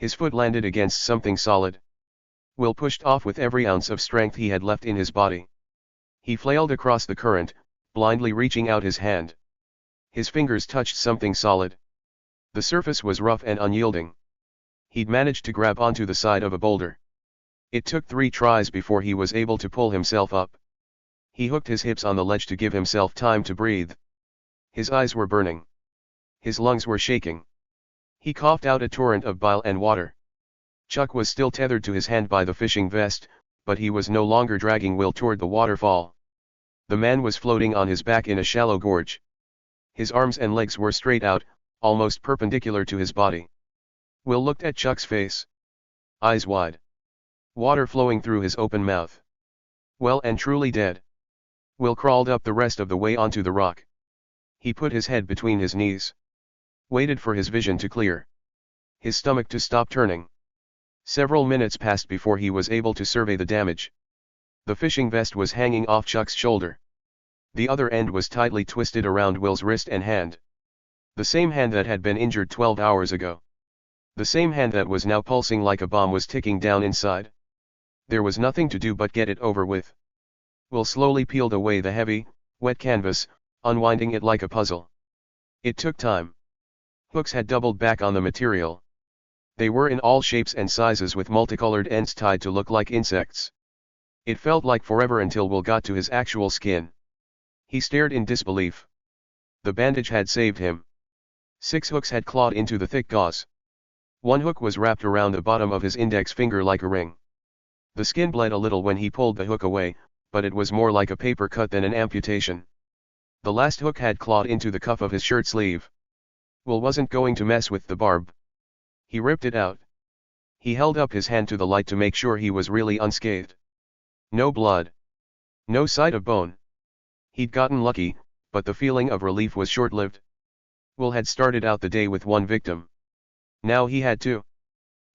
His foot landed against something solid. Will pushed off with every ounce of strength he had left in his body. He flailed across the current, blindly reaching out his hand. His fingers touched something solid. The surface was rough and unyielding. He'd managed to grab onto the side of a boulder. It took 3 tries before he was able to pull himself up. He hooked his hips on the ledge to give himself time to breathe. His eyes were burning. His lungs were shaking. He coughed out a torrent of bile and water. Chuck was still tethered to his hand by the fishing vest, but he was no longer dragging Will toward the waterfall. The man was floating on his back in a shallow gorge. His arms and legs were straight out, almost perpendicular to his body. Will looked at Chuck's face. Eyes wide. Water flowing through his open mouth. Well and truly dead. Will crawled up the rest of the way onto the rock. He put his head between his knees. Waited for his vision to clear. His stomach to stop turning. Several minutes passed before he was able to survey the damage. The fishing vest was hanging off Chuck's shoulder. The other end was tightly twisted around Will's wrist and hand. The same hand that had been injured 12 hours ago. The same hand that was now pulsing like a bomb was ticking down inside. There was nothing to do but get it over with. Will slowly peeled away the heavy, wet canvas, unwinding it like a puzzle. It took time. Hooks had doubled back on the material. They were in all shapes and sizes with multicolored ends tied to look like insects. It felt like forever until Will got to his actual skin. He stared in disbelief. The bandage had saved him. 6 hooks had clawed into the thick gauze. 1 hook was wrapped around the bottom of his index finger like a ring. The skin bled a little when he pulled the hook away, but it was more like a paper cut than an amputation. The last hook had clawed into the cuff of his shirt sleeve. Will wasn't going to mess with the barb. He ripped it out. He held up his hand to the light to make sure he was really unscathed. No blood. No sight of bone. He'd gotten lucky, but the feeling of relief was short-lived. Will had started out the day with 1 victim. Now he had 2.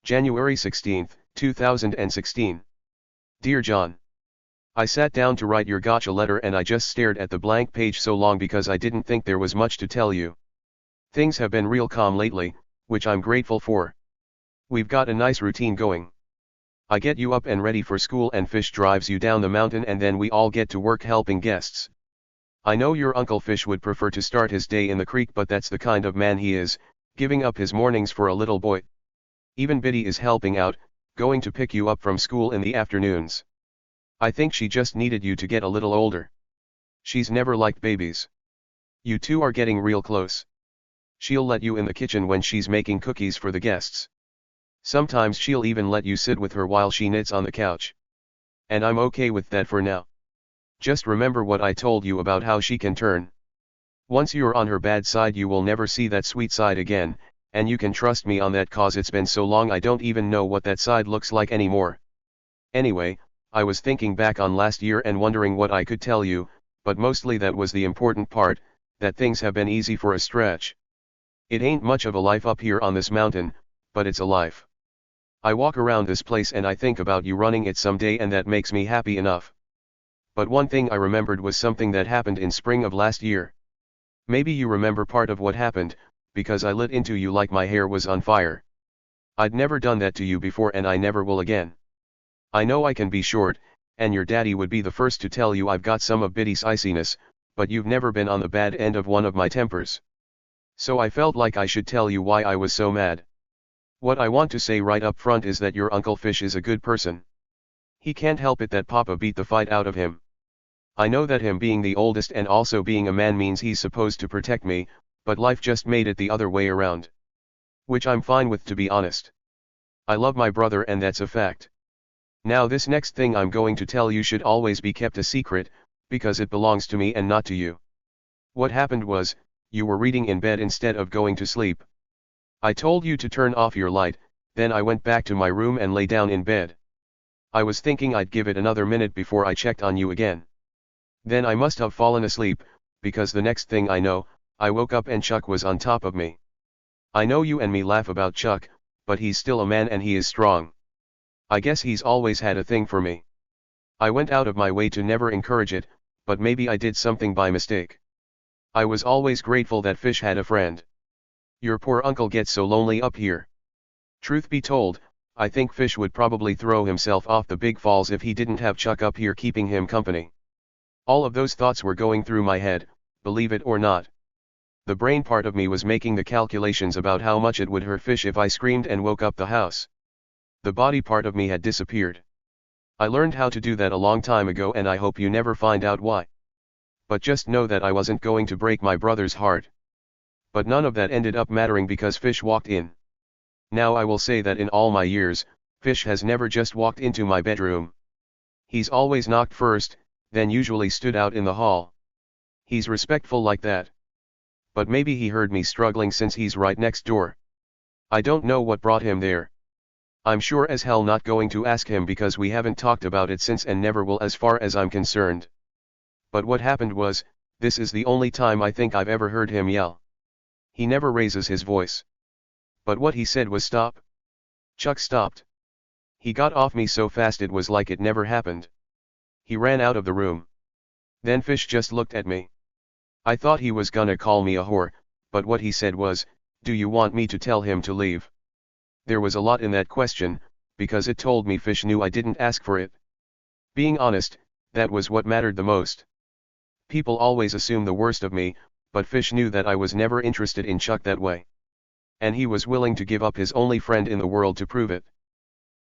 January 16, 2016. Dear John. I sat down to write your gotcha letter and I just stared at the blank page so long because I didn't think there was much to tell you. Things have been real calm lately, which I'm grateful for. We've got a nice routine going. I get you up and ready for school and Fish drives you down the mountain and then we all get to work helping guests. I know your Uncle Fish would prefer to start his day in the creek, but that's the kind of man he is, giving up his mornings for a little boy. Even Biddy is helping out, going to pick you up from school in the afternoons. I think she just needed you to get a little older. She's never liked babies. You two are getting real close. She'll let you in the kitchen when she's making cookies for the guests. Sometimes she'll even let you sit with her while she knits on the couch. And I'm okay with that for now. Just remember what I told you about how she can turn. Once you're on her bad side you will never see that sweet side again, and you can trust me on that cause it's been so long I don't even know what that side looks like anymore. Anyway, I was thinking back on last year and wondering what I could tell you, but mostly that was the important part, that things have been easy for a stretch. It ain't much of a life up here on this mountain, but it's a life. I walk around this place and I think about you running it someday and that makes me happy enough. But one thing I remembered was something that happened in spring of last year. Maybe you remember part of what happened, because I lit into you like my hair was on fire. I'd never done that to you before and I never will again. I know I can be short, and your daddy would be the first to tell you I've got some of Biddy's iciness, but you've never been on the bad end of one of my tempers. So I felt like I should tell you why I was so mad. What I want to say right up front is that your Uncle Fish is a good person. He can't help it that Papa beat the fight out of him. I know that him being the oldest and also being a man means he's supposed to protect me, but life just made it the other way around. Which I'm fine with, to be honest. I love my brother and that's a fact. Now this next thing I'm going to tell you should always be kept a secret, because it belongs to me and not to you. What happened was, you were reading in bed instead of going to sleep. I told you to turn off your light, then I went back to my room and lay down in bed. I was thinking I'd give it another minute before I checked on you again. Then I must have fallen asleep, because the next thing I know, I woke up and Chuck was on top of me. I know you and me laugh about Chuck, but he's still a man and he is strong. I guess he's always had a thing for me. I went out of my way to never encourage it, but maybe I did something by mistake. I was always grateful that Fish had a friend. Your poor uncle gets so lonely up here. Truth be told, I think Fish would probably throw himself off the big falls if he didn't have Chuck up here keeping him company. All of those thoughts were going through my head, believe it or not. The brain part of me was making the calculations about how much it would hurt Fish if I screamed and woke up the house. The body part of me had disappeared. I learned how to do that a long time ago, and I hope you never find out why. But just know that I wasn't going to break my brother's heart. But none of that ended up mattering because Fish walked in. Now I will say that in all my years, Fish has never just walked into my bedroom. He's always knocked first, then usually stood out in the hall. He's respectful like that. But maybe he heard me struggling since he's right next door. I don't know what brought him there. I'm sure as hell not going to ask him because we haven't talked about it since and never will as far as I'm concerned. But what happened was, this is the only time I think I've ever heard him yell. He never raises his voice. But what he said was stop. Chuck stopped. He got off me so fast it was like it never happened. He ran out of the room. Then Fish just looked at me. I thought he was gonna call me a whore, but what he said was, do you want me to tell him to leave? There was a lot in that question, because it told me Fish knew I didn't ask for it. Being honest, that was what mattered the most. People always assume the worst of me, but Fish knew that I was never interested in Chuck that way. And he was willing to give up his only friend in the world to prove it.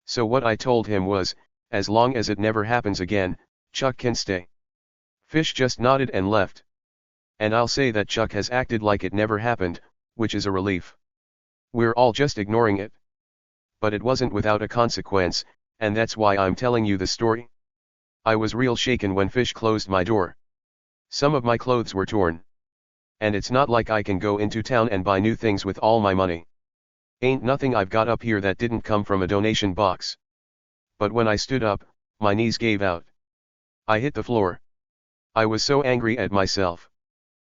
So what I told him was, as long as it never happens again, Chuck can stay. Fish just nodded and left. And I'll say that Chuck has acted like it never happened, which is a relief. We're all just ignoring it. But it wasn't without a consequence, and that's why I'm telling you the story. I was real shaken when Fish closed my door. Some of my clothes were torn. And it's not like I can go into town and buy new things with all my money. Ain't nothing I've got up here that didn't come from a donation box. But when I stood up, my knees gave out. I hit the floor. I was so angry at myself.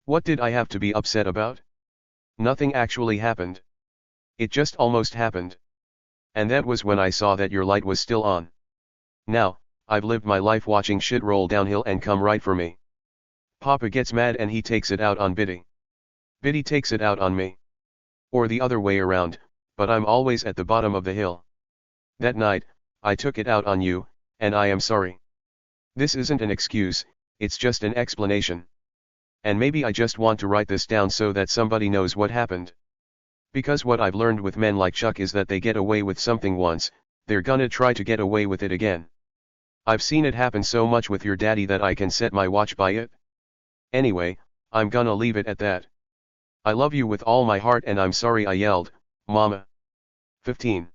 What did I have to be upset about? Nothing actually happened. It just almost happened. And that was when I saw that your light was still on. Now, I've lived my life watching shit roll downhill and come right for me. Papa gets mad and he takes it out on Biddy. Biddy takes it out on me. Or the other way around, but I'm always at the bottom of the hill. That night, I took it out on you, and I am sorry. This isn't an excuse, it's just an explanation. And maybe I just want to write this down so that somebody knows what happened. Because what I've learned with men like Chuck is that they get away with something once, they're gonna try to get away with it again. I've seen it happen so much with your daddy that I can set my watch by it. Anyway, I'm gonna leave it at that. I love you with all my heart and I'm sorry I yelled, Mama. 15.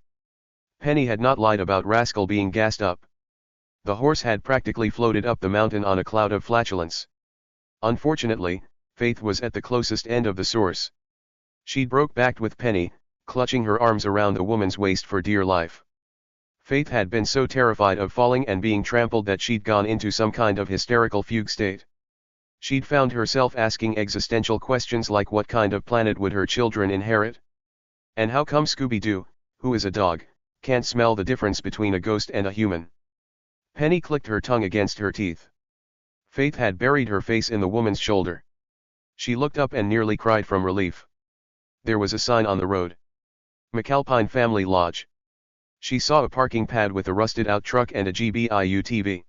Penny had not lied about Rascal being gassed up. The horse had practically floated up the mountain on a cloud of flatulence. Unfortunately, Faith was at the closest end of the source. She broke back with Penny, clutching her arms around the woman's waist for dear life. Faith had been so terrified of falling and being trampled that she'd gone into some kind of hysterical fugue state. She'd found herself asking existential questions like what kind of planet would her children inherit? And how come Scooby-Doo, who is a dog, can't smell the difference between a ghost and a human? Penny clicked her tongue against her teeth. Faith had buried her face in the woman's shoulder. She looked up and nearly cried from relief. There was a sign on the road. McAlpine Family Lodge. She saw a parking pad with a rusted-out truck and a GBI UTV.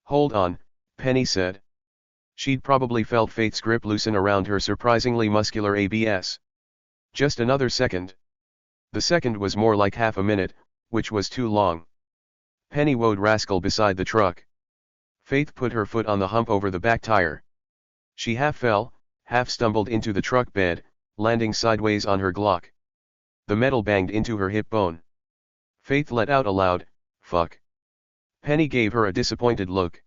Hold on, Penny said. She'd probably felt Faith's grip loosen around her surprisingly muscular ABS. Just another second. The second was more like half a minute, which was too long. Penny woed Rascal beside the truck. Faith put her foot on the hump over the back tire. She half fell, half stumbled into the truck bed, landing sideways on her Glock. The metal banged into her hip bone. Faith let out a loud, fuck. Penny gave her a disappointed look.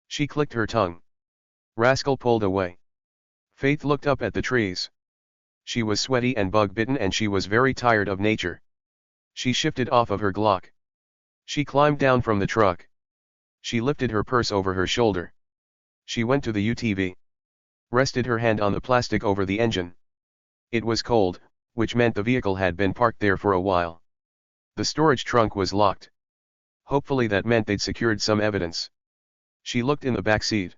She clicked her tongue. Rascal pulled away. Faith looked up at the trees. She was sweaty and bug-bitten and she was very tired of nature. She shifted off of her Glock. She climbed down from the truck. She lifted her purse over her shoulder. She went to the UTV. Rested her hand on the plastic over the engine. It was cold, which meant the vehicle had been parked there for a while. The storage trunk was locked. Hopefully that meant they'd secured some evidence. She looked in the back seat.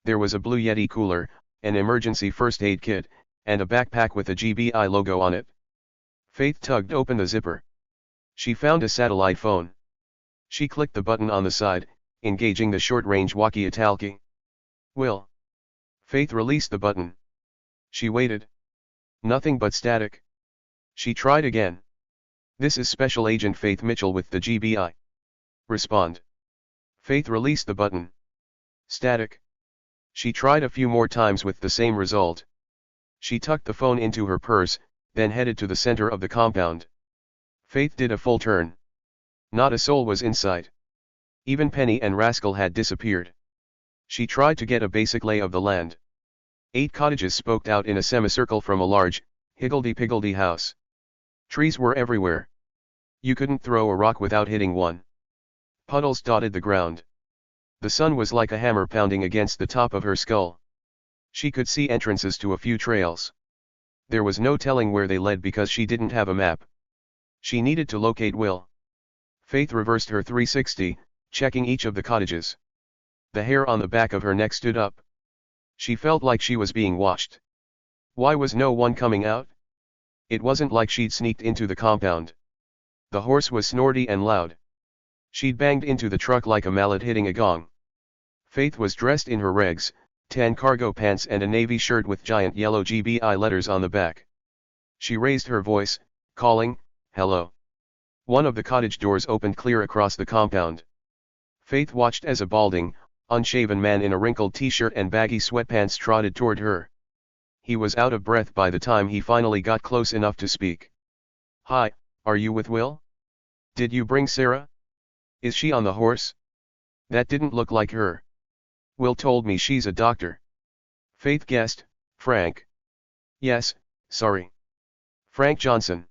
There was a Blue Yeti cooler, an emergency first aid kit, and a backpack with a GBI logo on it. Faith tugged open the zipper. She found a satellite phone. She clicked the button on the side, engaging the short-range walkie-talkie. Will. Faith released the button. She waited. Nothing but static. She tried again. This is Special Agent Faith Mitchell with the GBI. Respond. Faith released the button. Static. She tried a few more times with the same result. She tucked the phone into her purse, then headed to the center of the compound. Faith did a full turn. Not a soul was in sight. Even Penny and Rascal had disappeared. She tried to get a basic lay of the land. 8 cottages spoked out in a semicircle from a large, higgledy-piggledy house. Trees were everywhere. You couldn't throw a rock without hitting one. Puddles dotted the ground. The sun was like a hammer pounding against the top of her skull. She could see entrances to a few trails. There was no telling where they led because she didn't have a map. She needed to locate Will. Faith reversed her 360, checking each of the cottages. The hair on the back of her neck stood up. She felt like she was being watched. Why was no one coming out? It wasn't like she'd sneaked into the compound. The horse was snorty and loud. She'd banged into the truck like a mallet hitting a gong. Faith was dressed in her regs, tan cargo pants and a navy shirt with giant yellow GBI letters on the back. She raised her voice, calling, "Hello." One of the cottage doors opened clear across the compound. Faith watched as a balding, unshaven man in a wrinkled t-shirt and baggy sweatpants trotted toward her. He was out of breath by the time he finally got close enough to speak. "Hi, are you with Will? Did you bring Sarah? Is she on the horse? That didn't look like her. Will told me she's a doctor." Faith guessed, "Frank." "Yes, sorry. Frank Johnson.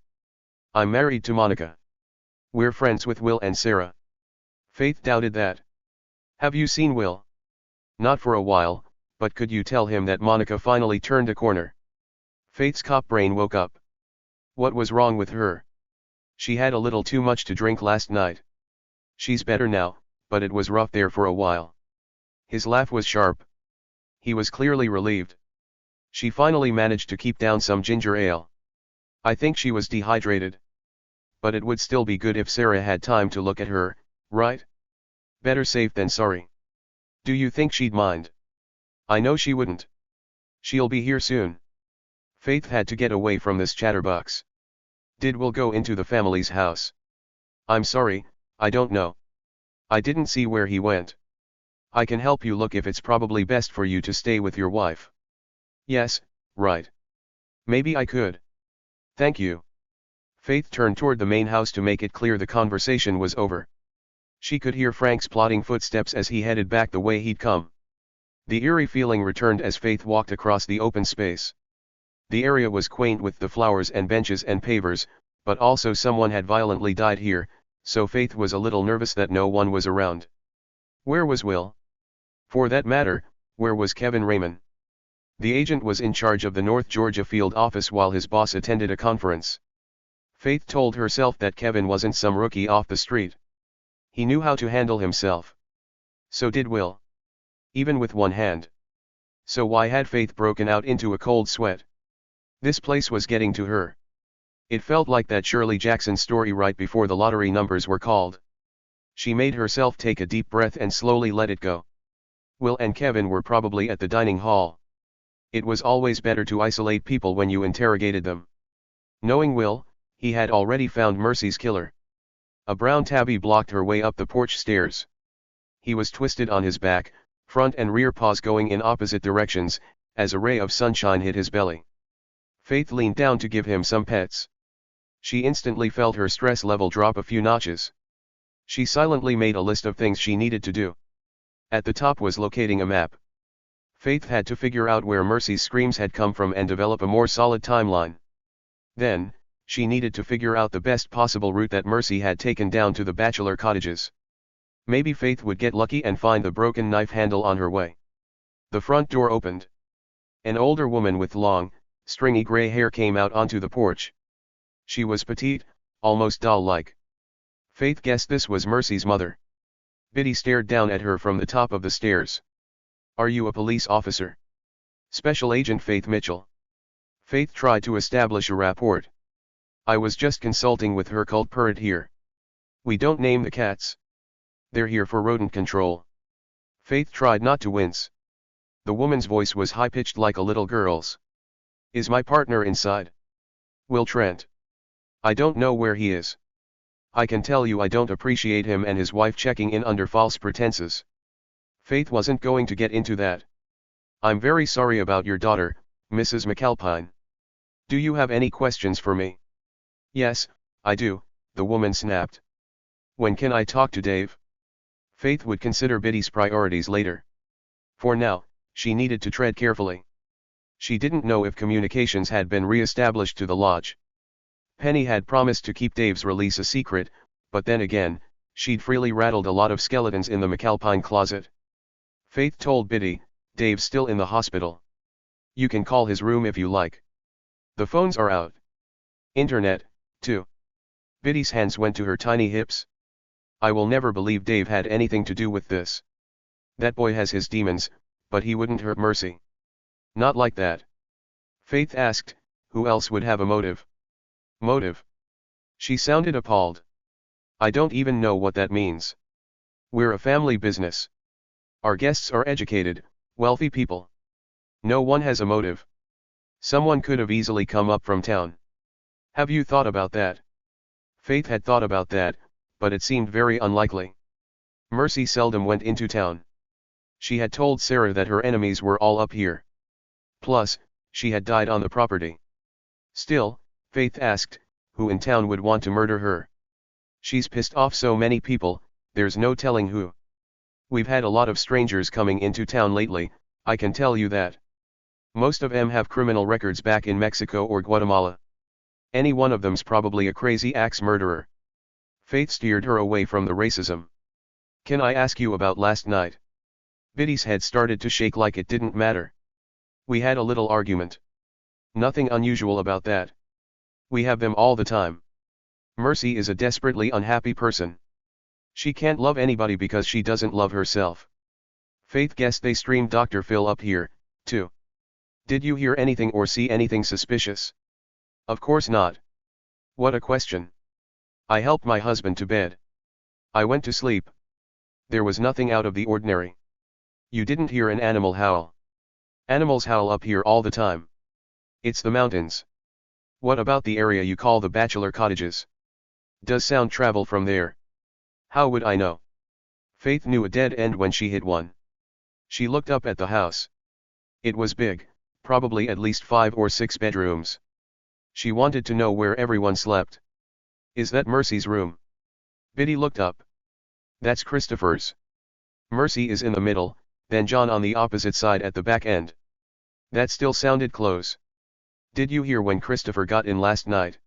I'm married to Monica. We're friends with Will and Sarah." Faith doubted that. "Have you seen Will?" "Not for a while, but could you tell him that Monica finally turned a corner?" Faith's cop brain woke up. What was wrong with her? She had a little too much to drink last night. She's better now, but it was rough there for a while. His laugh was sharp. He was clearly relieved. She finally managed to keep down some ginger ale. "I think she was dehydrated. But it would still be good if Sarah had time to look at her, right? Better safe than sorry. Do you think she'd mind?" "I know she wouldn't. She'll be here soon." Faith had to get away from this chatterbox. "Did Will go into the family's house?" "I'm sorry, I don't know. I didn't see where he went. I can help you look if it's probably best for you to stay with your wife." "Yes, right. Maybe I could. Thank you." Faith turned toward the main house to make it clear the conversation was over. She could hear Frank's plodding footsteps as he headed back the way he'd come. The eerie feeling returned as Faith walked across the open space. The area was quaint with the flowers and benches and pavers, but also someone had violently died here, so Faith was a little nervous that no one was around. Where was Will? For that matter, where was Kevin Raymond? The agent was in charge of the North Georgia field office while his boss attended a conference. Faith told herself that Kevin wasn't some rookie off the street. He knew how to handle himself. So did Will. Even with one hand. So why had Faith broken out into a cold sweat? This place was getting to her. It felt like that Shirley Jackson story right before the lottery numbers were called. She made herself take a deep breath and slowly let it go. Will and Kevin were probably at the dining hall. It was always better to isolate people when you interrogated them. Knowing Will, he had already found Mercy's killer. A brown tabby blocked her way up the porch stairs. He was twisted on his back, front and rear paws going in opposite directions, as a ray of sunshine hit his belly. Faith leaned down to give him some pets. She instantly felt her stress level drop a few notches. She silently made a list of things she needed to do. At the top was locating a map. Faith had to figure out where Mercy's screams had come from and develop a more solid timeline. Then, she needed to figure out the best possible route that Mercy had taken down to the bachelor cottages. Maybe Faith would get lucky and find the broken knife handle on her way. The front door opened. An older woman with long, stringy gray hair came out onto the porch. She was petite, almost doll-like. Faith guessed this was Mercy's mother. Biddy stared down at her from the top of the stairs. "Are you a police officer?" "Special Agent Faith Mitchell." Faith tried to establish a rapport. I was just consulting with her culprit here. We don't name the cats. They're here for rodent control. Faith tried not to wince. The woman's voice was high-pitched like a little girl's. Is my partner inside? Will Trent? I don't know where he is. I can tell you I don't appreciate him and his wife checking in under false pretenses. Faith wasn't going to get into that. I'm very sorry about your daughter, Mrs. McAlpine. Do you have any questions for me? Yes, I do, the woman snapped. When can I talk to Dave? Faith would consider Biddy's priorities later. For now, she needed to tread carefully. She didn't know if communications had been re-established to the lodge. Penny had promised to keep Dave's release a secret, but then again, she'd freely rattled a lot of skeletons in the McAlpine closet. Faith told Biddy, Dave's still in the hospital. You can call his room if you like. The phones are out. Internet, too. Biddy's hands went to her tiny hips. I will never believe Dave had anything to do with this. That boy has his demons, but he wouldn't hurt Mercy. Not like that. Faith asked, who else would have a motive? Motive? She sounded appalled. I don't even know what that means. We're a family business. Our guests are educated, wealthy people. No one has a motive. Someone could have easily come up from town. Have you thought about that? Faith had thought about that, but it seemed very unlikely. Mercy seldom went into town. She had told Sarah that her enemies were all up here. Plus, she had died on the property. Still, Faith asked, who in town would want to murder her? She's pissed off so many people, there's no telling who. We've had a lot of strangers coming into town lately, I can tell you that. Most of them have criminal records back in Mexico or Guatemala. Any one of them's probably a crazy axe murderer. Faith steered her away from the racism. Can I ask you about last night? Biddy's head started to shake like it didn't matter. We had a little argument. Nothing unusual about that. We have them all the time. Mercy is a desperately unhappy person. She can't love anybody because she doesn't love herself. Faith guessed they streamed Dr. Phil up here, too. Did you hear anything or see anything suspicious? Of course not. What a question. I helped my husband to bed. I went to sleep. There was nothing out of the ordinary. You didn't hear an animal howl. Animals howl up here all the time. It's the mountains. What about the area you call the bachelor cottages? Does sound travel from there? How would I know? Faith knew a dead end when she hit one. She looked up at the house. It was big, probably at least 5 or 6 bedrooms. She wanted to know where everyone slept. Is that Mercy's room? Biddy looked up. That's Christopher's. Mercy is in the middle, then John on the opposite side at the back end. That still sounded close. Did you hear when Christopher got in last night?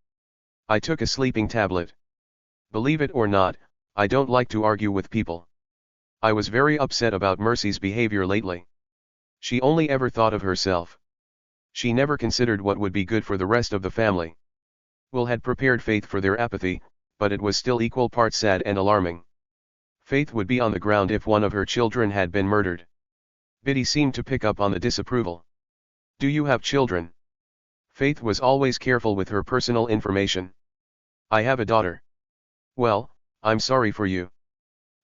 I took a sleeping tablet. Believe it or not, I don't like to argue with people. I was very upset about Mercy's behavior lately. She only ever thought of herself. She never considered what would be good for the rest of the family. Will had prepared Faith for their apathy, but it was still equal parts sad and alarming. Faith would be on the ground if one of her children had been murdered. Biddy seemed to pick up on the disapproval. Do you have children? Faith was always careful with her personal information. I have a daughter. Well, I'm sorry for you.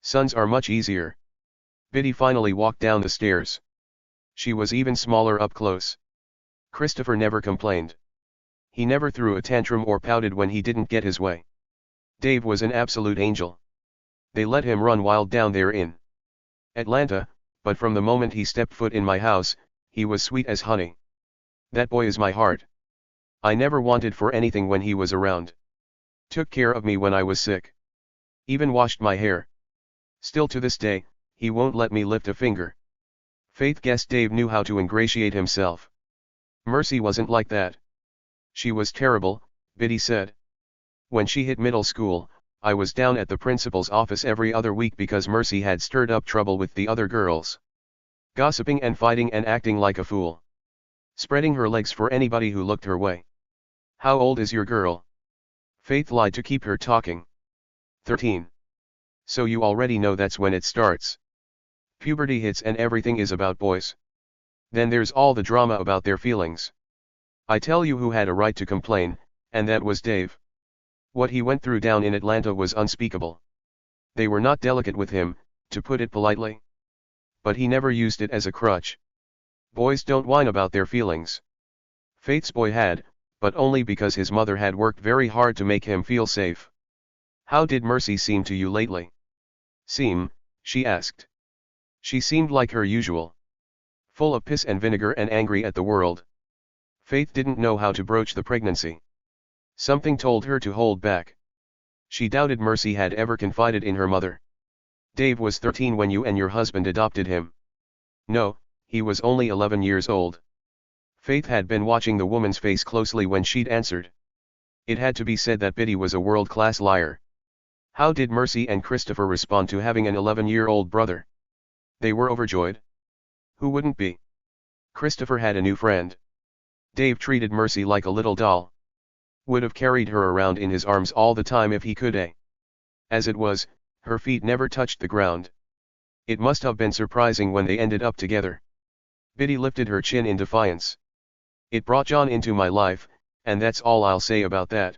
Sons are much easier. Biddy finally walked down the stairs. She was even smaller up close. Christopher never complained. He never threw a tantrum or pouted when he didn't get his way. Dave was an absolute angel. They let him run wild down there in Atlanta, but from the moment he stepped foot in my house, he was sweet as honey. That boy is my heart. I never wanted for anything when he was around. Took care of me when I was sick. Even washed my hair. Still to this day, he won't let me lift a finger. Faith guessed Dave knew how to ingratiate himself. Mercy wasn't like that. She was terrible, Biddy said. When she hit middle school, I was down at the principal's office every other week because Mercy had stirred up trouble with the other girls. Gossiping and fighting and acting like a fool. Spreading her legs for anybody who looked her way. How old is your girl? Faith lied to keep her talking. 13. So you already know that's when it starts. Puberty hits and everything is about boys. Then there's all the drama about their feelings. I tell you who had a right to complain, and that was Dave. What he went through down in Atlanta was unspeakable. They were not delicate with him, to put it politely. But he never used it as a crutch. Boys don't whine about their feelings. Faith's boy had, but only because his mother had worked very hard to make him feel safe. How did Mercy seem to you lately? Seem, she asked. She seemed like her usual. Full of piss and vinegar and angry at the world. Faith didn't know how to broach the pregnancy. Something told her to hold back. She doubted Mercy had ever confided in her mother. Dave was 13 when you and your husband adopted him. No, he was only 11 years old. Faith had been watching the woman's face closely when she'd answered. It had to be said that Biddy was a world-class liar. How did Mercy and Christopher respond to having an 11-year-old brother? They were overjoyed. Who wouldn't be? Christopher had a new friend. Dave treated Mercy like a little doll. Would have carried her around in his arms all the time if he could. As it was, her feet never touched the ground. It must have been surprising when they ended up together. Biddy lifted her chin in defiance. It brought John into my life, and that's all I'll say about that.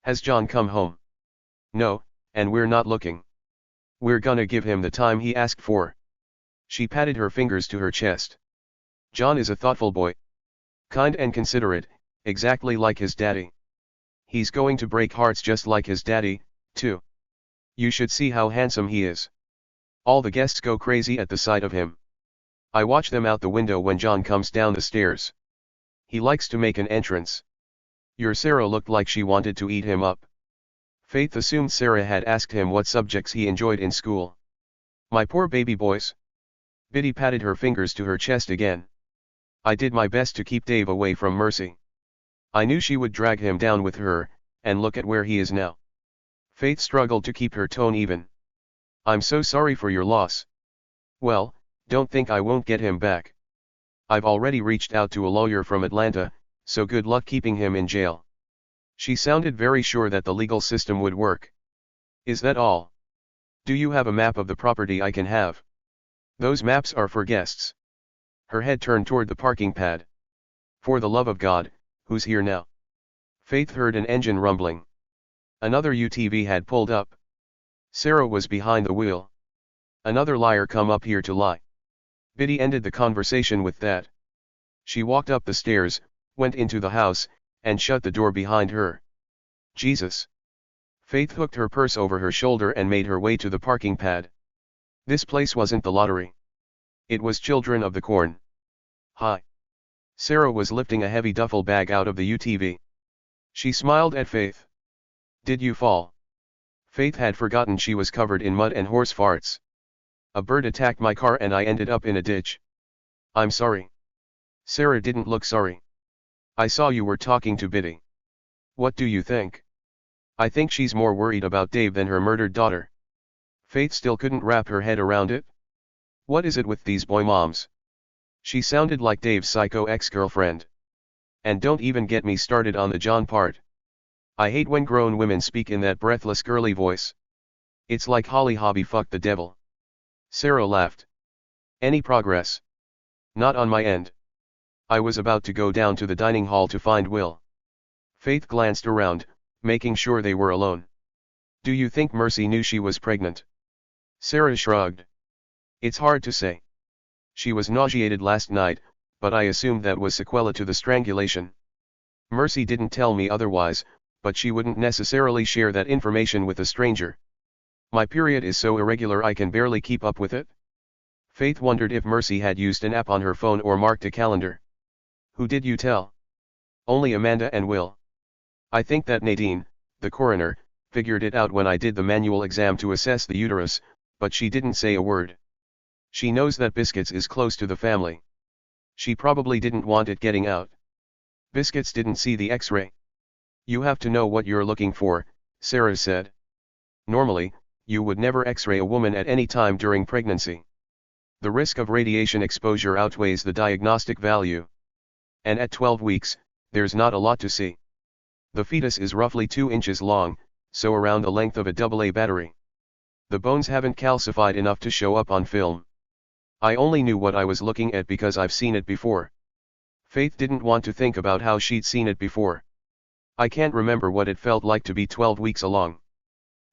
Has John come home? No, and we're not looking. We're gonna give him the time he asked for. She patted her fingers to her chest. John is a thoughtful boy. Kind and considerate, exactly like his daddy. He's going to break hearts just like his daddy, too. You should see how handsome he is. All the guests go crazy at the sight of him. I watch them out the window when John comes down the stairs. He likes to make an entrance. Your Sarah looked like she wanted to eat him up. Faith assumed Sarah had asked him what subjects he enjoyed in school. My poor baby boys. Biddy patted her fingers to her chest again. I did my best to keep Dave away from Mercy. I knew she would drag him down with her, and look at where he is now. Faith struggled to keep her tone even. I'm so sorry for your loss. Well, don't think I won't get him back. I've already reached out to a lawyer from Atlanta, so good luck keeping him in jail. She sounded very sure that the legal system would work. Is that all? Do you have a map of the property I can have? Those maps are for guests. Her head turned toward the parking pad. For the love of God, who's here now? Faith heard an engine rumbling. Another UTV had pulled up. Sarah was behind the wheel. Another liar come up here to lie. Biddy ended the conversation with that. She walked up the stairs, went into the house, and shut the door behind her. Jesus. Faith hooked her purse over her shoulder and made her way to the parking pad. This place wasn't the lottery. It was Children of the Corn. Hi. Sarah was lifting a heavy duffel bag out of the UTV. She smiled at Faith. Did you fall? Faith had forgotten she was covered in mud and horse farts. A bird attacked my car and I ended up in a ditch. I'm sorry. Sarah didn't look sorry. I saw you were talking to Biddy. What do you think? I think she's more worried about Dave than her murdered daughter. Faith still couldn't wrap her head around it. What is it with these boy moms? She sounded like Dave's psycho ex-girlfriend. And don't even get me started on the John part. I hate when grown women speak in that breathless girly voice. It's like Holly Hobbie fucked the devil. Sarah laughed. Any progress? Not on my end. I was about to go down to the dining hall to find Will. Faith glanced around, making sure they were alone. Do you think Mercy knew she was pregnant? Sarah shrugged. It's hard to say. She was nauseated last night, but I assumed that was sequela to the strangulation. Mercy didn't tell me otherwise, but she wouldn't necessarily share that information with a stranger. My period is so irregular I can barely keep up with it. Faith wondered if Mercy had used an app on her phone or marked a calendar. Who did you tell? Only Amanda and Will. I think that Nadine, the coroner, figured it out when I did the manual exam to assess the uterus, but she didn't say a word. She knows that Biscuits is close to the family. She probably didn't want it getting out. Biscuits didn't see the X-ray. You have to know what you're looking for, Sarah said. Normally, you would never X-ray a woman at any time during pregnancy. The risk of radiation exposure outweighs the diagnostic value. And at 12 weeks, there's not a lot to see. The fetus is roughly 2 inches long, so around the length of a AA battery. The bones haven't calcified enough to show up on film. I only knew what I was looking at because I've seen it before. Faith didn't want to think about how she'd seen it before. I can't remember what it felt like to be 12 weeks along.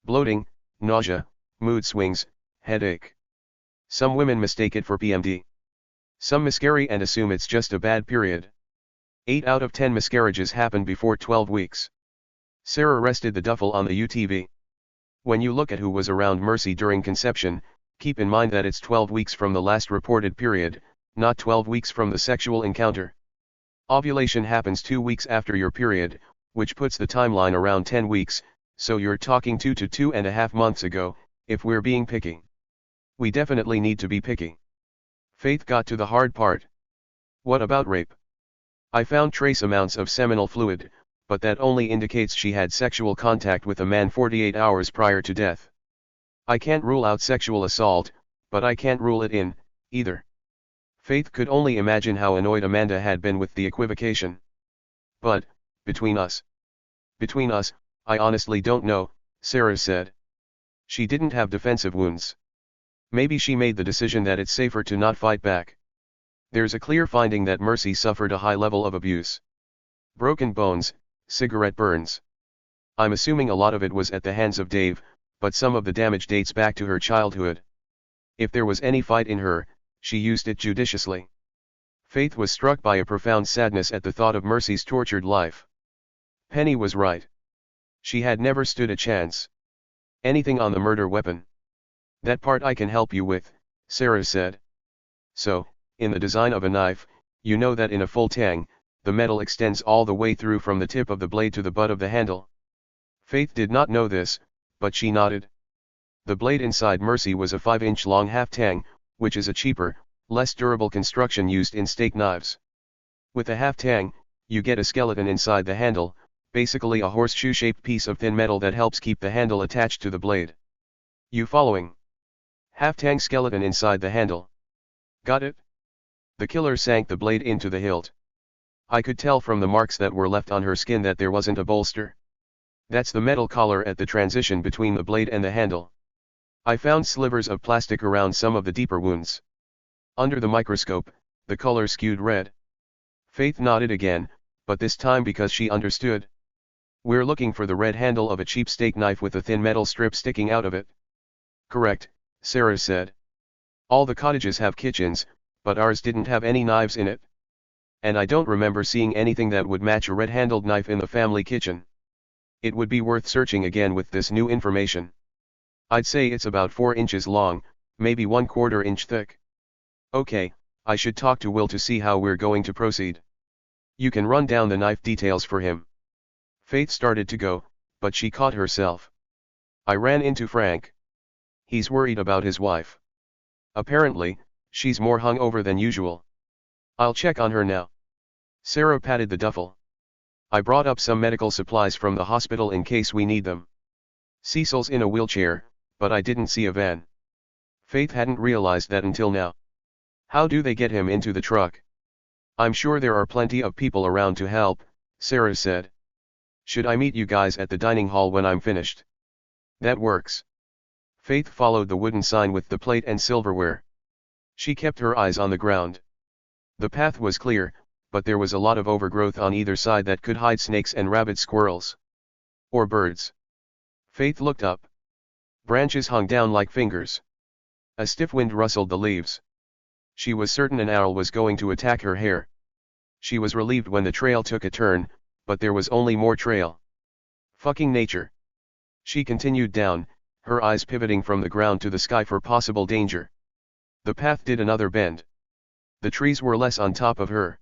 Bloating, nausea, mood swings, headache. Some women mistake it for PMD. Some miscarry and assume it's just a bad period. 8 out of 10 miscarriages happen before 12 weeks. Sarah rested the duffel on the UTV. When you look at who was around Mercy during conception, keep in mind that it's 12 weeks from the last reported period, not 12 weeks from the sexual encounter. Ovulation happens 2 weeks after your period, which puts the timeline around 10 weeks, so you're talking 2 to 2.5 months ago, if we're being picky. We definitely need to be picky. Faith got to the hard part. What about rape? I found trace amounts of seminal fluid, but that only indicates she had sexual contact with a man 48 hours prior to death. I can't rule out sexual assault, but I can't rule it in, either. Faith could only imagine how annoyed Amanda had been with the equivocation. But, between us, I honestly don't know, Sarah said. She didn't have defensive wounds. Maybe she made the decision that it's safer to not fight back. There's a clear finding that Mercy suffered a high level of abuse. Broken bones, cigarette burns. I'm assuming a lot of it was at the hands of Dave, but some of the damage dates back to her childhood. If there was any fight in her, she used it judiciously. Faith was struck by a profound sadness at the thought of Mercy's tortured life. Penny was right. She had never stood a chance. Anything on the murder weapon? That part I can help you with, Sarah said. So, in the design of a knife, you know that in a full tang, the metal extends all the way through from the tip of the blade to the butt of the handle. Faith did not know this, but she nodded. The blade inside Mercy was a 5-inch long half-tang, which is a cheaper, less durable construction used in steak knives. With a half-tang, you get a skeleton inside the handle, basically a horseshoe-shaped piece of thin metal that helps keep the handle attached to the blade. You following? Half-tang skeleton inside the handle. Got it? The killer sank the blade into the hilt. I could tell from the marks that were left on her skin that there wasn't a bolster. That's the metal collar at the transition between the blade and the handle. I found slivers of plastic around some of the deeper wounds. Under the microscope, the color skewed red. Faith nodded again, but this time because she understood. We're looking for the red handle of a cheap steak knife with a thin metal strip sticking out of it. Correct, Sarah said. All the cottages have kitchens, but ours didn't have any knives in it. And I don't remember seeing anything that would match a red-handled knife in the family kitchen. It would be worth searching again with this new information. I'd say it's about 4 inches long, maybe 1/4 inch thick. Okay, I should talk to Will to see how we're going to proceed. You can run down the knife details for him. Faith started to go, but she caught herself. I ran into Frank. He's worried about his wife. Apparently, she's more hungover than usual. I'll check on her now. Sarah patted the duffel. I brought up some medical supplies from the hospital in case we need them. Cecil's in a wheelchair, but I didn't see a van. Faith hadn't realized that until now. How do they get him into the truck? I'm sure there are plenty of people around to help, Sarah said. Should I meet you guys at the dining hall when I'm finished? That works. Faith followed the wooden sign with the plate and silverware. She kept her eyes on the ground. The path was clear, but there was a lot of overgrowth on either side that could hide snakes and rabid squirrels. Or birds. Faith looked up. Branches hung down like fingers. A stiff wind rustled the leaves. She was certain an owl was going to attack her hair. She was relieved when the trail took a turn, but there was only more trail. Fucking nature. She continued down, her eyes pivoting from the ground to the sky for possible danger. The path did another bend. The trees were less on top of her.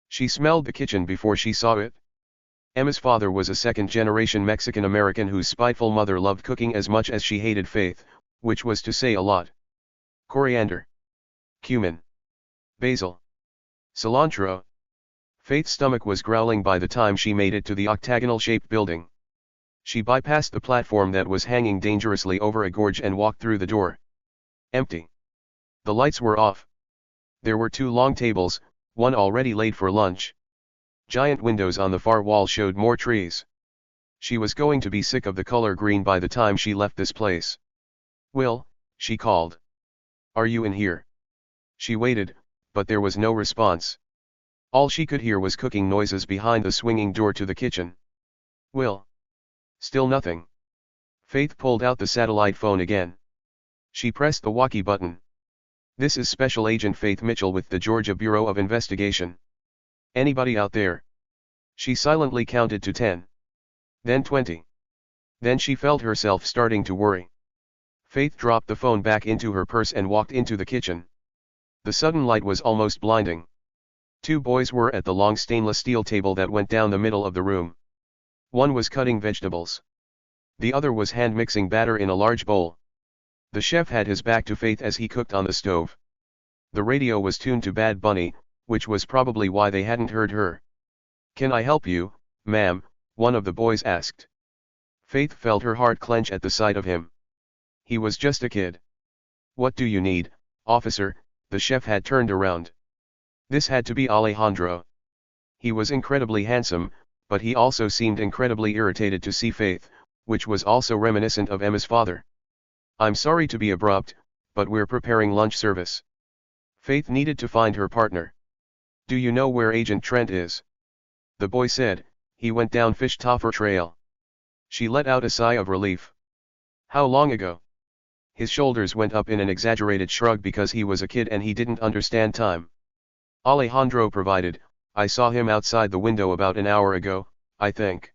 She smelled the kitchen before she saw it. Emma's father was a second-generation Mexican-American whose spiteful mother loved cooking as much as she hated Faith, which was to say a lot. Coriander. Cumin. Basil. Cilantro. Faith's stomach was growling by the time she made it to the octagonal-shaped building. She bypassed the platform that was hanging dangerously over a gorge and walked through the door. Empty. The lights were off. There were 2 long tables, one already laid for lunch. Giant windows on the far wall showed more trees. She was going to be sick of the color green by the time she left this place. Will, she called. Are you in here? She waited, but there was no response. All she could hear was cooking noises behind the swinging door to the kitchen. Will. Still nothing. Faith pulled out the satellite phone again. She pressed the walkie button. This is Special Agent Faith Mitchell with the Georgia Bureau of Investigation. Anybody out there? She silently counted to 10. Then 20. Then she felt herself starting to worry. Faith dropped the phone back into her purse and walked into the kitchen. The sudden light was almost blinding. Two boys were at the long stainless steel table that went down the middle of the room. One was cutting vegetables. The other was hand-mixing batter in a large bowl. The chef had his back to Faith as he cooked on the stove. The radio was tuned to Bad Bunny, which was probably why they hadn't heard her. "Can I help you, ma'am?" one of the boys asked. Faith felt her heart clench at the sight of him. He was just a kid. "What do you need, officer?" The chef had turned around. This had to be Alejandro. He was incredibly handsome, but he also seemed incredibly irritated to see Faith, which was also reminiscent of Emma's father. "I'm sorry to be abrupt, but we're preparing lunch service." Faith needed to find her partner. "Do you know where Agent Trent is?" The boy said. "He went down Fish Toffer Trail." She let out a sigh of relief. "How long ago?" His shoulders went up in an exaggerated shrug because he was a kid and he didn't understand time. Alejandro provided, "I saw him outside the window about an hour ago, I think.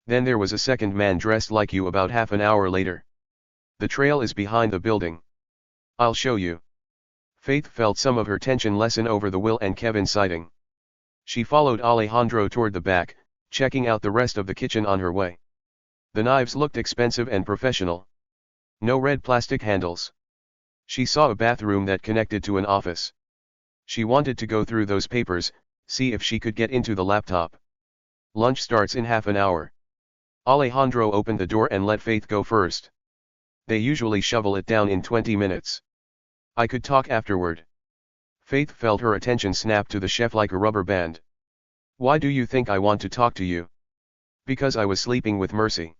Then there was a second man dressed like you about half an hour later. The trail is behind the building. I'll show you." Faith felt some of her tension lessen over the Will and Kevin sighting. She followed Alejandro toward the back, checking out the rest of the kitchen on her way. The knives looked expensive and professional. No red plastic handles. She saw a bathroom that connected to an office. She wanted to go through those papers, see if she could get into the laptop. "Lunch starts in half an hour." Alejandro opened the door and let Faith go first. "They usually shovel it down in 20 minutes. I could talk afterward." Faith felt her attention snap to the chef like a rubber band. "Why do you think I want to talk to you?" "Because I was sleeping with Mercy."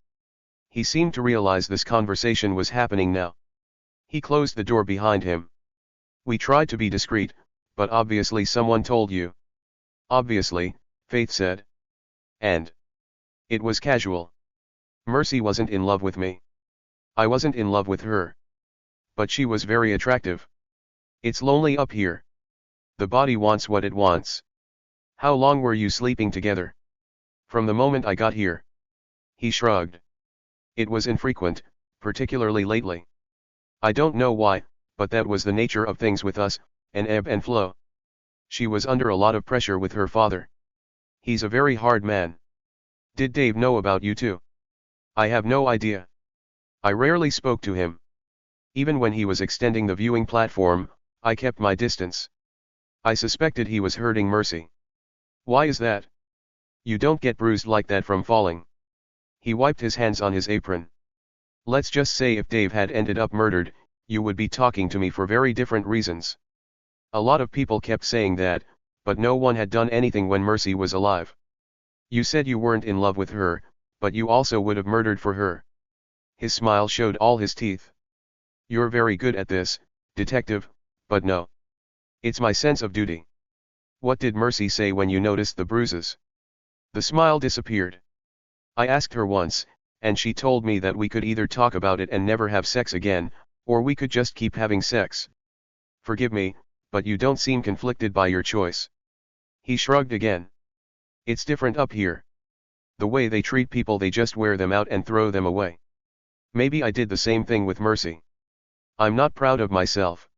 He seemed to realize this conversation was happening now. He closed the door behind him. "We tried to be discreet, but obviously someone told you." "Obviously," Faith said. "And it was casual. Mercy wasn't in love with me. I wasn't in love with her. But she was very attractive. It's lonely up here. The body wants what it wants." "How long were you sleeping together?" "From the moment I got here." He shrugged. "It was infrequent, particularly lately. I don't know why, but that was the nature of things with us, an ebb and flow. She was under a lot of pressure with her father. He's a very hard man." "Did Dave know about you too?" "I have no idea. I rarely spoke to him. Even when he was extending the viewing platform, I kept my distance. I suspected he was hurting Mercy." "Why is that?" "You don't get bruised like that from falling." He wiped his hands on his apron. "Let's just say if Dave had ended up murdered, you would be talking to me for very different reasons. A lot of people kept saying that, but no one had done anything when Mercy was alive. You said you weren't in love with her, but you also would have murdered for her." His smile showed all his teeth. "You're very good at this, detective, but no. It's my sense of duty." "What did Mercy say when you noticed the bruises?" The smile disappeared. "I asked her once, and she told me that we could either talk about it and never have sex again, or we could just keep having sex. Forgive me, but you don't seem conflicted by your choice." He shrugged again. "It's different up here. The way they treat people, they just wear them out and throw them away. Maybe I did the same thing with Mercy. I'm not proud of myself."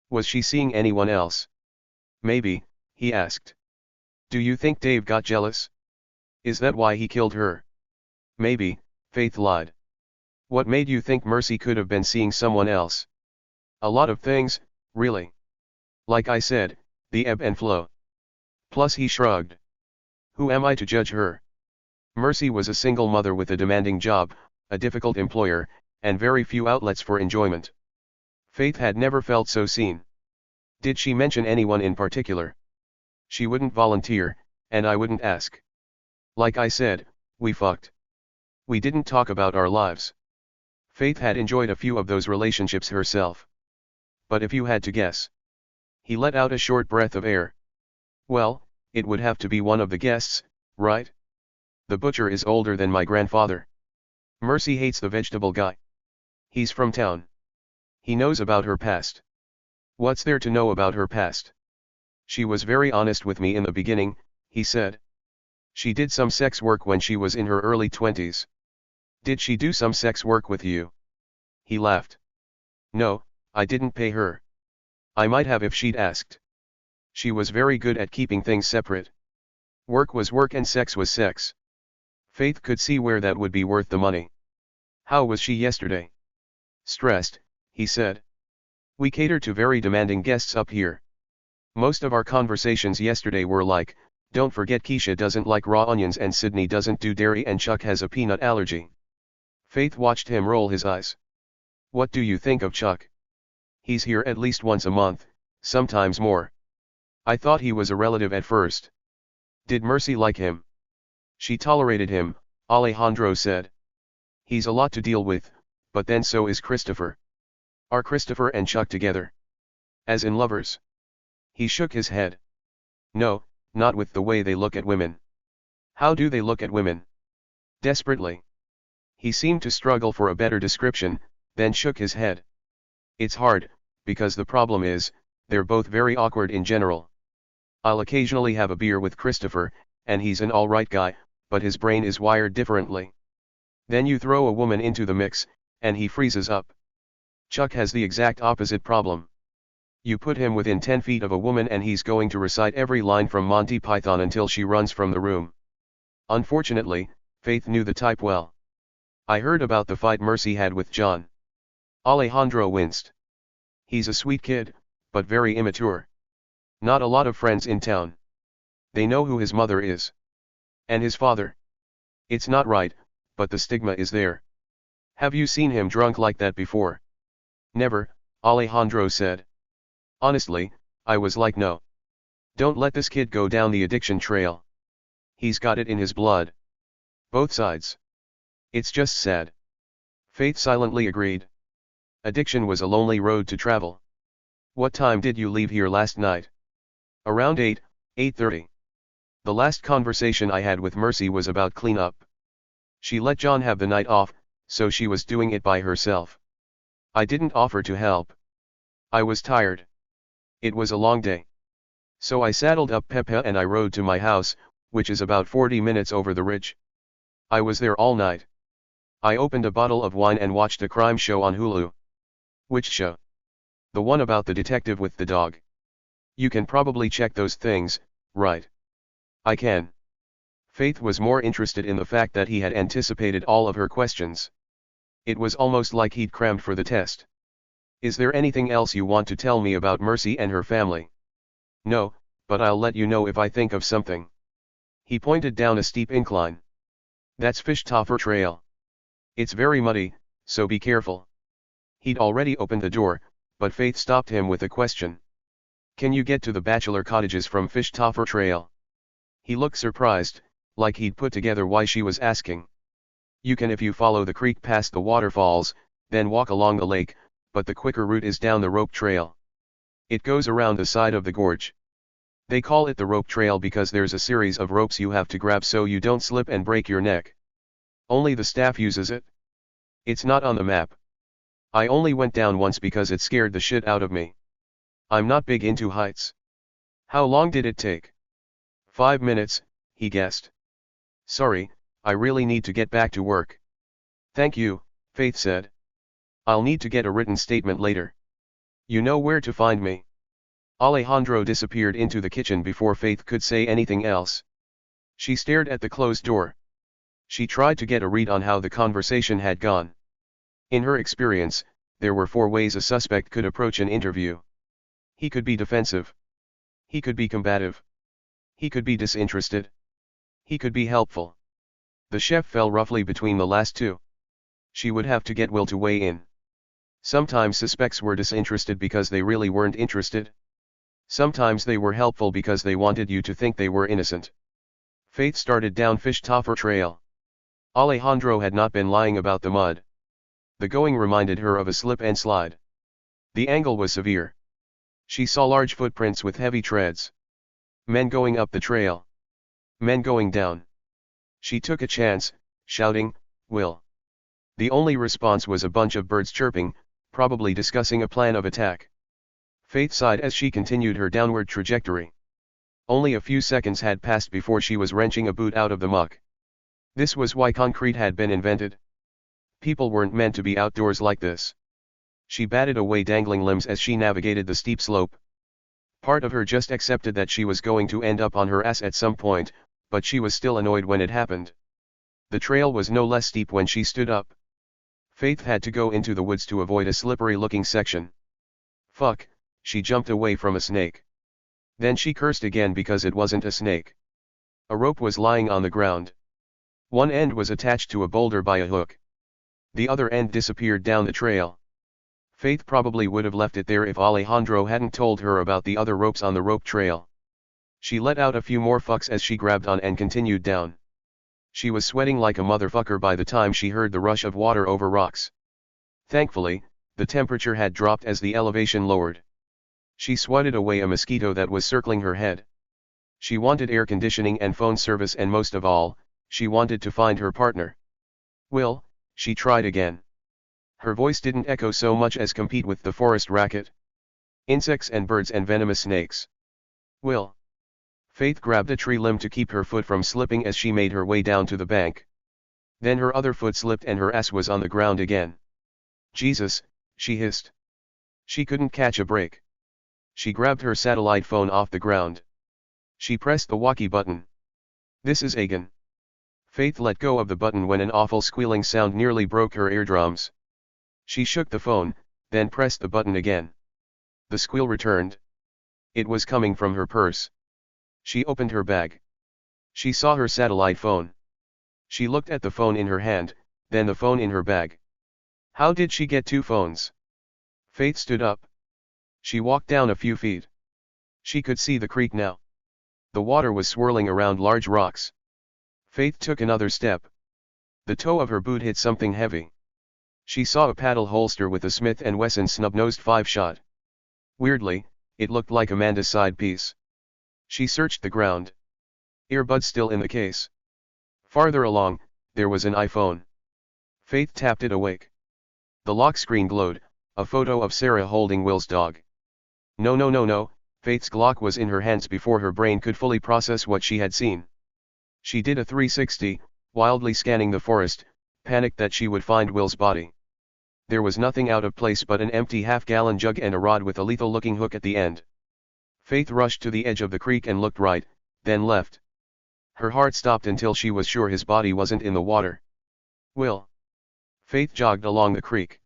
"Was she seeing anyone else?" "Maybe," he asked. "Do you think Dave got jealous? Is that why he killed her?" "Maybe," Faith lied. "What made you think Mercy could have been seeing someone else?" "A lot of things, really. Like I said, the ebb and flow. Plus," he shrugged. "Who am I to judge her? Mercy was a single mother with a demanding job, a difficult employer, and very few outlets for enjoyment." Faith had never felt so seen. "Did she mention anyone in particular?" "She wouldn't volunteer, and I wouldn't ask. Like I said, we fucked. We didn't talk about our lives." Faith had enjoyed a few of those relationships herself. "But if you had to guess." He let out a short breath of air. "Well, it would have to be one of the guests, right?" The butcher is older than my grandfather. Mercy hates the vegetable guy. He's from town. He knows about her past. What's there to know about her past? She was very honest with me in the beginning, he said. She did some sex work when she was in her early 20s. Did she do some sex work with you? He laughed. No, I didn't pay her. I might have if she'd asked. She was very good at keeping things separate. Work was work and sex was sex. Faith could see where that would be worth the money. How was she yesterday? Stressed, he said. We cater to very demanding guests up here. Most of our conversations yesterday were like, don't forget Keisha doesn't like raw onions and Sydney doesn't do dairy and Chuck has a peanut allergy. Faith watched him roll his eyes. What do you think of Chuck? He's here at least once a month, sometimes more. I thought he was a relative at first. Did Mercy like him? She tolerated him, Alejandro said. He's a lot to deal with, but then so is Christopher. Are Christopher and Chuck together? As in lovers? He shook his head. No, not with the way they look at women. How do they look at women? Desperately. He seemed to struggle for a better description, then shook his head. It's hard, because the problem is, they're both very awkward in general. I'll occasionally have a beer with Christopher, and he's an alright guy, but his brain is wired differently. Then you throw a woman into the mix, and he freezes up. Chuck has the exact opposite problem. You put him within 10 feet of a woman and he's going to recite every line from Monty Python until she runs from the room. Unfortunately, Faith knew the type well. I heard about the fight Mercy had with John. Alejandro winced. He's a sweet kid, but very immature. Not a lot of friends in town. They know who his mother is. And his father. It's not right, but the stigma is there. Have you seen him drunk like that before? Never, Alejandro said. Honestly, I was like no. Don't let this kid go down the addiction trail. He's got it in his blood. Both sides. It's just sad. Faith silently agreed. Addiction was a lonely road to travel. What time did you leave here last night? Around 8:30. The last conversation I had with Mercy was about cleanup. She let John have the night off, so she was doing it by herself. I didn't offer to help. I was tired. It was a long day. So I saddled up Peppa and I rode to my house, which is about 40 minutes over the ridge. I was there all night. I opened a bottle of wine and watched a crime show on Hulu. Which show? The one about the detective with the dog. You can probably check those things, right? I can. Faith was more interested in the fact that he had anticipated all of her questions. It was almost like he'd crammed for the test. Is there anything else you want to tell me about Mercy and her family? No, but I'll let you know if I think of something. He pointed down a steep incline. That's Fish Toffer Trail. It's very muddy, so be careful. He'd already opened the door, but Faith stopped him with a question. Can you get to the bachelor cottages from Fish Toffer Trail? He looked surprised, like he'd put together why she was asking. You can if you follow the creek past the waterfalls, then walk along the lake, but the quicker route is down the rope trail. It goes around the side of the gorge. They call it the rope trail because there's a series of ropes you have to grab so you don't slip and break your neck. Only the staff uses it. It's not on the map. I only went down once because it scared the shit out of me. I'm not big into heights. How long did it take? 5 minutes, he guessed. Sorry, I really need to get back to work. Thank you, Faith said. I'll need to get a written statement later. You know where to find me. Alejandro disappeared into the kitchen before Faith could say anything else. She stared at the closed door. She tried to get a read on how the conversation had gone. In her experience, there were 4 ways a suspect could approach an interview. He could be defensive. He could be combative. He could be disinterested. He could be helpful. The chef fell roughly between the last 2. She would have to get Will to weigh in. Sometimes suspects were disinterested because they really weren't interested. Sometimes they were helpful because they wanted you to think they were innocent. Faith started down Fish Toffer Trail. Alejandro had not been lying about the mud. The going reminded her of a slip and slide. The angle was severe. She saw large footprints with heavy treads. Men going up the trail. Men going down. She took a chance, shouting, "Will." The only response was a bunch of birds chirping, probably discussing a plan of attack. Faith sighed as she continued her downward trajectory. Only a few seconds had passed before she was wrenching a boot out of the muck. This was why concrete had been invented. People weren't meant to be outdoors like this. She batted away dangling limbs as she navigated the steep slope. Part of her just accepted that she was going to end up on her ass at some point, but she was still annoyed when it happened. The trail was no less steep when she stood up. Faith had to go into the woods to avoid a slippery-looking section. Fuck, she jumped away from a snake. Then she cursed again because it wasn't a snake. A rope was lying on the ground. One end was attached to a boulder by a hook. The other end disappeared down the trail. Faith probably would have left it there if Alejandro hadn't told her about the other ropes on the rope trail. She let out a few more fucks as she grabbed on and continued down. She was sweating like a motherfucker by the time she heard the rush of water over rocks. Thankfully, the temperature had dropped as the elevation lowered. She swatted away a mosquito that was circling her head. She wanted air conditioning and phone service, and most of all, she wanted to find her partner. Will, she tried again. Her voice didn't echo so much as compete with the forest racket. Insects and birds and venomous snakes. Will. Faith grabbed a tree limb to keep her foot from slipping as she made her way down to the bank. Then her other foot slipped and her ass was on the ground again. Jesus, she hissed. She couldn't catch a break. She grabbed her satellite phone off the ground. She pressed the walkie button. This is Agan. Faith let go of the button when an awful squealing sound nearly broke her eardrums. She shook the phone, then pressed the button again. The squeal returned. It was coming from her purse. She opened her bag. She saw her satellite phone. She looked at the phone in her hand, then the phone in her bag. How did she get two phones? Faith stood up. She walked down a few feet. She could see the creek now. The water was swirling around large rocks. Faith took another step. The toe of her boot hit something heavy. She saw a paddle holster with a Smith & Wesson snub-nosed 5-shot. Weirdly, it looked like Amanda's side piece. She searched the ground. Earbuds still in the case. Farther along, there was an iPhone. Faith tapped it awake. The lock screen glowed, a photo of Sarah holding Will's dog. No, Faith's Glock was in her hands before her brain could fully process what she had seen. She did a 360, wildly scanning the forest, panicked that she would find Will's body. There was nothing out of place but an empty half-gallon jug and a rod with a lethal-looking hook at the end. Faith rushed to the edge of the creek and looked right, then left. Her heart stopped until she was sure his body wasn't in the water. Will. Faith jogged along the creek.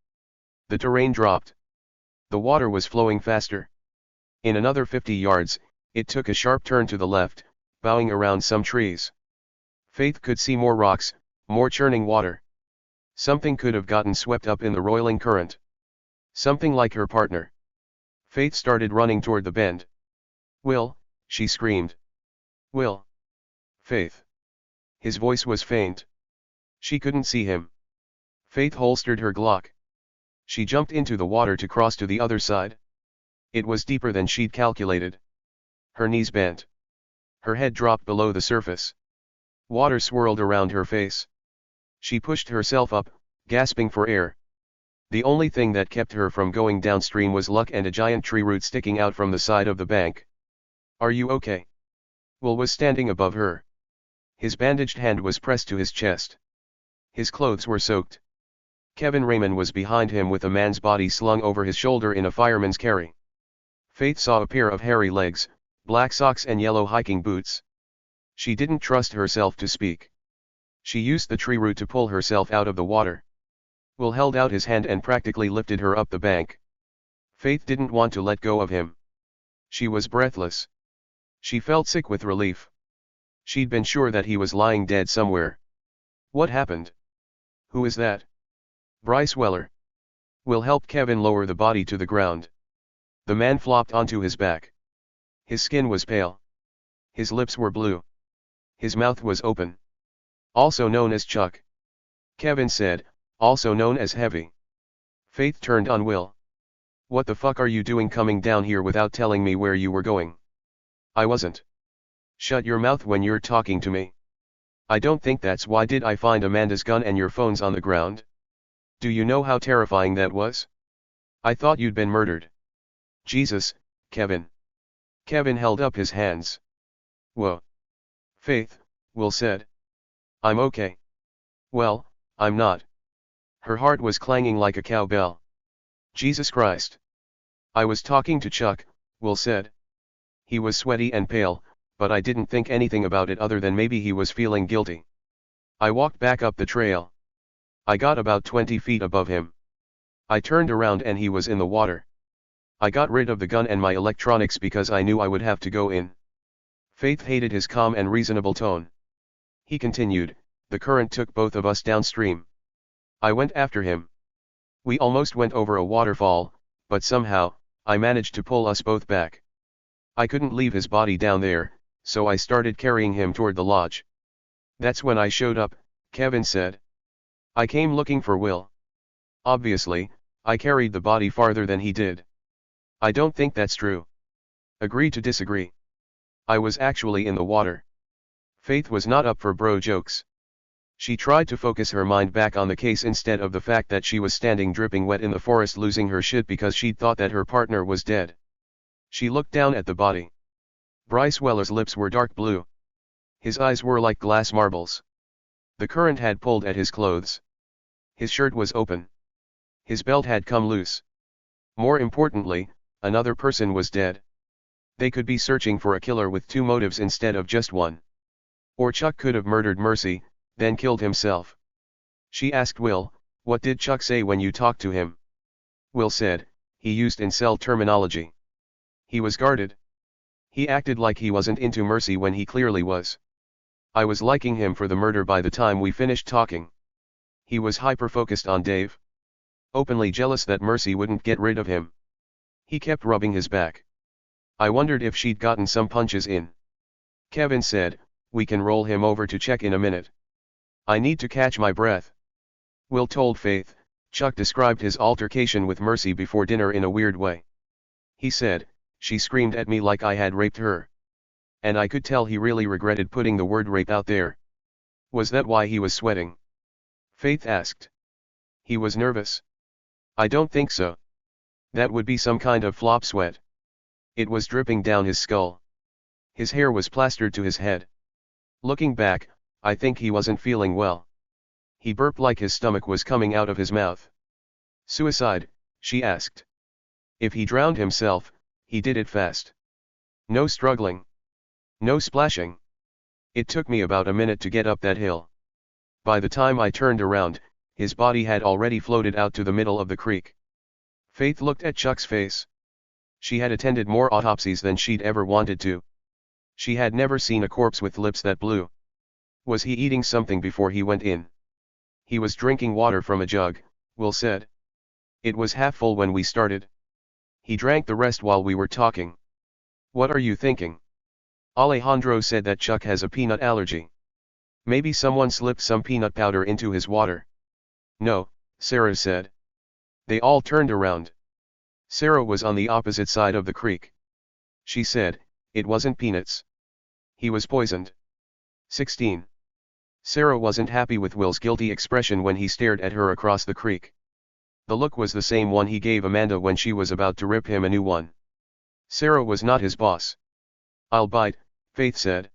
The terrain dropped. The water was flowing faster. In another 50 yards, it took a sharp turn to the left, bowing around some trees. Faith could see more rocks, more churning water. Something could have gotten swept up in the roiling current. Something like her partner. Faith started running toward the bend. Will, she screamed. Will. Faith. His voice was faint. She couldn't see him. Faith holstered her Glock. She jumped into the water to cross to the other side. It was deeper than she'd calculated. Her knees bent. Her head dropped below the surface. Water swirled around her face. She pushed herself up, gasping for air. The only thing that kept her from going downstream was luck and a giant tree root sticking out from the side of the bank. Are you okay? Will was standing above her. His bandaged hand was pressed to his chest. His clothes were soaked. Kevin Raymond was behind him with a man's body slung over his shoulder in a fireman's carry. Faith saw a pair of hairy legs, black socks and yellow hiking boots. She didn't trust herself to speak. She used the tree root to pull herself out of the water. Will held out his hand and practically lifted her up the bank. Faith didn't want to let go of him. She was breathless. She felt sick with relief. She'd been sure that he was lying dead somewhere. What happened? Who is that? Bryce Weller. Will helped Kevin lower the body to the ground. The man flopped onto his back. His skin was pale. His lips were blue. His mouth was open. Also known as Chuck. Kevin said, also known as Heavy. Faith turned on Will. What the fuck are you doing coming down here without telling me where you were going? I wasn't. Shut your mouth when you're talking to me. I don't think that's why. Did I find Amanda's gun and your phones on the ground? Do you know how terrifying that was? I thought you'd been murdered. Jesus, Kevin. Kevin held up his hands. Whoa. Faith, Will said. I'm okay. Well, I'm not. Her heart was clanging like a cowbell. Jesus Christ. I was talking to Chuck, Will said. He was sweaty and pale, but I didn't think anything about it other than maybe he was feeling guilty. I walked back up the trail. I got about 20 feet above him. I turned around and he was in the water. I got rid of the gun and my electronics because I knew I would have to go in. Faith hated his calm and reasonable tone. He continued, the current took both of us downstream. I went after him. We almost went over a waterfall, but somehow, I managed to pull us both back. I couldn't leave his body down there, so I started carrying him toward the lodge. That's when I showed up, Kevin said. I came looking for Will. Obviously, I carried the body farther than he did. I don't think that's true. Agree to disagree. I was actually in the water. Faith was not up for bro jokes. She tried to focus her mind back on the case instead of the fact that she was standing dripping wet in the forest losing her shit because she'd thought that her partner was dead. She looked down at the body. Bryce Weller's lips were dark blue. His eyes were like glass marbles. The current had pulled at his clothes. His shirt was open. His belt had come loose. More importantly, another person was dead. They could be searching for a killer with two motives instead of just one. Or Chuck could have murdered Mercy, then killed himself. She asked Will, what did Chuck say when you talked to him? Will said, he used incel terminology. He was guarded. He acted like he wasn't into Mercy when he clearly was. I was liking him for the murder by the time we finished talking. He was hyper-focused on Dave. Openly jealous that Mercy wouldn't get rid of him. He kept rubbing his back. I wondered if she'd gotten some punches in. Kevin said, we can roll him over to check in a minute. I need to catch my breath. Will told Faith, Chuck described his altercation with Mercy before dinner in a weird way. He said, she screamed at me like I had raped her. And I could tell he really regretted putting the word rape out there. Was that why he was sweating? Faith asked. He was nervous. I don't think so. That would be some kind of flop sweat. It was dripping down his skull. His hair was plastered to his head. Looking back, I think he wasn't feeling well. He burped like his stomach was coming out of his mouth. Suicide, she asked. If he drowned himself, he did it fast. No struggling. No splashing. It took me about a minute to get up that hill. By the time I turned around, his body had already floated out to the middle of the creek. Faith looked at Chuck's face. She had attended more autopsies than she'd ever wanted to. She had never seen a corpse with lips that blew. Was he eating something before he went in? He was drinking water from a jug, Will said. It was half full when we started. He drank the rest while we were talking. What are you thinking? Alejandro said that Chuck has a peanut allergy. Maybe someone slipped some peanut powder into his water. No, Sarah said. They all turned around. Sarah was on the opposite side of the creek. She said, it wasn't peanuts. He was poisoned. 16. Sarah wasn't happy with Will's guilty expression when he stared at her across the creek. The look was the same one he gave Amanda when she was about to rip him a new one. Sarah was not his boss. I'll bite, Faith said.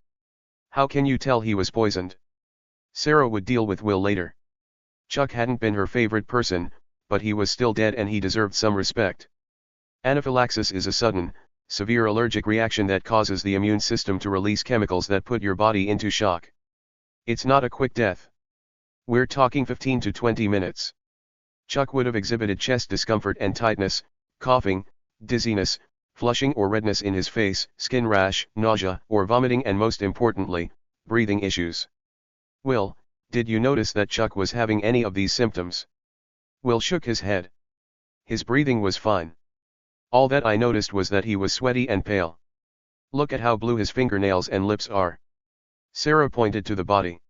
How can you tell he was poisoned? Sarah would deal with Will later. Chuck hadn't been her favorite person, but he was still dead and he deserved some respect. Anaphylaxis is a sudden, severe allergic reaction that causes the immune system to release chemicals that put your body into shock. It's not a quick death. We're talking 15 to 20 minutes. Chuck would have exhibited chest discomfort and tightness, coughing, dizziness, flushing or redness in his face, skin rash, nausea or vomiting, and most importantly, breathing issues. Will, did you notice that Chuck was having any of these symptoms? Will shook his head. His breathing was fine. All that I noticed was that he was sweaty and pale. Look at how blue his fingernails and lips are. Sarah pointed to the body.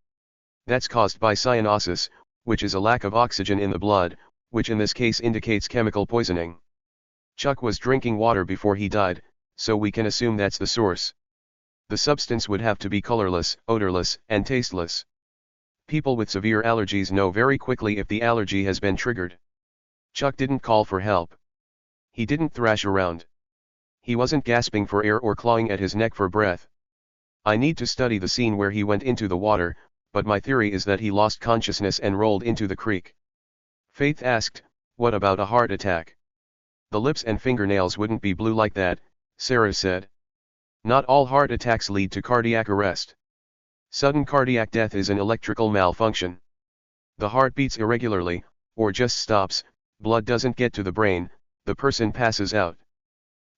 That's caused by cyanosis, which is a lack of oxygen in the blood, which in this case indicates chemical poisoning. Chuck was drinking water before he died, so we can assume that's the source. The substance would have to be colorless, odorless, and tasteless. People with severe allergies know very quickly if the allergy has been triggered. Chuck didn't call for help. He didn't thrash around. He wasn't gasping for air or clawing at his neck for breath. I need to study the scene where he went into the water, but my theory is that he lost consciousness and rolled into the creek. Faith asked, "What about a heart attack?" "The lips and fingernails wouldn't be blue like that," Sarah said. "Not all heart attacks lead to cardiac arrest. Sudden cardiac death is an electrical malfunction. The heart beats irregularly, or just stops, blood doesn't get to the brain, the person passes out.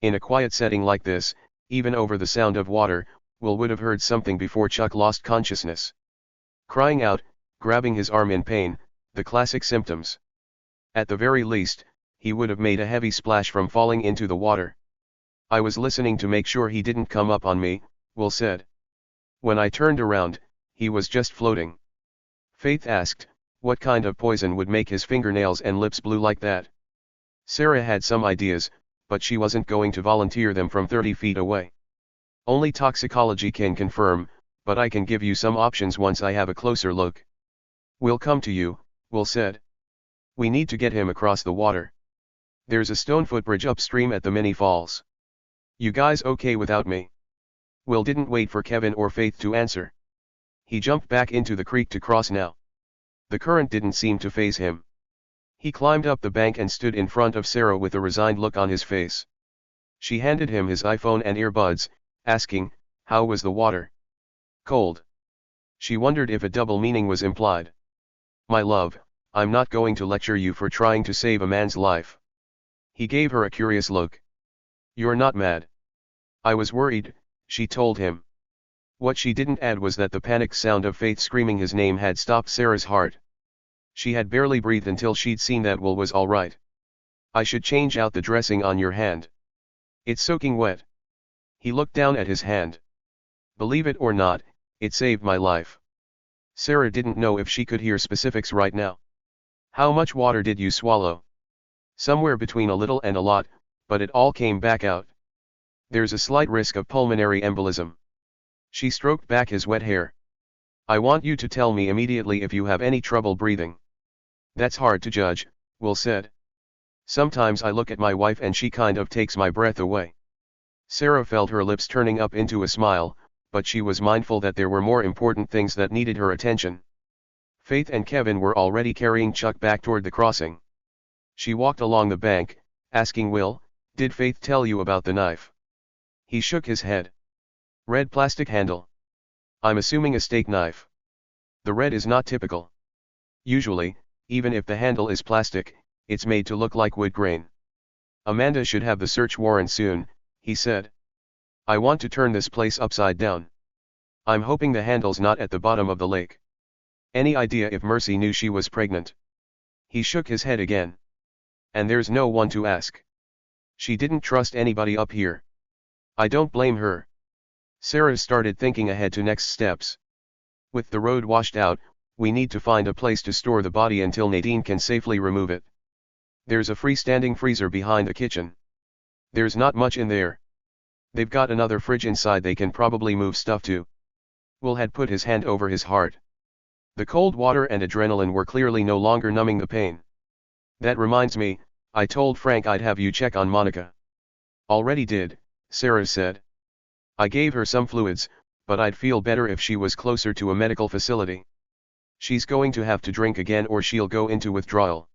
In a quiet setting like this, even over the sound of water, Will would have heard something before Chuck lost consciousness. Crying out, grabbing his arm in pain, the classic symptoms. At the very least, he would have made a heavy splash from falling into the water. I was listening to make sure he didn't come up on me," Will said. "When I turned around, he was just floating." Faith asked, "What kind of poison would make his fingernails and lips blue like that?" Sarah had some ideas, but she wasn't going to volunteer them from 30 feet away. "Only toxicology can confirm, but I can give you some options once I have a closer look." "We'll come to you," Will said. "We need to get him across the water. There's a stone footbridge upstream at the mini falls. You guys okay without me?" Will didn't wait for Kevin or Faith to answer. He jumped back into the creek to cross now. The current didn't seem to faze him. He climbed up the bank and stood in front of Sarah with a resigned look on his face. She handed him his iPhone and earbuds, asking, "How was the water?" "Cold." She wondered if a double meaning was implied. "My love, I'm not going to lecture you for trying to save a man's life." He gave her a curious look. "You're not mad." "I was worried," she told him. What she didn't add was that the panicked sound of Faith screaming his name had stopped Sarah's heart. She had barely breathed until she'd seen that Will was all right. "I should change out the dressing on your hand. It's soaking wet." He looked down at his hand. "Believe it or not, it saved my life." Sarah didn't know if she could hear specifics right now. "How much water did you swallow?" "Somewhere between a little and a lot, but it all came back out. There's a slight risk of pulmonary embolism." She stroked back his wet hair. "I want you to tell me immediately if you have any trouble breathing." "That's hard to judge," Will said. "Sometimes I look at my wife and she kind of takes my breath away." Sarah felt her lips turning up into a smile, but she was mindful that there were more important things that needed her attention. Faith and Kevin were already carrying Chuck back toward the crossing. She walked along the bank, asking Will, "Did Faith tell you about the knife?" He shook his head. "Red plastic handle. I'm assuming a steak knife. The red is not typical. Usually, even if the handle is plastic, it's made to look like wood grain." "Amanda should have the search warrant soon," he said. "I want to turn this place upside down. I'm hoping the handle's not at the bottom of the lake." "Any idea if Mercy knew she was pregnant?" He shook his head again. "And there's no one to ask. She didn't trust anybody up here." "I don't blame her." Sarah started thinking ahead to next steps. "With the road washed out, we need to find a place to store the body until Nadine can safely remove it. There's a freestanding freezer behind the kitchen. There's not much in there. They've got another fridge inside they can probably move stuff to." Will had put his hand over his heart. The cold water and adrenaline were clearly no longer numbing the pain. "That reminds me, I told Frank I'd have you check on Monica." "Already did," Sarah said. "I gave her some fluids, but I'd feel better if she was closer to a medical facility. She's going to have to drink again or she'll go into withdrawal.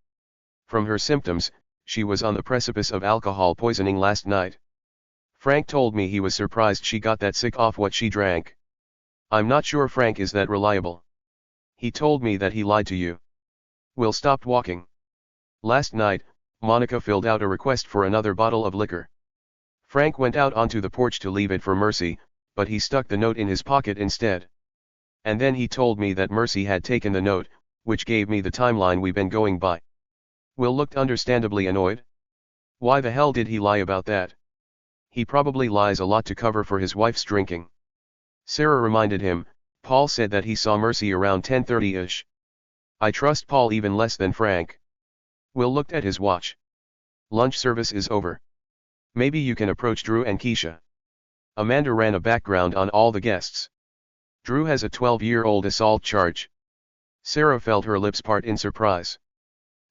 From her symptoms, she was on the precipice of alcohol poisoning last night. Frank told me he was surprised she got that sick off what she drank. I'm not sure Frank is that reliable. He told me that he lied to you." Will stopped walking. "Last night, Monica filled out a request for another bottle of liquor. Frank went out onto the porch to leave it for Mercy, but he stuck the note in his pocket instead. And then he told me that Mercy had taken the note, which gave me the timeline we've been going by." Will looked understandably annoyed. Why the hell did he lie about that? He probably lies a lot to cover for his wife's drinking. Sarah reminded him, "Paul said that he saw Mercy around 10:30-ish. I trust Paul even less than Frank." Will looked at his watch. "Lunch service is over. Maybe you can approach Drew and Keisha." Amanda ran a background on all the guests. "Drew has a 12-year-old assault charge. Sarah felt her lips part in surprise.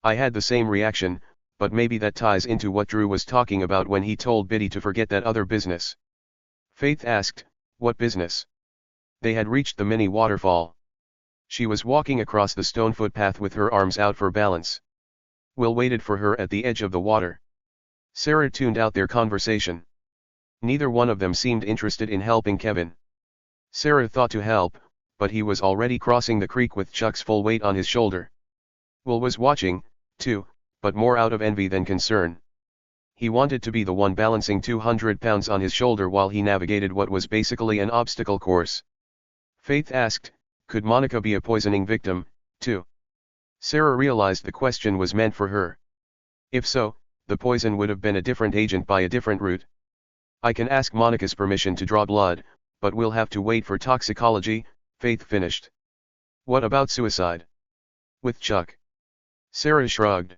I had the same reaction, but maybe that ties into what Drew was talking about when he told Biddy to forget that other business. Faith asked, "What business?" They had reached the mini waterfall. She was walking across the stone footpath with her arms out for balance. Will waited for her at the edge of the water. Sarah tuned out their conversation. Neither one of them seemed interested in helping Kevin. Sarah thought to help, but he was already crossing the creek with Chuck's full weight on his shoulder. Will was watching, too, but more out of envy than concern. He wanted to be the one balancing 200 pounds on his shoulder while he navigated what was basically an obstacle course. Faith asked, "Could Monica be a poisoning victim, too?" Sarah realized the question was meant for her. If so, the poison would have been a different agent by a different route. "I can ask Monica's permission to draw blood, but we'll have to wait for toxicology," Faith finished. "What about suicide? With Chuck?" Sarah shrugged.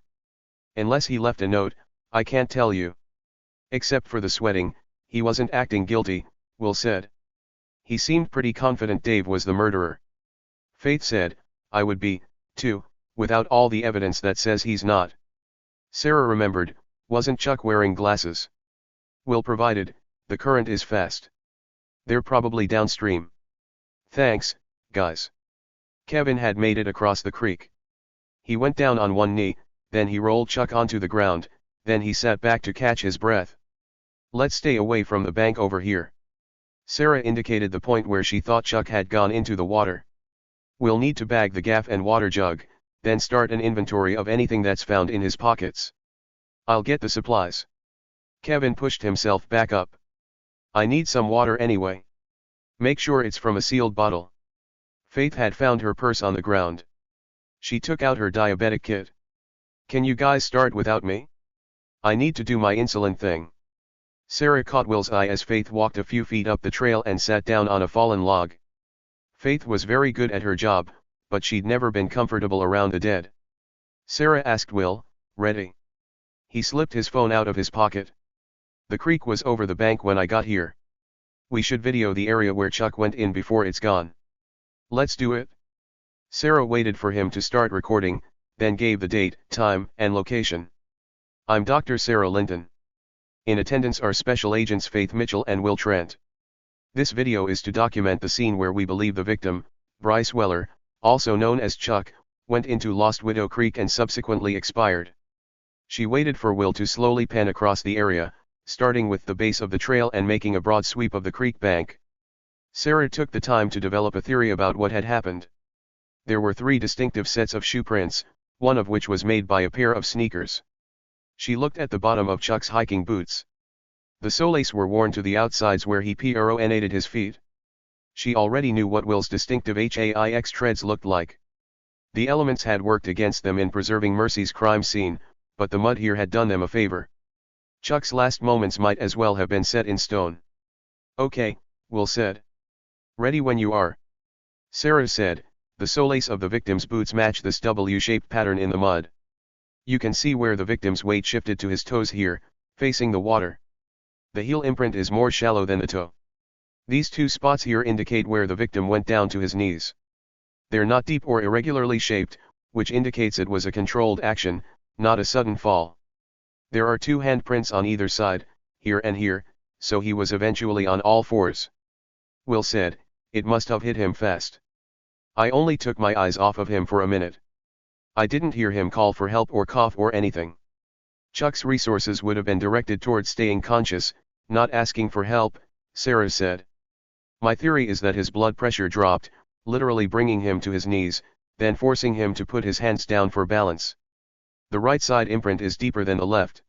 "Unless he left a note, I can't tell you. Except for the sweating, he wasn't acting guilty," Will said. "He seemed pretty confident Dave was the murderer." Faith said, "I would be, too, without all the evidence that says he's not." Sarah remembered, wasn't Chuck wearing glasses? Will provided, "The current is fast. They're probably downstream. Thanks, guys." Kevin had made it across the creek. He went down on one knee, then he rolled Chuck onto the ground, then he sat back to catch his breath. "Let's stay away from the bank over here." Sarah indicated the point where she thought Chuck had gone into the water. "We'll need to bag the gaff and water jug, then start an inventory of anything that's found in his pockets." "I'll get the supplies." Kevin pushed himself back up. "I need some water anyway. Make sure it's from a sealed bottle." Faith had found her purse on the ground. She took out her diabetic kit. "Can you guys start without me? I need to do my insulin thing." Sarah caught Will's eye as Faith walked a few feet up the trail and sat down on a fallen log. Faith was very good at her job, but she'd never been comfortable around the dead. Sarah asked Will, "Ready?" He slipped his phone out of his pocket. "The creek was over the bank when I got here. We should video the area where Chuck went in before it's gone." "Let's do it." Sarah waited for him to start recording, then gave the date, time, and location. "I'm Dr. Sarah Linton. In attendance are Special Agents Faith Mitchell and Will Trent. This video is to document the scene where we believe the victim, Bryce Weller, also known as Chuck, went into Lost Widow Creek and subsequently expired." She waited for Will to slowly pan across the area, starting with the base of the trail and making a broad sweep of the creek bank. Sarah took the time to develop a theory about what had happened. There were 3 distinctive sets of shoe prints, one of which was made by a pair of sneakers. She looked at the bottom of Chuck's hiking boots. The soles were worn to the outsides where he pronated his feet. She already knew what Will's distinctive HAIX treads looked like. The elements had worked against them in preserving Mercy's crime scene, but the mud here had done them a favor. Chuck's last moments might as well have been set in stone. "Okay," Will said. "Ready when you are." Sarah said, "The soles of the victim's boots match this W-shaped pattern in the mud. You can see where the victim's weight shifted to his toes here, facing the water. The heel imprint is more shallow than the toe. These 2 spots here indicate where the victim went down to his knees. They're not deep or irregularly shaped, which indicates it was a controlled action, not a sudden fall. There are 2 handprints on either side, here and here, so he was eventually on all fours." Will said, "It must have hit him fast. I only took my eyes off of him for a minute. I didn't hear him call for help or cough or anything. Chuck's resources would have been directed towards staying conscious, not asking for help," Sarah said. "My theory is that his blood pressure dropped, literally bringing him to his knees, then forcing him to put his hands down for balance. The right side imprint is deeper than the left.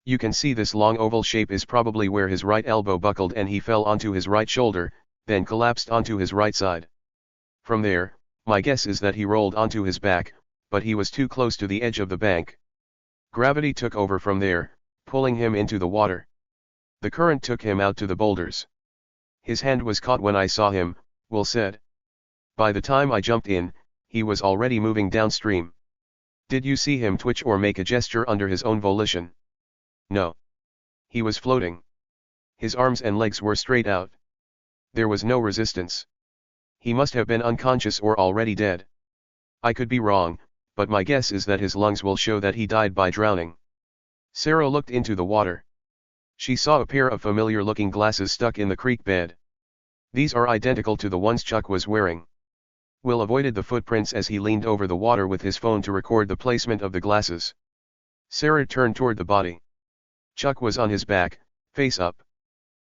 You can see this long oval shape is probably where his right elbow buckled and he fell onto his right shoulder, then collapsed onto his right side. From there, my guess is that he rolled onto his back, but he was too close to the edge of the bank. Gravity took over from there, pulling him into the water. The current took him out to the boulders. His hand was caught when I saw him," Will said. "By the time I jumped in, he was already moving downstream." "Did you see him twitch or make a gesture under his own volition?" "No. He was floating. His arms and legs were straight out. There was no resistance. He must have been unconscious or already dead." I could be wrong, but my guess is that his lungs will show that he died by drowning. Sarah looked into the water. She saw a pair of familiar-looking glasses stuck in the creek bed. These are identical to the ones Chuck was wearing. Will avoided the footprints as he leaned over the water with his phone to record the placement of the glasses. Sarah turned toward the body. Chuck was on his back, face up.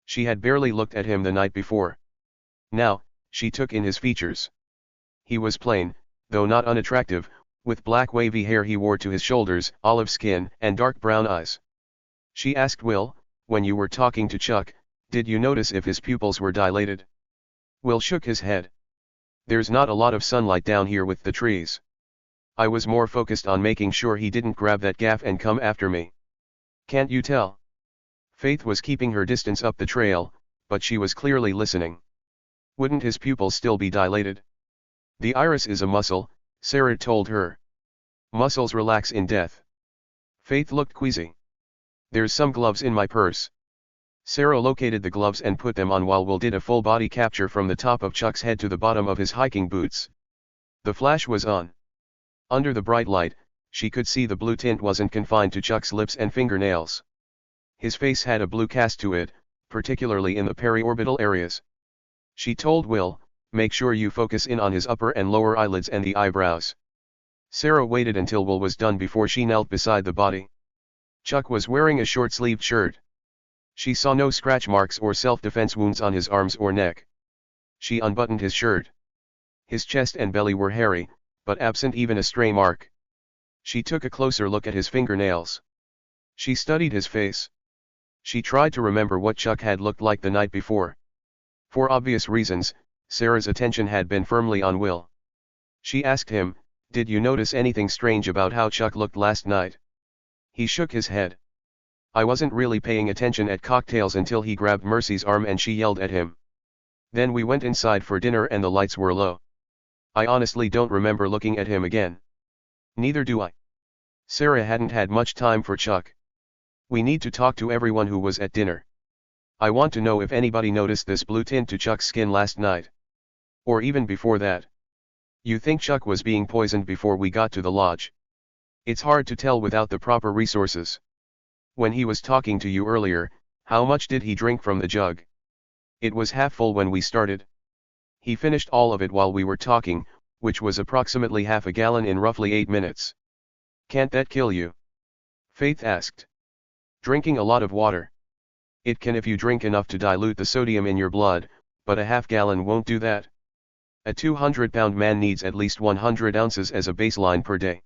She had barely looked at him the night before. Now, she took in his features. He was plain, though not unattractive, with black wavy hair he wore to his shoulders, olive skin, and dark brown eyes. She asked Will, when you were talking to Chuck, did you notice if his pupils were dilated? Will shook his head. There's not a lot of sunlight down here with the trees. I was more focused on making sure he didn't grab that gaff and come after me. Can't you tell? Faith was keeping her distance up the trail, but she was clearly listening. Wouldn't his pupils still be dilated? The iris is a muscle, Sarah told her. Muscles relax in death. Faith looked queasy. There's some gloves in my purse. Sarah located the gloves and put them on while Will did a full body capture from the top of Chuck's head to the bottom of his hiking boots. The flash was on. Under the bright light, she could see the blue tint wasn't confined to Chuck's lips and fingernails. His face had a blue cast to it, particularly in the periorbital areas. She told Will, make sure you focus in on his upper and lower eyelids and the eyebrows. Sarah waited until Will was done before she knelt beside the body. Chuck was wearing a short-sleeved shirt. She saw no scratch marks or self-defense wounds on his arms or neck. She unbuttoned his shirt. His chest and belly were hairy, but absent even a stray mark. She took a closer look at his fingernails. She studied his face. She tried to remember what Chuck had looked like the night before. For obvious reasons, Sarah's attention had been firmly on Will. She asked him, did you notice anything strange about how Chuck looked last night? He shook his head. I wasn't really paying attention at cocktails until he grabbed Mercy's arm and she yelled at him. Then we went inside for dinner and the lights were low. I honestly don't remember looking at him again. Neither do I. Sarah hadn't had much time for Chuck. We need to talk to everyone who was at dinner. I want to know if anybody noticed this blue tint to Chuck's skin last night. Or even before that. You think Chuck was being poisoned before we got to the lodge? It's hard to tell without the proper resources. When he was talking to you earlier, how much did he drink from the jug? It was half full when we started. He finished all of it while we were talking, which was approximately half a gallon in roughly 8 minutes. Can't that kill you? Faith asked. Drinking a lot of water. It can if you drink enough to dilute the sodium in your blood, but a half gallon won't do that. A 200-pound man needs at least 100 ounces as a baseline per day.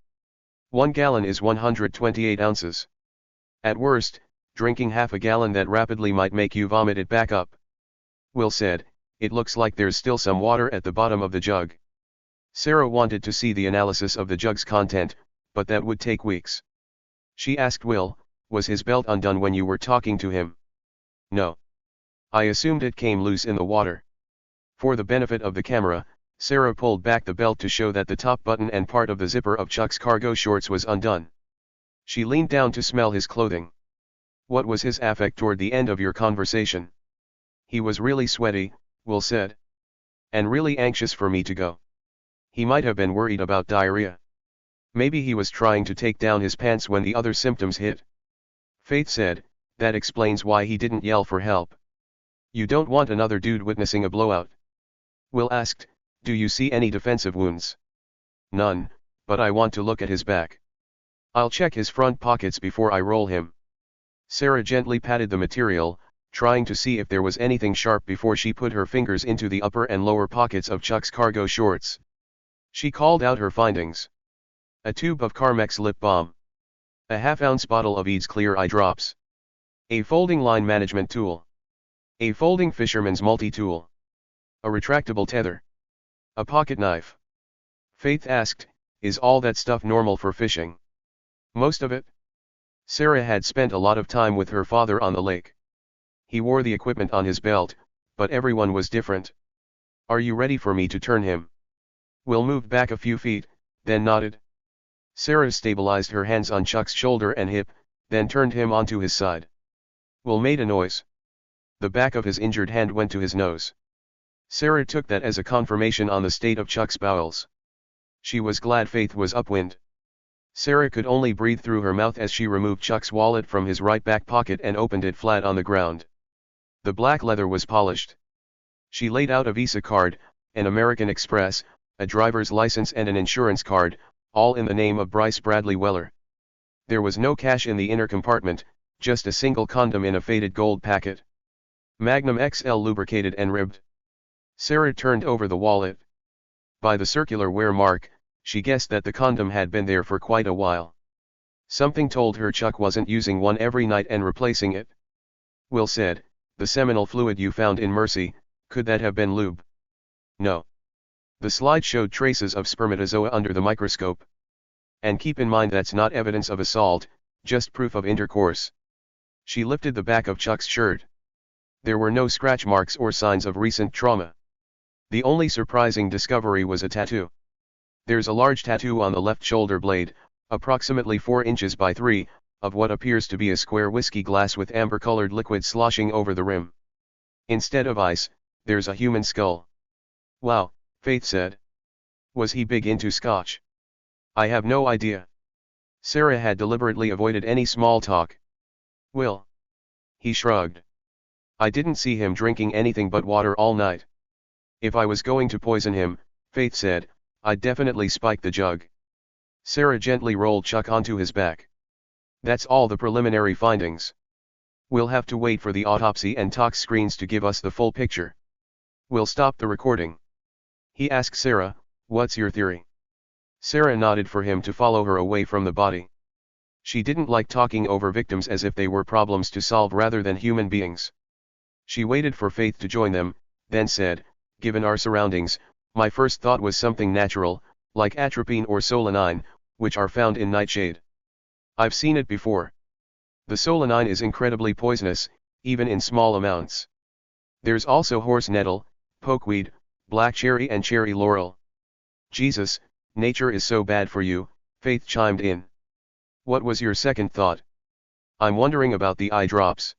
1 gallon is 128 ounces. At worst, drinking half a gallon that rapidly might make you vomit it back up. Will said, it looks like there's still some water at the bottom of the jug. Sarah wanted to see the analysis of the jug's content, but that would take weeks. She asked Will, was his belt undone when you were talking to him? No. I assumed it came loose in the water. For the benefit of the camera, Sarah pulled back the belt to show that the top button and part of the zipper of Chuck's cargo shorts was undone. She leaned down to smell his clothing. What was his affect toward the end of your conversation? He was really sweaty, Will said. And really anxious for me to go. He might have been worried about diarrhea. Maybe he was trying to take down his pants when the other symptoms hit. Faith said, that explains why he didn't yell for help. You don't want another dude witnessing a blowout. Will asked, do you see any defensive wounds? None, but I want to look at his back. I'll check his front pockets before I roll him. Sarah gently patted the material, trying to see if there was anything sharp before she put her fingers into the upper and lower pockets of Chuck's cargo shorts. She called out her findings. A tube of Carmex lip balm. A half-ounce bottle of Eads Clear Eye Drops. A folding line management tool. A folding fisherman's multi-tool. A retractable tether. A pocket knife. Faith asked, is all that stuff normal for fishing? Most of it. Sarah had spent a lot of time with her father on the lake. He wore the equipment on his belt, but everyone was different. Are you ready for me to turn him? Will moved back a few feet, then nodded. Sarah stabilized her hands on Chuck's shoulder and hip, then turned him onto his side. Will made a noise. The back of his injured hand went to his nose. Sarah took that as a confirmation on the state of Chuck's bowels. She was glad Faith was upwind. Sarah could only breathe through her mouth as she removed Chuck's wallet from his right back pocket and opened it flat on the ground. The black leather was polished. She laid out a Visa card, an American Express, a driver's license and an insurance card, all in the name of Bryce Bradley Weller. There was no cash in the inner compartment, just a single condom in a faded gold packet. Magnum XL lubricated and ribbed. Sarah turned over the wallet. By the circular wear mark, she guessed that the condom had been there for quite a while. Something told her Chuck wasn't using one every night and replacing it. Will said, "The seminal fluid you found in Mercy, could that have been lube?" No. The slide showed traces of spermatozoa under the microscope. And keep in mind that's not evidence of assault, just proof of intercourse. She lifted the back of Chuck's shirt. There were no scratch marks or signs of recent trauma. The only surprising discovery was a tattoo. There's a large tattoo on the left shoulder blade, approximately 4 inches by 3, of what appears to be a square whiskey glass with amber-colored liquid sloshing over the rim. Instead of ice, there's a human skull. "Wow," Faith said. "Was he big into scotch?" "I have no idea." Sarah had deliberately avoided any small talk. "Will?" He shrugged. "I didn't see him drinking anything but water all night." "If I was going to poison him," Faith said, "I'd definitely spike the jug." Sarah gently rolled Chuck onto his back. "That's all the preliminary findings. We'll have to wait for the autopsy and tox screens to give us the full picture." "We'll stop the recording." He asked Sarah, "What's your theory?" Sarah nodded for him to follow her away from the body. She didn't like talking over victims as if they were problems to solve rather than human beings. She waited for Faith to join them, then said, "Given our surroundings, my first thought was something natural, like atropine or solanine, which are found in nightshade. I've seen it before. The solanine is incredibly poisonous, even in small amounts. There's also horse nettle, pokeweed, black cherry and cherry laurel." "Jesus, nature is so bad for you," Faith chimed in. "What was your second thought?" "I'm wondering about the eye drops.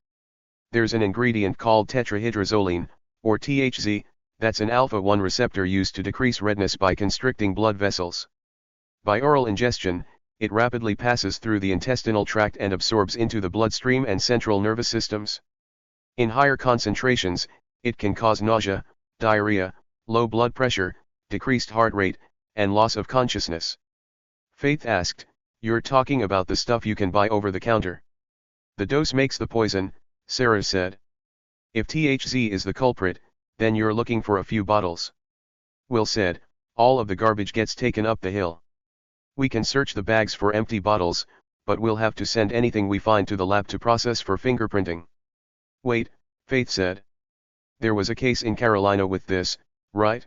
There's an ingredient called tetrahydrozoline, or THZ, that's an alpha-1 receptor used to decrease redness by constricting blood vessels. By oral ingestion, it rapidly passes through the intestinal tract and absorbs into the bloodstream and central nervous systems. In higher concentrations, it can cause nausea, diarrhea, low blood pressure, decreased heart rate, and loss of consciousness." Faith asked, "You're talking about the stuff you can buy over the counter?" "The dose makes the poison," Sarah said. "If THZ is the culprit, then you're looking for a few bottles." Will said, "All of the garbage gets taken up the hill. We can search the bags for empty bottles, but we'll have to send anything we find to the lab to process for fingerprinting." "Wait," Faith said. "There was a case in Carolina with this, right?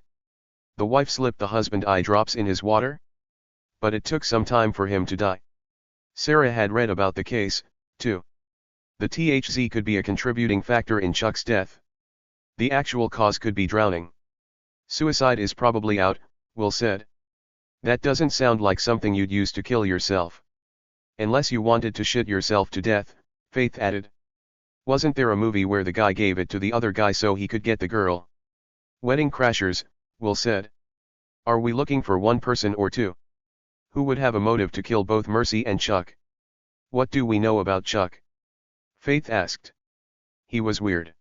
The wife slipped the husband eye drops in his water? But it took some time for him to die." Sarah had read about the case, too. The THZ could be a contributing factor in Chuck's death. The actual cause could be drowning. "Suicide is probably out," Will said. "That doesn't sound like something you'd use to kill yourself." "Unless you wanted to shit yourself to death," Faith added. "Wasn't there a movie where the guy gave it to the other guy so he could get the girl?" "Wedding Crashers," Will said. "Are we looking for one person or two? Who would have a motive to kill both Mercy and Chuck?" "What do we know about Chuck?" Faith asked. "He was weird.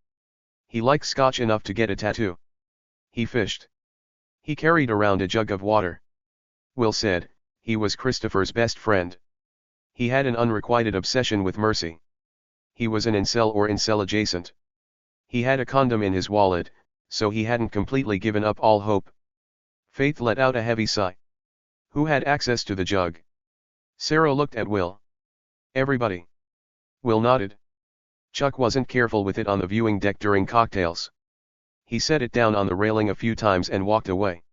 He liked scotch enough to get a tattoo. He fished. He carried around a jug of water." Will said, "He was Christopher's best friend. He had an unrequited obsession with Mercy. He was an incel or incel adjacent. He had a condom in his wallet, so he hadn't completely given up all hope." Faith let out a heavy sigh. "Who had access to the jug?" Sarah looked at Will. "Everybody." Will nodded. "Chuck wasn't careful with it on the viewing deck during cocktails. He set it down on the railing a few times and walked away."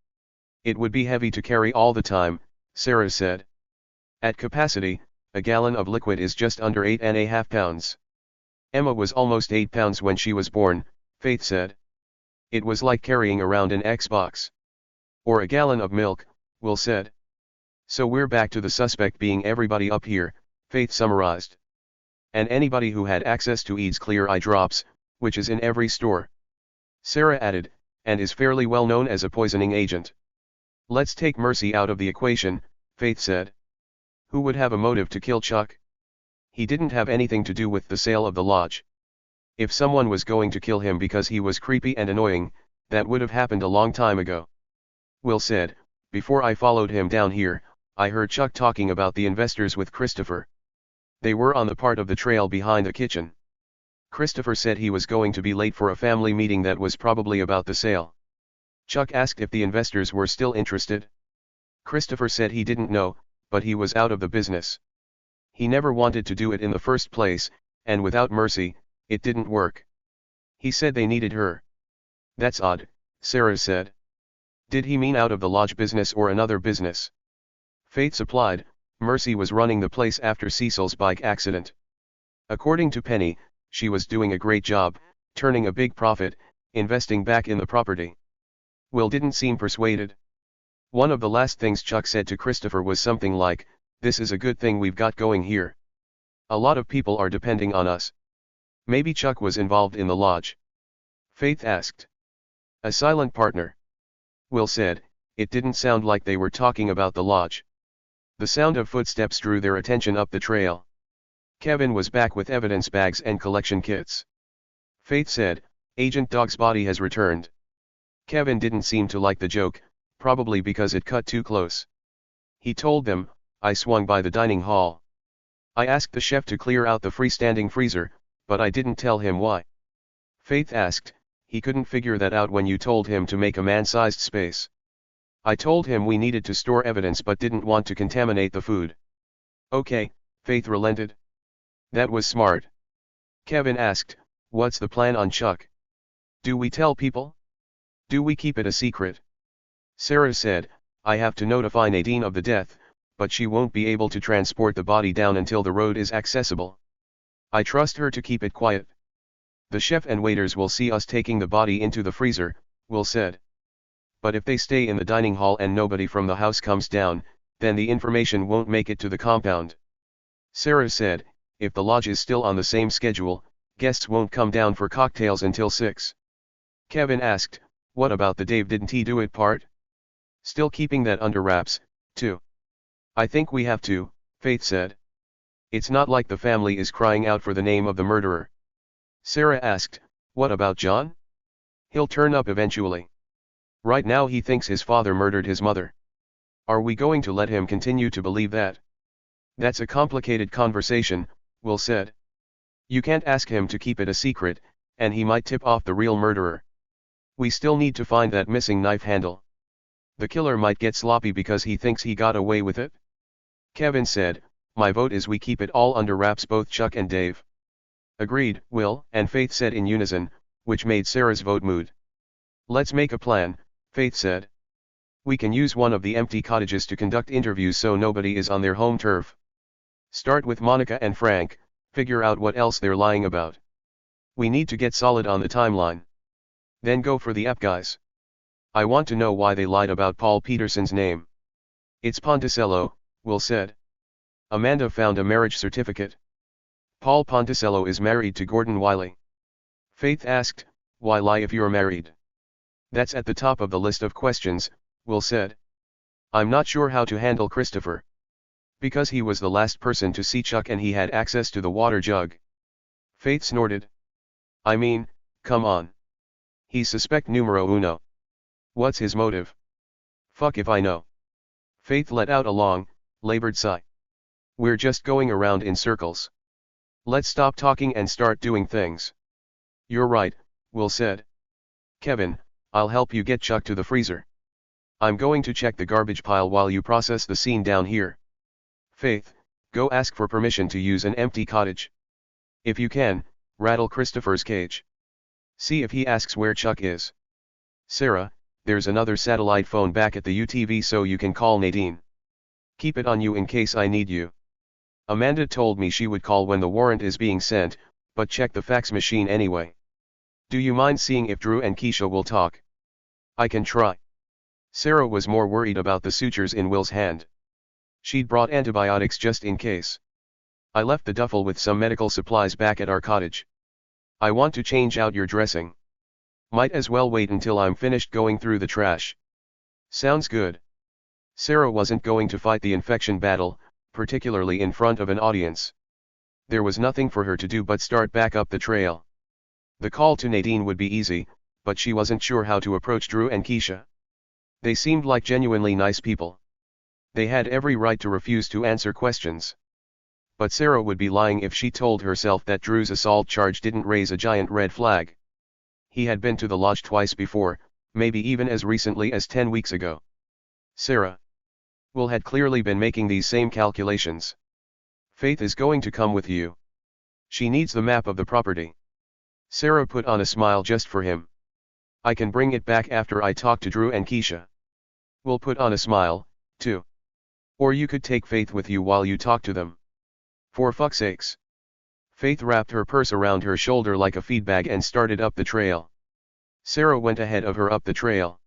"It would be heavy to carry all the time," Sarah said. "At capacity, a gallon of liquid is just under 8.5 pounds. Emma was almost 8 pounds when she was born," Faith said. "It was like carrying around an Xbox." "Or a gallon of milk," Will said. "So we're back to the suspect being everybody up here," Faith summarized. "And anybody who had access to Eads Clear eye drops, which is in every store." Sarah added, "and is fairly well known as a poisoning agent." Let's take Mercy out of the equation, Faith said. Who would have a motive to kill Chuck? He didn't have anything to do with the sale of the lodge. If someone was going to kill him because he was creepy and annoying, that would have happened a long time ago. Will said, before I followed him down here, I heard Chuck talking about the investors with Christopher. They were on the part of the trail behind the kitchen. Christopher said he was going to be late for a family meeting that was probably about the sale. Chuck asked if the investors were still interested. Christopher said he didn't know, but he was out of the business. He never wanted to do it in the first place, and without Mercy, it didn't work. He said they needed her. That's odd, Sarah said. Did he mean out of the lodge business or another business? Faith supplied, Mercy was running the place after Cecil's bike accident. According to Penny, she was doing a great job, turning a big profit, investing back in the property. Will didn't seem persuaded. One of the last things Chuck said to Christopher was something like, "This is a good thing we've got going here. A lot of people are depending on us." Maybe Chuck was involved in the lodge. Faith asked. A silent partner. Will said, it didn't sound like they were talking about the lodge. The sound of footsteps drew their attention up the trail. Kevin was back with evidence bags and collection kits. Faith said, Agent Dog's body has returned. Kevin didn't seem to like the joke, probably because it cut too close. He told them, I swung by the dining hall. I asked the chef to clear out the freestanding freezer, but I didn't tell him why. Faith asked, he couldn't figure that out when you told him to make a man-sized space. I told him we needed to store evidence but didn't want to contaminate the food. Okay, Faith relented. That was smart. Kevin asked, what's the plan on Chuck? Do we tell people? Do we keep it a secret? Sarah said, I have to notify Nadine of the death, but she won't be able to transport the body down until the road is accessible. I trust her to keep it quiet. The chef and waiters will see us taking the body into the freezer, Will said. But if they stay in the dining hall and nobody from the house comes down, then the information won't make it to the compound. Sarah said, if the lodge is still on the same schedule, guests won't come down for cocktails until 6. Kevin asked, what about the Dave didn't he do it part? Still keeping that under wraps, too. I think we have to, Faith said. It's not like the family is crying out for the name of the murderer. Sarah asked, what about John? He'll turn up eventually. Right now he thinks his father murdered his mother. Are we going to let him continue to believe that? That's a complicated conversation, Will said. You can't ask him to keep it a secret, and he might tip off the real murderer. We still need to find that missing knife handle. The killer might get sloppy because he thinks he got away with it. Kevin said, my vote is we keep it all under wraps, both Chuck and Dave. Agreed, Will and Faith said in unison, which made Sarah's vote moot. Let's make a plan, Faith said. We can use one of the empty cottages to conduct interviews so nobody is on their home turf. Start with Monica and Frank, figure out what else they're lying about. We need to get solid on the timeline. Then go for the app guys. I want to know why they lied about Paul Peterson's name. It's Ponticello, Will said. Amanda found a marriage certificate. Paul Ponticello is married to Gordon Wiley. Faith asked, why lie if you're married? That's at the top of the list of questions, Will said. I'm not sure how to handle Christopher. Because he was the last person to see Chuck and he had access to the water jug. Faith snorted. I mean, come on. He's suspect numero uno. What's his motive? Fuck if I know. Faith let out a long, labored sigh. We're just going around in circles. Let's stop talking and start doing things. You're right, Will said. Kevin, I'll help you get Chuck to the freezer. I'm going to check the garbage pile while you process the scene down here. Faith, go ask for permission to use an empty cottage. If you can, rattle Christopher's cage. See if he asks where Chuck is. Sarah, there's another satellite phone back at the UTV so you can call Nadine. Keep it on you in case I need you. Amanda told me she would call when the warrant is being sent, but check the fax machine anyway. Do you mind seeing if Drew and Keisha will talk? I can try. Sarah was more worried about the sutures in Will's hand. She'd brought antibiotics just in case. I left the duffel with some medical supplies back at our cottage. I want to change out your dressing. Might as well wait until I'm finished going through the trash. Sounds good. Sarah wasn't going to fight the infection battle, particularly in front of an audience. There was nothing for her to do but start back up the trail. The call to Nadine would be easy, but she wasn't sure how to approach Drew and Keisha. They seemed like genuinely nice people. They had every right to refuse to answer questions. But Sarah would be lying if she told herself that Drew's assault charge didn't raise a giant red flag. He had been to the lodge twice before, maybe even as recently as 10 weeks ago. Sarah Will had clearly been making these same calculations. Faith is going to come with you. She needs the map of the property. Sarah put on a smile just for him. I can bring it back after I talk to Drew and Keisha. Will put on a smile, too. Or you could take Faith with you while you talk to them. For fuck's sakes. Faith wrapped her purse around her shoulder like a feed bag and started up the trail. Sarah went ahead of her up the trail.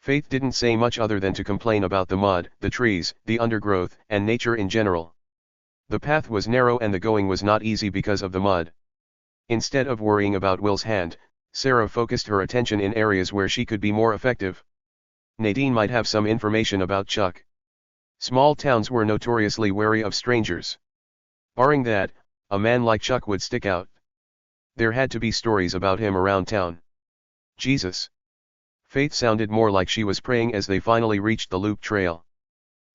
Faith didn't say much other than to complain about the mud, the trees, the undergrowth, and nature in general. The path was narrow and the going was not easy because of the mud. Instead of worrying about Will's hand, Sarah focused her attention in areas where she could be more effective. Nadine might have some information about Chuck. Small towns were notoriously wary of strangers. Barring that, a man like Chuck would stick out. There had to be stories about him around town. Jesus. Faith sounded more like she was praying as they finally reached the loop trail.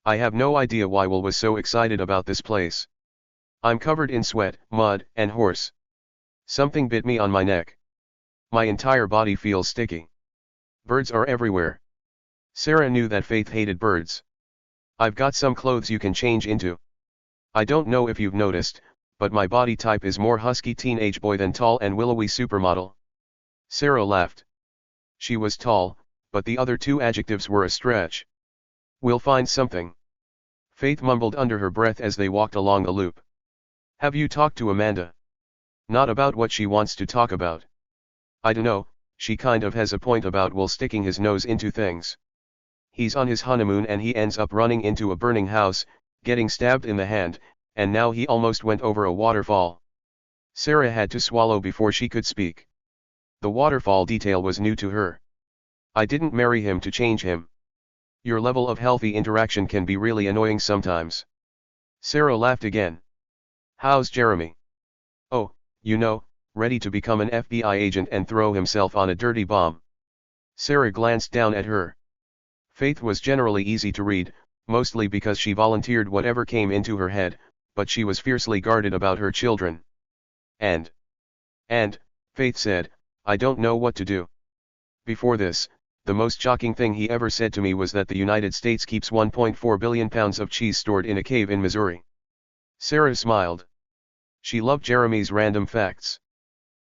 I have no idea why Will was so excited about this place. I'm covered in sweat, mud, and horse. Something bit me on my neck. My entire body feels sticky. Birds are everywhere. Sarah knew that Faith hated birds. I've got some clothes you can change into. I don't know if you've noticed, but my body type is more husky teenage boy than tall and willowy supermodel. Sarah laughed. She was tall, but the other two adjectives were a stretch. We'll find something. Faith mumbled under her breath as they walked along the loop. Have you talked to Amanda? Not about what she wants to talk about. I dunno, she kind of has a point about Will sticking his nose into things. He's on his honeymoon and he ends up running into a burning house, getting stabbed in the hand, and now he almost went over a waterfall. Sarah had to swallow before she could speak. The waterfall detail was new to her. I didn't marry him to change him. Your level of healthy interaction can be really annoying sometimes. Sarah laughed again. How's Jeremy? Oh, you know, ready to become an FBI agent and throw himself on a dirty bomb. Sarah glanced down at her. Faith was generally easy to read, mostly because she volunteered whatever came into her head, but she was fiercely guarded about her children. And, Faith said, I don't know what to do. Before this, the most shocking thing he ever said to me was that the United States keeps 1.4 billion pounds of cheese stored in a cave in Missouri. Sarah smiled. She loved Jeremy's random facts.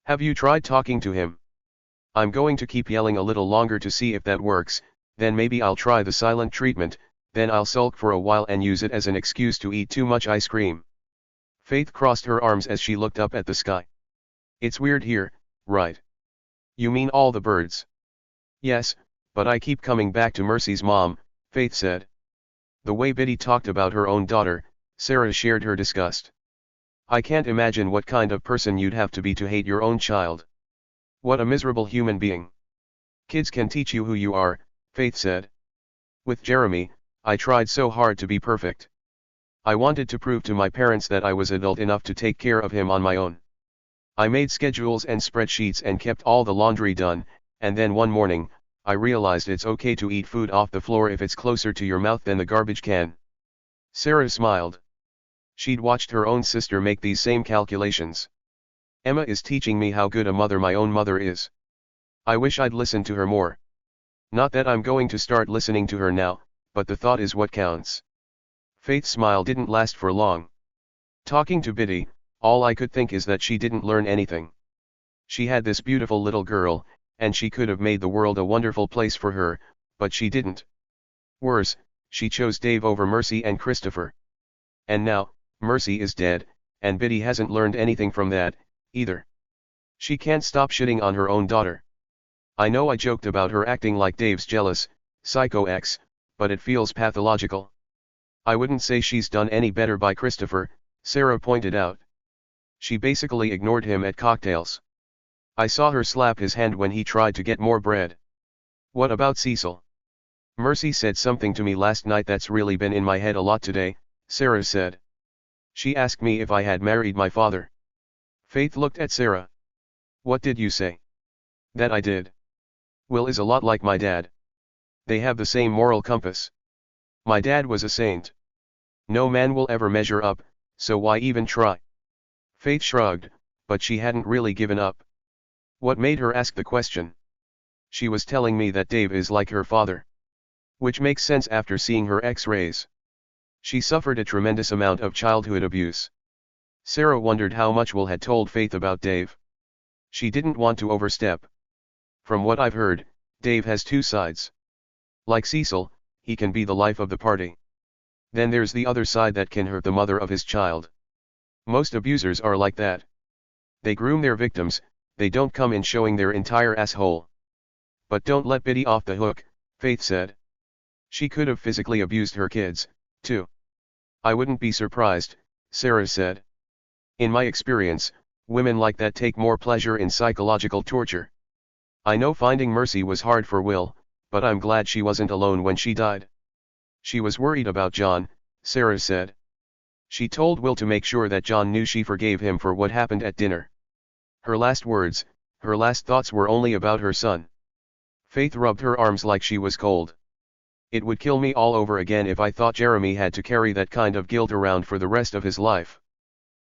Have you tried talking to him? I'm going to keep yelling a little longer to see if that works, then maybe I'll try the silent treatment, then I'll sulk for a while and use it as an excuse to eat too much ice cream. Faith crossed her arms as she looked up at the sky. It's weird here, right? You mean all the birds? Yes, but I keep coming back to Mercy's mom, Faith said. The way Biddy talked about her own daughter, Sarah shared her disgust. I can't imagine what kind of person you'd have to be to hate your own child. What a miserable human being. Kids can teach you who you are, Faith said. With Jeremy, I tried so hard to be perfect. I wanted to prove to my parents that I was adult enough to take care of him on my own. I made schedules and spreadsheets and kept all the laundry done, and then one morning, I realized it's okay to eat food off the floor if it's closer to your mouth than the garbage can. Sarah smiled. She'd watched her own sister make these same calculations. Emma is teaching me how good a mother my own mother is. I wish I'd listened to her more. Not that I'm going to start listening to her now, but the thought is what counts. Faith's smile didn't last for long. Talking to Biddy, all I could think is that she didn't learn anything. She had this beautiful little girl, and she could have made the world a wonderful place for her, but she didn't. Worse, she chose Dave over Mercy and Christopher. And now, Mercy is dead, and Biddy hasn't learned anything from that, either. She can't stop shitting on her own daughter. I know I joked about her acting like Dave's jealous, psycho ex, but it feels pathological. I wouldn't say she's done any better by Christopher, Sarah pointed out. She basically ignored him at cocktails. I saw her slap his hand when he tried to get more bread. What about Cecil? Mercy said something to me last night that's really been in my head a lot today, Sarah said. She asked me if I had married my father. Faith looked at Sarah. What did you say? That I did. Will is a lot like my dad. They have the same moral compass. My dad was a saint. No man will ever measure up, so why even try? Faith shrugged, but she hadn't really given up. What made her ask the question? She was telling me that Dave is like her father. Which makes sense after seeing her x-rays. She suffered a tremendous amount of childhood abuse. Sarah wondered how much Will had told Faith about Dave. She didn't want to overstep. From what I've heard, Dave has two sides. Like Cecil, he can be the life of the party. Then there's the other side that can hurt the mother of his child. Most abusers are like that. They groom their victims, they don't come in showing their entire asshole. But don't let Biddy off the hook, Faith said. She could have physically abused her kids, too. I wouldn't be surprised, Sarah said. In my experience, women like that take more pleasure in psychological torture. I know finding Mercy was hard for Will, but I'm glad she wasn't alone when she died. She was worried about John, Sarah said. She told Will to make sure that John knew she forgave him for what happened at dinner. Her last words, her last thoughts were only about her son. Faith rubbed her arms like she was cold. It would kill me all over again if I thought Jeremy had to carry that kind of guilt around for the rest of his life.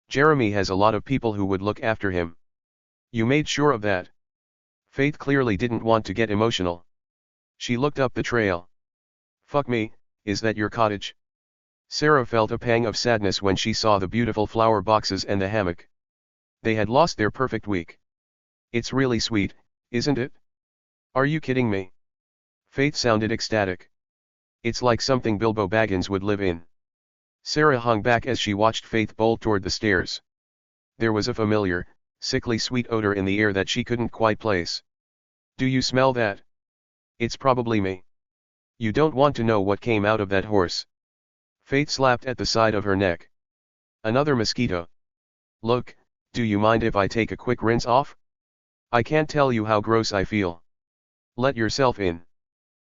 Jeremy has a lot of people who would look after him. You made sure of that. Faith clearly didn't want to get emotional. She looked up the trail. Fuck me, is that your cottage? Sarah felt a pang of sadness when she saw the beautiful flower boxes and the hammock. They had lost their perfect week. It's really sweet, isn't it? Are you kidding me? Faith sounded ecstatic. It's like something Bilbo Baggins would live in. Sarah hung back as she watched Faith bolt toward the stairs. There was a familiar, sickly sweet odor in the air that she couldn't quite place. Do you smell that? It's probably me. You don't want to know what came out of that horse. Faith slapped at the side of her neck. Another mosquito. Look, do you mind if I take a quick rinse off? I can't tell you how gross I feel. Let yourself in.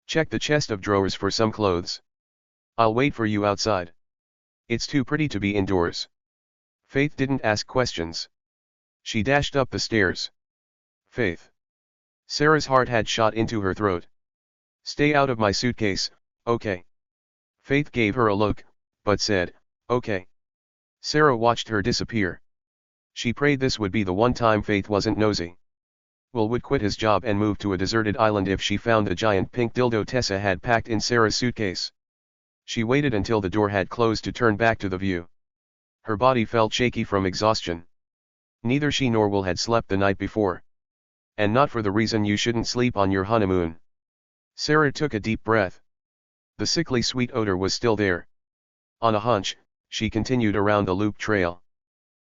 Check the chest of drawers for some clothes. I'll wait for you outside. It's too pretty to be indoors. Faith didn't ask questions. She dashed up the stairs. Faith. Sarah's heart had shot into her throat. Stay out of my suitcase, okay? Faith gave her a look, but said, okay. Sarah watched her disappear. She prayed this would be the one time Faith wasn't nosy. Will would quit his job and move to a deserted island if she found the giant pink dildo Tessa had packed in Sarah's suitcase. She waited until the door had closed to turn back to the view. Her body felt shaky from exhaustion. Neither she nor Will had slept the night before. And not for the reason you shouldn't sleep on your honeymoon. Sarah took a deep breath. The sickly sweet odor was still there. On a hunch, she continued around the loop trail.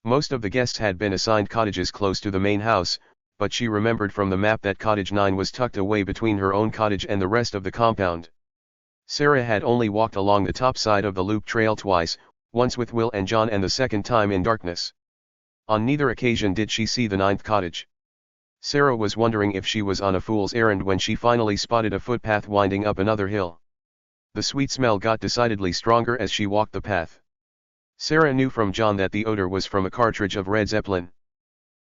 Most of the guests had been assigned cottages close to the main house, but she remembered from the map that cottage 9 was tucked away between her own cottage and the rest of the compound. Sarah had only walked along the top side of the loop trail twice, once with Will and John and the second time in darkness. On neither occasion did she see the 9th cottage. Sarah was wondering if she was on a fool's errand when she finally spotted a footpath winding up another hill. The sweet smell got decidedly stronger as she walked the path. Sarah knew from John that the odor was from a cartridge of Red Zeppelin.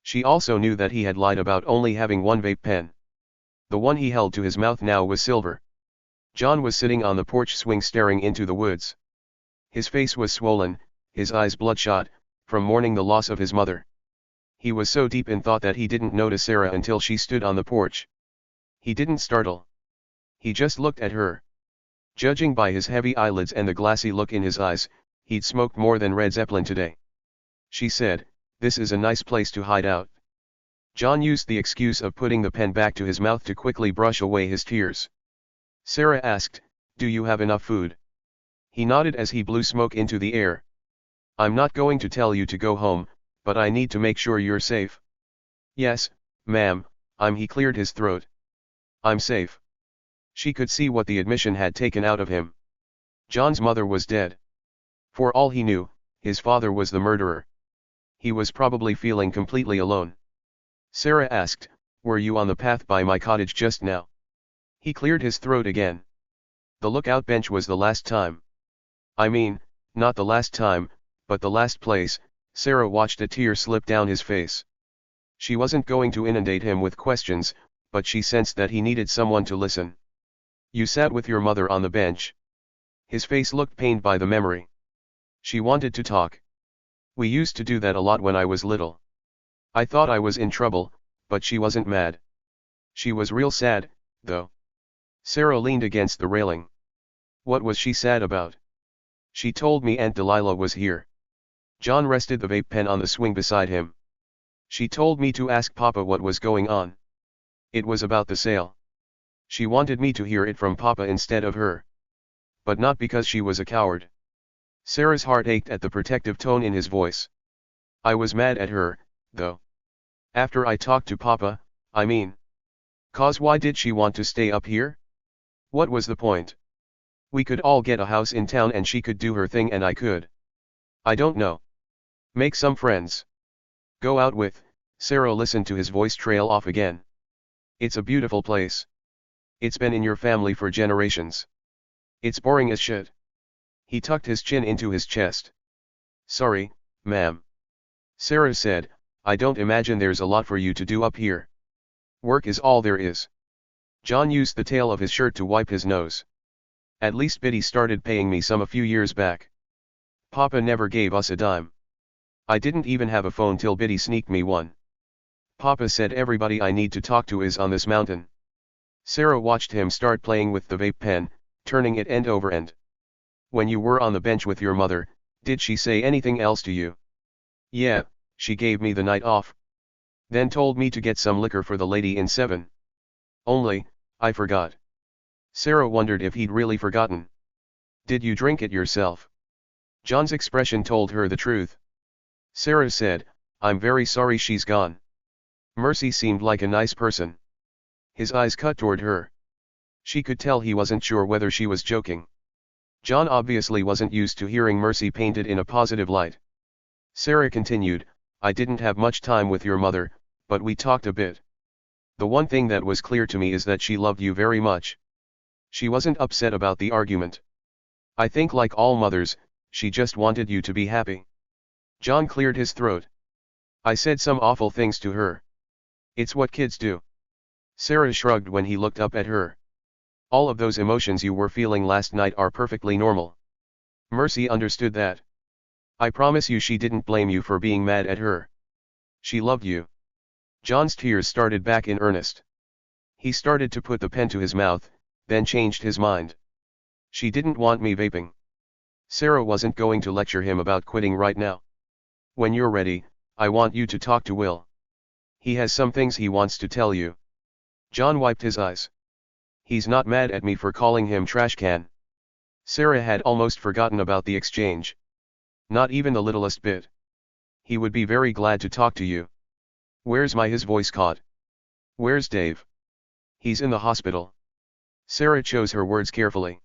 She also knew that he had lied about only having one vape pen. The one he held to his mouth now was silver. John was sitting on the porch swing staring into the woods. His face was swollen, his eyes bloodshot, from mourning the loss of his mother. He was so deep in thought that he didn't notice Sarah until she stood on the porch. He didn't startle. He just looked at her. Judging by his heavy eyelids and the glassy look in his eyes, he'd smoked more than Red Zeppelin today. She said, "This is a nice place to hide out." John used the excuse of putting the pen back to his mouth to quickly brush away his tears. Sarah asked, "Do you have enough food?" He nodded as he blew smoke into the air. "I'm not going to tell you to go home, but I need to make sure you're safe." "Yes, ma'am, he cleared his throat. "I'm safe." She could see what the admission had taken out of him. John's mother was dead. For all he knew, his father was the murderer. He was probably feeling completely alone. Sarah asked, "Were you on the path by my cottage just now?" He cleared his throat again. The lookout bench was the last time. I mean, not the last time, but the last place. Sarah watched a tear slip down his face. She wasn't going to inundate him with questions, but she sensed that he needed someone to listen. You sat with your mother on the bench. His face looked pained by the memory. She wanted to talk. We used to do that a lot when I was little. I thought I was in trouble, but she wasn't mad. She was real sad, though. Sarah leaned against the railing. What was she sad about? She told me Aunt Delilah was here. John rested the vape pen on the swing beside him. She told me to ask Papa what was going on. It was about the sale. She wanted me to hear it from Papa instead of her. But not because she was a coward. Sarah's heart ached at the protective tone in his voice. I was mad at her, though. After I talked to Papa, I mean. 'Cause why did she want to stay up here? What was the point? We could all get a house in town and she could do her thing and I could. I don't know. Make some friends. Go out with. Sarah listened to his voice trail off again. It's a beautiful place. It's been in your family for generations. It's boring as shit. He tucked his chin into his chest. Sorry, ma'am. Sarah said, I don't imagine there's a lot for you to do up here. Work is all there is. John used the tail of his shirt to wipe his nose. At least Biddy started paying me some a few years back. Papa never gave us a dime. I didn't even have a phone till Biddy sneaked me one. Papa said everybody I need to talk to is on this mountain. Sarah watched him start playing with the vape pen, turning it end over end. When you were on the bench with your mother, did she say anything else to you? Yeah, she gave me the night off. Then told me to get some liquor for the lady in 7. Only, I forgot. Sarah wondered if he'd really forgotten. Did you drink it yourself? John's expression told her the truth. Sarah said, I'm very sorry she's gone. Mercy seemed like a nice person. His eyes cut toward her. She could tell he wasn't sure whether she was joking. John obviously wasn't used to hearing Mercy painted in a positive light. Sarah continued, I didn't have much time with your mother, but we talked a bit. The one thing that was clear to me is that she loved you very much. She wasn't upset about the argument. I think like all mothers, she just wanted you to be happy. John cleared his throat. I said some awful things to her. It's what kids do. Sarah shrugged when he looked up at her. All of those emotions you were feeling last night are perfectly normal. Mercy understood that. I promise you she didn't blame you for being mad at her. She loved you. John's tears started back in earnest. He started to put the pen to his mouth, then changed his mind. She didn't want me vaping. Sarah wasn't going to lecture him about quitting right now. When you're ready, I want you to talk to Will. He has some things he wants to tell you. John wiped his eyes. He's not mad at me for calling him trash can. Sarah had almost forgotten about the exchange. Not even the littlest bit. He would be very glad to talk to you. Where's his voice caught. Where's Dave? He's in the hospital. Sarah chose her words carefully.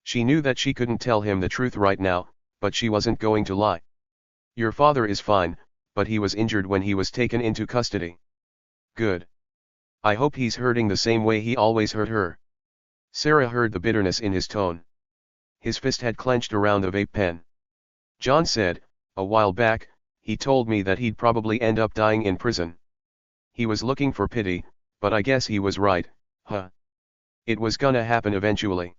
She knew that she couldn't tell him the truth right now, but she wasn't going to lie. Your father is fine, but he was injured when he was taken into custody. Good. I hope he's hurting the same way he always hurt her. Sarah heard the bitterness in his tone. His fist had clenched around the vape pen. John said, a while back, he told me that he'd probably end up dying in prison. He was looking for pity, but I guess he was right, huh? It was gonna happen eventually.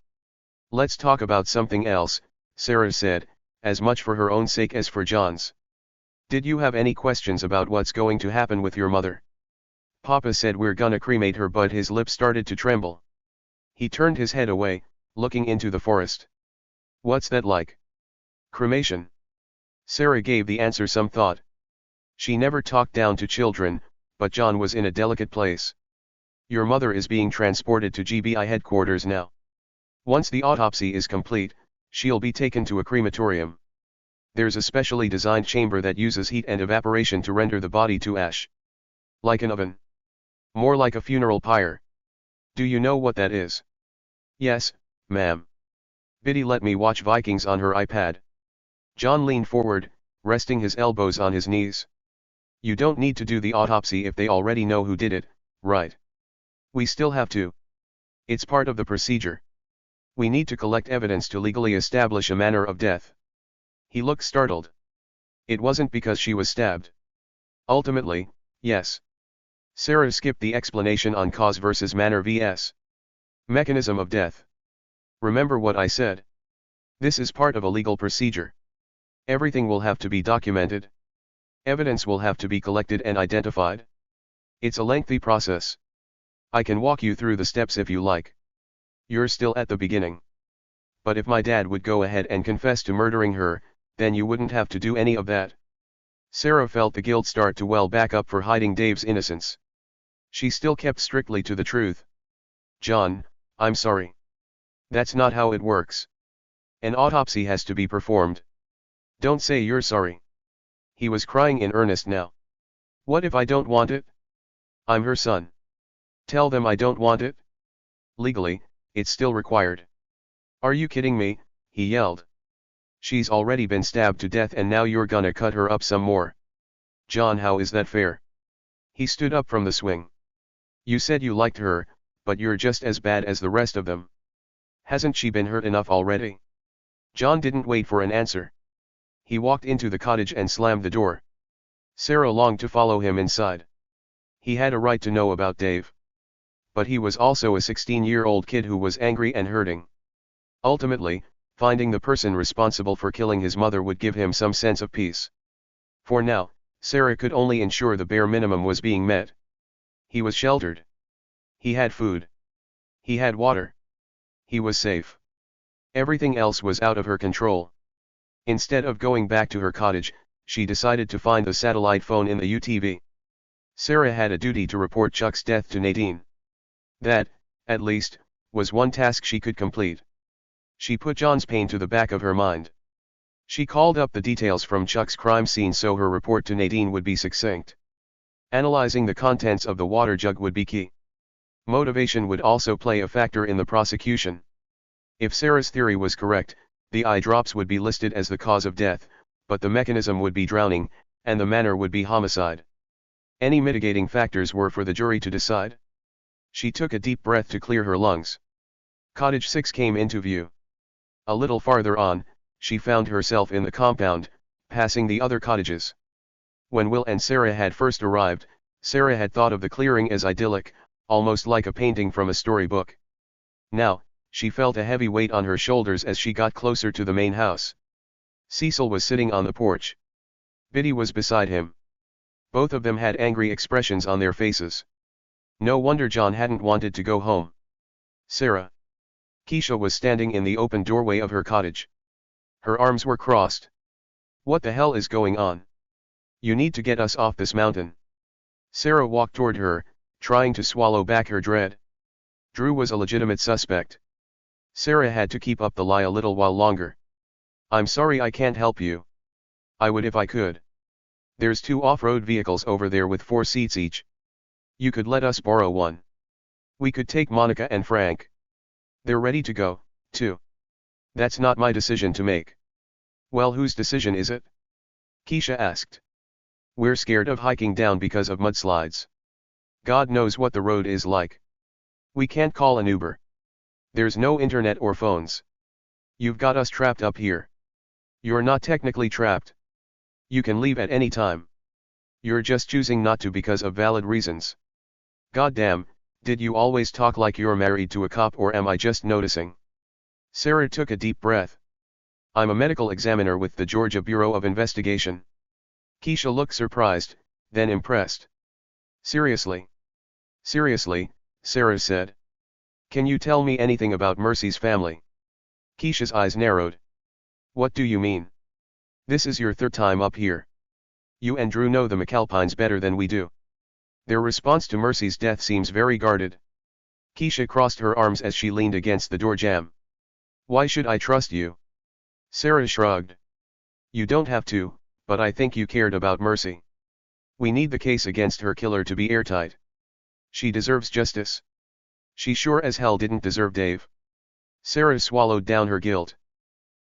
Let's talk about something else, Sarah said, as much for her own sake as for John's. Did you have any questions about what's going to happen with your mother? Papa said we're gonna cremate her, but his lips started to tremble. He turned his head away, looking into the forest. What's that like? Cremation. Sarah gave the answer some thought. She never talked down to children, but John was in a delicate place. Your mother is being transported to GBI headquarters now. Once the autopsy is complete, she'll be taken to a crematorium. There's a specially designed chamber that uses heat and evaporation to render the body to ash. Like an oven. More like a funeral pyre. Do you know what that is? Yes, ma'am. Biddy let me watch Vikings on her iPad. John leaned forward, resting his elbows on his knees. You don't need to do the autopsy if they already know who did it, right? We still have to. It's part of the procedure. We need to collect evidence to legally establish a manner of death. He looked startled. It wasn't because she was stabbed. Ultimately, yes. Sarah skipped the explanation on cause versus manner vs. mechanism of death. Remember what I said? This is part of a legal procedure. Everything will have to be documented. Evidence will have to be collected and identified. It's a lengthy process. I can walk you through the steps if you like. You're still at the beginning. But if my dad would go ahead and confess to murdering her, then you wouldn't have to do any of that. Sarah felt the guilt start to well back up for hiding Dave's innocence. She still kept strictly to the truth. John, I'm sorry. That's not how it works. An autopsy has to be performed. Don't say you're sorry. He was crying in earnest now. What if I don't want it? I'm her son. Tell them I don't want it? Legally, it's still required. Are you kidding me? He yelled. She's already been stabbed to death and now you're gonna cut her up some more. John, how is that fair? He stood up from the swing. You said you liked her, but you're just as bad as the rest of them. Hasn't she been hurt enough already? John didn't wait for an answer. He walked into the cottage and slammed the door. Sarah longed to follow him inside. He had a right to know about Dave. But he was also a 16-year-old kid who was angry and hurting. Ultimately, finding the person responsible for killing his mother would give him some sense of peace. For now, Sarah could only ensure the bare minimum was being met. He was sheltered. He had food. He had water. He was safe. Everything else was out of her control. Instead of going back to her cottage, she decided to find the satellite phone in the UTV. Sarah had a duty to report Chuck's death to Nadine. That, at least, was one task she could complete. She put John's pain to the back of her mind. She called up the details from Chuck's crime scene so her report to Nadine would be succinct. Analyzing the contents of the water jug would be key. Motivation would also play a factor in the prosecution. If Sarah's theory was correct, the eye drops would be listed as the cause of death, but the mechanism would be drowning, and the manner would be homicide. Any mitigating factors were for the jury to decide. She took a deep breath to clear her lungs. Cottage 6 came into view. A little farther on, she found herself in the compound, passing the other cottages. When Will and Sarah had first arrived, Sarah had thought of the clearing as idyllic, almost like a painting from a storybook. Now, she felt a heavy weight on her shoulders as she got closer to the main house. Cecil was sitting on the porch. Biddy was beside him. Both of them had angry expressions on their faces. No wonder John hadn't wanted to go home. Sarah. Keisha was standing in the open doorway of her cottage. Her arms were crossed. What the hell is going on? You need to get us off this mountain. Sarah walked toward her, trying to swallow back her dread. Drew was a legitimate suspect. Sarah had to keep up the lie a little while longer. I'm sorry I can't help you. I would if I could. There's 2 off-road vehicles over there with 4 seats each. You could let us borrow one. We could take Monica and Frank. They're ready to go, too. That's not my decision to make. Well, whose decision is it? Keisha asked. We're scared of hiking down because of mudslides. God knows what the road is like. We can't call an Uber. There's no internet or phones. You've got us trapped up here. You're not technically trapped. You can leave at any time. You're just choosing not to because of valid reasons. Goddamn, did you always talk like you're married to a cop or am I just noticing? Sarah took a deep breath. I'm a medical examiner with the Georgia Bureau of Investigation. Keisha looked surprised, then impressed. Seriously? Seriously, Sarah said. Can you tell me anything about Mercy's family? Keisha's eyes narrowed. What do you mean? This is your 3rd time up here. You and Drew know the McAlpines better than we do. Their response to Mercy's death seems very guarded. Keisha crossed her arms as she leaned against the door jamb. Why should I trust you? Sarah shrugged. You don't have to, but I think you cared about Mercy. We need the case against her killer to be airtight. She deserves justice. She sure as hell didn't deserve Dave. Sarah swallowed down her guilt.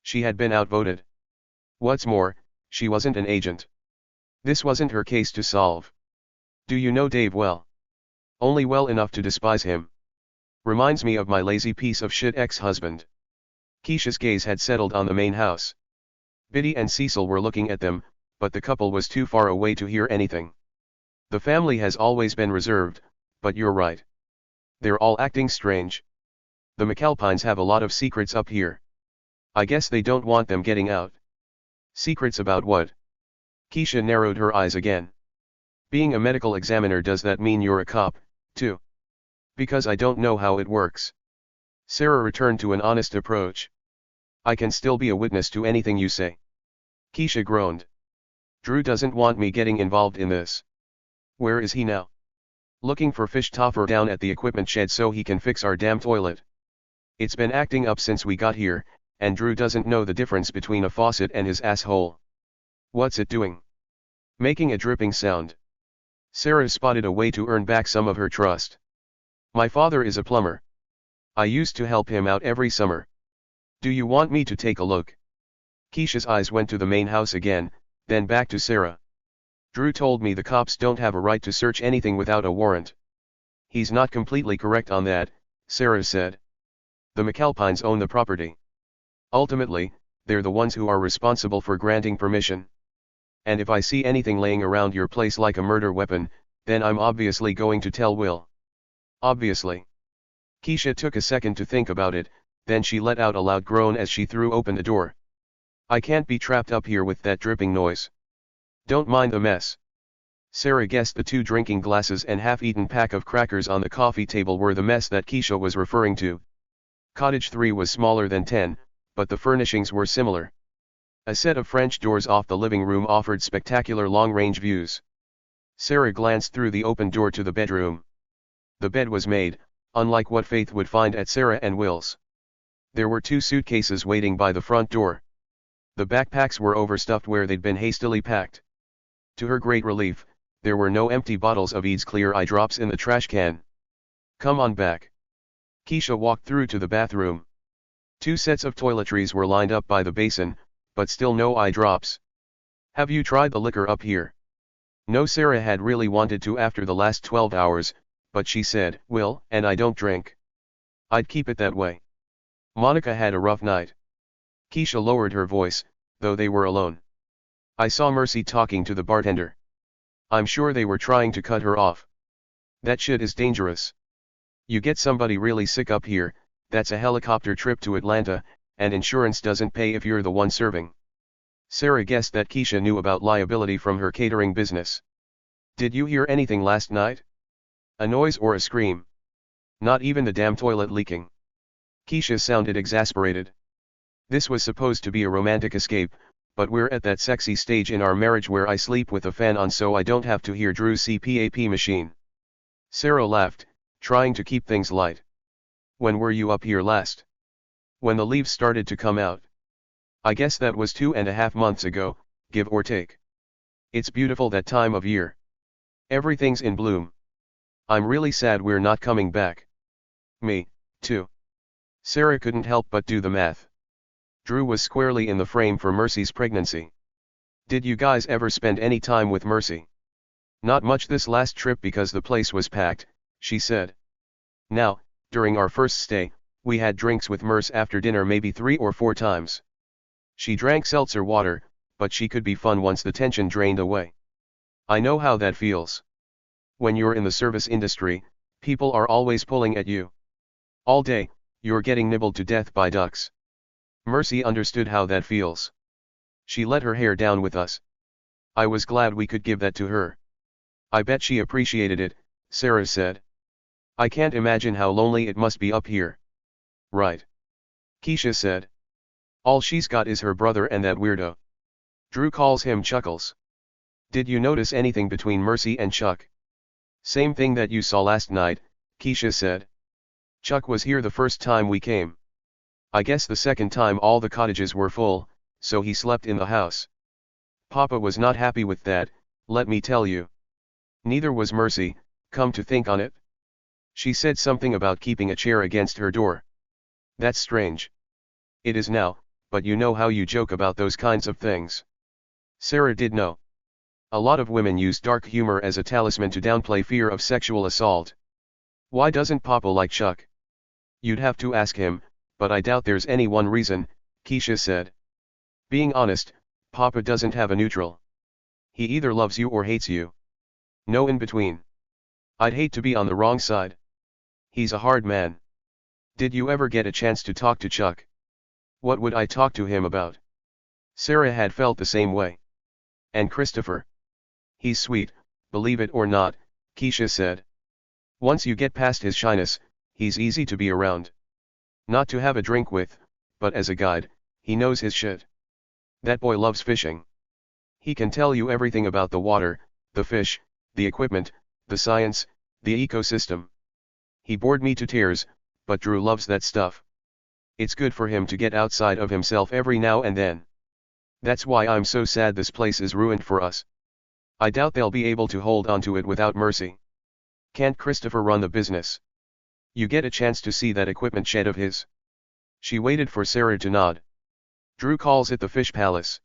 She had been outvoted. What's more, she wasn't an agent. This wasn't her case to solve. Do you know Dave well? Only well enough to despise him. Reminds me of my lazy piece of shit ex-husband. Keisha's gaze had settled on the main house. Biddy and Cecil were looking at them, but the couple was too far away to hear anything. The family has always been reserved, but you're right. They're all acting strange. The McAlpines have a lot of secrets up here. I guess they don't want them getting out. Secrets about what? Keisha narrowed her eyes again. Being a medical examiner, does that mean you're a cop, too? Because I don't know how it works. Sarah returned to an honest approach. I can still be a witness to anything you say. Keisha groaned. Drew doesn't want me getting involved in this. Where is he now? Looking for fish toffer down at the equipment shed so he can fix our damn toilet. It's been acting up since we got here, and Drew doesn't know the difference between a faucet and his asshole. What's it doing? Making a dripping sound. Sarah spotted a way to earn back some of her trust. My father is a plumber. I used to help him out every summer. Do you want me to take a look? Keisha's eyes went to the main house again, then back to Sarah. Drew told me the cops don't have a right to search anything without a warrant. He's not completely correct on that, Sarah said. The McAlpines own the property. Ultimately, they're the ones who are responsible for granting permission. And if I see anything laying around your place like a murder weapon, then I'm obviously going to tell Will. Obviously. Keisha took a second to think about it, then she let out a loud groan as she threw open the door. I can't be trapped up here with that dripping noise. Don't mind the mess. Sarah guessed the 2 drinking glasses and half-eaten pack of crackers on the coffee table were the mess that Keisha was referring to. Cottage 3 was smaller than 10, but the furnishings were similar. A set of French doors off the living room offered spectacular long-range views. Sarah glanced through the open door to the bedroom. The bed was made, unlike what Faith would find at Sarah and Will's. There were 2 suitcases waiting by the front door. The backpacks were overstuffed where they'd been hastily packed. To her great relief, there were no empty bottles of Ede's Clear eye drops in the trash can. Come on back. Keisha walked through to the bathroom. 2 sets of toiletries were lined up by the basin, but still no eye drops. Have you tried the liquor up here? No, Sarah had really wanted to after the last 12 hours, but she said, Will, and I don't drink. I'd keep it that way. Monica had a rough night. Keisha lowered her voice, though they were alone. I saw Mercy talking to the bartender. I'm sure they were trying to cut her off. That shit is dangerous. You get somebody really sick up here, that's a helicopter trip to Atlanta, and insurance doesn't pay if you're the one serving. Sarah guessed that Keisha knew about liability from her catering business. Did you hear anything last night? A noise or a scream? Not even the damn toilet leaking. Keisha sounded exasperated. This was supposed to be a romantic escape, but we're at that sexy stage in our marriage where I sleep with a fan on so I don't have to hear Drew's CPAP machine. Sarah laughed, trying to keep things light. When were you up here last? When the leaves started to come out. I guess that was 2.5 months ago, give or take. It's beautiful that time of year. Everything's in bloom. I'm really sad we're not coming back. Me, too. Sarah couldn't help but do the math. Drew was squarely in the frame for Mercy's pregnancy. Did you guys ever spend any time with Mercy? Not much this last trip because the place was packed, she said. Now, during our first stay, we had drinks with Merce after dinner maybe 3 or 4 times. She drank seltzer water, but she could be fun once the tension drained away. I know how that feels. When you're in the service industry, people are always pulling at you. All day, you're getting nibbled to death by ducks. Mercy understood how that feels. She let her hair down with us. I was glad we could give that to her. I bet she appreciated it, Sarah said. I can't imagine how lonely it must be up here. Right. Keisha said. All she's got is her brother and that weirdo. Drew calls him Chuckles. Did you notice anything between Mercy and Chuck? Same thing that you saw last night, Keisha said. Chuck was here the first time we came. I guess the second time all the cottages were full, so he slept in the house. Papa was not happy with that, let me tell you. Neither was Mercy, come to think on it. She said something about keeping a chair against her door. That's strange. It is now, but you know how you joke about those kinds of things. Sarah did know. A lot of women use dark humor as a talisman to downplay fear of sexual assault. Why doesn't Papa like Chuck? You'd have to ask him, but I doubt there's any one reason, Keisha said. Being honest, Papa doesn't have a neutral. He either loves you or hates you. No in between. I'd hate to be on the wrong side. He's a hard man. Did you ever get a chance to talk to Chuck? What would I talk to him about? Sarah had felt the same way. And Christopher? He's sweet, believe it or not, Keisha said. Once you get past his shyness, he's easy to be around. Not to have a drink with, but as a guide, he knows his shit. That boy loves fishing. He can tell you everything about the water, the fish, the equipment, the science, the ecosystem. He bored me to tears, but Drew loves that stuff. It's good for him to get outside of himself every now and then. That's why I'm so sad this place is ruined for us. I doubt they'll be able to hold on to it without mercy. Can't Christopher run the business? You get a chance to see that equipment shed of his? She waited for Sarah to nod. Drew calls it the Fish Palace.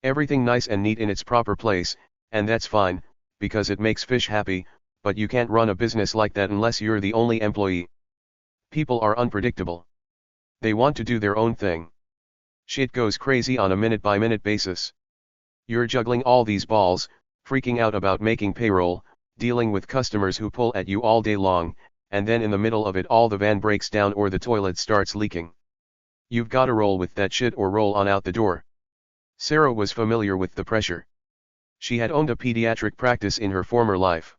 Everything nice and neat in its proper place, and that's fine, because it makes fish happy, but you can't run a business like that unless you're the only employee. People are unpredictable. They want to do their own thing. Shit goes crazy on a minute-by-minute basis. You're juggling all these balls, freaking out about making payroll, dealing with customers who pull at you all day long, and then in the middle of it all the van breaks down or the toilet starts leaking. You've gotta roll with that shit or roll on out the door. Sarah was familiar with the pressure. She had owned a pediatric practice in her former life.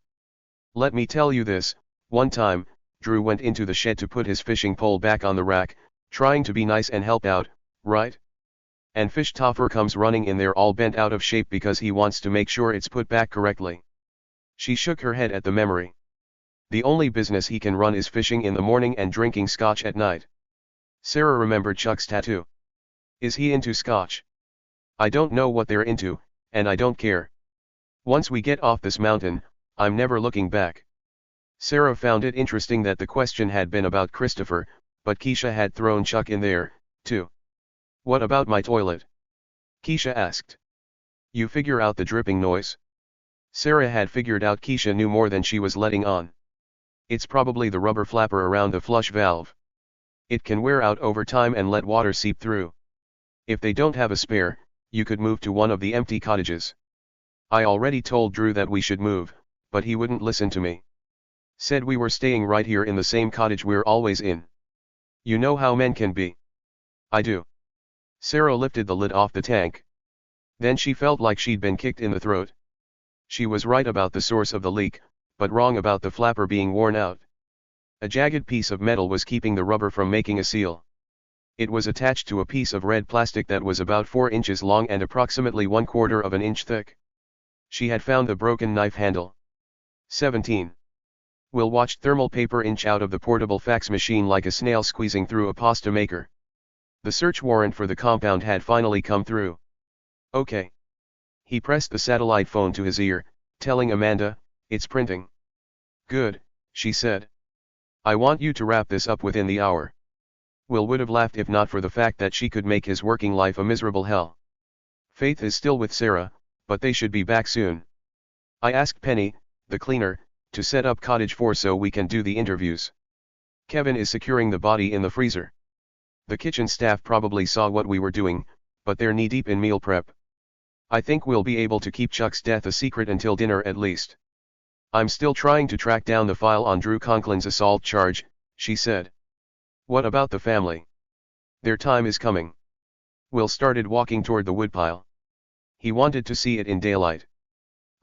Let me tell you this, one time, Drew went into the shed to put his fishing pole back on the rack, trying to be nice and help out, right? And Fish Toffer comes running in there all bent out of shape because he wants to make sure it's put back correctly. She shook her head at the memory. The only business he can run is fishing in the morning and drinking scotch at night. Sarah remembered Chuck's tattoo. Is he into scotch? I don't know what they're into, and I don't care. Once we get off this mountain, I'm never looking back. Sarah found it interesting that the question had been about Christopher, but Keisha had thrown Chuck in there, too. What about my toilet? Keisha asked. You figure out the dripping noise? Sarah had figured out Keisha knew more than she was letting on. It's probably the rubber flapper around the flush valve. It can wear out over time and let water seep through. If they don't have a spare, you could move to one of the empty cottages. I already told Drew that we should move, but he wouldn't listen to me. Said we were staying right here in the same cottage we're always in. You know how men can be. I do. Sarah lifted the lid off the tank. Then she felt like she'd been kicked in the throat. She was right about the source of the leak, but wrong about the flapper being worn out. A jagged piece of metal was keeping the rubber from making a seal. It was attached to a piece of red plastic that was about 4 inches long and approximately 1/4 of an inch thick. She had found the broken knife handle. 17. Will watched thermal paper inch out of the portable fax machine like a snail squeezing through a pasta maker. The search warrant for the compound had finally come through. Okay. He pressed the satellite phone to his ear, telling Amanda, it's printing. Good, she said. I want you to wrap this up within the hour. Will would have laughed if not for the fact that she could make his working life a miserable hell. Faith is still with Sarah, but they should be back soon. I asked Penny, the cleaner, to set up cottage 4 so we can do the interviews. Kevin is securing the body in the freezer. The kitchen staff probably saw what we were doing, but they're knee-deep in meal prep. I think we'll be able to keep Chuck's death a secret until dinner at least. I'm still trying to track down the file on Drew Conklin's assault charge, she said. What about the family? Their time is coming. Will started walking toward the woodpile. He wanted to see it in daylight.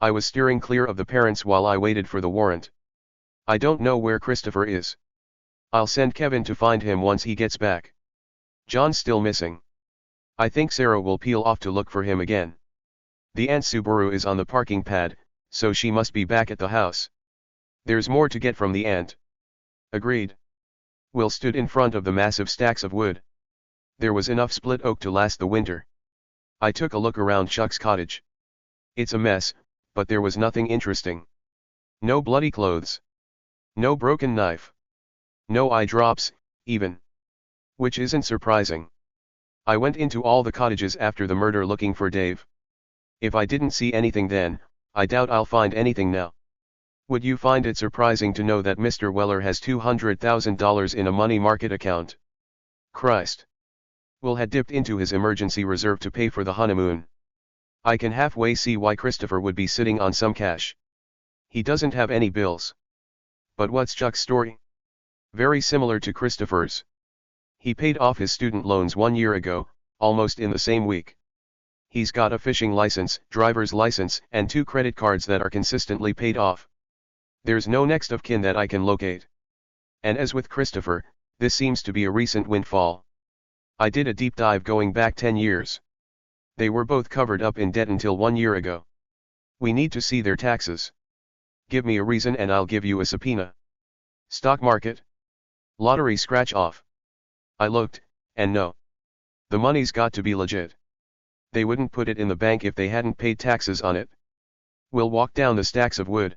I was steering clear of the parents while I waited for the warrant. I don't know where Christopher is. I'll send Kevin to find him once he gets back. John's still missing. I think Sarah will peel off to look for him again. The aunt Subaru is on the parking pad, so she must be back at the house. There's more to get from the aunt. Agreed. Will stood in front of the massive stacks of wood. There was enough split oak to last the winter. I took a look around Chuck's cottage. It's a mess, but there was nothing interesting. No bloody clothes. No broken knife. No eye drops, even. Which isn't surprising. I went into all the cottages after the murder looking for Dave. If I didn't see anything then, I doubt I'll find anything now. Would you find it surprising to know that Mr. Weller has $200,000 in a money market account? Christ. Will had dipped into his emergency reserve to pay for the honeymoon. I can halfway see why Christopher would be sitting on some cash. He doesn't have any bills. But what's Chuck's story? Very similar to Christopher's. He paid off his student loans 1 year ago, almost in the same week. He's got a fishing license, driver's license, and 2 credit cards that are consistently paid off. There's no next of kin that I can locate. And as with Christopher, this seems to be a recent windfall. I did a deep dive going back 10 years. They were both covered up in debt until 1 year ago. We need to see their taxes. Give me a reason and I'll give you a subpoena. Stock market? Lottery scratch off. I looked, and no. The money's got to be legit. They wouldn't put it in the bank if they hadn't paid taxes on it. We'll walk down the stacks of wood.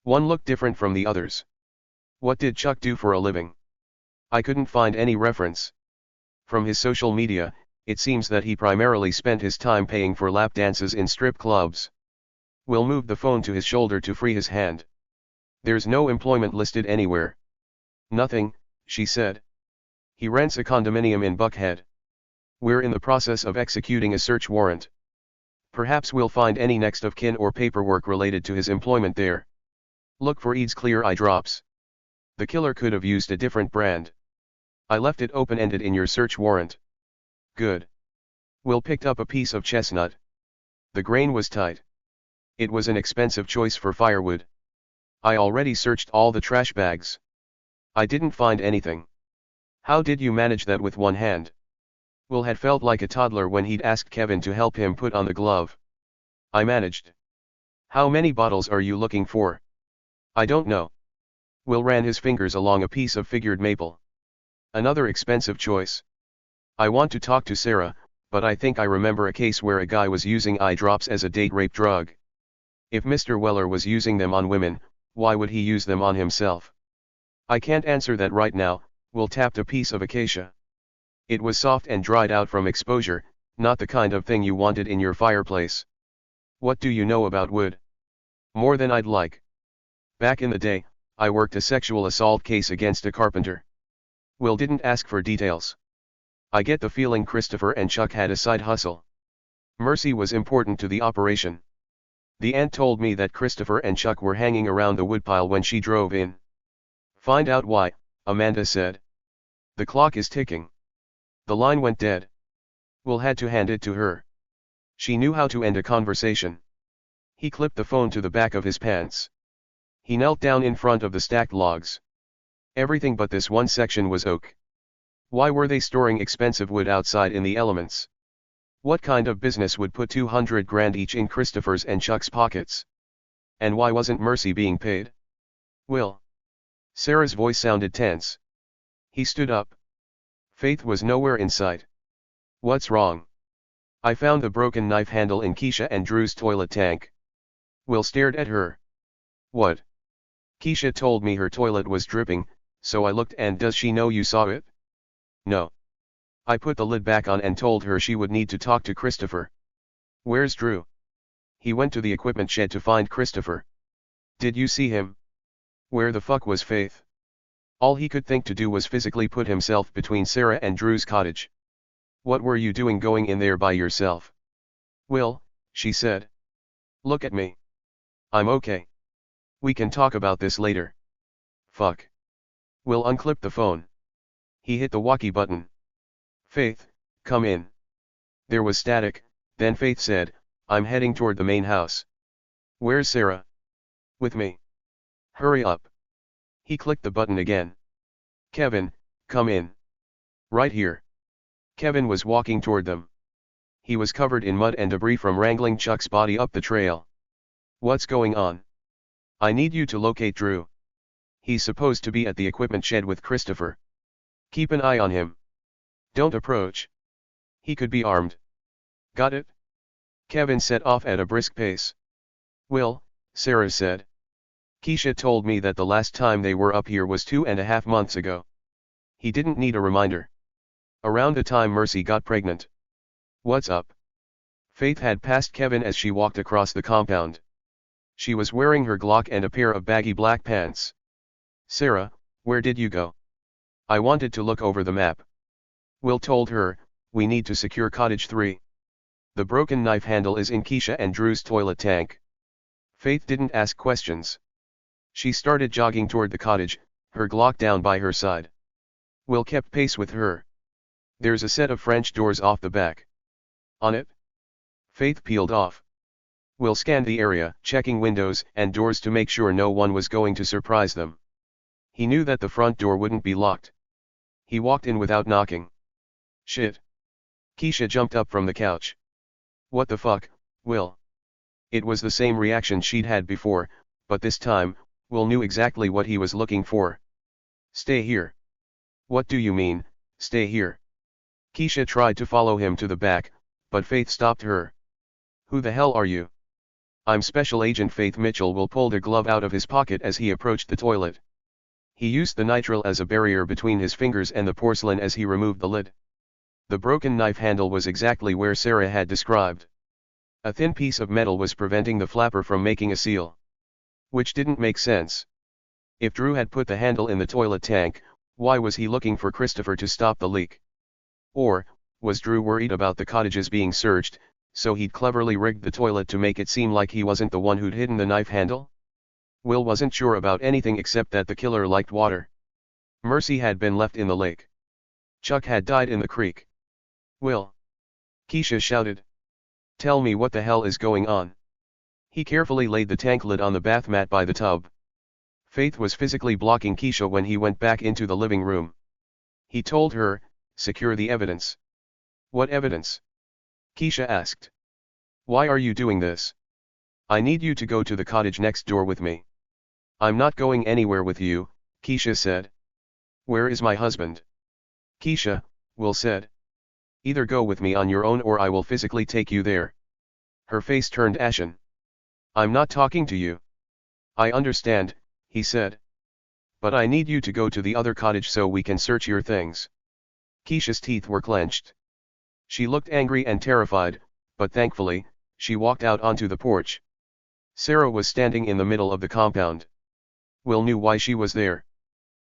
One looked different from the others. What did Chuck do for a living? I couldn't find any reference. From his social media, it seems that he primarily spent his time paying for lap dances in strip clubs. Will moved the phone to his shoulder to free his hand. There's no employment listed anywhere. Nothing, she said. He rents a condominium in Buckhead. We're in the process of executing a search warrant. Perhaps we'll find any next of kin or paperwork related to his employment there. Look for Eads Clear Eye Drops. The killer could have used a different brand. I left it open-ended in your search warrant. Good. Will picked up a piece of chestnut. The grain was tight. It was an expensive choice for firewood. I already searched all the trash bags. I didn't find anything. How did you manage that with one hand? Will had felt like a toddler when he'd asked Kevin to help him put on the glove. I managed. How many bottles are you looking for? I don't know. Will ran his fingers along a piece of figured maple. Another expensive choice. I want to talk to Sarah, but I think I remember a case where a guy was using eye drops as a date rape drug. If Mr. Weller was using them on women, why would he use them on himself? I can't answer that right now. Will tapped a piece of acacia. It was soft and dried out from exposure, not the kind of thing you wanted in your fireplace. What do you know about wood? More than I'd like. Back in the day, I worked a sexual assault case against a carpenter. Will didn't ask for details. I get the feeling Christopher and Chuck had a side hustle. Mercy was important to the operation. The aunt told me that Christopher and Chuck were hanging around the woodpile when she drove in. Find out why, Amanda said. The clock is ticking. The line went dead. Will had to hand it to her. She knew how to end a conversation. He clipped the phone to the back of his pants. He knelt down in front of the stacked logs. Everything but this one section was oak. Why were they storing expensive wood outside in the elements? What kind of business would put 200 grand each in Christopher's and Chuck's pockets? And why wasn't Mercy being paid? Will. Sarah's voice sounded tense. He stood up. Faith was nowhere in sight. What's wrong? I found the broken knife handle in Keisha and Drew's toilet tank. Will stared at her. What? Keisha told me her toilet was dripping, so I looked. And does she know you saw it? No. I put the lid back on and told her she would need to talk to Christopher. Where's Drew? He went to the equipment shed to find Christopher. Did you see him? Where the fuck was Faith? All he could think to do was physically put himself between Sarah and Drew's cottage. What were you doing going in there by yourself? Will, she said. Look at me. I'm okay. We can talk about this later. Fuck. Will unclipped the phone. He hit the walkie button. Faith, come in. There was static, then Faith said, I'm heading toward the main house. Where's Sarah? With me. Hurry up. He clicked the button again. Kevin, come in. Right here. Kevin was walking toward them. He was covered in mud and debris from wrangling Chuck's body up the trail. What's going on? I need you to locate Drew. He's supposed to be at the equipment shed with Christopher. Keep an eye on him. Don't approach. He could be armed. Got it? Kevin set off at a brisk pace. Will, Sarah said. Keisha told me that the last time they were up here was 2.5 months ago. He didn't need a reminder. Around the time Mercy got pregnant. What's up? Faith had passed Kevin as she walked across the compound. She was wearing her Glock and a pair of baggy black pants. Sarah, where did you go? I wanted to look over the map. Will told her, "We need to secure cottage 3. The broken knife handle is in Keisha and Drew's toilet tank." Faith didn't ask questions. She started jogging toward the cottage, her Glock down by her side. Will kept pace with her. "There's a set of French doors off the back. On it?" Faith peeled off. Will scanned the area, checking windows and doors to make sure no one was going to surprise them. He knew that the front door wouldn't be locked. He walked in without knocking. "Shit." Keisha jumped up from the couch. "What the fuck, Will?" It was the same reaction she'd had before, but this time, Will knew exactly what he was looking for. "Stay here." "What do you mean, stay here?" Keisha tried to follow him to the back, but Faith stopped her. "Who the hell are you?" "I'm Special Agent Faith Mitchell." Will pulled a glove out of his pocket as he approached the toilet. He used the nitrile as a barrier between his fingers and the porcelain as he removed the lid. The broken knife handle was exactly where Sarah had described. A thin piece of metal was preventing the flapper from making a seal. Which didn't make sense. If Drew had put the handle in the toilet tank, why was he looking for Christopher to stop the leak? Or, was Drew worried about the cottages being searched, so he'd cleverly rigged the toilet to make it seem like he wasn't the one who'd hidden the knife handle? Will wasn't sure about anything except that the killer liked water. Mercy had been left in the lake. Chuck had died in the creek. "Will!" Keisha shouted. "Tell me what the hell is going on." He carefully laid the tank lid on the bath mat by the tub. Faith was physically blocking Keisha when he went back into the living room. He told her, "Secure the evidence." "What evidence?" Keisha asked. "Why are you doing this?" "I need you to go to the cottage next door with me." "I'm not going anywhere with you," Keisha said. "Where is my husband?" "Keisha," Will said. "Either go with me on your own or I will physically take you there." Her face turned ashen. "I'm not talking to you." "I understand," he said. "But I need you to go to the other cottage so we can search your things." Keisha's teeth were clenched. She looked angry and terrified, but thankfully, she walked out onto the porch. Sarah was standing in the middle of the compound. Will knew why she was there.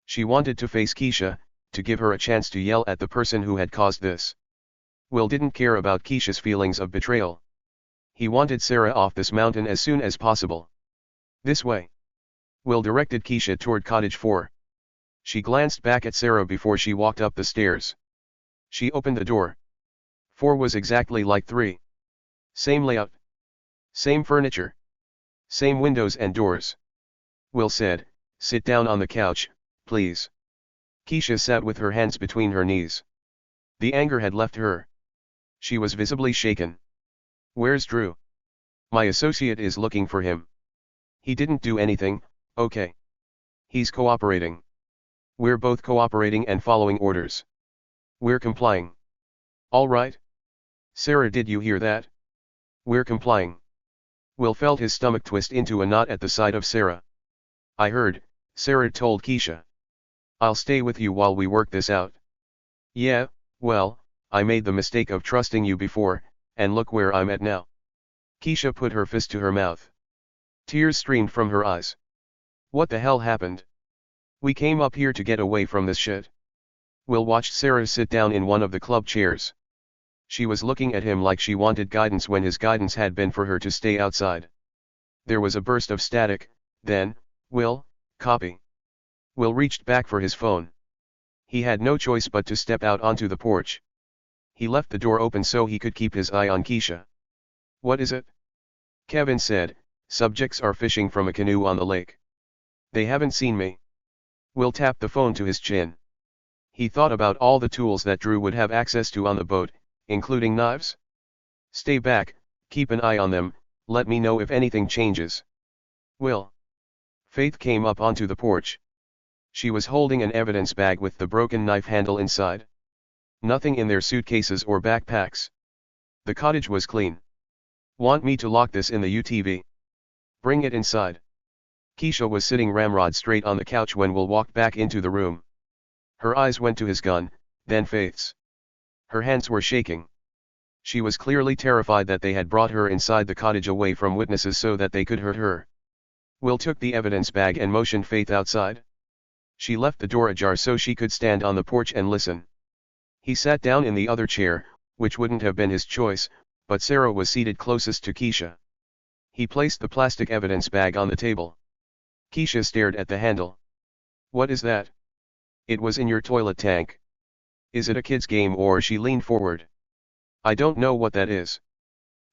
She wanted to face Keisha, to give her a chance to yell at the person who had caused this. Will didn't care about Keisha's feelings of betrayal. He wanted Sarah off this mountain as soon as possible. "This way." Will directed Keisha toward cottage 4. She glanced back at Sarah before she walked up the stairs. She opened the door. 4 was exactly like 3. Same layout. Same furniture. Same windows and doors. Will said, "Sit down on the couch, please." Keisha sat with her hands between her knees. The anger had left her. She was visibly shaken. "Where's Drew?" "My associate is looking for him." "He didn't do anything, okay. He's cooperating." "We're both cooperating and following orders. We're complying." "All right." "Sarah, did you hear that? We're complying." Will felt his stomach twist into a knot at the sight of Sarah. "I heard," Sarah told Keisha. "I'll stay with you while we work this out." "Yeah, well, I made the mistake of trusting you before, and look where I'm at now." Keisha put her fist to her mouth. Tears streamed from her eyes. "What the hell happened? We came up here to get away from this shit." Will watched Sarah sit down in one of the club chairs. She was looking at him like she wanted guidance when his guidance had been for her to stay outside. There was a burst of static, then, "Will, copy." Will reached back for his phone. He had no choice but to step out onto the porch. He left the door open so he could keep his eye on Keisha. "What is it?" Kevin said, "Subjects are fishing from a canoe on the lake. They haven't seen me." Will tapped the phone to his chin. He thought about all the tools that Drew would have access to on the boat, including knives. "Stay back, keep an eye on them, let me know if anything changes." "Will." Faith came up onto the porch. She was holding an evidence bag with the broken knife handle inside. Nothing in their suitcases or backpacks. The cottage was clean. "Want me to lock this in the UTV? Bring it inside." Keisha was sitting ramrod straight on the couch when Will walked back into the room. Her eyes went to his gun, then Faith's. Her hands were shaking. She was clearly terrified that they had brought her inside the cottage away from witnesses so that they could hurt her. Will took the evidence bag and motioned Faith outside. She left the door ajar so she could stand on the porch and listen. He sat down in the other chair, which wouldn't have been his choice, but Sarah was seated closest to Keisha. He placed the plastic evidence bag on the table. Keisha stared at the handle. What is that? It was in your toilet tank. Is it a kid's game or? She leaned forward. I don't know what that is.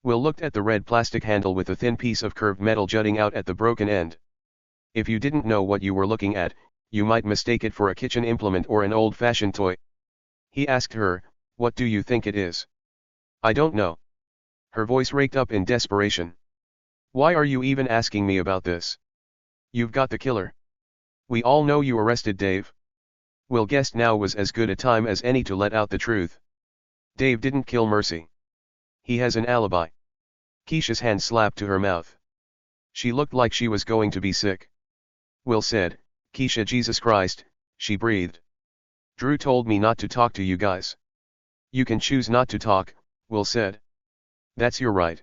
Will looked at the red plastic handle with a thin piece of curved metal jutting out at the broken end. If you didn't know what you were looking at, you might mistake it for a kitchen implement or an old-fashioned toy. He asked her, what do you think it is? I don't know. Her voice raked up in desperation. Why are you even asking me about this? You've got the killer. We all know you arrested Dave. Will guessed now was as good a time as any to let out the truth. Dave didn't kill Mercy. He has an alibi. Keisha's hand slapped to her mouth. She looked like she was going to be sick. Will said, Keisha, Jesus Christ, she breathed. Drew told me not to talk to you guys. You can choose not to talk, Will said. That's your right.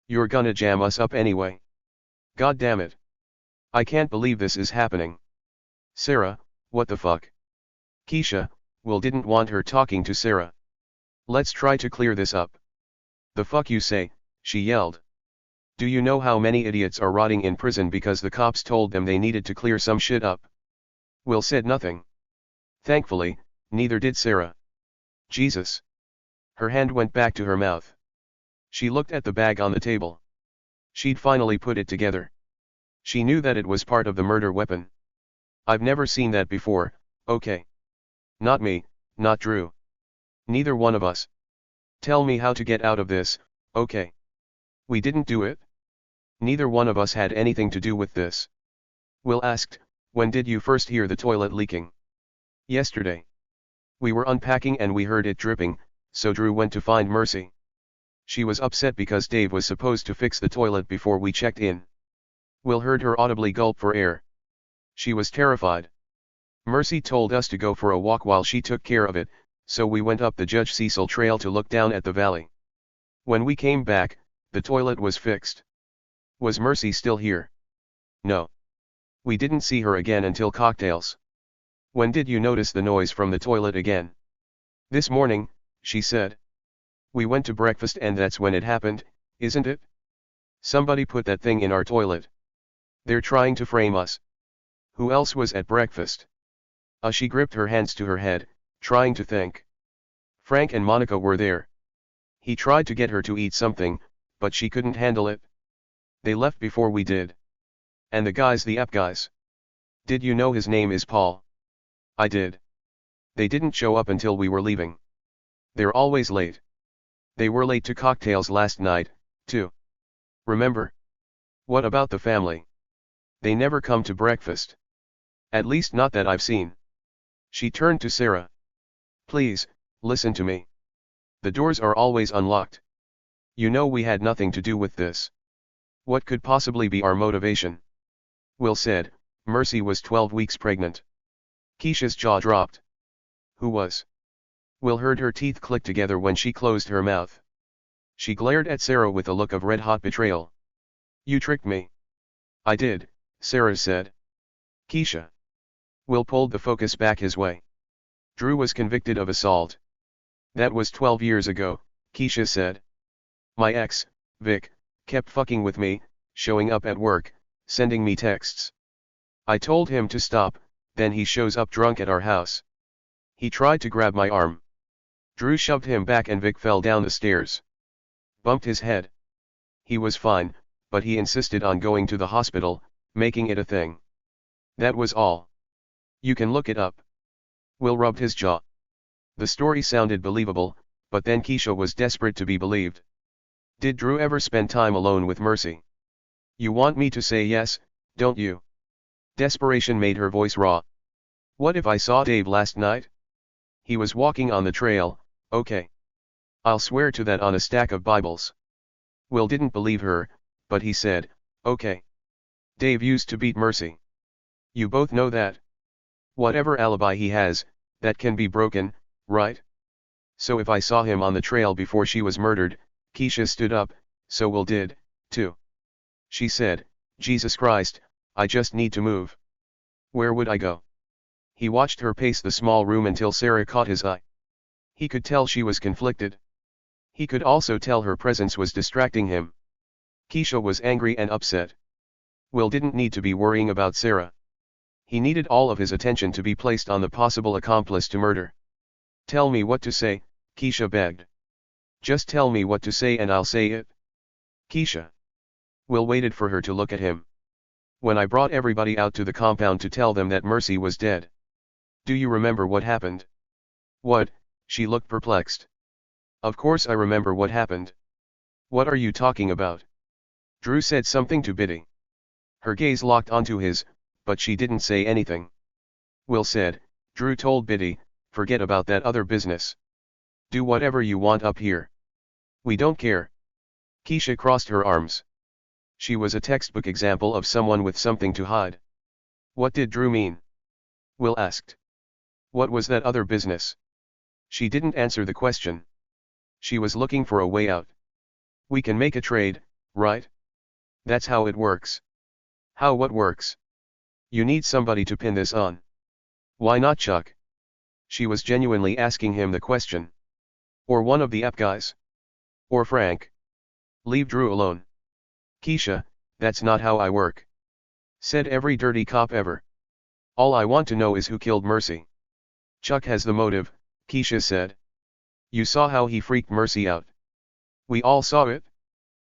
You're gonna jam us up anyway. God damn it. I can't believe this is happening. Sarah, what the fuck? Keisha, Will didn't want her talking to Sarah. Let's try to clear this up. The fuck you say, she yelled. Do you know how many idiots are rotting in prison because the cops told them they needed to clear some shit up? Will said nothing. Thankfully, neither did Sarah. Jesus. Her hand went back to her mouth. She looked at the bag on the table. She'd finally put it together. She knew that it was part of the murder weapon. I've never seen that before, okay. Not me, not Drew. Neither one of us. Tell me how to get out of this, okay. We didn't do it. Neither one of us had anything to do with this. Will asked, when did you first hear the toilet leaking? Yesterday. We were unpacking and we heard it dripping, so Drew went to find Mercy. She was upset because Dave was supposed to fix the toilet before we checked in. Will heard her audibly gulp for air. She was terrified. Mercy told us to go for a walk while she took care of it, so we went up the Judge Cecil Trail to look down at the valley. When we came back, the toilet was fixed. Was Mercy still here? No. We didn't see her again until cocktails. When did you notice the noise from the toilet again? This morning, she said. We went to breakfast and that's when it happened, isn't it? Somebody put that thing in our toilet. They're trying to frame us. Who else was at breakfast? She gripped her hands to her head, trying to think. Frank and Monica were there. He tried to get her to eat something, but she couldn't handle it. They left before we did. And the app guys. Did you know his name is Paul? I did. They didn't show up until we were leaving. They're always late. They were late to cocktails last night, too. Remember? What about the family? They never come to breakfast. At least not that I've seen. She turned to Sarah. Please, listen to me. The doors are always unlocked. You know we had nothing to do with this. What could possibly be our motivation? Will said, Mercy was 12 weeks pregnant. Keisha's jaw dropped. Who was? Will heard her teeth click together when she closed her mouth. She glared at Sarah with a look of red-hot betrayal. You tricked me. I did, Sarah said. Keisha. Will pulled the focus back his way. Drew was convicted of assault. That was 12 years ago, Keisha said. My ex, Vic, kept fucking with me, showing up at work, sending me texts. I told him to stop, then he shows up drunk at our house. He tried to grab my arm. Drew shoved him back and Vic fell down the stairs. Bumped his head. He was fine, but he insisted on going to the hospital, making it a thing. That was all. You can look it up. Will rubbed his jaw. The story sounded believable, but then Keisha was desperate to be believed. Did Drew ever spend time alone with Mercy? You want me to say yes, don't you? Desperation made her voice raw. What if I saw Dave last night? He was walking on the trail, okay. I'll swear to that on a stack of Bibles. Will didn't believe her, but he said, okay. Dave used to beat Mercy. You both know that. Whatever alibi he has, that can be broken, right? So if I saw him on the trail before she was murdered, Keisha stood up, so Will did, too. She said, Jesus Christ, I just need to move. Where would I go? He watched her pace the small room until Sarah caught his eye. He could tell she was conflicted. He could also tell her presence was distracting him. Keisha was angry and upset. Will didn't need to be worrying about Sarah. He needed all of his attention to be placed on the possible accomplice to murder. Tell me what to say, Keisha begged. Just tell me what to say and I'll say it. Keisha. Will waited for her to look at him. When I brought everybody out to the compound to tell them that Mercy was dead. Do you remember what happened? What? She looked perplexed. Of course I remember what happened. What are you talking about? Drew said something to Biddy. Her gaze locked onto his, but she didn't say anything. Will said, Drew told Biddy, forget about that other business. Do whatever you want up here. We don't care. Keisha crossed her arms. She was a textbook example of someone with something to hide. What did Drew mean? Will asked. What was that other business? She didn't answer the question. She was looking for a way out. We can make a trade, right? That's how it works. How what works? You need somebody to pin this on. Why not Chuck? She was genuinely asking him the question. Or one of the app guys? Or Frank? Leave Drew alone. Keisha, that's not how I work. Said every dirty cop ever. All I want to know is who killed Mercy. Chuck has the motive, Keisha said. You saw how he freaked Mercy out. We all saw it.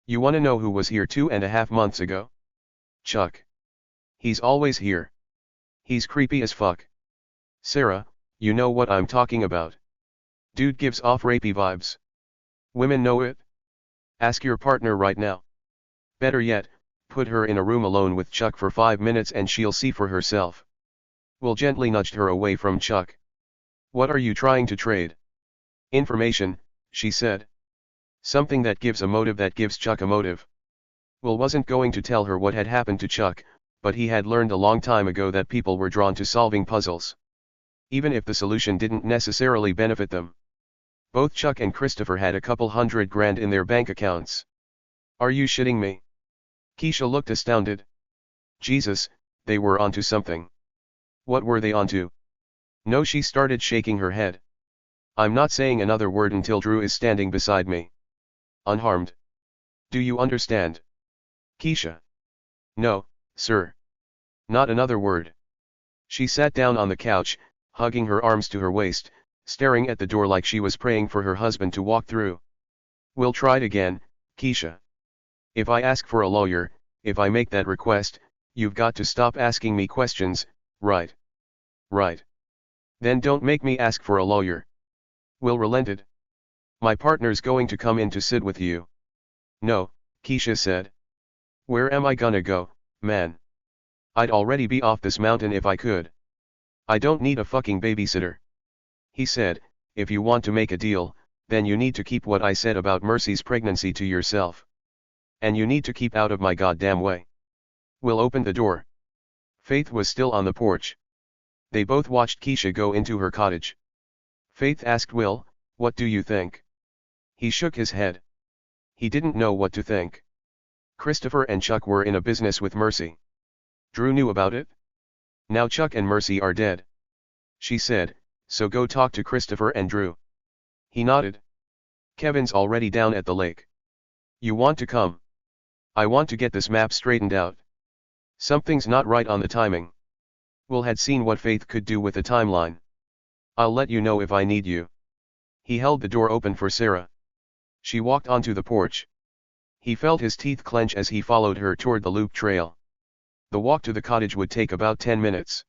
You wanna know who was here 2.5 months ago? Chuck. He's always here. He's creepy as fuck. Sarah, you know what I'm talking about. Dude gives off rapey vibes. Women know it. Ask your partner right now. Better yet, put her in a room alone with Chuck for 5 minutes and she'll see for herself. Will gently nudged her away from Chuck. What are you trying to trade? Information, she said. Something that gives a motive that gives Chuck a motive. Will wasn't going to tell her what had happened to Chuck, but he had learned a long time ago that people were drawn to solving puzzles. Even if the solution didn't necessarily benefit them. Both Chuck and Christopher had a couple $100,000 in their bank accounts. Are you shitting me? Keisha looked astounded. Jesus, they were onto something. What were they onto? No, she started shaking her head. I'm not saying another word until Drew is standing beside me. Unharmed. Do you understand? Keisha. No, sir. Not another word. She sat down on the couch, hugging her arms to her waist, staring at the door like she was praying for her husband to walk through. We'll try it again, Keisha. If I ask for a lawyer, if I make that request, you've got to stop asking me questions, right? Right. Then don't make me ask for a lawyer. Will relented. My partner's going to come in to sit with you. No, Keisha said. Where am I gonna go, man? I'd already be off this mountain if I could. I don't need a fucking babysitter. He said, if you want to make a deal, then you need to keep what I said about Mercy's pregnancy to yourself. And you need to keep out of my goddamn way. Will opened the door. Faith was still on the porch. They both watched Keisha go into her cottage. Faith asked Will, what do you think? He shook his head. He didn't know what to think. Christopher and Chuck were in a business with Mercy. Drew knew about it. Now Chuck and Mercy are dead. She said, so go talk to Christopher and Drew. He nodded. Kevin's already down at the lake. You want to come? I want to get this map straightened out. Something's not right on the timing. Will had seen what Faith could do with a timeline. I'll let you know if I need you. He held the door open for Sarah. She walked onto the porch. He felt his teeth clench as he followed her toward the loop trail. The walk to the cottage would take about 10 minutes.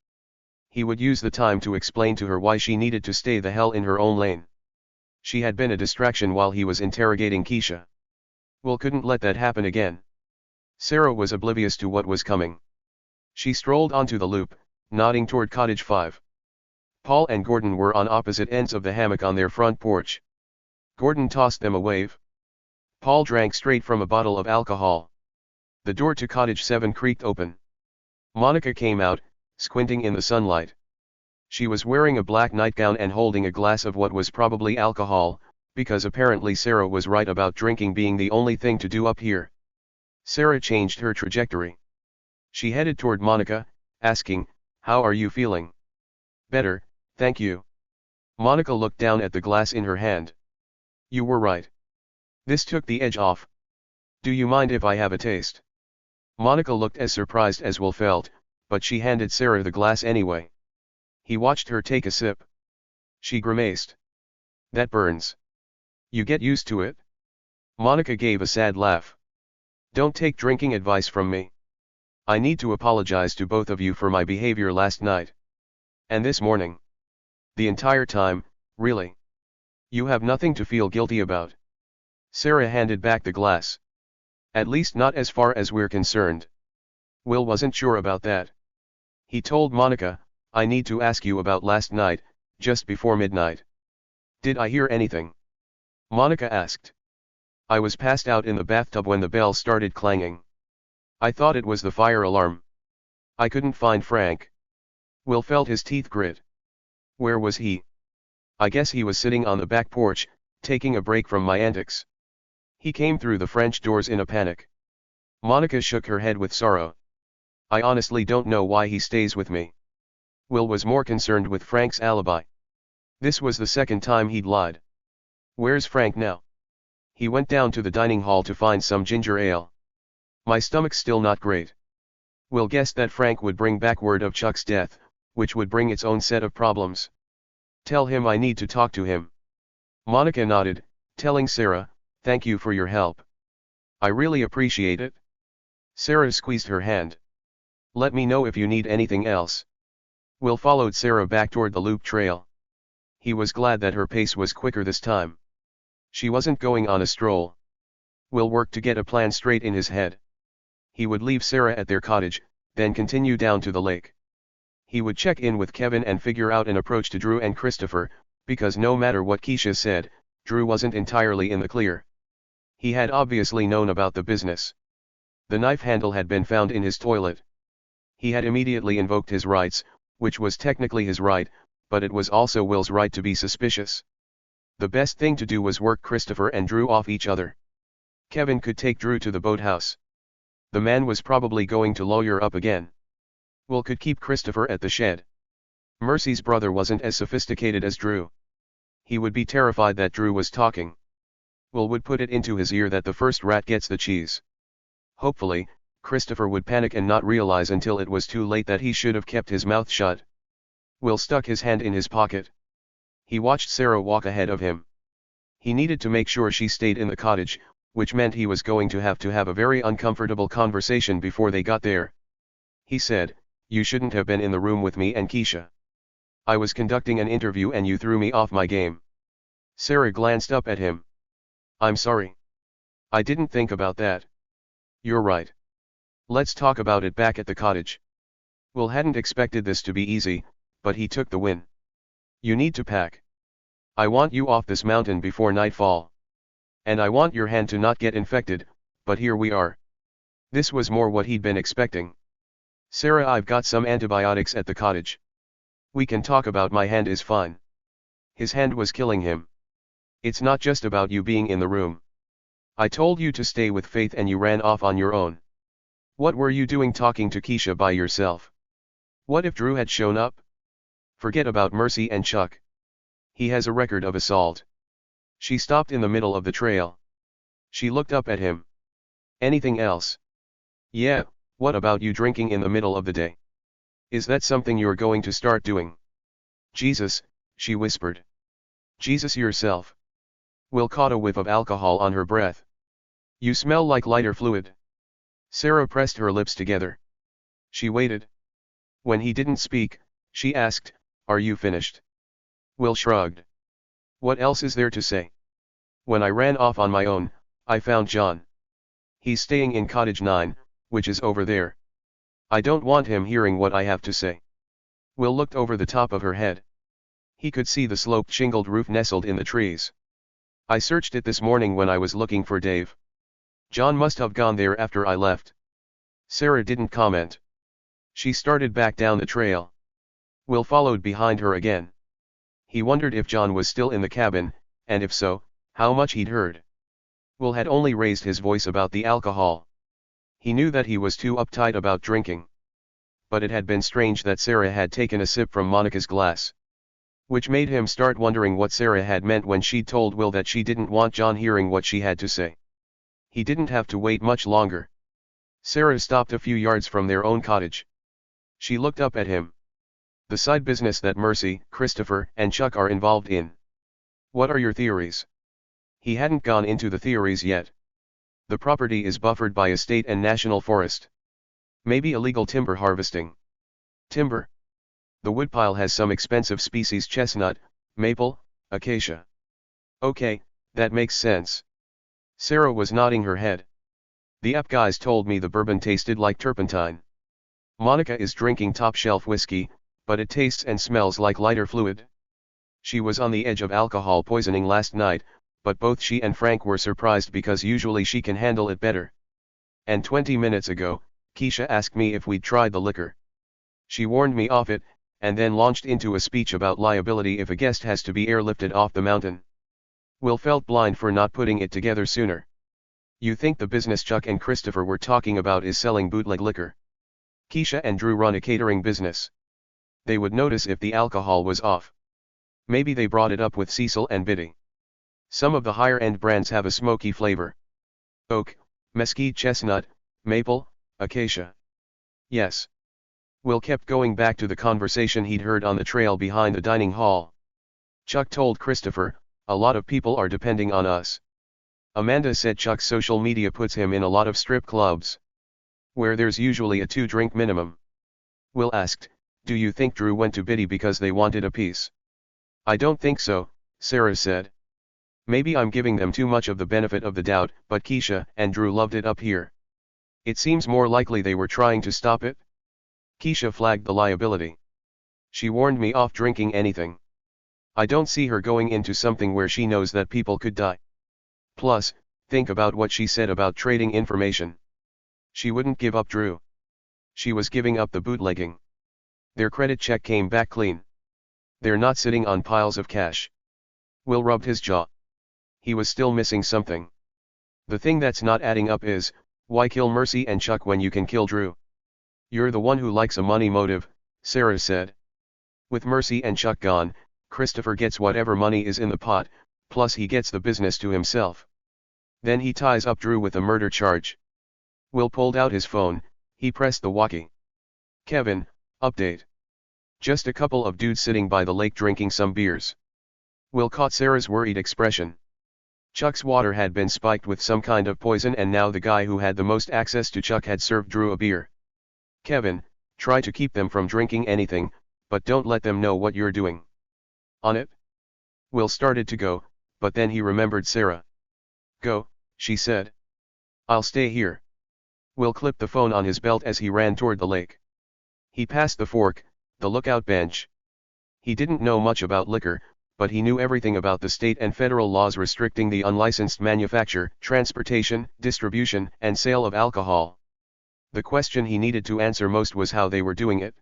He would use the time to explain to her why she needed to stay the hell in her own lane. She had been a distraction while he was interrogating Keisha. Will couldn't let that happen again. Sarah was oblivious to what was coming. She strolled onto the loop, nodding toward Cottage 5. Paul and Gordon were on opposite ends of the hammock on their front porch. Gordon tossed them a wave. Paul drank straight from a bottle of alcohol. The door to Cottage 7 creaked open. Monica came out, squinting in the sunlight. She was wearing a black nightgown and holding a glass of what was probably alcohol, because apparently Sarah was right about drinking being the only thing to do up here. Sarah changed her trajectory. She headed toward Monica, asking, how are you feeling? Better, thank you. Monica looked down at the glass in her hand. You were right. This took the edge off. Do you mind if I have a taste? Monica looked as surprised as Will felt, but she handed Sarah the glass anyway. He watched her take a sip. She grimaced. That burns. You get used to it. Monica gave a sad laugh. Don't take drinking advice from me. I need to apologize to both of you for my behavior last night. And this morning. The entire time, really. You have nothing to feel guilty about. Sarah handed back the glass. At least not as far as we're concerned. Will wasn't sure about that. He told Monica, I need to ask you about last night, just before midnight. Did I hear anything? Monica asked. I was passed out in the bathtub when the bell started clanging. I thought it was the fire alarm. I couldn't find Frank. Will felt his teeth grit. Where was he? I guess he was sitting on the back porch, taking a break from my antics. He came through the French doors in a panic. Monica shook her head with sorrow. I honestly don't know why he stays with me. Will was more concerned with Frank's alibi. This was the second time he'd lied. Where's Frank now? He went down to the dining hall to find some ginger ale. My stomach's still not great. Will guessed that Frank would bring back word of Chuck's death, which would bring its own set of problems. Tell him I need to talk to him. Monica nodded, telling Sarah, thank you for your help. I really appreciate it. Sarah squeezed her hand. Let me know if you need anything else. Will followed Sarah back toward the loop trail. He was glad that her pace was quicker this time. She wasn't going on a stroll. Will worked to get a plan straight in his head. He would leave Sarah at their cottage, then continue down to the lake. He would check in with Kevin and figure out an approach to Drew and Christopher, because no matter what Keisha said, Drew wasn't entirely in the clear. He had obviously known about the business. The knife handle had been found in his toilet. He had immediately invoked his rights, which was technically his right, but it was also Will's right to be suspicious. The best thing to do was work Christopher and Drew off each other. Kevin could take Drew to the boathouse. The man was probably going to lawyer up again. Will could keep Christopher at the shed. Mercy's brother wasn't as sophisticated as Drew. He would be terrified that Drew was talking. Will would put it into his ear that the first rat gets the cheese. Hopefully, Christopher would panic and not realize until it was too late that he should have kept his mouth shut. Will stuck his hand in his pocket. He watched Sarah walk ahead of him. He needed to make sure she stayed in the cottage, which meant he was going to have a very uncomfortable conversation before they got there. He said, you shouldn't have been in the room with me and Keisha. I was conducting an interview and you threw me off my game. Sarah glanced up at him. I'm sorry. I didn't think about that. You're right. Let's talk about it back at the cottage. Will hadn't expected this to be easy, but he took the win. You need to pack. I want you off this mountain before nightfall. And I want your hand to not get infected, but here we are. This was more what he'd been expecting. Sarah, I've got some antibiotics at the cottage. We can talk about my hand is fine. His hand was killing him. It's not just about you being in the room. I told you to stay with Faith and you ran off on your own. What were you doing talking to Keisha by yourself? What if Drew had shown up? Forget about Mercy and Chuck. He has a record of assault. She stopped in the middle of the trail. She looked up at him. Anything else? Yeah, what about you drinking in the middle of the day? Is that something you're going to start doing? Jesus, she whispered. Jesus yourself. Will caught a whiff of alcohol on her breath. You smell like lighter fluid. Sarah pressed her lips together. She waited. When he didn't speak, she asked, are you finished? Will shrugged. What else is there to say? When I ran off on my own, I found John. He's staying in cottage 9, which is over there. I don't want him hearing what I have to say. Will looked over the top of her head. He could see the sloped shingled roof nestled in the trees. I searched it this morning when I was looking for Dave. John must have gone there after I left. Sarah didn't comment. She started back down the trail. Will followed behind her again. He wondered if John was still in the cabin, and if so, how much he'd heard. Will had only raised his voice about the alcohol. He knew that he was too uptight about drinking. But it had been strange that Sarah had taken a sip from Monica's glass. Which made him start wondering what Sarah had meant when she'd told Will that she didn't want John hearing what she had to say. He didn't have to wait much longer. Sarah stopped a few yards from their own cottage. She looked up at him. The side business that Mercy, Christopher, and Chuck are involved in. What are your theories? He hadn't gone into the theories yet. The property is buffered by a state and national forest. Maybe illegal timber harvesting. Timber? The woodpile has some expensive species: chestnut, maple, acacia. Okay, that makes sense. Sarah was nodding her head. The app guys told me the bourbon tasted like turpentine. Monica is drinking top-shelf whiskey, but it tastes and smells like lighter fluid. She was on the edge of alcohol poisoning last night, but both she and Frank were surprised because usually she can handle it better. And 20 minutes ago, Keisha asked me if we'd tried the liquor. She warned me off it, and then launched into a speech about liability if a guest has to be airlifted off the mountain. Will felt blind for not putting it together sooner. You think the business Chuck and Christopher were talking about is selling bootleg liquor? Keisha and Drew run a catering business. They would notice if the alcohol was off. Maybe they brought it up with Cecil and Biddy. Some of the higher-end brands have a smoky flavor. Oak, mesquite, chestnut, maple, acacia. Yes. Will kept going back to the conversation he'd heard on the trail behind the dining hall. Chuck told Christopher, "A lot of people are depending on us." Amanda said Chuck's social media puts him in a lot of strip clubs, where there's usually a 2-drink minimum. Will asked, "Do you think Drew went to Biddy because they wanted a piece?" "I don't think so," Sarah said. "Maybe I'm giving them too much of the benefit of the doubt, but Keisha and Drew loved it up here. It seems more likely they were trying to stop it." Keisha flagged the liability. "She warned me off drinking anything. I don't see her going into something where she knows that people could die. Plus, think about what she said about trading information. She wouldn't give up Drew. She was giving up the bootlegging. Their credit check came back clean. They're not sitting on piles of cash." Will rubbed his jaw. He was still missing something. The thing that's not adding up is, why kill Mercy and Chuck when you can kill Drew? "You're the one who likes a money motive," Sarah said. "With Mercy and Chuck gone, Christopher gets whatever money is in the pot, plus he gets the business to himself. Then he ties up Drew with a murder charge." Will pulled out his phone. He pressed the walkie. "Kevin, update. Just a couple of dudes sitting by the lake drinking some beers." Will caught Sarah's worried expression. Chuck's water had been spiked with some kind of poison, and now the guy who had the most access to Chuck had served Drew a beer. "Kevin, try to keep them from drinking anything, but don't let them know what you're doing." "On it." Will started to go, but then he remembered Sarah. "Go," she said. "I'll stay here." Will clipped the phone on his belt as he ran toward the lake. He passed the fork, the lookout bench. He didn't know much about liquor, but he knew everything about the state and federal laws restricting the unlicensed manufacture, transportation, distribution, and sale of alcohol. The question he needed to answer most was how they were doing it.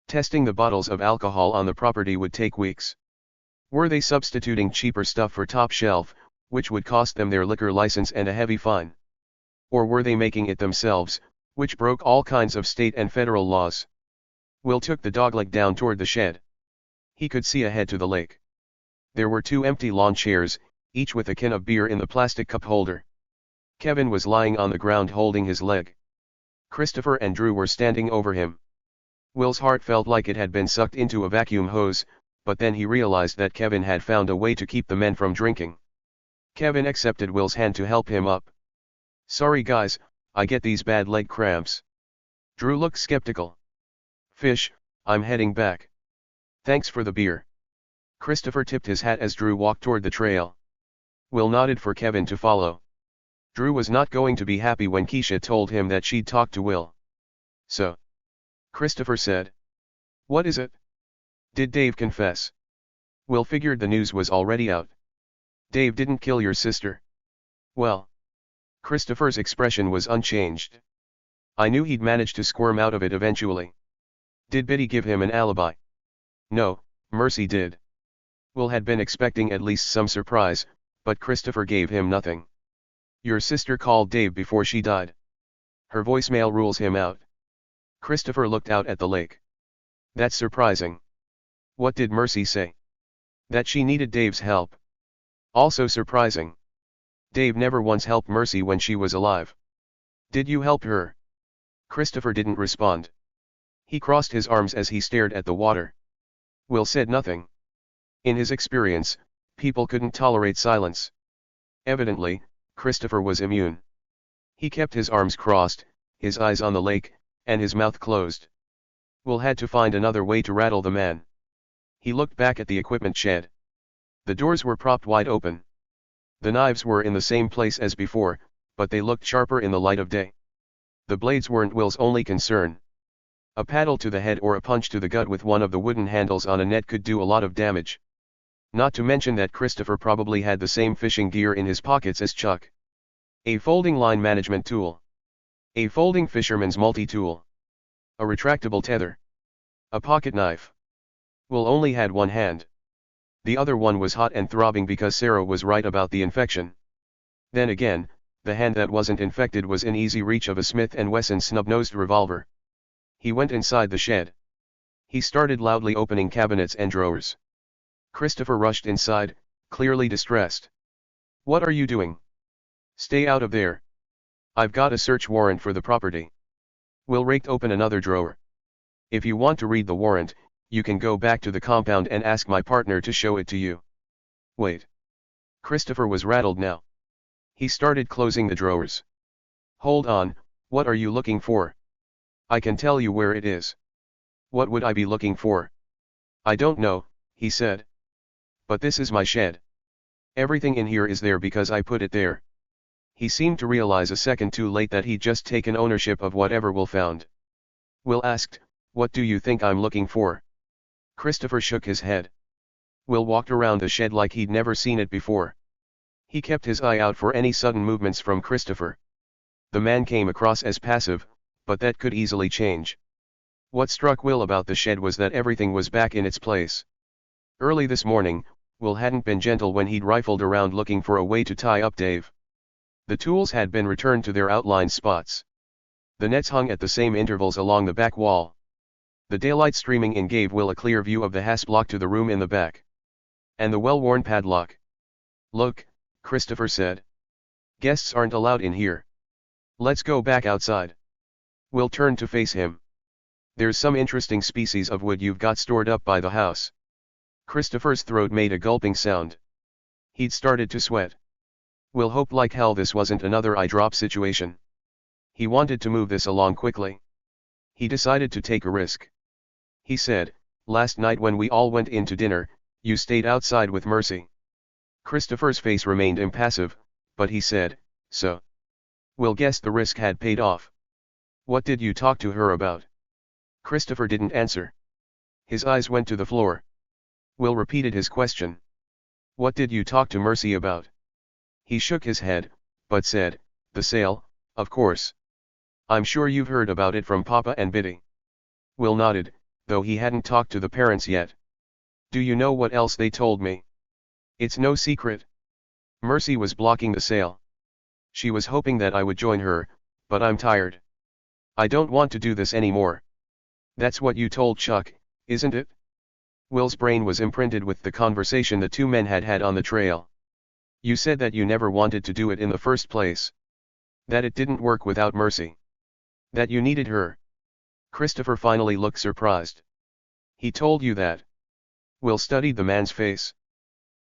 Testing the bottles of alcohol on the property would take weeks. Were they substituting cheaper stuff for top shelf, which would cost them their liquor license and a heavy fine? Or were they making it themselves, which broke all kinds of state and federal laws? Will took the dogleg down toward the shed. He could see ahead to the lake. There were 2 empty lawn chairs, each with a can of beer in the plastic cup holder. Kevin was lying on the ground holding his leg. Christopher and Drew were standing over him. Will's heart felt like it had been sucked into a vacuum hose, but then he realized that Kevin had found a way to keep the men from drinking. Kevin accepted Will's hand to help him up. "Sorry guys, I get these bad leg cramps." Drew looked skeptical. "Fish, I'm heading back. Thanks for the beer." Christopher tipped his hat as Drew walked toward the trail. Will nodded for Kevin to follow. Drew was not going to be happy when Keisha told him that she'd talked to Will. "So?" Christopher said. "What is it? Did Dave confess?" Will figured the news was already out. "Dave didn't kill your sister." "Well." Christopher's expression was unchanged. "I knew he'd manage to squirm out of it eventually." "Did Biddy give him an alibi?" "No, Mercy did." Will had been expecting at least some surprise, but Christopher gave him nothing. "Your sister called Dave before she died. Her voicemail rules him out." Christopher looked out at the lake. "That's surprising. What did Mercy say?" That she needed Dave's help. Also surprising. Dave never once helped Mercy when she was alive. Did you help her? Christopher didn't respond. He crossed his arms as he stared at the water. Will said nothing. In his experience, people couldn't tolerate silence. Evidently, Christopher was immune. He kept his arms crossed, his eyes on the lake, and his mouth closed. Will had to find another way to rattle the man. He looked back at the equipment shed. The doors were propped wide open. The knives were in the same place as before, but they looked sharper in the light of day. The blades weren't Will's only concern. A paddle to the head or a punch to the gut with one of the wooden handles on a net could do a lot of damage. Not to mention that Christopher probably had the same fishing gear in his pockets as Chuck. A folding line management tool. A folding fisherman's multi-tool. A retractable tether. A pocket knife. Will only had one hand. The other one was hot and throbbing because Sarah was right about the infection. Then again, the hand that wasn't infected was in easy reach of a Smith & Wesson snub-nosed revolver. He went inside the shed. He started loudly opening cabinets and drawers. Christopher rushed inside, clearly distressed. What are you doing? Stay out of there. I've got a search warrant for the property. Will raked open another drawer. If you want to read the warrant, you can go back to the compound and ask my partner to show it to you. Wait. Christopher was rattled now. He started closing the drawers. Hold on, what are you looking for? I can tell you where it is. What would I be looking for? I don't know, he said. But this is my shed. Everything in here is there because I put it there. He seemed to realize a second too late that he'd just taken ownership of whatever Will found. Will asked, what do you think I'm looking for? Christopher shook his head. Will walked around the shed like he'd never seen it before. He kept his eye out for any sudden movements from Christopher. The man came across as passive, but that could easily change. What struck Will about the shed was that everything was back in its place. Early this morning, Will hadn't been gentle when he'd rifled around looking for a way to tie up Dave. The tools had been returned to their outlined spots. The nets hung at the same intervals along the back wall. The daylight streaming in gave Will a clear view of the hasp lock to the room in the back. And the well-worn padlock. Look, Christopher said. Guests aren't allowed in here. Let's go back outside. Will turned to face him. There's some interesting species of wood you've got stored up by the house. Christopher's throat made a gulping sound. He'd started to sweat. Will hoped like hell this wasn't another eye drop situation. He wanted to move this along quickly. He decided to take a risk. He said, last night when we all went in to dinner, you stayed outside with Mercy. Christopher's face remained impassive, but he said, so. Will guessed the risk had paid off. What did you talk to her about? Christopher didn't answer. His eyes went to the floor. Will repeated his question. What did you talk to Mercy about? He shook his head, but said, the sale, of course. I'm sure you've heard about it from Papa and Biddy. Will nodded, though he hadn't talked to the parents yet. Do you know what else they told me? It's no secret. Mercy was blocking the sale. She was hoping that I would join her, but I'm tired. I don't want to do this anymore. That's what you told Chuck, isn't it? Will's brain was imprinted with the conversation the two men had had on the trail. You said that you never wanted to do it in the first place. That it didn't work without Mercy. That you needed her. Christopher finally looked surprised. He told you that. Will studied the man's face.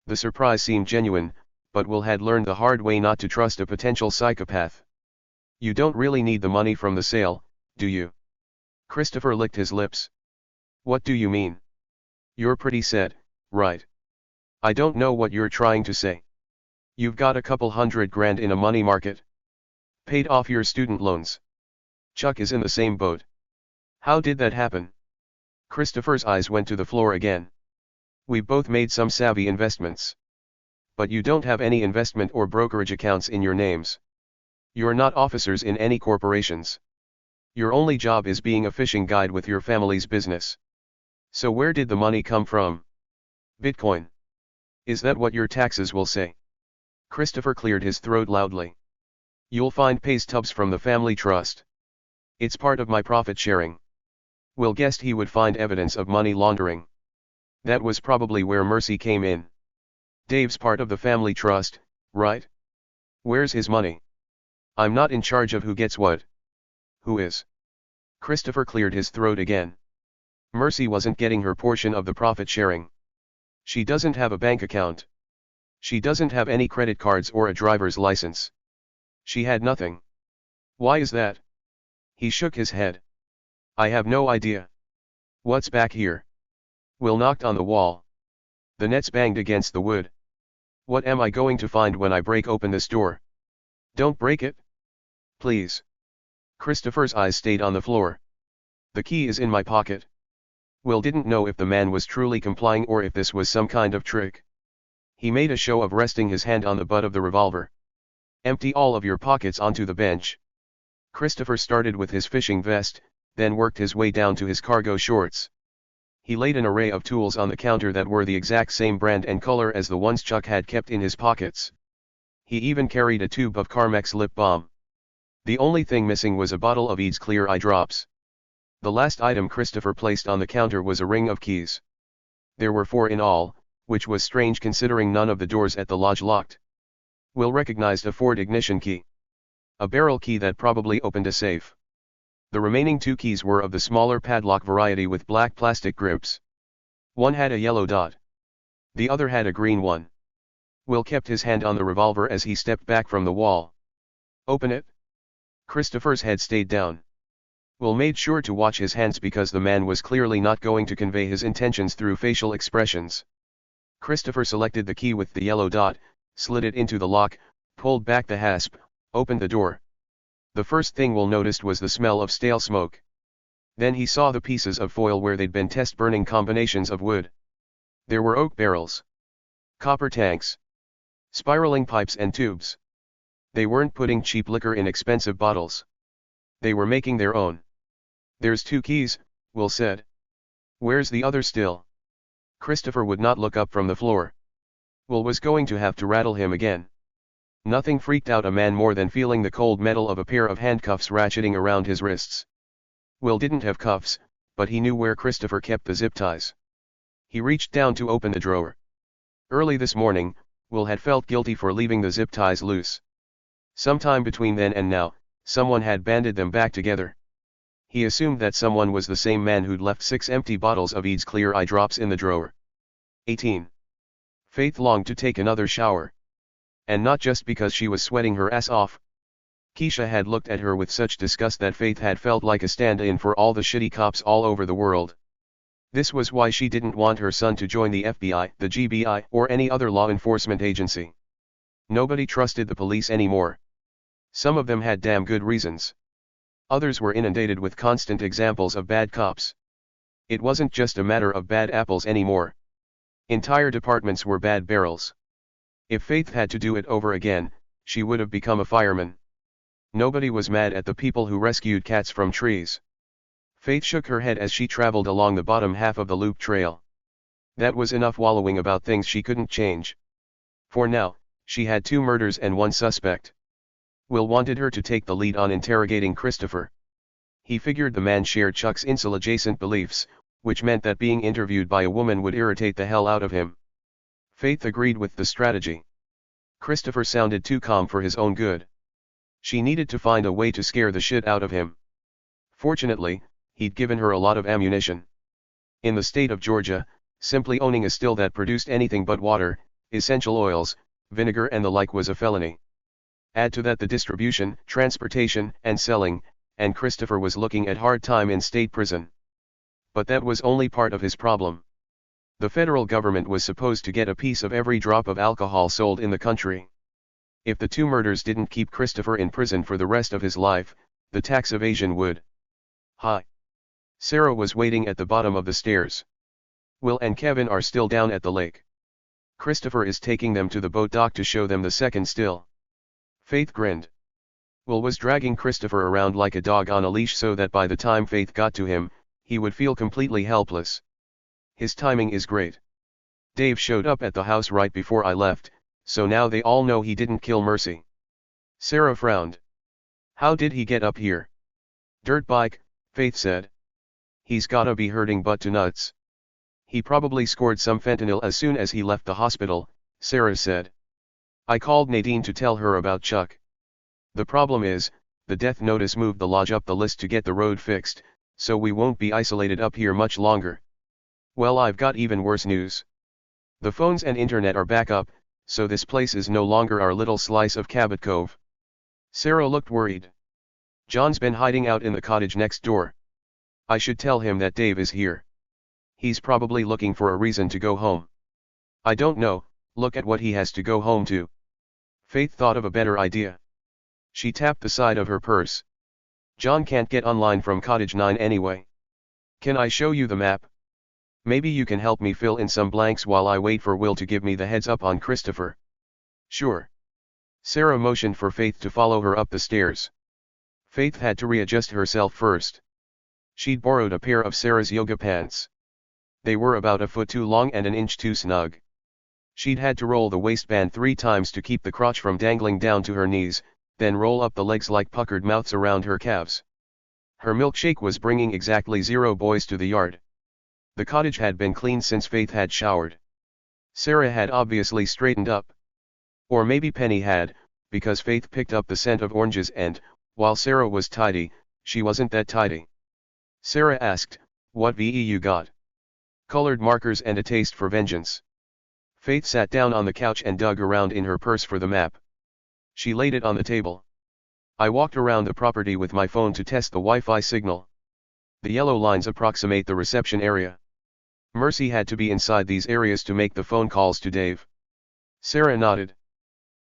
The surprise seemed genuine, but Will had learned the hard way not to trust a potential psychopath. You don't really need the money from the sale, do you? Christopher licked his lips. What do you mean? You're pretty set, right? I don't know what you're trying to say. You've got a couple $100,000 in a money market. Paid off your student loans. Chuck is in the same boat. How did that happen? Christopher's eyes went to the floor again. We both made some savvy investments. But you don't have any investment or brokerage accounts in your names. You're not officers in any corporations. Your only job is being a fishing guide with your family's business. So where did the money come from? Bitcoin. Is that what your taxes will say? Christopher cleared his throat loudly. You'll find pay stubs from the family trust. It's part of my profit sharing. Will guessed he would find evidence of money laundering. That was probably where Mercy came in. Dave's part of the family trust, right? Where's his money? I'm not in charge of who gets what. Who is? Christopher cleared his throat again. Mercy wasn't getting her portion of the profit sharing. She doesn't have a bank account. She doesn't have any credit cards or a driver's license. She had nothing. Why is that? He shook his head. I have no idea. What's back here? Will knocked on the wall. The nets banged against the wood. What am I going to find when I break open this door? Don't break it. Please. Christopher's eyes stayed on the floor. The key is in my pocket. Will didn't know if the man was truly complying or if this was some kind of trick. He made a show of resting his hand on the butt of the revolver. Empty all of your pockets onto the bench. Christopher started with his fishing vest, then worked his way down to his cargo shorts. He laid an array of tools on the counter that were the exact same brand and color as the ones Chuck had kept in his pockets. He even carried a tube of Carmex lip balm. The only thing missing was a bottle of Eads Clear Eye Drops. The last item Christopher placed on the counter was a ring of keys. There were 4 in all, which was strange considering none of the doors at the lodge locked. Will recognized a Ford ignition key. A barrel key that probably opened a safe. The remaining 2 keys were of the smaller padlock variety with black plastic grips. One had a yellow dot. The other had a green one. Will kept his hand on the revolver as he stepped back from the wall. Open it. Christopher's head stayed down. Will made sure to watch his hands because the man was clearly not going to convey his intentions through facial expressions. Christopher selected the key with the yellow dot, slid it into the lock, pulled back the hasp, opened the door. The first thing Will noticed was the smell of stale smoke. Then he saw the pieces of foil where they'd been test-burning combinations of wood. There were oak barrels, copper tanks, spiraling pipes and tubes. They weren't putting cheap liquor in expensive bottles. They were making their own. There's 2 keys, Will said. Where's the other still? Christopher would not look up from the floor. Will was going to have to rattle him again. Nothing freaked out a man more than feeling the cold metal of a pair of handcuffs ratcheting around his wrists. Will didn't have cuffs, but he knew where Christopher kept the zip ties. He reached down to open the drawer. Early this morning, Will had felt guilty for leaving the zip ties loose. Sometime between then and now, someone had banded them back together. He assumed that someone was the same man who'd left 6 empty bottles of Eads Clear Eye Drops in the drawer. 18. Faith longed to take another shower. And not just because she was sweating her ass off. Keisha had looked at her with such disgust that Faith had felt like a stand-in for all the shitty cops all over the world. This was why she didn't want her son to join the FBI, the GBI, or any other law enforcement agency. Nobody trusted the police anymore. Some of them had damn good reasons. Others were inundated with constant examples of bad cops. It wasn't just a matter of bad apples anymore. Entire departments were bad barrels. If Faith had to do it over again, she would have become a fireman. Nobody was mad at the people who rescued cats from trees. Faith shook her head as she traveled along the bottom half of the loop trail. That was enough wallowing about things she couldn't change. For now, she had 2 murders and 1 suspect. Will wanted her to take the lead on interrogating Christopher. He figured the man shared Chuck's incel-adjacent beliefs, which meant that being interviewed by a woman would irritate the hell out of him. Faith agreed with the strategy. Christopher sounded too calm for his own good. She needed to find a way to scare the shit out of him. Fortunately, he'd given her a lot of ammunition. In the state of Georgia, simply owning a still that produced anything but water, essential oils, vinegar and the like was a felony. Add to that the distribution, transportation, and selling, and Christopher was looking at hard time in state prison. But that was only part of his problem. The federal government was supposed to get a piece of every drop of alcohol sold in the country. If the 2 murders didn't keep Christopher in prison for the rest of his life, the tax evasion would. Hi. Sarah was waiting at the bottom of the stairs. Will and Kevin are still down at the lake. Christopher is taking them to the boat dock to show them the second still. Faith grinned. Will was dragging Christopher around like a dog on a leash so that by the time Faith got to him, he would feel completely helpless. His timing is great. Dave showed up at the house right before I left, so now they all know he didn't kill Mercy. Sarah frowned. How did he get up here? Dirt bike, Faith said. He's gotta be hurting butt to nuts. He probably scored some fentanyl as soon as he left the hospital, Sarah said. I called Nadine to tell her about Chuck. The problem is, the death notice moved the lodge up the list to get the road fixed, so we won't be isolated up here much longer. Well, I've got even worse news. The phones and internet are back up, so this place is no longer our little slice of Cabot Cove. Sarah looked worried. John's been hiding out in the cottage next door. I should tell him that Dave is here. He's probably looking for a reason to go home. I don't know, look at what he has to go home to. Faith thought of a better idea. She tapped the side of her purse. John can't get online from Cottage 9 anyway. Can I show you the map? Maybe you can help me fill in some blanks while I wait for Will to give me the heads up on Christopher. Sure. Sarah motioned for Faith to follow her up the stairs. Faith had to readjust herself first. She'd borrowed a pair of Sarah's yoga pants. They were about a foot too long and an inch too snug. She'd had to roll the waistband 3 times to keep the crotch from dangling down to her knees, then roll up the legs like puckered mouths around her calves. Her milkshake was bringing exactly 0 boys to the yard. The cottage had been cleaned since Faith had showered. Sarah had obviously straightened up. Or maybe Penny had, because Faith picked up the scent of oranges and, while Sarah was tidy, she wasn't that tidy. Sarah asked, "What VE you got?" "Colored markers and a taste for vengeance." Faith sat down on the couch and dug around in her purse for the map. She laid it on the table. I walked around the property with my phone to test the Wi-Fi signal. The yellow lines approximate the reception area. Mercy had to be inside these areas to make the phone calls to Dave. Sarah nodded.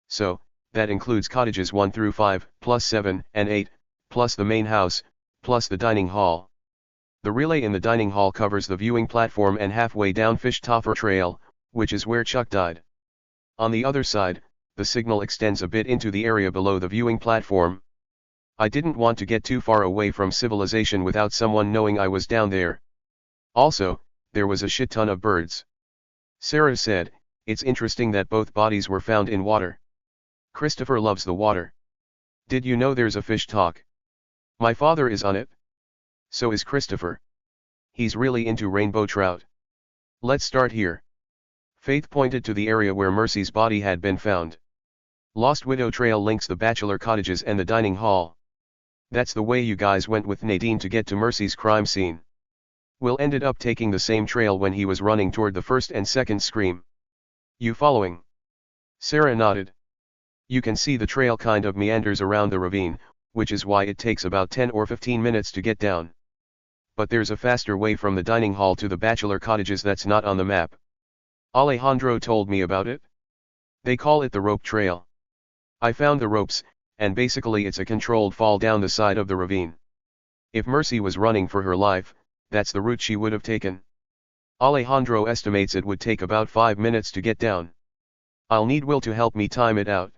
So, that includes cottages 1 through 5, plus 7 and 8, plus the main house, plus the dining hall. The relay in the dining hall covers the viewing platform and halfway down Fish Toffer Trail, which is where Chuck died. On the other side, the signal extends a bit into the area below the viewing platform. I didn't want to get too far away from civilization without someone knowing I was down there. Also, there was a shit ton of birds. Sarah said, "It's interesting that both bodies were found in water. Christopher loves the water. Did you know there's a fish talk? My father is on it. So is Christopher. He's really into rainbow trout. Let's start here." Faith pointed to the area where Mercy's body had been found. Lost Widow Trail links the bachelor cottages and the dining hall. That's the way you guys went with Nadine to get to Mercy's crime scene. Will ended up taking the same trail when he was running toward the first and second scream. You following? Sarah nodded. You can see the trail kind of meanders around the ravine, which is why it takes about 10 or 15 minutes to get down. But there's a faster way from the dining hall to the bachelor cottages that's not on the map. Alejandro told me about it. They call it the rope trail. I found the ropes, and basically it's a controlled fall down the side of the ravine. If Mercy was running for her life, that's the route she would have taken. Alejandro estimates it would take about 5 minutes to get down. I'll need Will to help me time it out.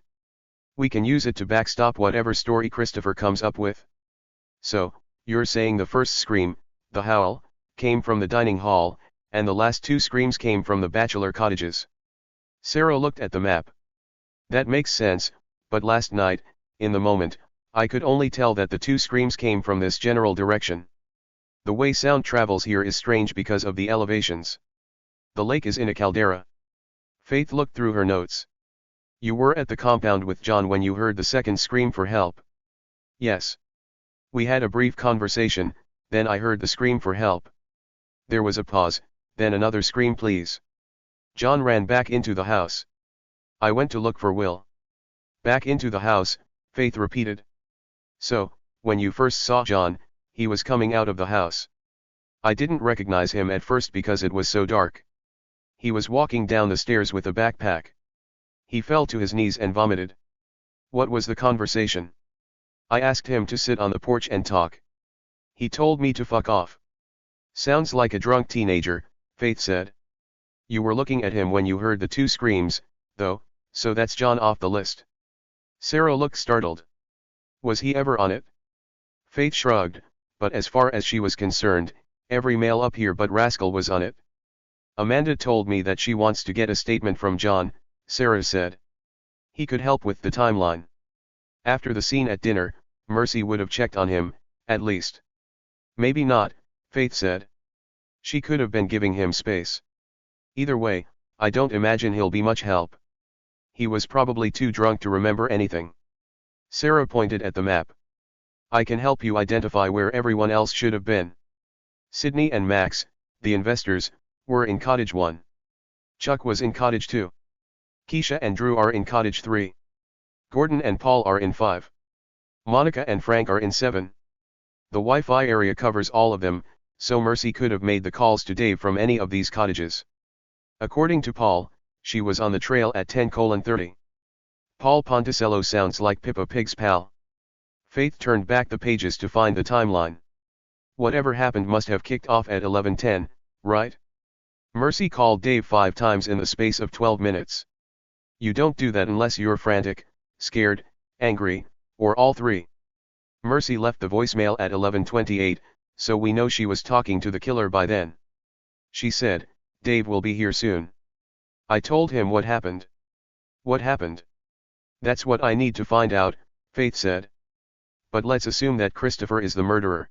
We can use it to backstop whatever story Christopher comes up with. So, you're saying the first scream, the howl, came from the dining hall, and the last 2 screams came from the bachelor cottages. Sarah looked at the map. That makes sense, but last night, in the moment, I could only tell that the 2 screams came from this general direction. The way sound travels here is strange because of the elevations. The lake is in a caldera. Faith looked through her notes. You were at the compound with John when you heard the second scream for help. Yes. We had a brief conversation, then I heard the scream for help. There was a pause, then another scream please. John ran back into the house. I went to look for Will. Back into the house, Faith repeated. So, when you first saw John, he was coming out of the house. I didn't recognize him at first because it was so dark. He was walking down the stairs with a backpack. He fell to his knees and vomited. What was the conversation? I asked him to sit on the porch and talk. He told me to fuck off. Sounds like a drunk teenager, Faith said. You were looking at him when you heard the 2 screams, though, so that's John off the list. Sarah looked startled. Was he ever on it? Faith shrugged, but as far as she was concerned, every male up here but Rascal was on it. Amanda told me that she wants to get a statement from John, Sarah said. He could help with the timeline. After the scene at dinner, Mercy would have checked on him, at least. Maybe not, Faith said. She could have been giving him space. Either way, I don't imagine he'll be much help. He was probably too drunk to remember anything. Sarah pointed at the map. I can help you identify where everyone else should have been. Sydney and Max, the investors, were in Cottage 1. Chuck was in Cottage 2. Keisha and Drew are in Cottage 3. Gordon and Paul are in 5. Monica and Frank are in 7. The Wi-Fi area covers all of them, so Mercy could have made the calls to Dave from any of these cottages. According to Paul, she was on the trail at 10:30. Paul Ponticello sounds like Peppa Pig's pal. Faith turned back the pages to find the timeline. Whatever happened must have kicked off at 11:10, right? Mercy called Dave 5 times in the space of 12 minutes. You don't do that unless you're frantic, scared, angry, or all three. Mercy left the voicemail at 11:28, so we know she was talking to the killer by then. She said, Dave will be here soon. I told him what happened. What happened? That's what I need to find out, Faith said. But let's assume that Christopher is the murderer.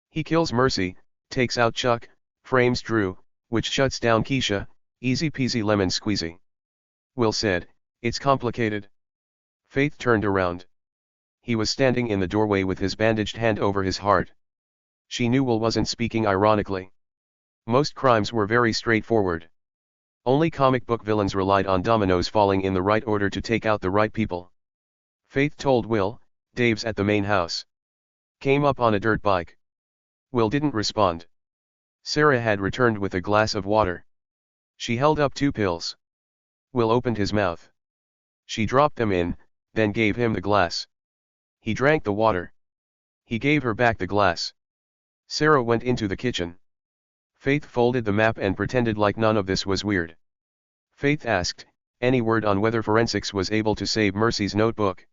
He kills Mercy, takes out Chuck, frames Drew, which shuts down Keisha, easy peasy lemon squeezy. Will said, it's complicated. Faith turned around. He was standing in the doorway with his bandaged hand over his heart. She knew Will wasn't speaking ironically. Most crimes were very straightforward. Only comic book villains relied on dominoes falling in the right order to take out the right people. Faith told Will, Dave's at the main house. Came up on a dirt bike. Will didn't respond. Sarah had returned with a glass of water. She held up 2 pills. Will opened his mouth. She dropped them in, then gave him the glass. He drank the water. He gave her back the glass. Sarah went into the kitchen. Faith folded the map and pretended like none of this was weird. Faith asked, any word on whether forensics was able to save Mercy's notebook?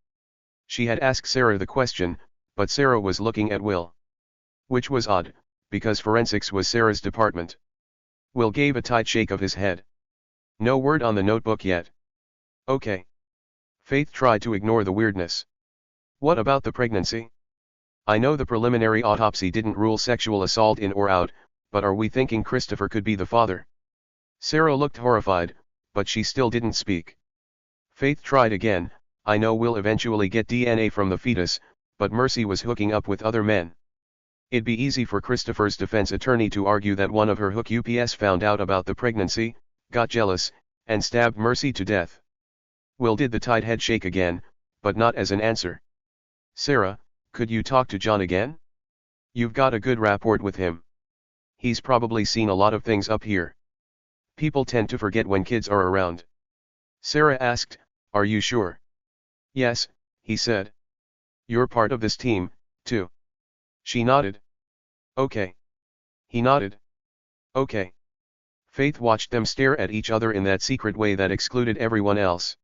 She had asked Sarah the question, but Sarah was looking at Will. Which was odd, because forensics was Sarah's department. Will gave a tight shake of his head. No word on the notebook yet. Okay. Faith tried to ignore the weirdness. What about the pregnancy? I know the preliminary autopsy didn't rule sexual assault in or out, but are we thinking Christopher could be the father? Sarah looked horrified, but she still didn't speak. Faith tried again, I know we'll eventually get DNA from the fetus, but Mercy was hooking up with other men. It'd be easy for Christopher's defense attorney to argue that one of her hook UPS found out about the pregnancy, got jealous, and stabbed Mercy to death. Will did the tight head shake again, but not as an answer. Sarah, could you talk to John again? You've got a good rapport with him. He's probably seen a lot of things up here. People tend to forget when kids are around. Sarah asked, are you sure? Yes, he said. You're part of this team, too. She nodded. Okay. He nodded. Okay. Faith watched them stare at each other in that secret way that excluded everyone else.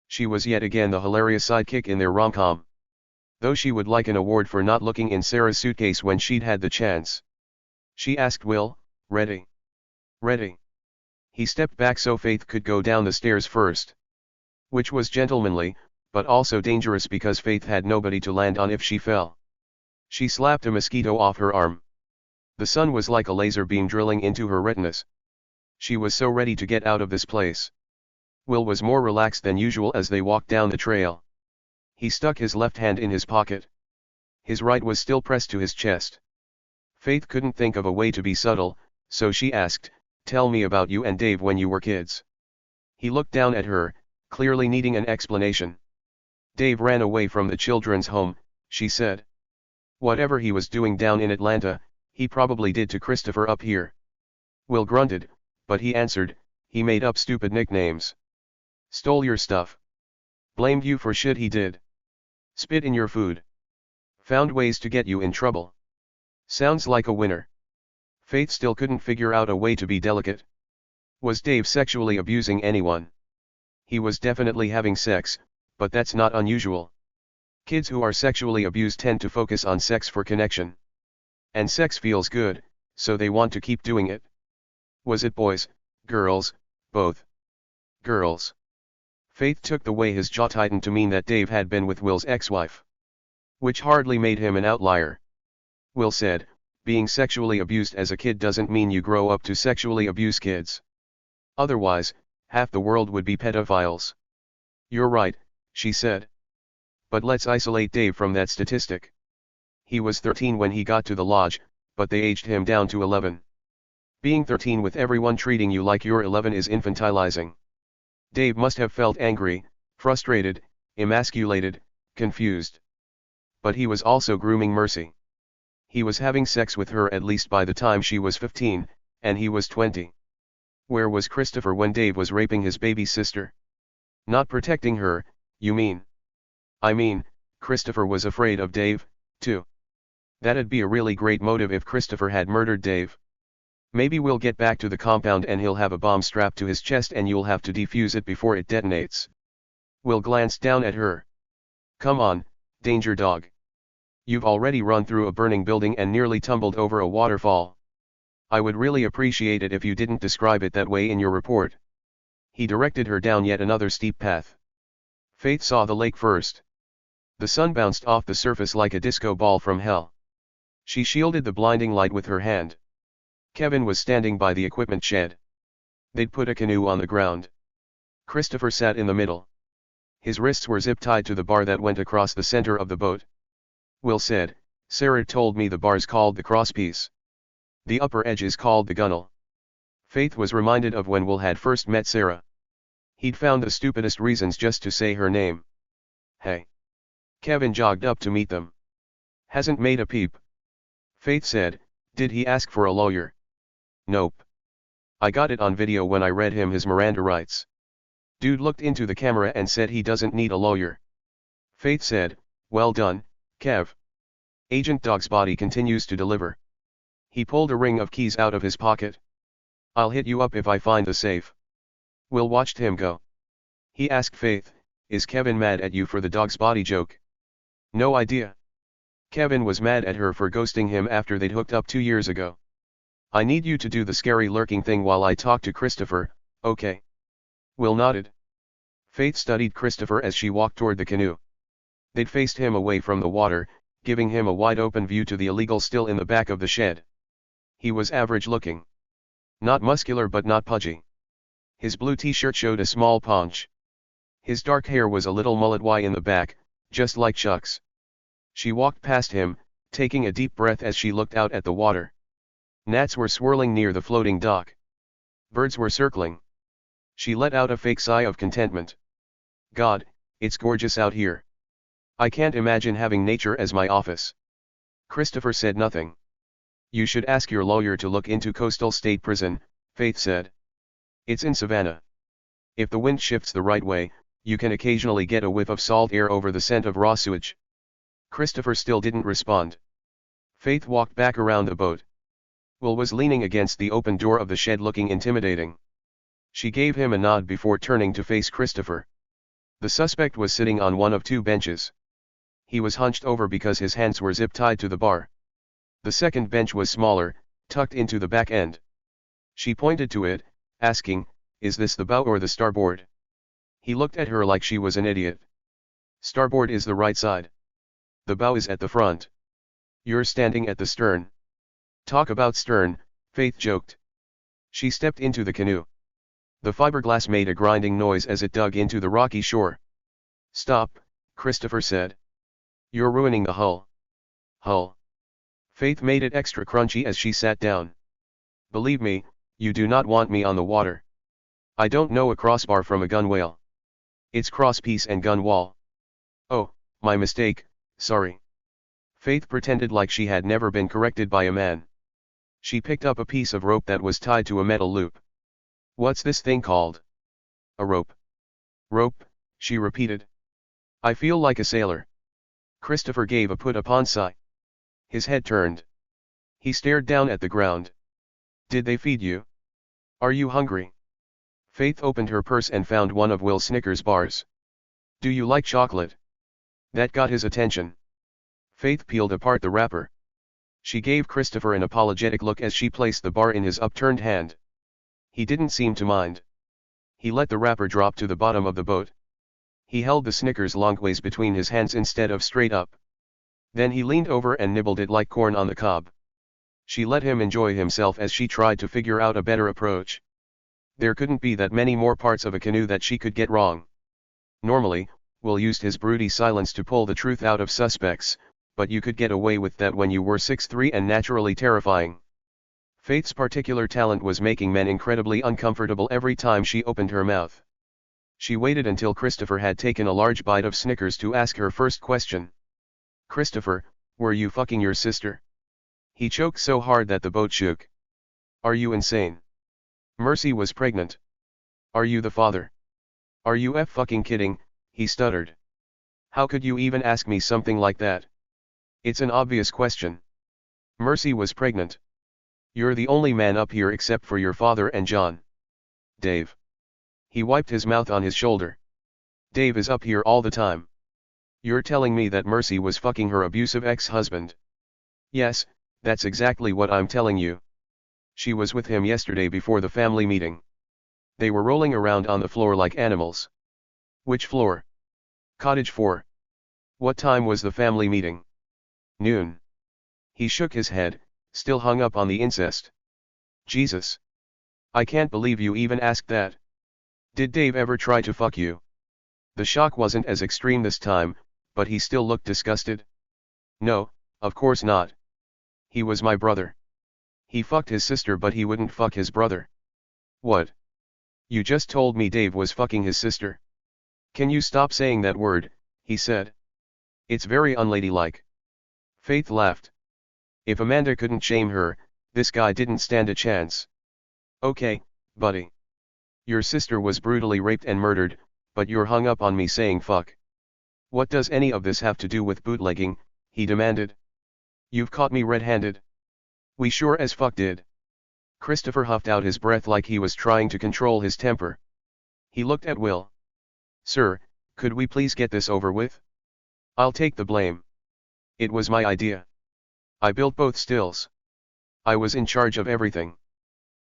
She was yet again the hilarious sidekick in their rom-com. Though she would like an award for not looking in Sarah's suitcase when she'd had the chance. She asked Will, ready? Ready. He stepped back so Faith could go down the stairs first. Which was gentlemanly, but also dangerous because Faith had nobody to land on if she fell. She slapped a mosquito off her arm. The sun was like a laser beam drilling into her retinas. She was so ready to get out of this place. Will was more relaxed than usual as they walked down the trail. He stuck his left hand in his pocket. His right was still pressed to his chest. Faith couldn't think of a way to be subtle, so she asked, tell me about you and Dave when you were kids. He looked down at her, clearly needing an explanation. Dave ran away from the children's home, she said. Whatever he was doing down in Atlanta, he probably did to Christopher up here. Will grunted, but he answered, he made up stupid nicknames. Stole your stuff. Blamed you for shit he did. Spit in your food. Found ways to get you in trouble. Sounds like a winner. Faith still couldn't figure out a way to be delicate. Was Dave sexually abusing anyone? He was definitely having sex, but that's not unusual. Kids who are sexually abused tend to focus on sex for connection. And sex feels good, so they want to keep doing it. Was it boys, girls, both? Girls. Faith took the way his jaw tightened to mean that Dave had been with Will's ex-wife. Which hardly made him an outlier. Will said, Being sexually abused as a kid doesn't mean you grow up to sexually abuse kids. Otherwise, half the world would be pedophiles. You're right, she said. But let's isolate Dave from that statistic. He was 13 when he got to the lodge, but they aged him down to 11. Being 13 with everyone treating you like you're 11 is infantilizing. Dave must have felt angry, frustrated, emasculated, confused. But he was also grooming Mercy. He was having sex with her at least by the time she was 15, and he was 20. Where was Christopher when Dave was raping his baby sister? Not protecting her, you mean? I mean, Christopher was afraid of Dave, too. That'd be a really great motive if Christopher had murdered Dave. Maybe we'll get back to the compound and he'll have a bomb strapped to his chest and you'll have to defuse it before it detonates. Will glanced down at her. Come on, danger dog. You've already run through a burning building and nearly tumbled over a waterfall. I would really appreciate it if you didn't describe it that way in your report. He directed her down yet another steep path. Faith saw the lake first. The sun bounced off the surface like a disco ball from hell. She shielded the blinding light with her hand. Kevin was standing by the equipment shed. They'd put a canoe on the ground. Christopher sat in the middle. His wrists were zip-tied to the bar that went across the center of the boat. Will said, Sarah told me the bar's called the crosspiece. The upper edge is called the gunnel. Faith was reminded of when Will had first met Sarah. He'd found the stupidest reasons just to say her name. Hey. Kevin jogged up to meet them. Hasn't made a peep. Faith said, did he ask for a lawyer? Nope. I got it on video when I read him his Miranda rights. Dude looked into the camera and said he doesn't need a lawyer. Faith said, well done, Kev. Agent Dog's body continues to deliver. He pulled a ring of keys out of his pocket. I'll hit you up if I find the safe. Will watched him go. He asked Faith, is Kevin mad at you for the dog's body joke? No idea. Kevin was mad at her for ghosting him after they'd hooked up 2 years ago. I need you to do the scary lurking thing while I talk to Christopher, okay? Will nodded. Faith studied Christopher as she walked toward the canoe. They'd faced him away from the water, giving him a wide-open view to the illegal still in the back of the shed. He was average-looking. Not muscular but not pudgy. His blue t-shirt showed a small paunch. His dark hair was a little mullet-y in the back, just like Chuck's. She walked past him, taking a deep breath as she looked out at the water. Gnats were swirling near the floating dock. Birds were circling. She let out a fake sigh of contentment. God, it's gorgeous out here. I can't imagine having nature as my office. Christopher said nothing. You should ask your lawyer to look into Coastal State Prison, Faith said. It's in Savannah. If the wind shifts the right way, you can occasionally get a whiff of salt air over the scent of raw sewage. Christopher still didn't respond. Faith walked back around the boat. Will was leaning against the open door of the shed looking intimidating. She gave him a nod before turning to face Christopher. The suspect was sitting on one of 2 benches. He was hunched over because his hands were zip-tied to the bar. The second bench was smaller, tucked into the back end. She pointed to it, asking, is this the bow or the starboard? He looked at her like she was an idiot. Starboard is the right side. The bow is at the front. You're standing at the stern. Talk about stern, Faith joked. She stepped into the canoe. The fiberglass made a grinding noise as it dug into the rocky shore. Stop, Christopher said. You're ruining the hull. Hull. Faith made it extra crunchy as she sat down. Believe me, you do not want me on the water. I don't know a crossbar from a gunwale. It's crosspiece and gun wall. Oh, my mistake, sorry. Faith pretended like she had never been corrected by a man. She picked up a piece of rope that was tied to a metal loop. What's this thing called? A rope. Rope, she repeated. I feel like a sailor. Christopher gave a put-upon sigh. His head turned. He stared down at the ground. Did they feed you? Are you hungry? Faith opened her purse and found one of Will's Snickers bars. Do you like chocolate? That got his attention. Faith peeled apart the wrapper. She gave Christopher an apologetic look as she placed the bar in his upturned hand. He didn't seem to mind. He let the wrapper drop to the bottom of the boat. He held the Snickers longways between his hands instead of straight up. Then he leaned over and nibbled it like corn on the cob. She let him enjoy himself as she tried to figure out a better approach. There couldn't be that many more parts of a canoe that she could get wrong. Normally, Will used his broody silence to pull the truth out of suspects, but you could get away with that when you were 6'3" and naturally terrifying. Faith's particular talent was making men incredibly uncomfortable every time she opened her mouth. She waited until Christopher had taken a large bite of Snickers to ask her first question. "Christopher, were you fucking your sister?" He choked so hard that the boat shook. "Are you insane? Mercy was pregnant. Are you the father? Are you fucking kidding?" he stuttered. "How could you even ask me something like that? It's an obvious question. Mercy was pregnant. You're the only man up here except for your father and John. Dave." He wiped his mouth on his shoulder. "Dave is up here all the time. You're telling me that Mercy was fucking her abusive ex-husband?" "Yes, that's exactly what I'm telling you. She was with him yesterday before the family meeting. They were rolling around on the floor like animals." "Which floor?" "Cottage 4. What time was the family meeting?" "Noon." He shook his head, still hung up on the incest. "Jesus. I can't believe you even asked that. Did Dave ever try to fuck you?" The shock wasn't as extreme this time, but he still looked disgusted. "No, of course not. He was my brother. He fucked his sister but he wouldn't fuck his brother." "What? You just told me Dave was fucking his sister." "Can you stop saying that word?" he said. "It's very unladylike." Faith laughed. If Amanda couldn't shame her, this guy didn't stand a chance. "Okay, buddy. Your sister was brutally raped and murdered, but you're hung up on me saying fuck. What does any of this have to do with bootlegging?" he demanded. "You've caught me red-handed." "We sure as fuck did." Christopher huffed out his breath like he was trying to control his temper. He looked at Will. "Sir, could we please get this over with? I'll take the blame. It was my idea. I built both stills. I was in charge of everything."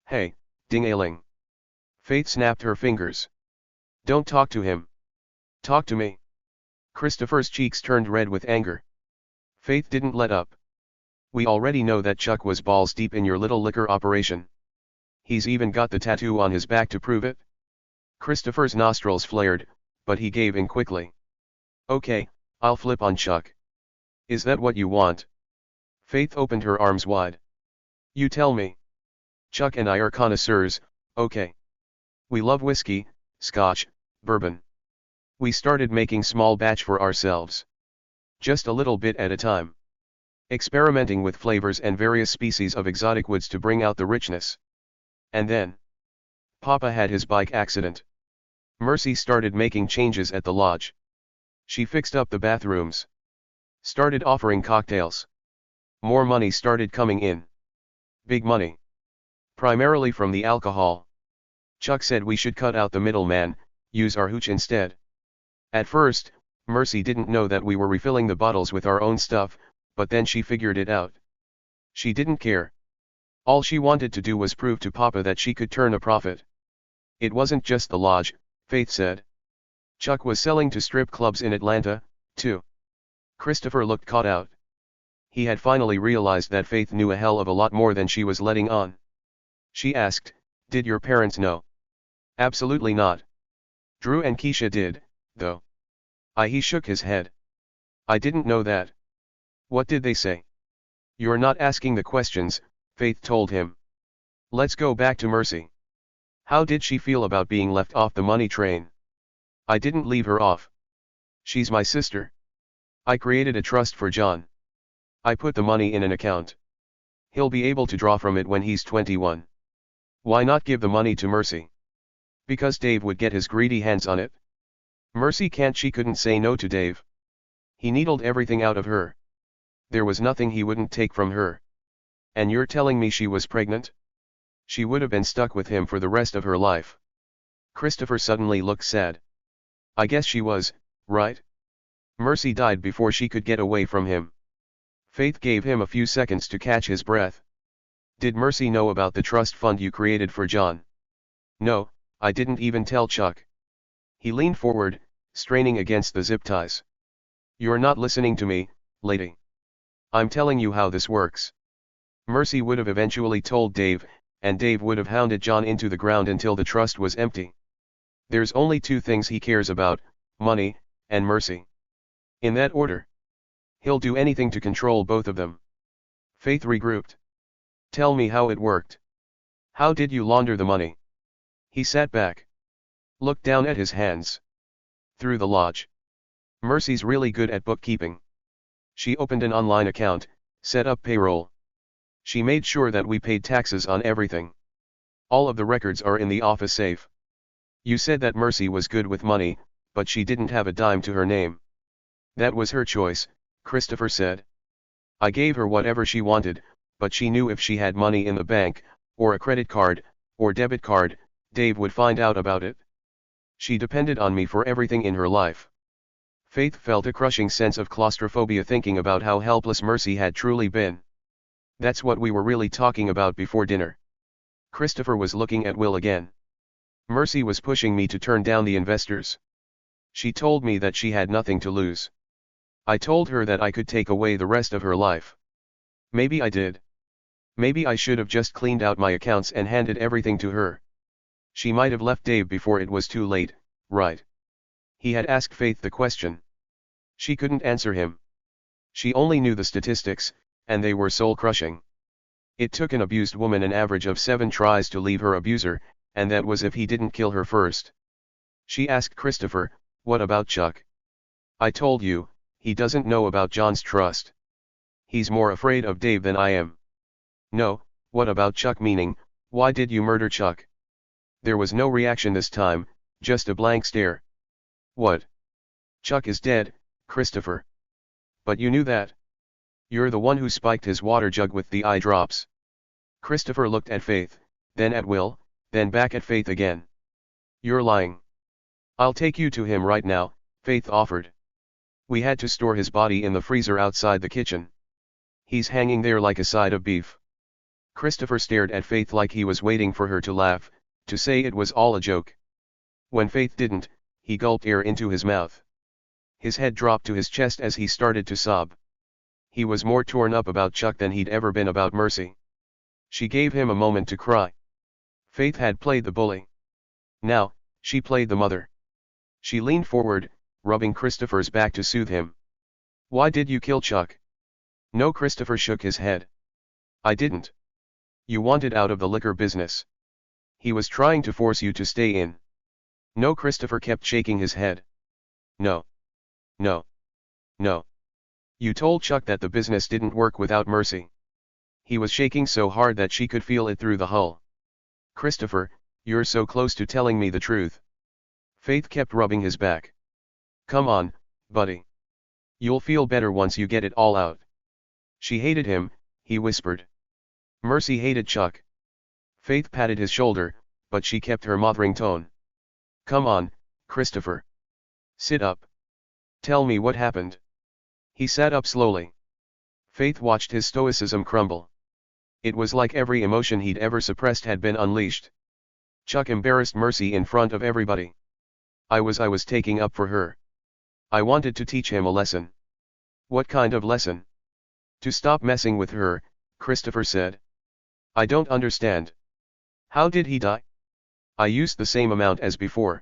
"Hey, ding-a-ling." Faith snapped her fingers. "Don't talk to him. Talk to me." Christopher's cheeks turned red with anger. Faith didn't let up. "We already know that Chuck was balls deep in your little liquor operation. He's even got the tattoo on his back to prove it." Christopher's nostrils flared, but he gave in quickly. "Okay, I'll flip on Chuck. Is that what you want?" Faith opened her arms wide. "You tell me. Chuck and I are connoisseurs, okay? We love whiskey, scotch, bourbon. We started making small batch for ourselves. Just a little bit at a time. Experimenting with flavors and various species of exotic woods to bring out the richness. And then Papa had his bike accident. Mercy started making changes at the lodge. She fixed up the bathrooms. Started offering cocktails. More money started coming in. Big money. Primarily from the alcohol. Chuck said we should cut out the middleman, use our hooch instead. At first, Mercy didn't know that we were refilling the bottles with our own stuff, but then she figured it out. She didn't care. All she wanted to do was prove to Papa that she could turn a profit. It wasn't just the lodge, Faith said. Chuck was selling to strip clubs in Atlanta, too. Christopher looked caught out. He had finally realized that Faith knew a hell of a lot more than she was letting on. She asked, "Did your parents know?" "Absolutely not. Drew and Keisha did, though." He shook his head. "I didn't know that." "What did they say?" "You're not asking the questions," Faith told him. "Let's go back to Mercy. How did she feel about being left off the money train?" "I didn't leave her off. She's my sister. I created a trust for John. I put the money in an account. He'll be able to draw from it when he's 21. Why not give the money to Mercy?" "Because Dave would get his greedy hands on it." "Mercy she couldn't say no to Dave. He needled everything out of her. There was nothing he wouldn't take from her. And you're telling me she was pregnant? She would have been stuck with him for the rest of her life." Christopher suddenly looked sad. "I guess she was, right? Mercy died before she could get away from him." Faith gave him a few seconds to catch his breath. "Did Mercy know about the trust fund you created for John?" "No, I didn't even tell Chuck." He leaned forward, straining against the zip ties. "You're not listening to me, lady. I'm telling you how this works. Mercy would have eventually told Dave, and Dave would have hounded John into the ground until the trust was empty. There's only two things he cares about, money, and Mercy. In that order. He'll do anything to control both of them. Faith regrouped. Tell me how it worked. How did you launder the money? He sat back. Looked down at his hands. Through the lodge. Mercy's really good at bookkeeping. She opened an online account, set up payroll. She made sure that we paid taxes on everything. All of the records are in the office safe. You said that Mercy was good with money, but she didn't have a dime to her name. That was her choice, Christopher said. I gave her whatever she wanted, but she knew if she had money in the bank, or a credit card, or debit card, Dave would find out about it. She depended on me for everything in her life. Faith felt a crushing sense of claustrophobia thinking about how helpless Mercy had truly been. That's what we were really talking about before dinner. Christopher was looking at Will again. Mercy was pushing me to turn down the investors. She told me that she had nothing to lose. I told her that I could take away the rest of her life. Maybe I did. Maybe I should have just cleaned out my accounts and handed everything to her. She might have left Dave before it was too late, right? He had asked Faith the question. She couldn't answer him. She only knew the statistics, and they were soul-crushing. It took an abused woman an average of 7 tries to leave her abuser, and that was if he didn't kill her first. She asked Christopher, what about Chuck? I told you, he doesn't know about John's trust. He's more afraid of Dave than I am. No, what about Chuck meaning, why did you murder Chuck? There was no reaction this time, just a blank stare. What? Chuck is dead, Christopher. But you knew that. You're the one who spiked his water jug with the eye drops. Christopher looked at Faith, then at Will, then back at Faith again. You're lying. I'll take you to him right now, Faith offered. We had to store his body in the freezer outside the kitchen. He's hanging there like a side of beef. Christopher stared at Faith like he was waiting for her to laugh, to say it was all a joke. When Faith didn't, he gulped air into his mouth. His head dropped to his chest as he started to sob. He was more torn up about Chuck than he'd ever been about Mercy. She gave him a moment to cry. Faith had played the bully. Now, she played the mother. She leaned forward, rubbing Christopher's back to soothe him. Why did you kill Chuck? No, Christopher shook his head. I didn't. You wanted out of the liquor business. He was trying to force you to stay in. No, Christopher kept shaking his head. No. No. No. You told Chuck that the business didn't work without Mercy. He was shaking so hard that she could feel it through the hull. Christopher, you're so close to telling me the truth. Faith kept rubbing his back. Come on, buddy. You'll feel better once you get it all out. She hated him, he whispered. Mercy hated Chuck. Faith patted his shoulder, but she kept her mothering tone. Come on, Christopher. Sit up. Tell me what happened. He sat up slowly. Faith watched his stoicism crumble. It was like every emotion he'd ever suppressed had been unleashed. Chuck embarrassed Mercy in front of everybody. I was taking up for her. I wanted to teach him a lesson. What kind of lesson? To stop messing with her, Christopher said. I don't understand. How did he die? I used the same amount as before.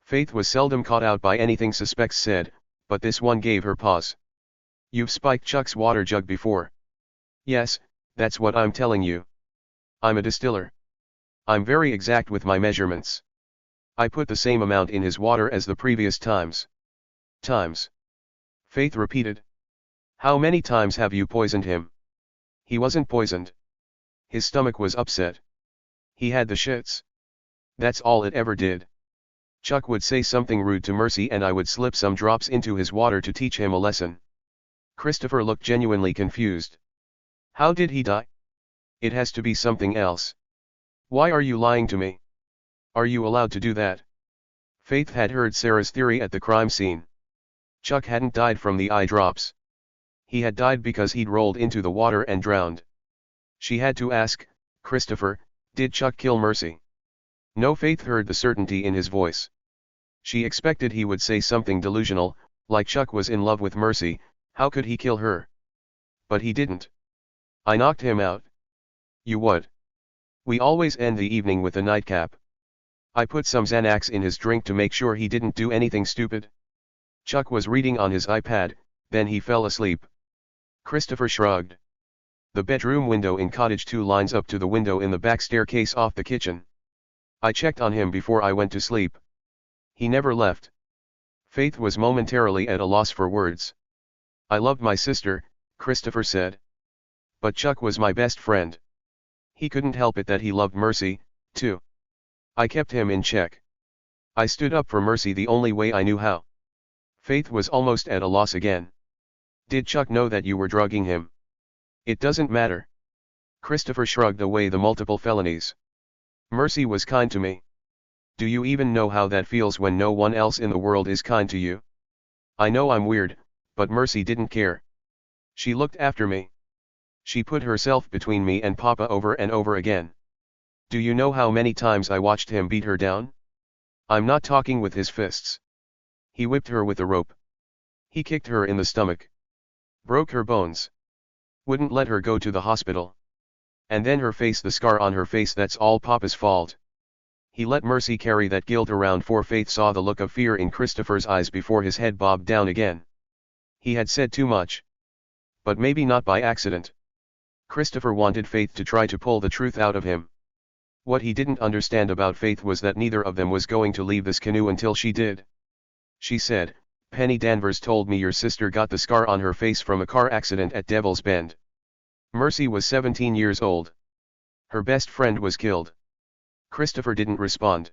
Faith was seldom caught out by anything suspects said, but this one gave her pause. You've spiked Chuck's water jug before. Yes, that's what I'm telling you. I'm a distiller. I'm very exact with my measurements. I put the same amount in his water as the previous times. Times. Faith repeated. How many times have you poisoned him? He wasn't poisoned. His stomach was upset. He had the shits. That's all it ever did. Chuck would say something rude to Mercy and I would slip some drops into his water to teach him a lesson. Christopher looked genuinely confused. How did he die? It has to be something else. Why are you lying to me? Are you allowed to do that? Faith had heard Sarah's theory at the crime scene. Chuck hadn't died from the eye drops. He had died because he'd rolled into the water and drowned. She had to ask, Christopher, did Chuck kill Mercy? No, Faith heard the certainty in his voice. She expected he would say something delusional, like Chuck was in love with Mercy, how could he kill her? But he didn't. I knocked him out. You what? We always end the evening with a nightcap. I put some Xanax in his drink to make sure he didn't do anything stupid. Chuck was reading on his iPad, then he fell asleep. Christopher shrugged. The bedroom window in cottage 2 lines up to the window in the back staircase off the kitchen. I checked on him before I went to sleep. He never left. Faith was momentarily at a loss for words. I loved my sister, Christopher said. But Chuck was my best friend. He couldn't help it that he loved Mercy, too. I kept him in check. I stood up for Mercy the only way I knew how. Faith was almost at a loss again. Did Chuck know that you were drugging him? It doesn't matter. Christopher shrugged away the multiple felonies. Mercy was kind to me. Do you even know how that feels when no one else in the world is kind to you? I know I'm weird, but Mercy didn't care. She looked after me. She put herself between me and Papa over and over again. Do you know how many times I watched him beat her down? I'm not talking with his fists. He whipped her with a rope. He kicked her in the stomach. Broke her bones. Wouldn't let her go to the hospital. And then her face, the scar on her face, that's all Papa's fault. He let Mercy carry that guilt around, for Faith saw the look of fear in Christopher's eyes before his head bobbed down again. He had said too much. But maybe not by accident. Christopher wanted Faith to try to pull the truth out of him. What he didn't understand about Faith was that neither of them was going to leave this canoe until she did. She said, Penny Danvers told me your sister got the scar on her face from a car accident at Devil's Bend. Mercy was 17 years old. Her best friend was killed. Christopher didn't respond.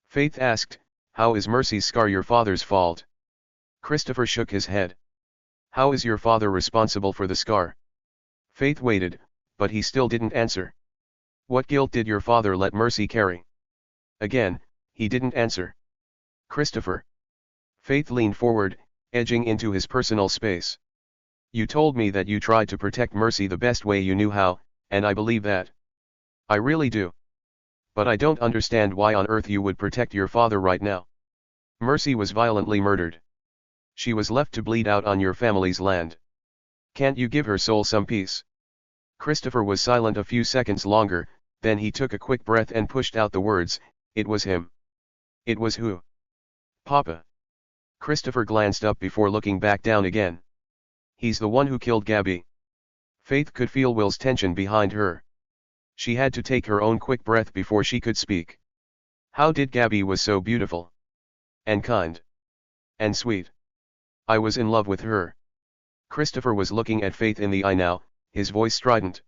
Faith asked, how is Mercy's scar your father's fault? Christopher shook his head. How is your father responsible for the scar? Faith waited, but he still didn't answer. What guilt did your father let Mercy carry? Again, he didn't answer. Christopher. Faith leaned forward, edging into his personal space. You told me that you tried to protect Mercy the best way you knew how, and I believe that. I really do. But I don't understand why on earth you would protect your father right now. Mercy was violently murdered. She was left to bleed out on your family's land. Can't you give her soul some peace? Christopher was silent a few seconds longer, then he took a quick breath and pushed out the words, it was him. It was who? Papa. Christopher glanced up before looking back down again. He's the one who killed Gabby. Faith could feel Will's tension behind her. She had to take her own quick breath before she could speak. How did Gabby was so beautiful? And kind. And sweet. I was in love with her. Christopher was looking at Faith in the eye now, his voice strident.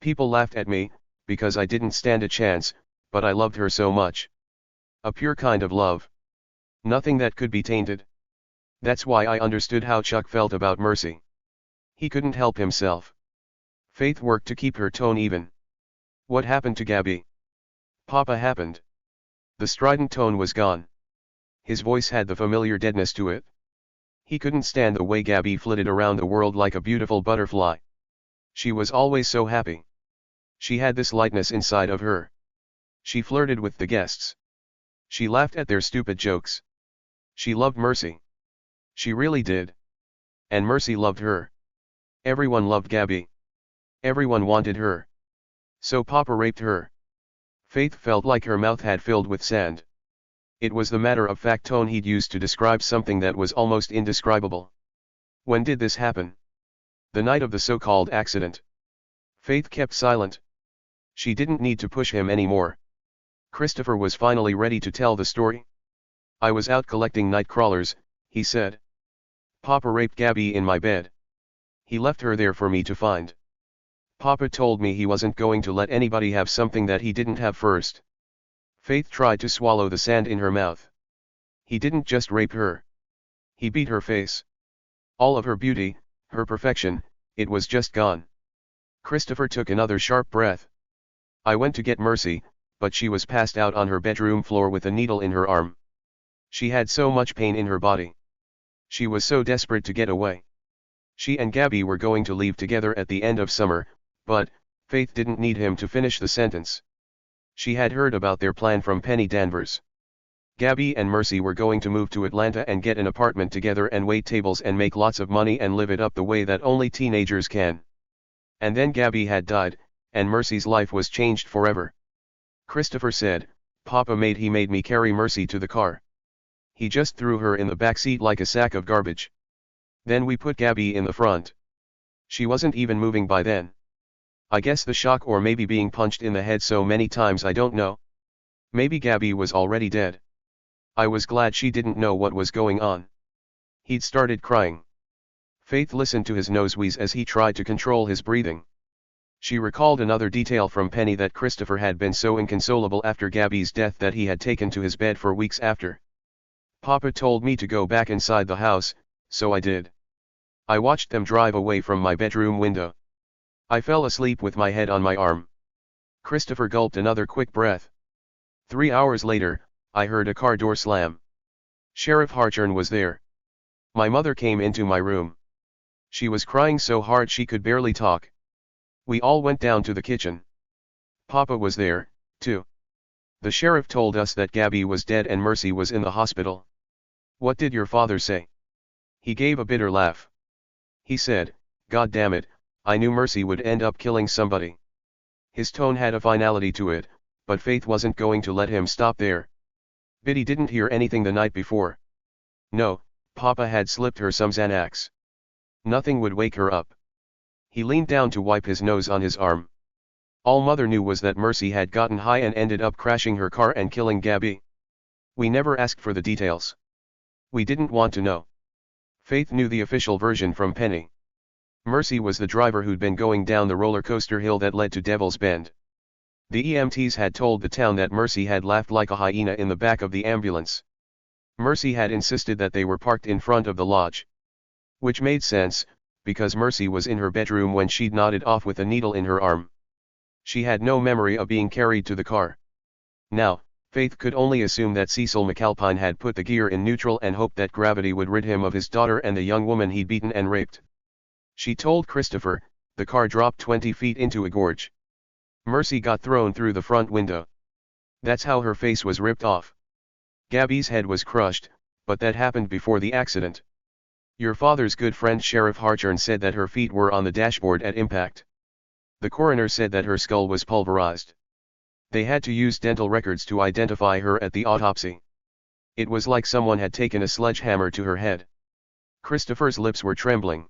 People laughed at me, because I didn't stand a chance, but I loved her so much. A pure kind of love. Nothing that could be tainted. That's why I understood how Chuck felt about Mercy. He couldn't help himself. Faith worked to keep her tone even. What happened to Gabby? Papa happened. The strident tone was gone. His voice had the familiar deadness to it. He couldn't stand the way Gabby flitted around the world like a beautiful butterfly. She was always so happy. She had this lightness inside of her. She flirted with the guests. She laughed at their stupid jokes. She loved Mercy. She really did. And Mercy loved her. Everyone loved Gabby. Everyone wanted her. So Papa raped her. Faith felt like her mouth had filled with sand. It was the matter-of-fact tone he'd used to describe something that was almost indescribable. When did this happen? The night of the so-called accident. Faith kept silent. She didn't need to push him anymore. Christopher was finally ready to tell the story. I was out collecting night crawlers, he said. Papa raped Gabby in my bed. He left her there for me to find. Papa told me he wasn't going to let anybody have something that he didn't have first. Faith tried to swallow the sand in her mouth. He didn't just rape her. He beat her face. All of her beauty, her perfection, it was just gone. Christopher took another sharp breath. I went to get Mercy, but she was passed out on her bedroom floor with a needle in her arm. She had so much pain in her body. She was so desperate to get away. She and Gabby were going to leave together at the end of summer, but Faith didn't need him to finish the sentence. She had heard about their plan from Penny Danvers. Gabby and Mercy were going to move to Atlanta and get an apartment together and wait tables and make lots of money and live it up the way that only teenagers can. And then Gabby had died, and Mercy's life was changed forever. Christopher said, Papa made me carry Mercy to the car. He just threw her in the back seat like a sack of garbage. Then we put Gabby in the front. She wasn't even moving by then. I guess the shock, or maybe being punched in the head so many times, I don't know. Maybe Gabby was already dead. I was glad she didn't know what was going on. He'd started crying. Faith listened to his nose wheeze as he tried to control his breathing. She recalled another detail from Penny, that Christopher had been so inconsolable after Gabby's death that he had taken to his bed for weeks after. Papa told me to go back inside the house, so I did. I watched them drive away from my bedroom window. I fell asleep with my head on my arm. Christopher gulped another quick breath. 3 hours later, I heard a car door slam. Sheriff Hartshorn was there. My mother came into my room. She was crying so hard she could barely talk. We all went down to the kitchen. Papa was there, too. The sheriff told us that Gabby was dead and Mercy was in the hospital. What did your father say? He gave a bitter laugh. He said, God damn it, I knew Mercy would end up killing somebody. His tone had a finality to it, but Faith wasn't going to let him stop there. Biddy didn't hear anything the night before. No, Papa had slipped her some Xanax. Nothing would wake her up. He leaned down to wipe his nose on his arm. All Mother knew was that Mercy had gotten high and ended up crashing her car and killing Gabby. We never asked for the details. We didn't want to know. Faith knew the official version from Penny. Mercy was the driver who'd been going down the roller coaster hill that led to Devil's Bend. The EMTs had told the town that Mercy had laughed like a hyena in the back of the ambulance. Mercy had insisted that they were parked in front of the lodge. Which made sense, because Mercy was in her bedroom when she'd nodded off with a needle in her arm. She had no memory of being carried to the car. Now, Faith could only assume that Cecil McAlpine had put the gear in neutral and hoped that gravity would rid him of his daughter and the young woman he'd beaten and raped. She told Christopher, the car dropped 20 feet into a gorge. Mercy got thrown through the front window. That's how her face was ripped off. Gabby's head was crushed, but that happened before the accident. Your father's good friend Sheriff Hartshorn said that her feet were on the dashboard at impact. The coroner said that her skull was pulverized. They had to use dental records to identify her at the autopsy. It was like someone had taken a sledgehammer to her head. Christopher's lips were trembling.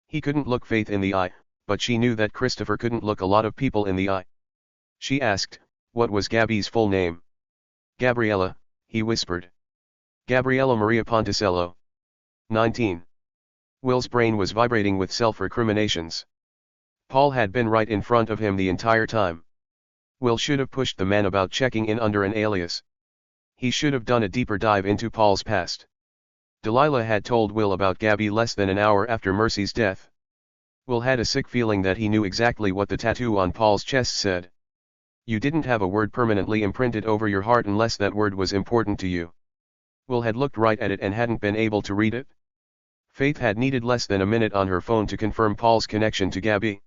He couldn't look Faith in the eye, but she knew that Christopher couldn't look a lot of people in the eye. She asked, what was Gabby's full name? Gabriella, he whispered. Gabriella Maria Ponticello. 19. Will's brain was vibrating with self-recriminations. Paul had been right in front of him the entire time. Will should have pushed the man about checking in under an alias. He should have done a deeper dive into Paul's past. Delilah had told Will about Gabby less than an hour after Mercy's death. Will had a sick feeling that he knew exactly what the tattoo on Paul's chest said. You didn't have a word permanently imprinted over your heart unless that word was important to you. Will had looked right at it and hadn't been able to read it. Faith had needed less than a minute on her phone to confirm Paul's connection to Gabby.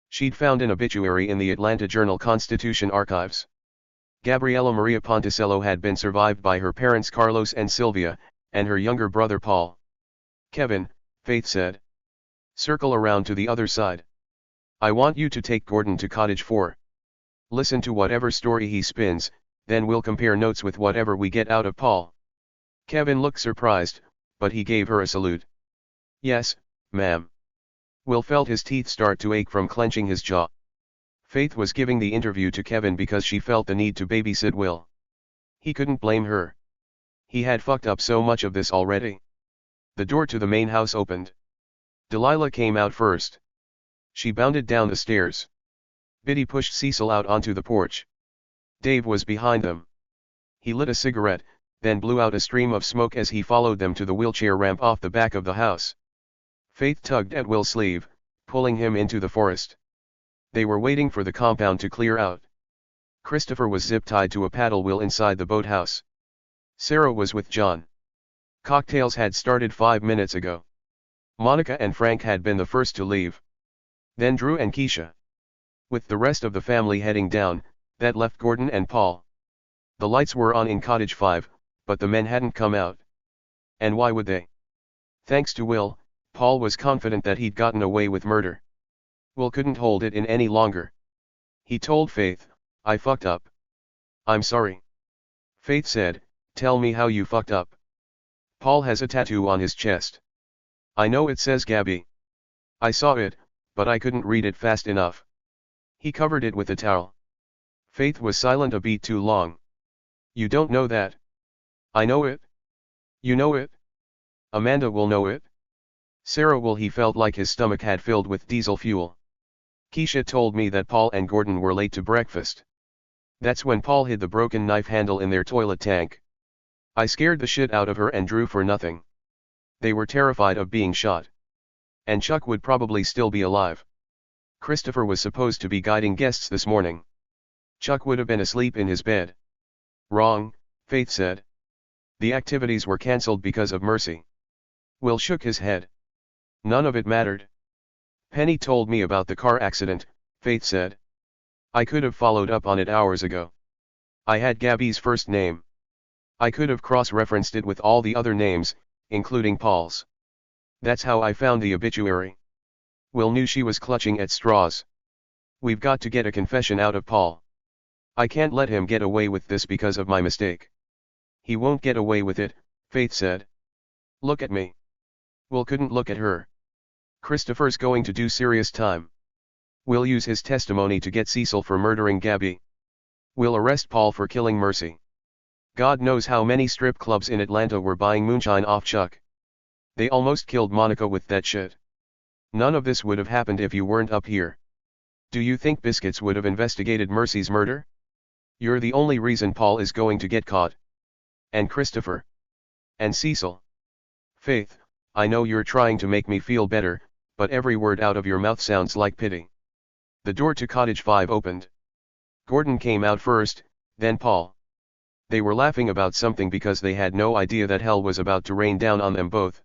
She'd found an obituary in the Atlanta Journal-Constitution archives. Gabriella Maria Ponticello had been survived by her parents Carlos and Sylvia, and her younger brother Paul. Kevin, Faith said. Circle around to the other side. I want you to take Gordon to Cottage 4. Listen to whatever story he spins, then we'll compare notes with whatever we get out of Paul. Kevin looked surprised, but he gave her a salute. Yes, ma'am. Will felt his teeth start to ache from clenching his jaw. Faith was giving the interview to Kevin because she felt the need to babysit Will. He couldn't blame her. He had fucked up so much of this already. The door to the main house opened. Delilah came out first. She bounded down the stairs. Biddy pushed Cecil out onto the porch. Dave was behind them. He lit a cigarette, then blew out a stream of smoke as he followed them to the wheelchair ramp off the back of the house. Faith tugged at Will's sleeve, pulling him into the forest. They were waiting for the compound to clear out. Christopher was zip-tied to a paddle wheel inside the boathouse. Sarah was with John. Cocktails had started 5 minutes ago. Monica and Frank had been the first to leave. Then Drew and Keisha. With the rest of the family heading down, that left Gordon and Paul. The lights were on in Cottage 5, but the men hadn't come out. And why would they? Thanks to Will, Paul was confident that he'd gotten away with murder. Will couldn't hold it in any longer. He told Faith, I fucked up. I'm sorry. Faith said, tell me how you fucked up. Paul has a tattoo on his chest. I know it says Gabby. I saw it, but I couldn't read it fast enough. He covered it with a towel. Faith was silent a beat too long. You don't know that. I know it. You know it. Amanda will know it. Sarah will. He felt like his stomach had filled with diesel fuel. Keisha told me that Paul and Gordon were late to breakfast. That's when Paul hid the broken knife handle in their toilet tank. I scared the shit out of her and drew for nothing. They were terrified of being shot. And Chuck would probably still be alive. Christopher was supposed to be guiding guests this morning. Chuck would have been asleep in his bed. Wrong, Faith said. The activities were cancelled because of Mercy. Will shook his head. None of it mattered. Penny told me about the car accident, Faith said. I could have followed up on it hours ago. I had Gabby's first name. I could have cross-referenced it with all the other names, including Paul's. That's how I found the obituary. Will knew she was clutching at straws. We've got to get a confession out of Paul. I can't let him get away with this because of my mistake. He won't get away with it, Faith said. Look at me. Will couldn't look at her. Christopher's going to do serious time. We'll use his testimony to get Cecil for murdering Gabby. We'll arrest Paul for killing Mercy. God knows how many strip clubs in Atlanta were buying moonshine off Chuck. They almost killed Monica with that shit. None of this would have happened if you weren't up here. Do you think Biscuits would have investigated Mercy's murder? You're the only reason Paul is going to get caught. And Christopher. And Cecil. Faith, I know you're trying to make me feel better, but every word out of your mouth sounds like pity. The door to Cottage 5 opened. Gordon came out first, then Paul. They were laughing about something because they had no idea that hell was about to rain down on them both.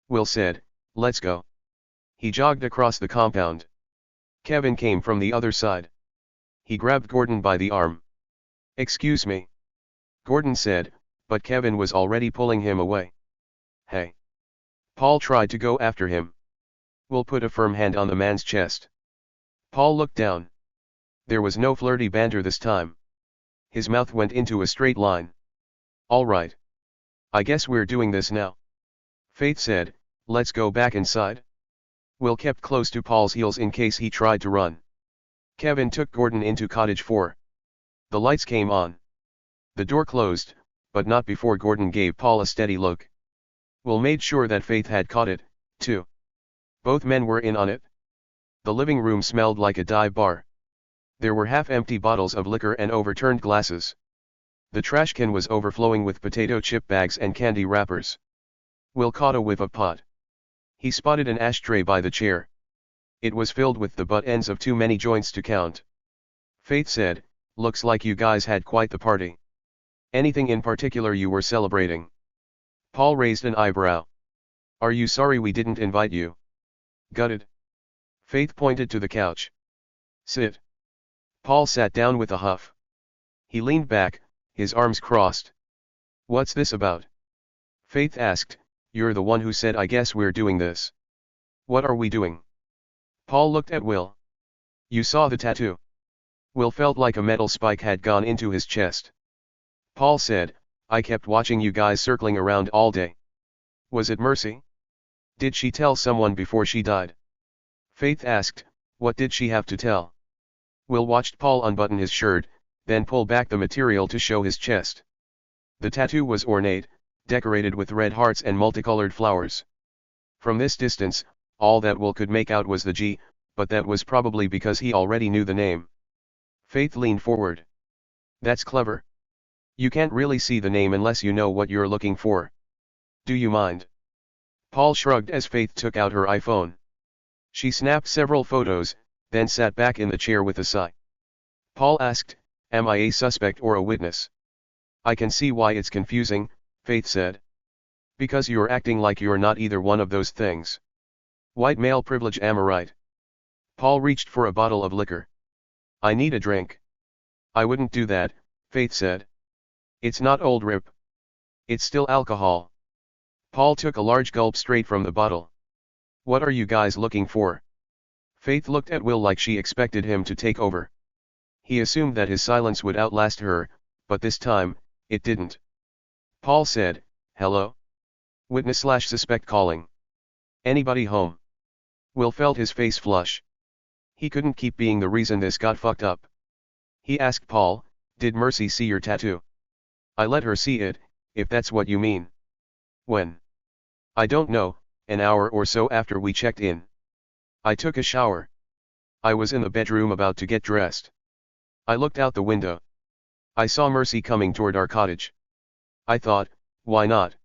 Will said, let's go. He jogged across the compound. Kevin came from the other side. He grabbed Gordon by the arm. Excuse me. Gordon said, but Kevin was already pulling him away. Hey. Paul tried to go after him. Will put a firm hand on the man's chest. Paul looked down. There was no flirty banter this time. His mouth went into a straight line. All right. I guess we're doing this now. Faith said, let's go back inside. Will kept close to Paul's heels in case he tried to run. Kevin took Gordon into Cottage 4. The lights came on. The door closed, but not before Gordon gave Paul a steady look. Will made sure that Faith had caught it, too. Both men were in on it. The living room smelled like a dive bar. There were half-empty bottles of liquor and overturned glasses. The trash can was overflowing with potato chip bags and candy wrappers. Will caught a whiff of pot. He spotted an ashtray by the chair. It was filled with the butt ends of too many joints to count. Faith said, looks like you guys had quite the party. Anything in particular you were celebrating? Paul raised an eyebrow. Are you sorry we didn't invite you? Gutted. Faith pointed to the couch. Sit. Paul sat down with a huff. He leaned back, his arms crossed. What's this about? Faith asked, you're the one who said I guess we're doing this. What are we doing? Paul looked at Will. You saw the tattoo. Will felt like a metal spike had gone into his chest. Paul said, I kept watching you guys circling around all day. Was it Mercy? Did she tell someone before she died? Faith asked, what did she have to tell? Will watched Paul unbutton his shirt, then pull back the material to show his chest. The tattoo was ornate, decorated with red hearts and multicolored flowers. From this distance, all that Will could make out was the G, but that was probably because he already knew the name. Faith leaned forward. That's clever. You can't really see the name unless you know what you're looking for. Do you mind? Paul shrugged as Faith took out her iPhone. She snapped several photos, then sat back in the chair with a sigh. Paul asked, am I a suspect or a witness? I can see why it's confusing, Faith said. Because you're acting like you're not either one of those things. White male privilege, am I right? Paul reached for a bottle of liquor. I need a drink. I wouldn't do that, Faith said. It's not Old Rip. It's still alcohol. Paul took a large gulp straight from the bottle. What are you guys looking for? Faith looked at Will like she expected him to take over. He assumed that his silence would outlast her, but this time, it didn't. Paul said, "Hello? Witness/suspect calling. Anybody home?" Will felt his face flush. He couldn't keep being the reason this got fucked up. He asked Paul, "Did Mercy see your tattoo?" "I let her see it, if that's what you mean." "When?" "I don't know, an hour or so after we checked in. I took a shower. I was in the bedroom about to get dressed. I looked out the window. I saw Mercy coming toward our cottage. I thought, why not?"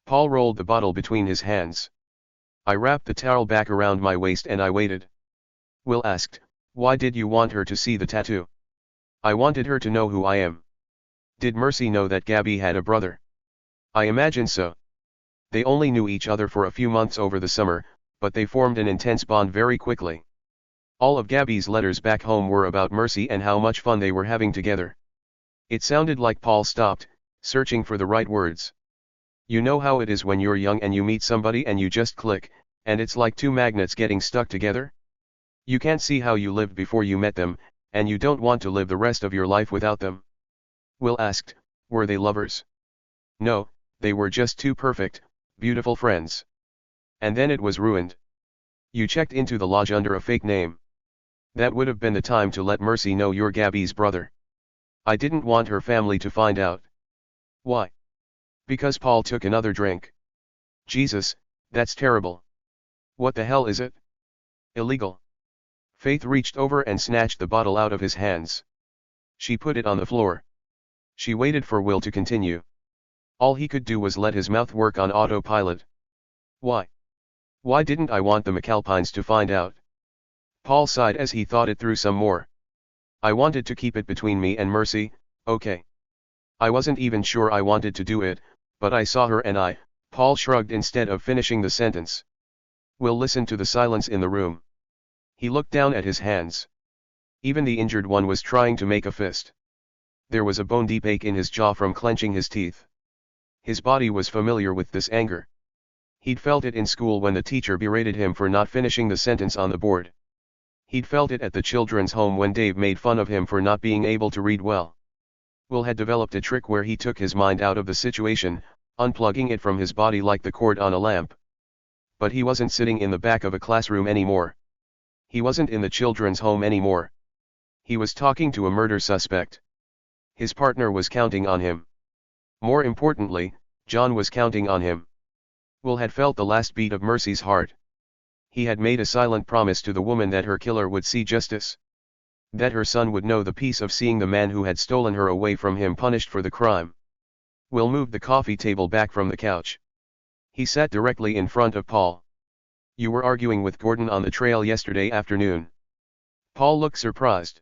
Paul rolled the bottle between his hands. "I wrapped the towel back around my waist and I waited." Will asked, "Why did you want her to see the tattoo?" "I wanted her to know who I am." "Did Mercy know that Gabby had a brother?" "I imagine so. They only knew each other for a few months over the summer, but they formed an intense bond very quickly. All of Gabby's letters back home were about Mercy and how much fun they were having together." It sounded like Paul stopped, searching for the right words. You know how it is when you're young and you meet somebody and you just click, and it's like two magnets getting stuck together? You can't see how you lived before you met them, and you don't want to live the rest of your life without them. Will asked, "Were they lovers?" "No, they were just two perfect, beautiful friends. And then it was ruined. You checked into the lodge under a fake name. That would have been the time to let Mercy know you're Gabby's brother." "I didn't want her family to find out." "Why?" Because Paul took another drink. "Jesus, that's terrible. What the hell is it?" "Illegal." Faith reached over and snatched the bottle out of his hands. She put it on the floor. She waited for Will to continue. All he could do was let his mouth work on autopilot. "Why? Why didn't I want the McAlpines to find out?" Paul sighed as he thought it through some more. "I wanted to keep it between me and Mercy, okay. I wasn't even sure I wanted to do it, but I saw her and Paul shrugged instead of finishing the sentence. Will listened to the silence in the room. He looked down at his hands. Even the injured one was trying to make a fist. There was a bone-deep ache in his jaw from clenching his teeth. His body was familiar with this anger. He'd felt it in school when the teacher berated him for not finishing the sentence on the board. He'd felt it at the children's home when Dave made fun of him for not being able to read well. Will had developed a trick where he took his mind out of the situation, unplugging it from his body like the cord on a lamp. But he wasn't sitting in the back of a classroom anymore. He wasn't in the children's home anymore. He was talking to a murder suspect. His partner was counting on him. More importantly, John was counting on him. Will had felt the last beat of Mercy's heart. He had made a silent promise to the woman that her killer would see justice. That her son would know the peace of seeing the man who had stolen her away from him punished for the crime. Will moved the coffee table back from the couch. He sat directly in front of Paul. "You were arguing with Gordon on the trail yesterday afternoon." Paul looked surprised.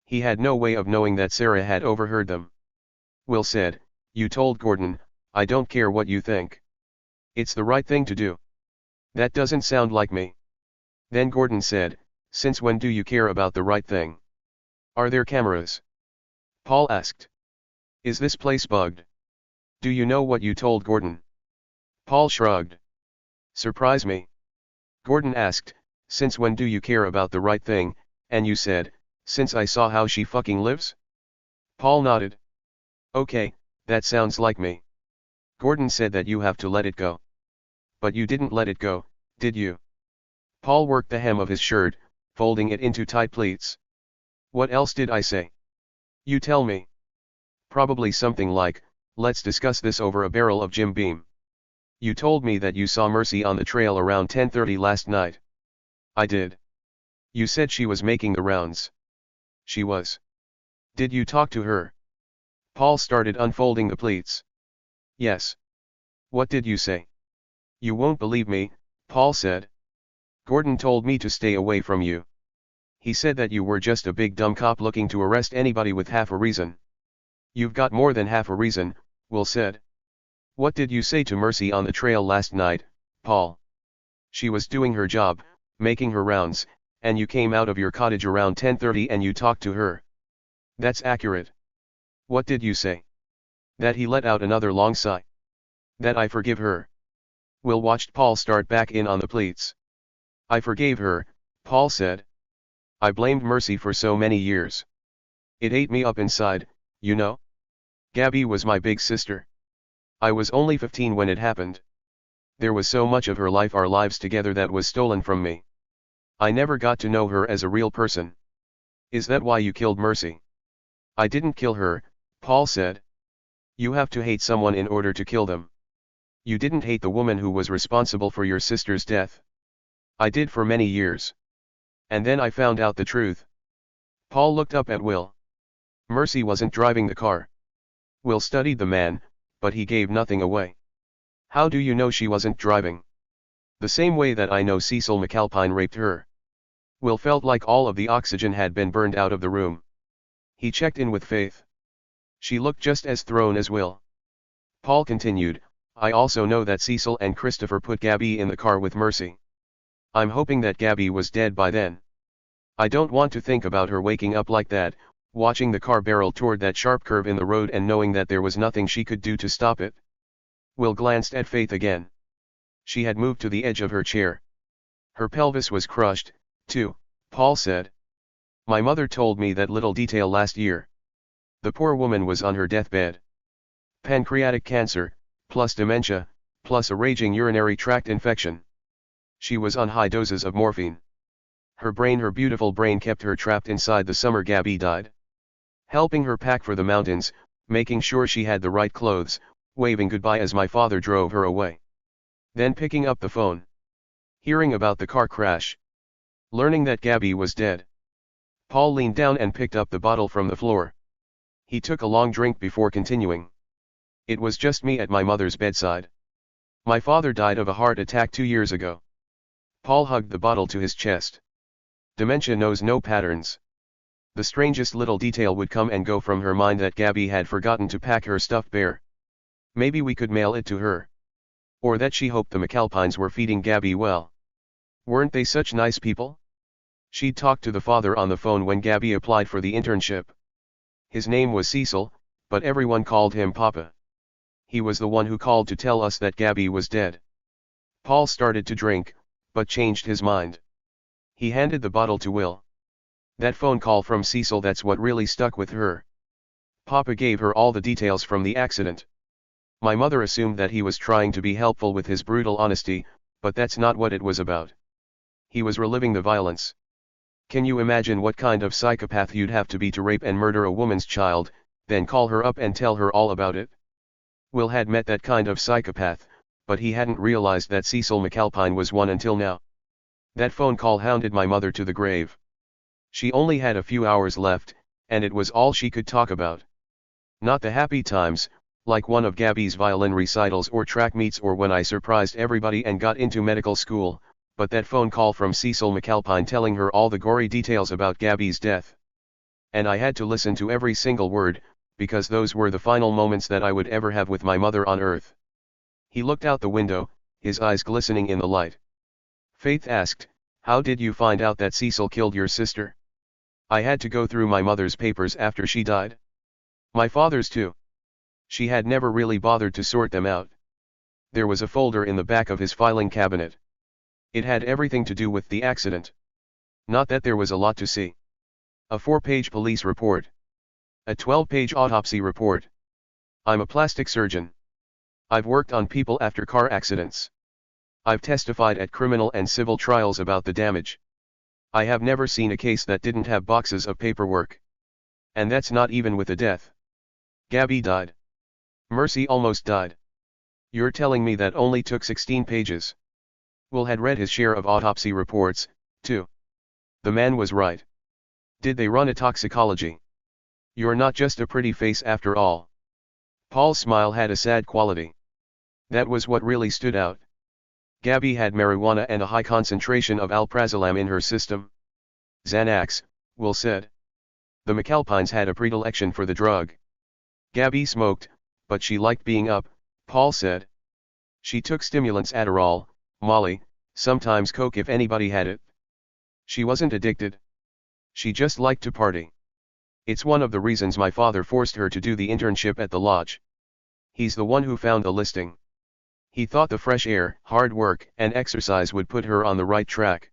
He had no way of knowing that Sarah had overheard them. Will said, "You told Gordon, I don't care what you think. It's the right thing to do." "That doesn't sound like me." Then Gordon said, "Since when do you care about the right thing? Are there cameras?" Paul asked. "Is this place bugged? Do you know what you told Gordon?" Paul shrugged. "Surprise me." Gordon asked, "Since when do you care about the right thing, and you said, since I saw how she fucking lives?" Paul nodded. "Okay, that sounds like me. Gordon said that you have to let it go. But you didn't let it go, did you?" Paul worked the hem of his shirt, folding it into tight pleats. "What else did I say? You tell me." "Probably something like, let's discuss this over a barrel of Jim Beam. You told me that you saw Mercy on the trail around 10:30 last night." "I did." "You said she was making the rounds." "She was." "Did you talk to her?" Paul started unfolding the pleats. "Yes." "What did you say?" "You won't believe me," Paul said. "Gordon told me to stay away from you. He said that you were just a big dumb cop looking to arrest anybody with half a reason." "You've got more than half a reason," Will said. "What did you say to Mercy on the trail last night, Paul?" "She was doing her job, making her rounds, and you came out of your cottage around 10:30 and you talked to her." "That's accurate." "What did you say?" That he let out another long sigh. "That I forgive her." Will watched Paul start back in on the pleats. "I forgave her," Paul said. I blamed Mercy for so many years. It ate me up inside, you know? Gabby was my big sister. I was only 15 when it happened. There was so much of her life, our lives together, that was stolen from me. I never got to know her as a real person. Is that why you killed Mercy? I didn't kill her, Paul said. You have to hate someone in order to kill them. You didn't hate the woman who was responsible for your sister's death. I did for many years. And then I found out the truth. Paul looked up at Will. Mercy wasn't driving the car. Will studied the man, but he gave nothing away. How do you know she wasn't driving? The same way that I know Cecil McAlpine raped her. Will felt like all of the oxygen had been burned out of the room. He checked in with Faith. She looked just as thrown as Will. Paul continued, I also know that Cecil and Christopher put Gabby in the car with Mercy. I'm hoping that Gabby was dead by then. I don't want to think about her waking up like that, watching the car barrel toward that sharp curve in the road and knowing that there was nothing she could do to stop it. Will glanced at Faith again. She had moved to the edge of her chair. Her pelvis was crushed, too, Paul said. My mother told me that little detail last year. The poor woman was on her deathbed. Pancreatic cancer, plus dementia, plus a raging urinary tract infection. She was on high doses of morphine. Her beautiful brain kept her trapped inside the summer Gabby died. Helping her pack for the mountains, making sure she had the right clothes, waving goodbye as my father drove her away. Then picking up the phone. Hearing about the car crash. Learning that Gabby was dead. Paul leaned down and picked up the bottle from the floor. He took a long drink before continuing. It was just me at my mother's bedside. My father died of a heart attack 2 years ago. Paul hugged the bottle to his chest. Dementia knows no patterns. The strangest little detail would come and go from her mind, that Gabby had forgotten to pack her stuffed bear. Maybe we could mail it to her. Or that she hoped the McAlpines were feeding Gabby well. Weren't they such nice people? She'd talked to the father on the phone when Gabby applied for the internship. His name was Cecil, but everyone called him Papa. He was the one who called to tell us that Gabby was dead. Paul started to drink, but changed his mind. He handed the bottle to Will. That phone call from Cecil, that's what really stuck with her. Papa gave her all the details from the accident. My mother assumed that he was trying to be helpful with his brutal honesty, but that's not what it was about. He was reliving the violence. Can you imagine what kind of psychopath you'd have to be to rape and murder a woman's child, then call her up and tell her all about it? Will had met that kind of psychopath, but he hadn't realized that Cecil McAlpine was one until now. That phone call hounded my mother to the grave. She only had a few hours left, and it was all she could talk about. Not the happy times, like one of Gabby's violin recitals or track meets or when I surprised everybody and got into medical school, but that phone call from Cecil McAlpine telling her all the gory details about Gabby's death. And I had to listen to every single word, because those were the final moments that I would ever have with my mother on earth. He looked out the window, his eyes glistening in the light. Faith asked, how did you find out that Cecil killed your sister? I had to go through my mother's papers after she died. My father's too. She had never really bothered to sort them out. There was a folder in the back of his filing cabinet. It had everything to do with the accident. Not that there was a lot to see. A 4-page police report. A 12-page autopsy report. I'm a plastic surgeon. I've worked on people after car accidents. I've testified at criminal and civil trials about the damage. I have never seen a case that didn't have boxes of paperwork. And that's not even with a death. Gabby died. Mercy almost died. You're telling me that only took 16 pages? Will had read his share of autopsy reports, too. The man was right. Did they run a toxicology? You're not just a pretty face after all. Paul's smile had a sad quality. That was what really stood out. Gabby had marijuana and a high concentration of alprazolam in her system. Xanax, Will said. The McAlpines had a predilection for the drug. Gabby smoked, but she liked being up, Paul said. She took stimulants, Adderall, Molly, sometimes coke if anybody had it. She wasn't addicted. She just liked to party. It's one of the reasons my father forced her to do the internship at the lodge. He's the one who found the listing. He thought the fresh air, hard work, and exercise would put her on the right track.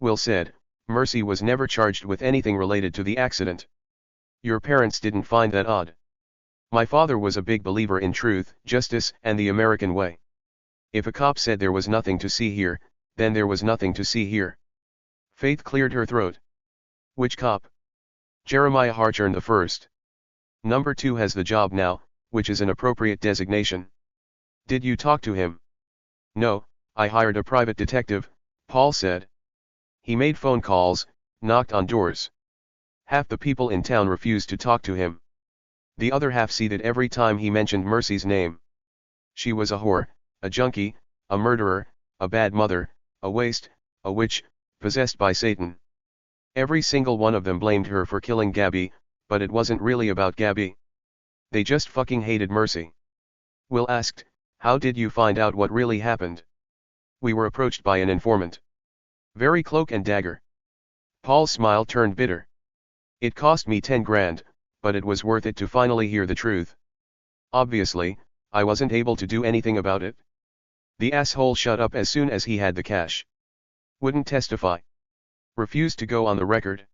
Will said, Mercy was never charged with anything related to the accident. Your parents didn't find that odd? My father was a big believer in truth, justice, and the American way. If a cop said there was nothing to see here, then there was nothing to see here. Faith cleared her throat. Which cop? Jeremiah Hartshorn the first. Number 2 has the job now, which is an appropriate designation. Did you talk to him? No, I hired a private detective, Paul said. He made phone calls, knocked on doors. Half the people in town refused to talk to him. The other half seethed every time he mentioned Mercy's name. She was a whore, a junkie, a murderer, a bad mother, a waste, a witch, possessed by Satan. Every single one of them blamed her for killing Gabby, but it wasn't really about Gabby. They just fucking hated Mercy. Will asked, how did you find out what really happened? We were approached by an informant. Very cloak and dagger. Paul's smile turned bitter. It cost me 10 grand, but it was worth it to finally hear the truth. Obviously, I wasn't able to do anything about it. The asshole shut up as soon as he had the cash. Wouldn't testify. Refused to go on the record.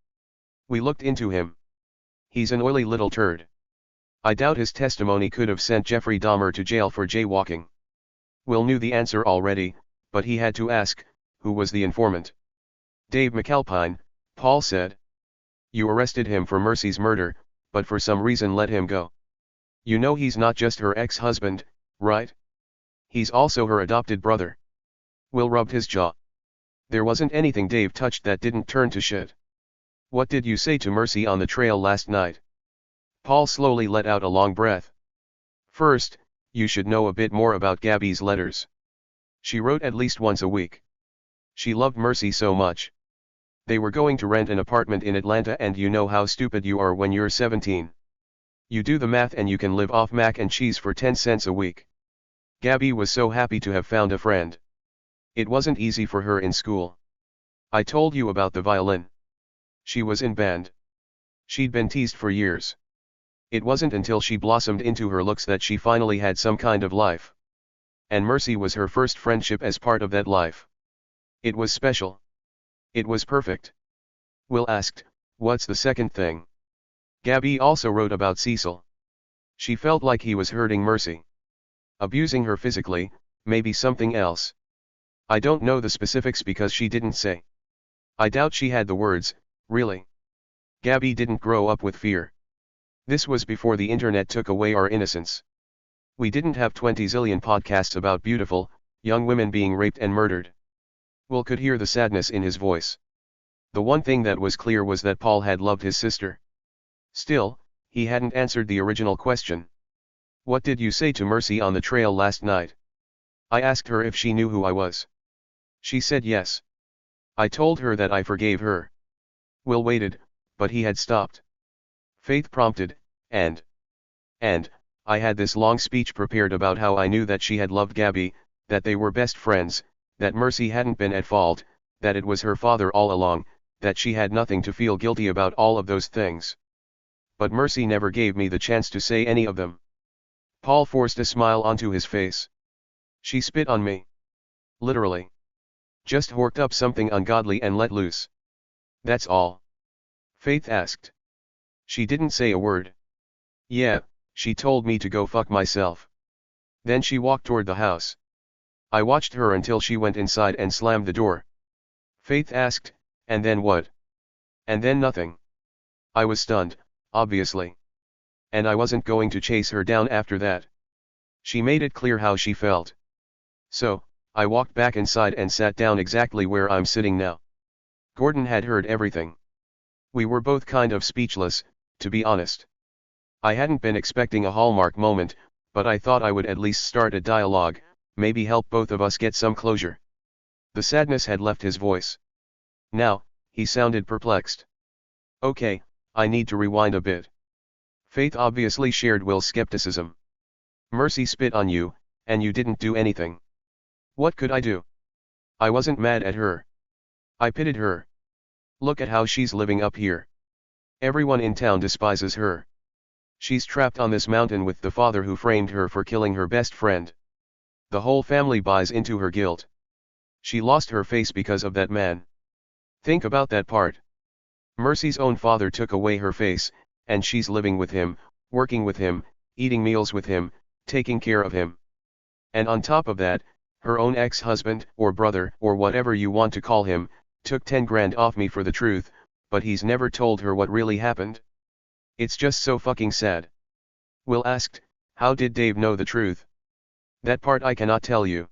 We looked into him. He's an oily little turd. I doubt his testimony could have sent Jeffrey Dahmer to jail for jaywalking. Will knew the answer already, but he had to ask, who was the informant? Dave McAlpine, Paul said. You arrested him for Mercy's murder, but for some reason let him go. You know he's not just her ex-husband, right? He's also her adopted brother. Will rubbed his jaw. There wasn't anything Dave touched that didn't turn to shit. What did you say to Mercy on the trail last night? Paul slowly let out a long breath. First, you should know a bit more about Gabby's letters. She wrote at least once a week. She loved Mercy so much. They were going to rent an apartment in Atlanta, and you know how stupid you are when you're 17. You do the math and you can live off mac and cheese for 10 cents a week. Gabby was so happy to have found a friend. It wasn't easy for her in school. I told you about the violin. She was in band. She'd been teased for years. It wasn't until she blossomed into her looks that she finally had some kind of life. And Mercy was her first friendship as part of that life. It was special. It was perfect. Will asked, what's the second thing? Gabby also wrote about Cecil. She felt like he was hurting Mercy. Abusing her physically, maybe something else. I don't know the specifics because she didn't say. I doubt she had the words, really. Gabby didn't grow up with fear. This was before the internet took away our innocence. We didn't have 20 zillion podcasts about beautiful, young women being raped and murdered. Will could hear the sadness in his voice. The one thing that was clear was that Paul had loved his sister. Still, he hadn't answered the original question. What did you say to Mercy on the trail last night? I asked her if she knew who I was. She said yes. I told her that I forgave her. Will waited, but he had stopped. Faith prompted, and I had this long speech prepared about how I knew that she had loved Gabby, that they were best friends, that Mercy hadn't been at fault, that it was her father all along, that she had nothing to feel guilty about, all of those things. But Mercy never gave me the chance to say any of them. Paul forced a smile onto his face. She spit on me. Literally. Just horked up something ungodly and let loose. That's all. Faith asked. She didn't say a word. Yeah, she told me to go fuck myself. Then she walked toward the house. I watched her until she went inside and slammed the door. Faith asked, and then what? And then nothing. I was stunned, obviously. And I wasn't going to chase her down after that. She made it clear how she felt. So, I walked back inside and sat down exactly where I'm sitting now. Gordon had heard everything. We were both kind of speechless, to be honest. I hadn't been expecting a hallmark moment, but I thought I would at least start a dialogue, maybe help both of us get some closure. The sadness had left his voice. Now, he sounded perplexed. Okay, I need to rewind a bit. Faith obviously shared Will's skepticism. Mercy spit on you, and you didn't do anything. What could I do? I wasn't mad at her. I pitied her. Look at how she's living up here. Everyone in town despises her. She's trapped on this mountain with the father who framed her for killing her best friend. The whole family buys into her guilt. She lost her face because of that man. Think about that part. Mercy's own father took away her face, and she's living with him, working with him, eating meals with him, taking care of him. And on top of that, her own ex-husband, or brother, or whatever you want to call him, took 10 grand off me for the truth, but he's never told her what really happened. It's just so fucking sad. Will asked, how did Dave know the truth? That part I cannot tell you.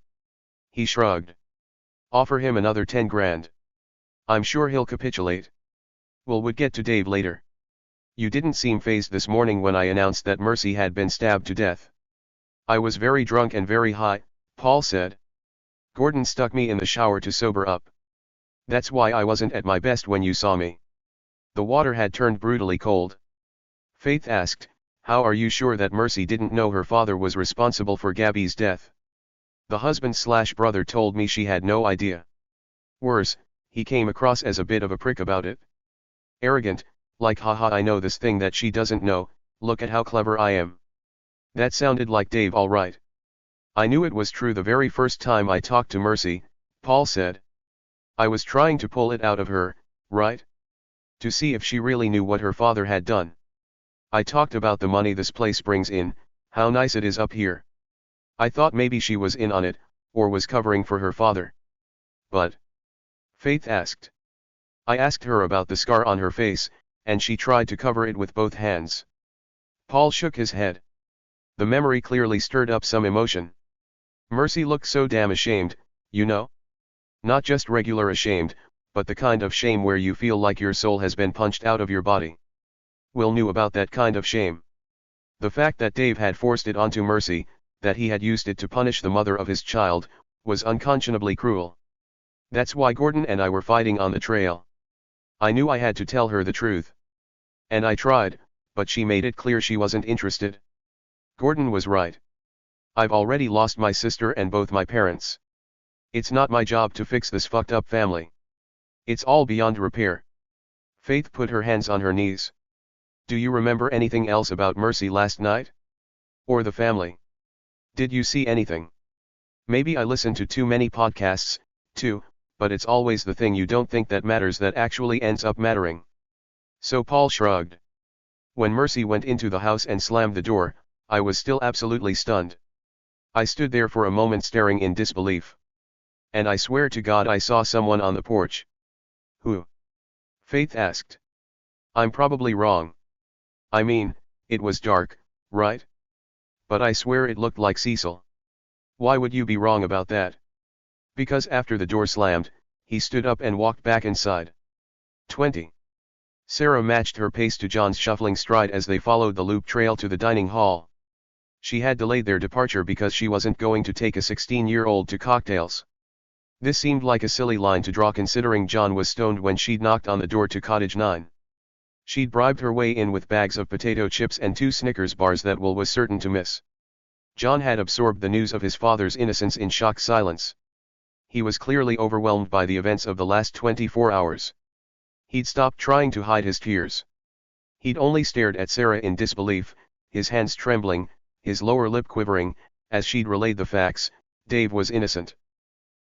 He shrugged. Offer him another 10 grand. I'm sure he'll capitulate. Will would get to Dave later. You didn't seem fazed this morning when I announced that Mercy had been stabbed to death. I was very drunk and very high, Paul said. Gordon stuck me in the shower to sober up. That's why I wasn't at my best when you saw me. The water had turned brutally cold. Faith asked, how are you sure that Mercy didn't know her father was responsible for Gabby's death? The husband/brother told me she had no idea. Worse, he came across as a bit of a prick about it. Arrogant, like haha I know this thing that she doesn't know, look at how clever I am. That sounded like Dave all right. I knew it was true the very first time I talked to Mercy, Paul said. I was trying to pull it out of her, right? To see if she really knew what her father had done. I talked about the money this place brings in, how nice it is up here. I thought maybe she was in on it, or was covering for her father. But? Faith asked. I asked her about the scar on her face, and she tried to cover it with both hands. Paul shook his head. The memory clearly stirred up some emotion. Mercy looked so damn ashamed, you know? Not just regular ashamed, but the kind of shame where you feel like your soul has been punched out of your body. Will knew about that kind of shame. The fact that Dave had forced it onto Mercy, that he had used it to punish the mother of his child, was unconscionably cruel. That's why Gordon and I were fighting on the trail. I knew I had to tell her the truth. And I tried, but she made it clear she wasn't interested. Gordon was right. I've already lost my sister and both my parents. It's not my job to fix this fucked up family. It's all beyond repair. Faith put her hands on her knees. Do you remember anything else about Mercy last night? Or the family? Did you see anything? Maybe I listen to too many podcasts, too, but it's always the thing you don't think that matters that actually ends up mattering. So Paul shrugged. When Mercy went into the house and slammed the door, I was still absolutely stunned. I stood there for a moment staring in disbelief. And I swear to God I saw someone on the porch. Who? Faith asked. I'm probably wrong. I mean, it was dark, right? But I swear it looked like Cecil. Why would you be wrong about that? Because after the door slammed, he stood up and walked back inside. 20. Sarah matched her pace to John's shuffling stride as they followed the loop trail to the dining hall. She had delayed their departure because she wasn't going to take a 16-year-old to cocktails. This seemed like a silly line to draw considering John was stoned when she'd knocked on the door to Cottage 9. She'd bribed her way in with bags of potato chips and 2 Snickers bars that Will was certain to miss. John had absorbed the news of his father's innocence in shocked silence. He was clearly overwhelmed by the events of the last 24 hours. He'd stopped trying to hide his tears. He'd only stared at Sarah in disbelief, his hands trembling, his lower lip quivering, as she'd relayed the facts. Dave was innocent.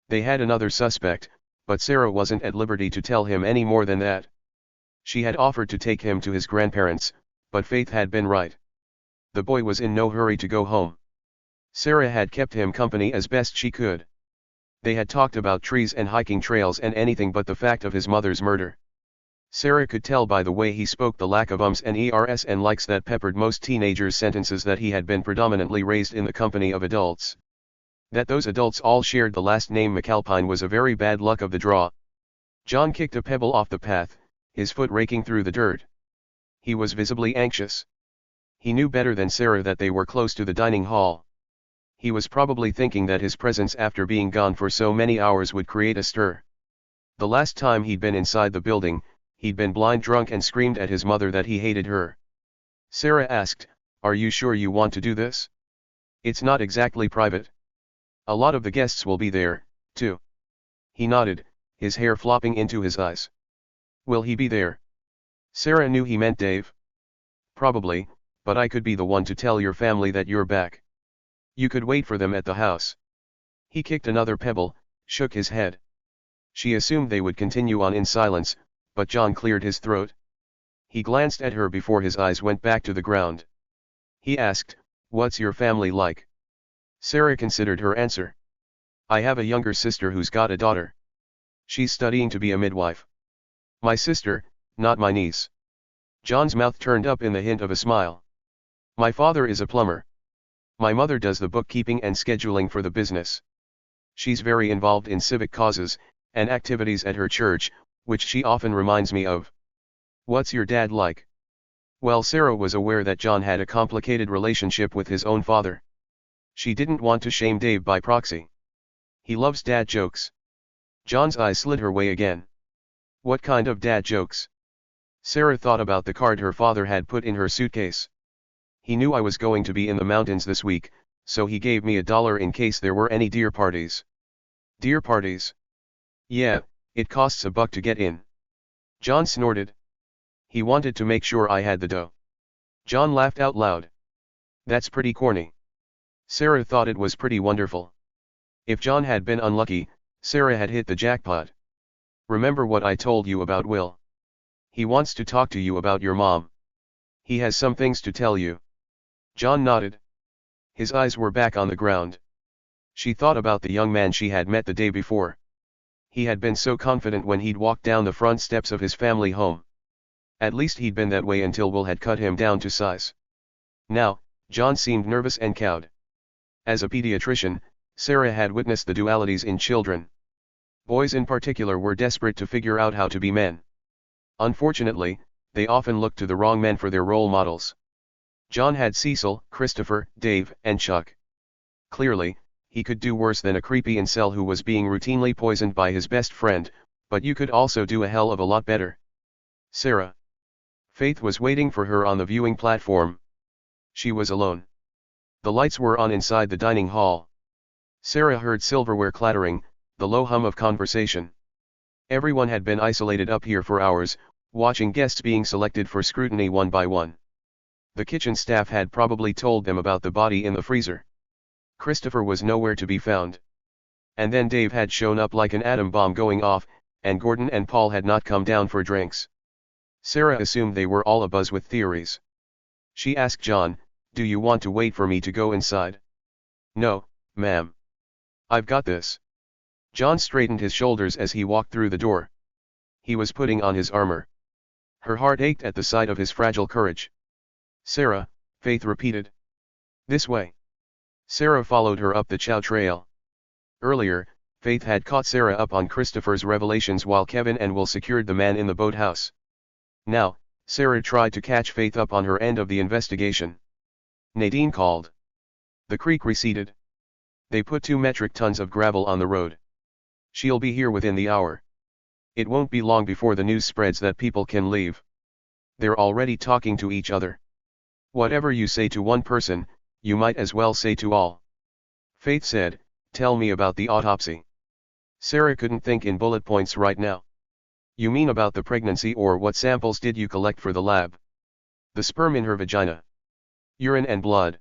They had another suspect, but Sarah wasn't at liberty to tell him any more than that. She had offered to take him to his grandparents, but Faith had been right. The boy was in no hurry to go home. Sarah had kept him company as best she could. They had talked about trees and hiking trails and anything but the fact of his mother's murder. Sarah could tell by the way he spoke the lack of ums and ers and likes that peppered most teenagers' sentences that he had been predominantly raised in the company of adults. That those adults all shared the last name McAlpine was a very bad luck of the draw. John kicked a pebble off the path, his foot raking through the dirt. He was visibly anxious. He knew better than Sarah that they were close to the dining hall. He was probably thinking that his presence after being gone for so many hours would create a stir. The last time he'd been inside the building, he'd been blind drunk and screamed at his mother that he hated her. Sarah asked, "Are you sure you want to do this? It's not exactly private. A lot of the guests will be there, too." He nodded, his hair flopping into his eyes. "Will he be there?" Sarah knew he meant Dave. "Probably, but I could be the one to tell your family that you're back. You could wait for them at the house." He kicked another pebble, shook his head. She assumed they would continue on in silence, but John cleared his throat. He glanced at her before his eyes went back to the ground. He asked, "What's your family like?" Sarah considered her answer. "I have a younger sister who's got a daughter. She's studying to be a midwife. My sister, not my niece." John's mouth turned up in the hint of a smile. "My father is a plumber. My mother does the bookkeeping and scheduling for the business. She's very involved in civic causes and activities at her church, which she often reminds me of." "What's your dad like?" Well, Sarah was aware that John had a complicated relationship with his own father. She didn't want to shame Dave by proxy. "He loves dad jokes." John's eyes slid her way again. "What kind of dad jokes?" Sarah thought about the card her father had put in her suitcase. "He knew I was going to be in the mountains this week, so he gave me $1 in case there were any deer parties." "Deer parties?" "Yeah, it costs $1 to get in." John snorted. "He wanted to make sure I had the dough." John laughed out loud. "That's pretty corny." Sarah thought it was pretty wonderful. If John had been unlucky, Sarah had hit the jackpot. "Remember what I told you about Will? He wants to talk to you about your mom. He has some things to tell you." John nodded. His eyes were back on the ground. She thought about the young man she had met the day before. He had been so confident when he'd walked down the front steps of his family home. At least he'd been that way until Will had cut him down to size. Now, John seemed nervous and cowed. As a pediatrician, Sarah had witnessed the dualities in children. Boys in particular were desperate to figure out how to be men. Unfortunately, they often looked to the wrong men for their role models. John had Cecil, Christopher, Dave, and Chuck. Clearly, he could do worse than a creepy incel who was being routinely poisoned by his best friend, but you could also do a hell of a lot better. Sarah. Faith was waiting for her on the viewing platform. She was alone. The lights were on inside the dining hall. Sarah heard silverware clattering, the low hum of conversation. Everyone had been isolated up here for hours, watching guests being selected for scrutiny one by one. The kitchen staff had probably told them about the body in the freezer. Christopher was nowhere to be found. And then Dave had shown up like an atom bomb going off, and Gordon and Paul had not come down for drinks. Sarah assumed they were all abuzz with theories. She asked John, "Do you want to wait for me to go inside?" "No, ma'am. I've got this." John straightened his shoulders as he walked through the door. He was putting on his armor. Her heart ached at the sight of his fragile courage. "Sarah," Faith repeated. "This way." Sarah followed her up the chow trail. Earlier, Faith had caught Sarah up on Christopher's revelations while Kevin and Will secured the man in the boathouse. Now, Sarah tried to catch Faith up on her end of the investigation. Nadine called. The creek receded. They put 2 metric tons of gravel on the road. "She'll be here within the hour. It won't be long before the news spreads that people can leave. They're already talking to each other. Whatever you say to one person, you might as well say to all." Faith said, "Tell me about the autopsy." Sarah couldn't think in bullet points right now. "You mean about the pregnancy, or what samples did you collect for the lab?" "The sperm in her vagina. Urine and blood.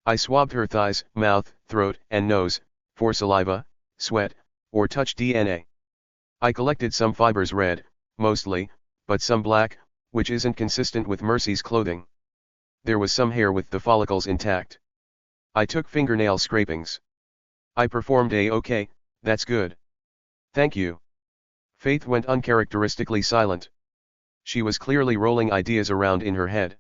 I swabbed her thighs, mouth, throat, and nose, for saliva, sweat, or touch DNA. I collected some fibers red, mostly, but some black, which isn't consistent with Mercy's clothing. There was some hair with the follicles intact. I took fingernail scrapings. I performed A-OK, that's good. Thank you." Faith went uncharacteristically silent. She was clearly rolling ideas around in her head.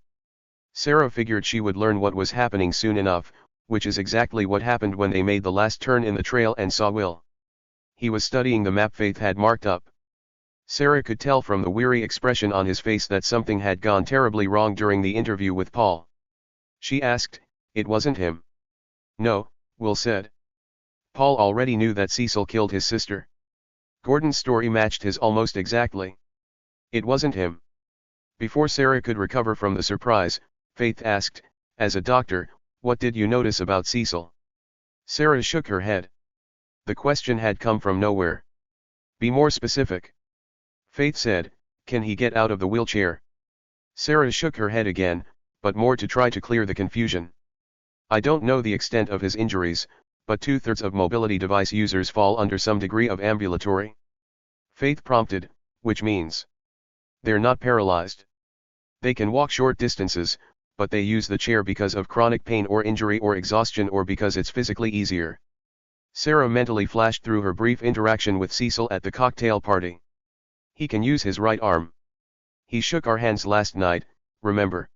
Sarah figured she would learn what was happening soon enough, which is exactly what happened when they made the last turn in the trail and saw Will. He was studying the map Faith had marked up. Sarah could tell from the weary expression on his face that something had gone terribly wrong during the interview with Paul. She asked, "It wasn't him?" "No," Will said. Paul already knew that Cecil killed his sister. Gordon's story matched his almost exactly. "It wasn't him." Before Sarah could recover from the surprise, Faith asked, "As a doctor, what did you notice about Cecil?" Sarah shook her head. The question had come from nowhere. "Be more specific." Faith said, "Can he get out of the wheelchair?" Sarah shook her head again, but more to try to clear the confusion. "I don't know the extent of his injuries, but 2/3 of mobility device users fall under some degree of ambulatory Faith prompted, which means they're not paralyzed. They can walk short distances, but they use the chair because of chronic pain or injury or exhaustion or because it's physically easier. Sarah mentally flashed through her brief interaction with Cecil at the cocktail party. He can use his right arm. He shook our hands last night, remember?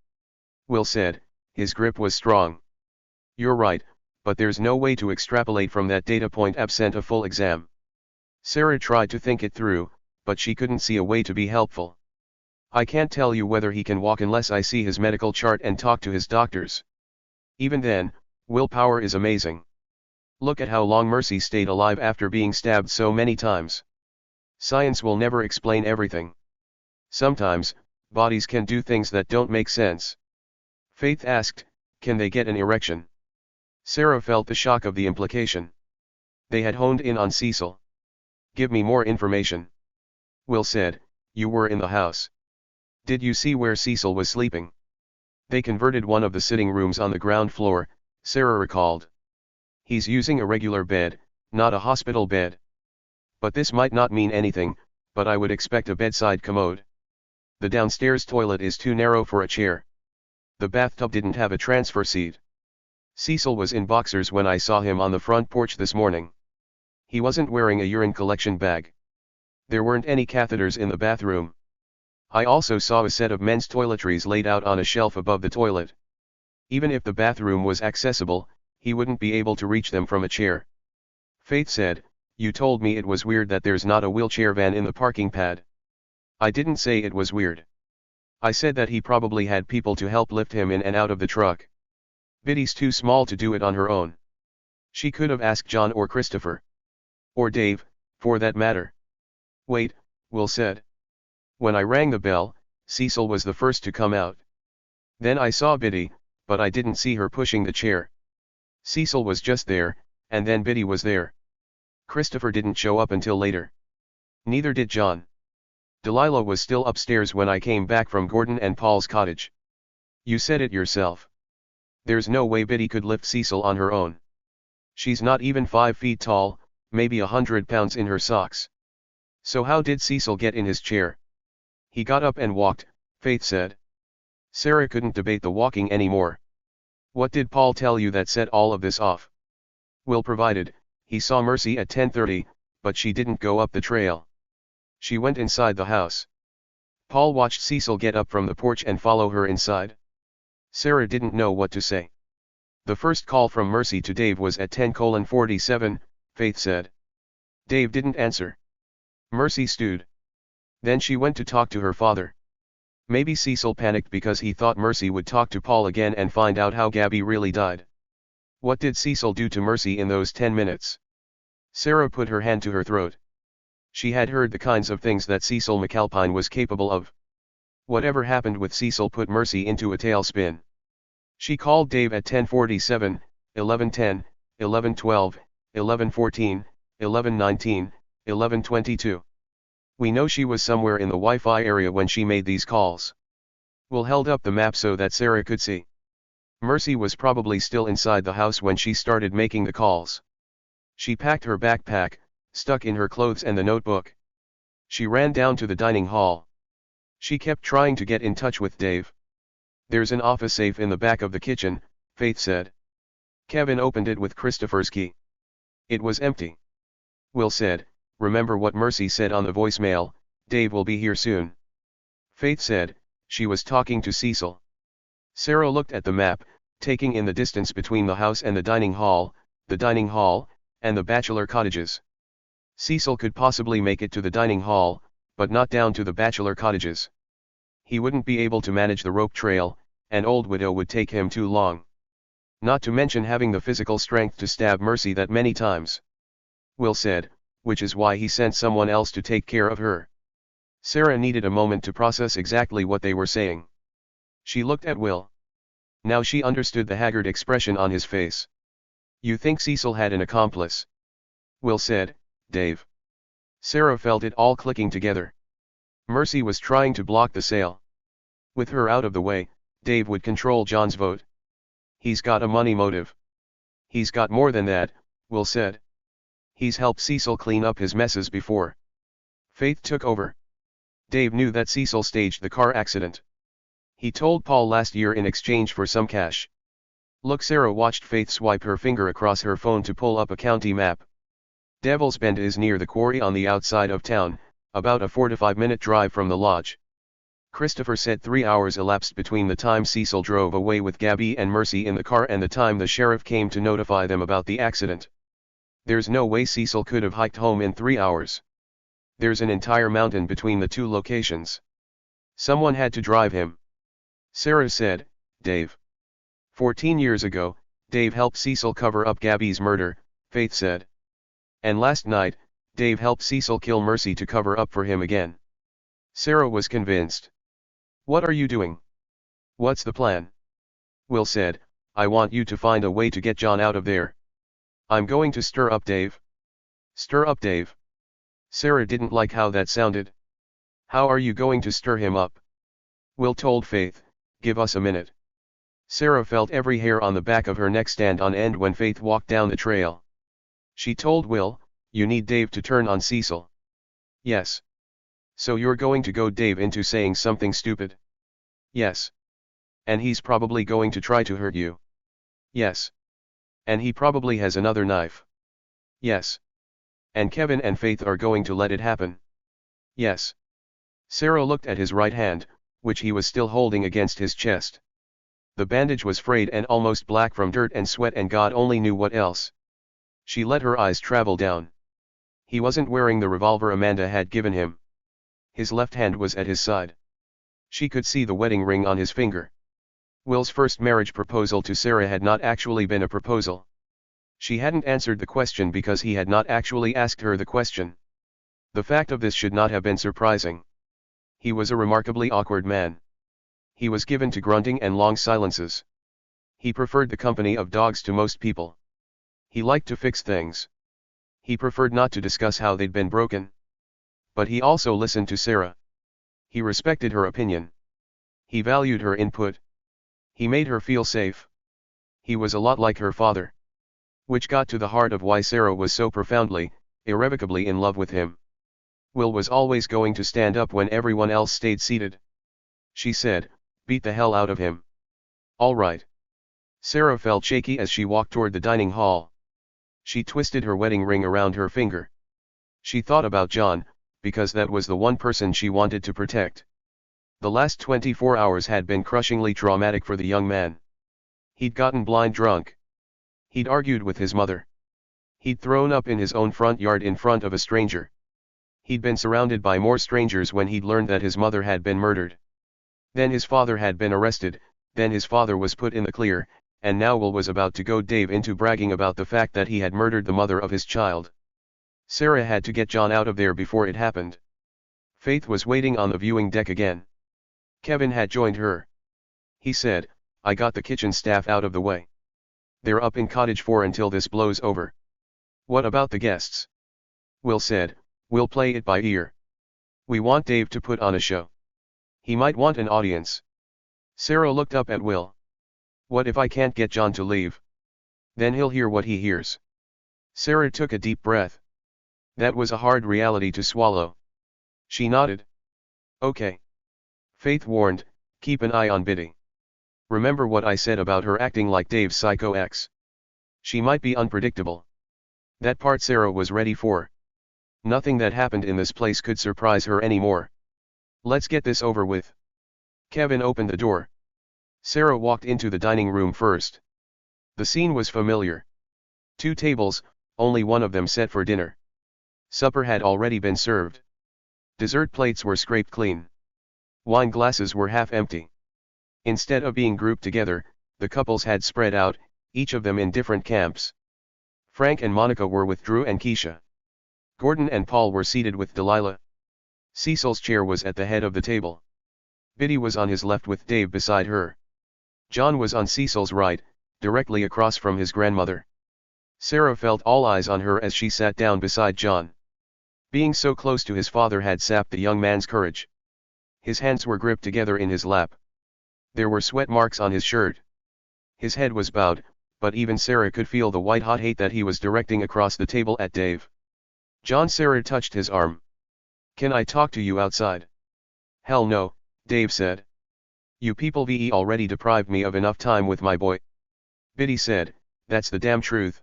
Will said, his grip was strong. You're right, but there's no way to extrapolate from that data point absent a full exam. Sarah tried to think it through, but she couldn't see a way to be helpful. I can't tell you whether he can walk unless I see his medical chart and talk to his doctors. Even then, willpower is amazing. Look at how long Mercy stayed alive after being stabbed so many times. Science will never explain everything. Sometimes, bodies can do things that don't make sense. Faith asked, can they get an erection? Sarah felt the shock of the implication. They had honed in on Cecil. Give me more information. Will said, you were in the house. Did you see where Cecil was sleeping? They converted one of the sitting rooms on the ground floor, Sarah recalled. He's using a regular bed, not a hospital bed. But this might not mean anything, but I would expect a bedside commode. The downstairs toilet is too narrow for a chair. The bathtub didn't have a transfer seat. Cecil was in boxers when I saw him on the front porch this morning. He wasn't wearing a urine collection bag. There weren't any catheters in the bathroom. I also saw a set of men's toiletries laid out on a shelf above the toilet. Even if the bathroom was accessible, he wouldn't be able to reach them from a chair. Faith said, you told me it was weird that there's not a wheelchair van in the parking pad. I didn't say it was weird. I said that he probably had people to help lift him in and out of the truck. Biddy's too small to do it on her own. She could have asked John or Christopher. Or Dave, for that matter. Wait, Will said. When I rang the bell, Cecil was the first to come out. Then I saw Biddy, but I didn't see her pushing the chair. Cecil was just there, and then Biddy was there. Christopher didn't show up until later. Neither did John. Delilah was still upstairs when I came back from Gordon and Paul's cottage. You said it yourself. There's no way Biddy could lift Cecil on her own. She's not even 5 feet tall, maybe 100 pounds in her socks. So how did Cecil get in his chair? He got up and walked, Faith said. Sarah couldn't debate the walking anymore. What did Paul tell you that set all of this off? Will provided, he saw Mercy at 10:30, but she didn't go up the trail. She went inside the house. Paul watched Cecil get up from the porch and follow her inside. Sarah didn't know what to say. The first call from Mercy to Dave was at 10:47, Faith said. Dave didn't answer. Mercy stewed. Then she went to talk to her father. Maybe Cecil panicked because he thought Mercy would talk to Paul again and find out how Gabby really died. What did Cecil do to Mercy in those 10 minutes? Sarah put her hand to her throat. She had heard the kinds of things that Cecil McAlpine was capable of. Whatever happened with Cecil put Mercy into a tailspin. She called Dave at 10:47, 11:10, 11:12, 11:14, 11:19, 11:22. We know she was somewhere in the Wi-Fi area when she made these calls. Will held up the map so that Sarah could see. Mercy was probably still inside the house when she started making the calls. She packed her backpack, stuck in her clothes and the notebook. She ran down to the dining hall. She kept trying to get in touch with Dave. There's an office safe in the back of the kitchen, Faith said. Kevin opened it with Christopher's key. It was empty. Will said, remember what Mercy said on the voicemail, Dave will be here soon. Faith said, she was talking to Cecil. Sarah looked at the map, taking in the distance between the house and the dining hall, and the bachelor cottages. Cecil could possibly make it to the dining hall, but not down to the bachelor cottages. He wouldn't be able to manage the rope trail, and Old Widow would take him too long. Not to mention having the physical strength to stab Mercy that many times. Will said, which is why he sent someone else to take care of her. Sarah needed a moment to process exactly what they were saying. She looked at Will. Now she understood the haggard expression on his face. You think Cecil had an accomplice? Will said, Dave. Sarah felt it all clicking together. Mercy was trying to block the sale. With her out of the way, Dave would control John's vote. He's got a money motive. He's got more than that, Will said. He's helped Cecil clean up his messes before. Faith took over. Dave knew that Cecil staged the car accident. He told Paul last year in exchange for some cash. Look, Sarah watched Faith swipe her finger across her phone to pull up a county map. Devil's Bend is near the quarry on the outside of town, about a 4 to 5 minute drive from the lodge. Christopher said 3 hours elapsed between the time Cecil drove away with Gabby and Mercy in the car and the time the sheriff came to notify them about the accident. There's no way Cecil could have hiked home in 3 hours. There's an entire mountain between the two locations. Someone had to drive him. Sarah said, Dave. 14 years ago, Dave helped Cecil cover up Gabby's murder, Faith said. And last night, Dave helped Cecil kill Mercy to cover up for him again. Sarah was convinced. What are you doing? What's the plan? Will said, I want you to find a way to get John out of there. I'm going to stir up Dave. Stir up Dave. Sarah didn't like how that sounded. How are you going to stir him up? Will told Faith, give us a minute. Sarah felt every hair on the back of her neck stand on end when Faith walked down the trail. She told Will, you need Dave to turn on Cecil. Yes. So you're going to goad Dave into saying something stupid? Yes. And he's probably going to try to hurt you? Yes. And he probably has another knife? Yes. And Kevin and Faith are going to let it happen? Yes. Sarah looked at his right hand, which he was still holding against his chest. The bandage was frayed and almost black from dirt and sweat and God only knew what else. She let her eyes travel down. He wasn't wearing the revolver Amanda had given him. His left hand was at his side. She could see the wedding ring on his finger. Will's first marriage proposal to Sarah had not actually been a proposal. She hadn't answered the question because he had not actually asked her the question. The fact of this should not have been surprising. He was a remarkably awkward man. He was given to grunting and long silences. He preferred the company of dogs to most people. He liked to fix things. He preferred not to discuss how they'd been broken. But he also listened to Sarah. He respected her opinion. He valued her input. He made her feel safe. He was a lot like her father. Which got to the heart of why Sarah was so profoundly, irrevocably in love with him. Will was always going to stand up when everyone else stayed seated. She said, beat the hell out of him. All right. Sarah felt shaky as she walked toward the dining hall. She twisted her wedding ring around her finger. She thought about John, because that was the one person she wanted to protect. The last 24 hours had been crushingly traumatic for the young man. He'd gotten blind drunk. He'd argued with his mother. He'd thrown up in his own front yard in front of a stranger. He'd been surrounded by more strangers when he'd learned that his mother had been murdered. Then his father had been arrested, then his father was put in the clear, and now Will was about to goad Dave into bragging about the fact that he had murdered the mother of his child. Sarah had to get John out of there before it happened. Faith was waiting on the viewing deck again. Kevin had joined her. He said, I got the kitchen staff out of the way. They're up in cottage 4 until this blows over. What about the guests? Will said, we'll play it by ear. We want Dave to put on a show. He might want an audience. Sarah looked up at Will. What if I can't get John to leave? Then he'll hear what he hears. Sarah took a deep breath. That was a hard reality to swallow. She nodded. Okay. Faith warned, keep an eye on Biddy. Remember what I said about her acting like Dave's psycho ex. She might be unpredictable. That part Sarah was ready for. Nothing that happened in this place could surprise her anymore. Let's get this over with. Kevin opened the door. Sarah walked into the dining room first. The scene was familiar. 2 tables, only one of them set for dinner. Supper had already been served. Dessert plates were scraped clean. Wine glasses were half empty. Instead of being grouped together, the couples had spread out, each of them in different camps. Frank and Monica were with Drew and Keisha. Gordon and Paul were seated with Delilah. Cecil's chair was at the head of the table. Biddy was on his left with Dave beside her. John was on Cecil's right, directly across from his grandmother. Sarah felt all eyes on her as she sat down beside John. Being so close to his father had sapped the young man's courage. His hands were gripped together in his lap. There were sweat marks on his shirt. His head was bowed, but even Sarah could feel the white-hot hate that he was directing across the table at Dave. Sarah touched his arm. Can I talk to you outside? Hell no, Dave said. You people VE already deprived me of enough time with my boy. Biddy said, that's the damn truth.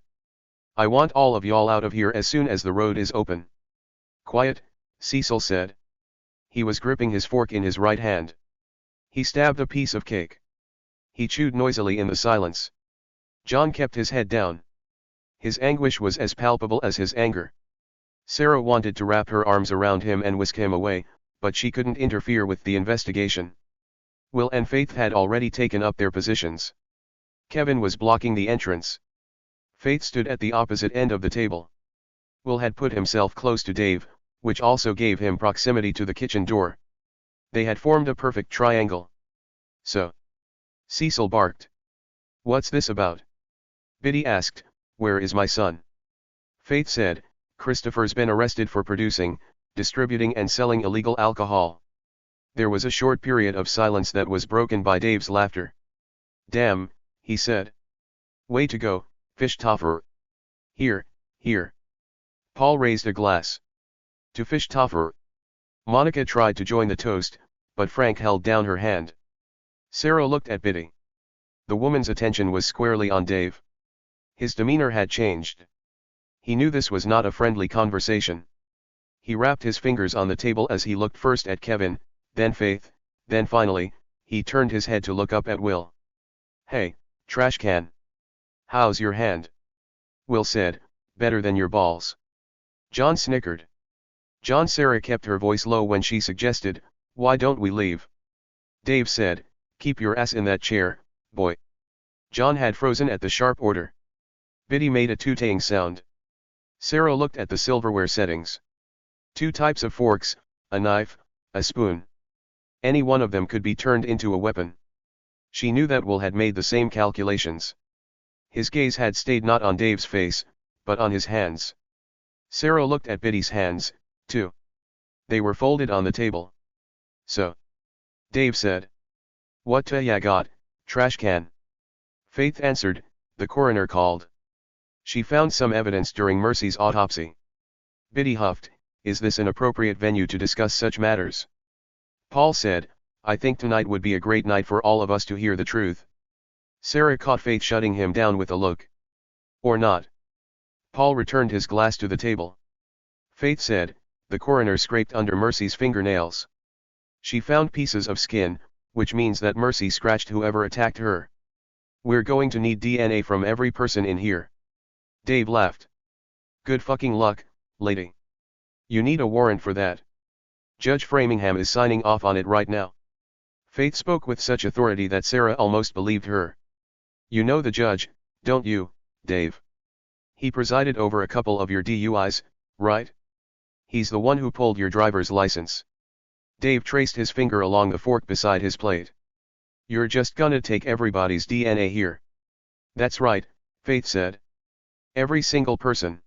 I want all of y'all out of here as soon as the road is open. Quiet, Cecil said. He was gripping his fork in his right hand. He stabbed a piece of cake. He chewed noisily in the silence. John kept his head down. His anguish was as palpable as his anger. Sarah wanted to wrap her arms around him and whisk him away, but she couldn't interfere with the investigation. Will and Faith had already taken up their positions. Kevin was blocking the entrance. Faith stood at the opposite end of the table. Will had put himself close to Dave, which also gave him proximity to the kitchen door. They had formed a perfect triangle. So. Cecil barked. What's this about? Biddy asked, where is my son? Faith said, Christopher's been arrested for producing, distributing and selling illegal alcohol. There was a short period of silence that was broken by Dave's laughter. Damn, he said. Way to go, Fischtoffer. Here, here. Paul raised a glass. To Fischtoffer. Monica tried to join the toast, but Frank held down her hand. Sarah looked at Biddy. The woman's attention was squarely on Dave. His demeanor had changed. He knew this was not a friendly conversation. He rapped his fingers on the table as he looked first at Kevin, then Faith, then finally, he turned his head to look up at Will. Hey, trash can. How's your hand? Will said, better than your balls. John snickered. Sarah kept her voice low when she suggested, why don't we leave? Dave said, keep your ass in that chair, boy. John had frozen at the sharp order. Biddy made a tooting sound. Sarah looked at the silverware settings. 2 types of forks, a knife, a spoon. Any one of them could be turned into a weapon. She knew that Will had made the same calculations. His gaze had stayed not on Dave's face, but on his hands. Sarah looked at Biddy's hands, too. They were folded on the table. So. Dave said. What ya got, trash can? Faith answered, the coroner called. She found some evidence during Mercy's autopsy. Biddy huffed, is this an appropriate venue to discuss such matters? Paul said, I think tonight would be a great night for all of us to hear the truth. Sarah caught Faith shutting him down with a look. Or not. Paul returned his glass to the table. Faith said, the coroner scraped under Mercy's fingernails. She found pieces of skin, which means that Mercy scratched whoever attacked her. We're going to need DNA from every person in here. Dave laughed. Good fucking luck, lady. You need a warrant for that. Judge Framingham is signing off on it right now. Faith spoke with such authority that Sarah almost believed her. You know the judge, don't you, Dave? He presided over a couple of your DUIs, right? He's the one who pulled your driver's license. Dave traced his finger along the fork beside his plate. You're just gonna take everybody's DNA here. That's right, Faith said. Every single person.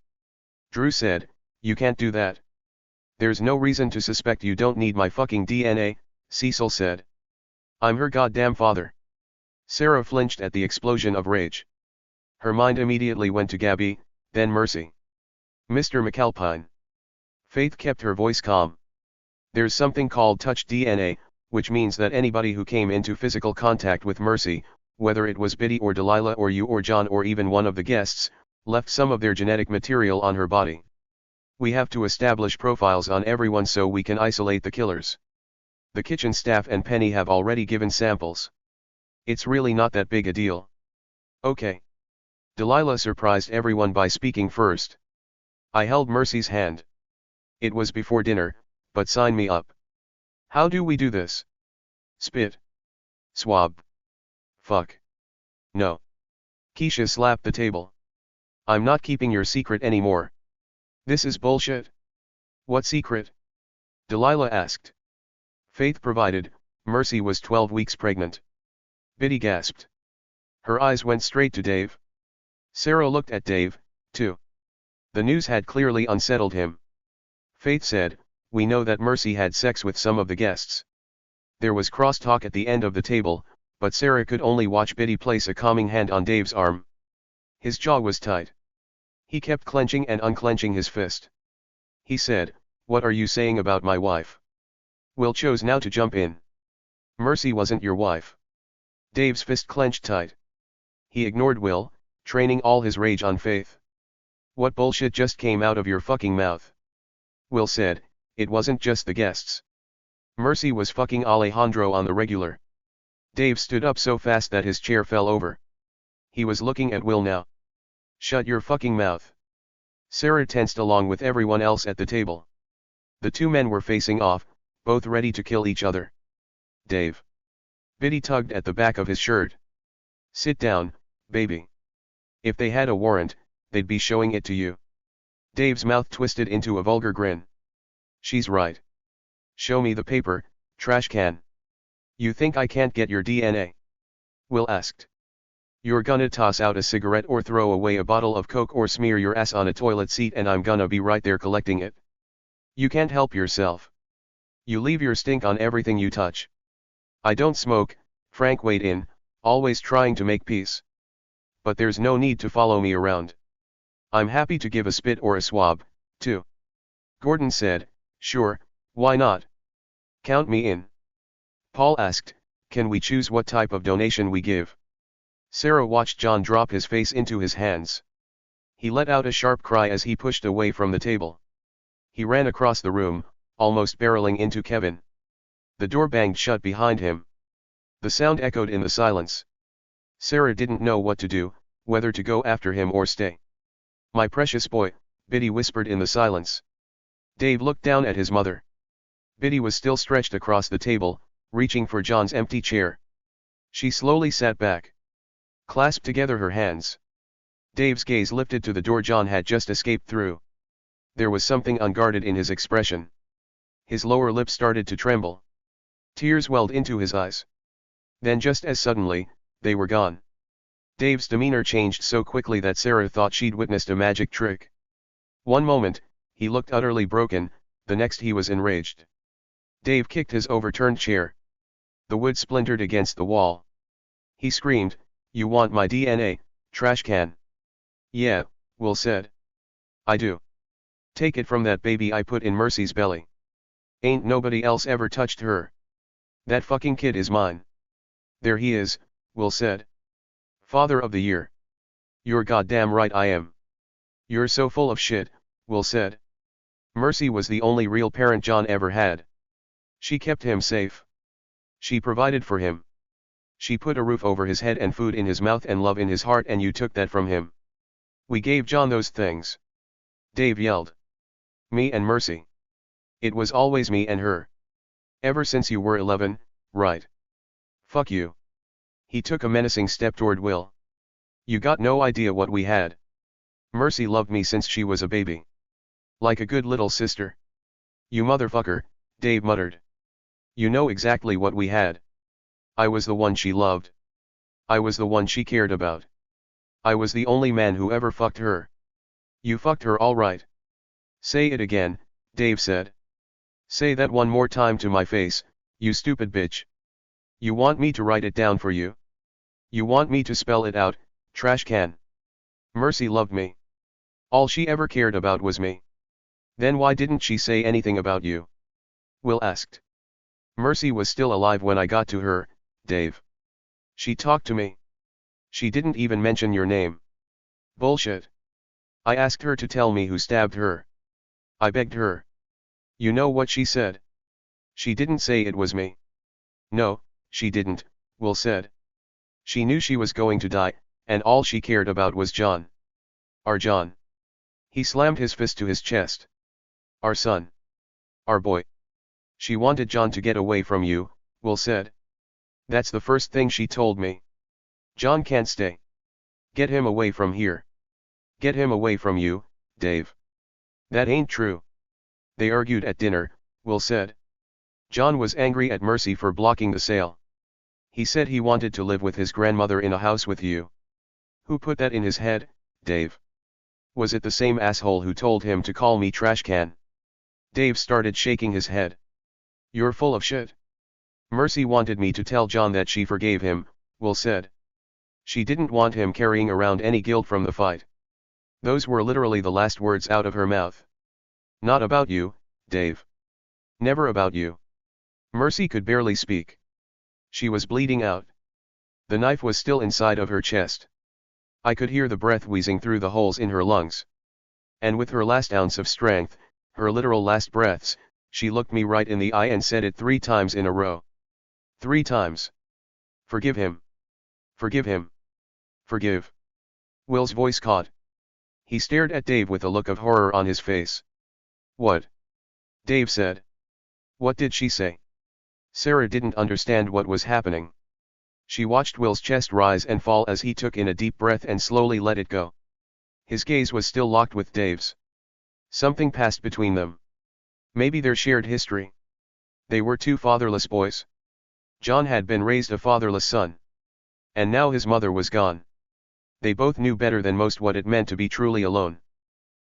Drew said, you can't do that. There's no reason to suspect you don't need my fucking DNA, Cecil said. I'm her goddamn father. Sarah flinched at the explosion of rage. Her mind immediately went to Gabby, then Mercy. Mr. McAlpine. Faith kept her voice calm. There's something called touch DNA, which means that anybody who came into physical contact with Mercy, whether it was Biddy or Delilah or you or John or even one of the guests, left some of their genetic material on her body. We have to establish profiles on everyone so we can isolate the killers. The kitchen staff and Penny have already given samples. It's really not that big a deal. Okay. Delilah surprised everyone by speaking first. I held Mercy's hand. It was before dinner, but sign me up. How do we do this? Spit. Swab. Fuck. No. Keisha slapped the table. I'm not keeping your secret anymore. This is bullshit. What secret? Delilah asked. Faith provided, Mercy was 12 weeks pregnant. Biddy gasped. Her eyes went straight to Dave. Sarah looked at Dave, too. The news had clearly unsettled him. Faith said, we know that Mercy had sex with some of the guests. There was crosstalk at the end of the table, but Sarah could only watch Biddy place a calming hand on Dave's arm. His jaw was tight. He kept clenching and unclenching his fist. He said, What are you saying about my wife? Will chose now to jump in. Mercy wasn't your wife. Dave's fist clenched tight. He ignored Will, training all his rage on Faith. What bullshit just came out of your fucking mouth? Will said, it wasn't just the guests. Mercy was fucking Alejandro on the regular. Dave stood up so fast that his chair fell over. He was looking at Will now. Shut your fucking mouth. Sarah tensed along with everyone else at the table. The two men were facing off, both ready to kill each other. Dave. Biddy tugged at the back of his shirt. Sit down, baby. If they had a warrant, they'd be showing it to you. Dave's mouth twisted into a vulgar grin. She's right. Show me the paper, trash can. You think I can't get your DNA? Will asked. You're gonna toss out a cigarette or throw away a bottle of Coke or smear your ass on a toilet seat and I'm gonna be right there collecting it. You can't help yourself. You leave your stink on everything you touch. I don't smoke, Frank weighed in, always trying to make peace. But there's no need to follow me around. I'm happy to give a spit or a swab, too. Gordon said, sure, why not? Count me in. Paul asked, can we choose what type of donation we give? Sarah watched John drop his face into his hands. He let out a sharp cry as he pushed away from the table. He ran across the room, almost barreling into Kevin. The door banged shut behind him. The sound echoed in the silence. Sarah didn't know what to do, whether to go after him or stay. My precious boy, Biddy whispered in the silence. Dave looked down at his mother. Biddy was still stretched across the table, reaching for John's empty chair. She slowly sat back. Clasped together her hands. Dave's gaze lifted to the door John had just escaped through. There was something unguarded in his expression. His lower lip started to tremble. Tears welled into his eyes. Then just as suddenly, they were gone. Dave's demeanor changed so quickly that Sarah thought she'd witnessed a magic trick. One moment, he looked utterly broken, the next he was enraged. Dave kicked his overturned chair. The wood splintered against the wall. He screamed, you want my DNA, trash can? Yeah, Will said. I do. Take it from that baby I put in Mercy's belly. Ain't nobody else ever touched her. That fucking kid is mine. There he is, Will said. Father of the Year. You're goddamn right I am. You're so full of shit, Will said. Mercy was the only real parent John ever had. She kept him safe. She provided for him. She put a roof over his head and food in his mouth and love in his heart, and you took that from him. We gave John those things. Dave yelled. Me and Mercy. It was always me and her. Ever since you were 11, right? Fuck you. He took a menacing step toward Will. You got no idea what we had. Mercy loved me since she was a baby. Like a good little sister. You motherfucker, Dave muttered. You know exactly what we had. I was the one she loved. I was the one she cared about. I was the only man who ever fucked her. You fucked her all right. Say it again, Dave said. Say that one more time to my face, you stupid bitch. You want me to write it down for you? You want me to spell it out, trash can? Mercy loved me. All she ever cared about was me. Then why didn't she say anything about you? Will asked. Mercy was still alive when I got to her, Dave. She talked to me. She didn't even mention your name. Bullshit. I asked her to tell me who stabbed her. I begged her. You know what she said? She didn't say it was me. No, she didn't, Will said. She knew she was going to die, and all she cared about was John. Our John. He slammed his fist to his chest. Our son. Our boy. She wanted John to get away from you, Will said. That's the first thing she told me. John can't stay. Get him away from here. Get him away from you, Dave. That ain't true. They argued at dinner, Will said. John was angry at Mercy for blocking the sale. He said he wanted to live with his grandmother in a house with you. Who put that in his head, Dave? Was it the same asshole who told him to call me trash can? Dave started shaking his head. You're full of shit. Mercy wanted me to tell John that she forgave him, Will said. She didn't want him carrying around any guilt from the fight. Those were literally the last words out of her mouth. Not about you, Dave. Never about you. Mercy could barely speak. She was bleeding out. The knife was still inside of her chest. I could hear the breath wheezing through the holes in her lungs. And with her last ounce of strength, her literal last breaths, she looked me right in the eye and said it 3 times in a row. 3 times. Forgive him. Forgive him. Forgive. Will's voice caught. He stared at Dave with a look of horror on his face. What? Dave said. What did she say? Sarah didn't understand what was happening. She watched Will's chest rise and fall as he took in a deep breath and slowly let it go. His gaze was still locked with Dave's. Something passed between them. Maybe their shared history. They were 2 fatherless boys. John had been raised a fatherless son. And now his mother was gone. They both knew better than most what it meant to be truly alone.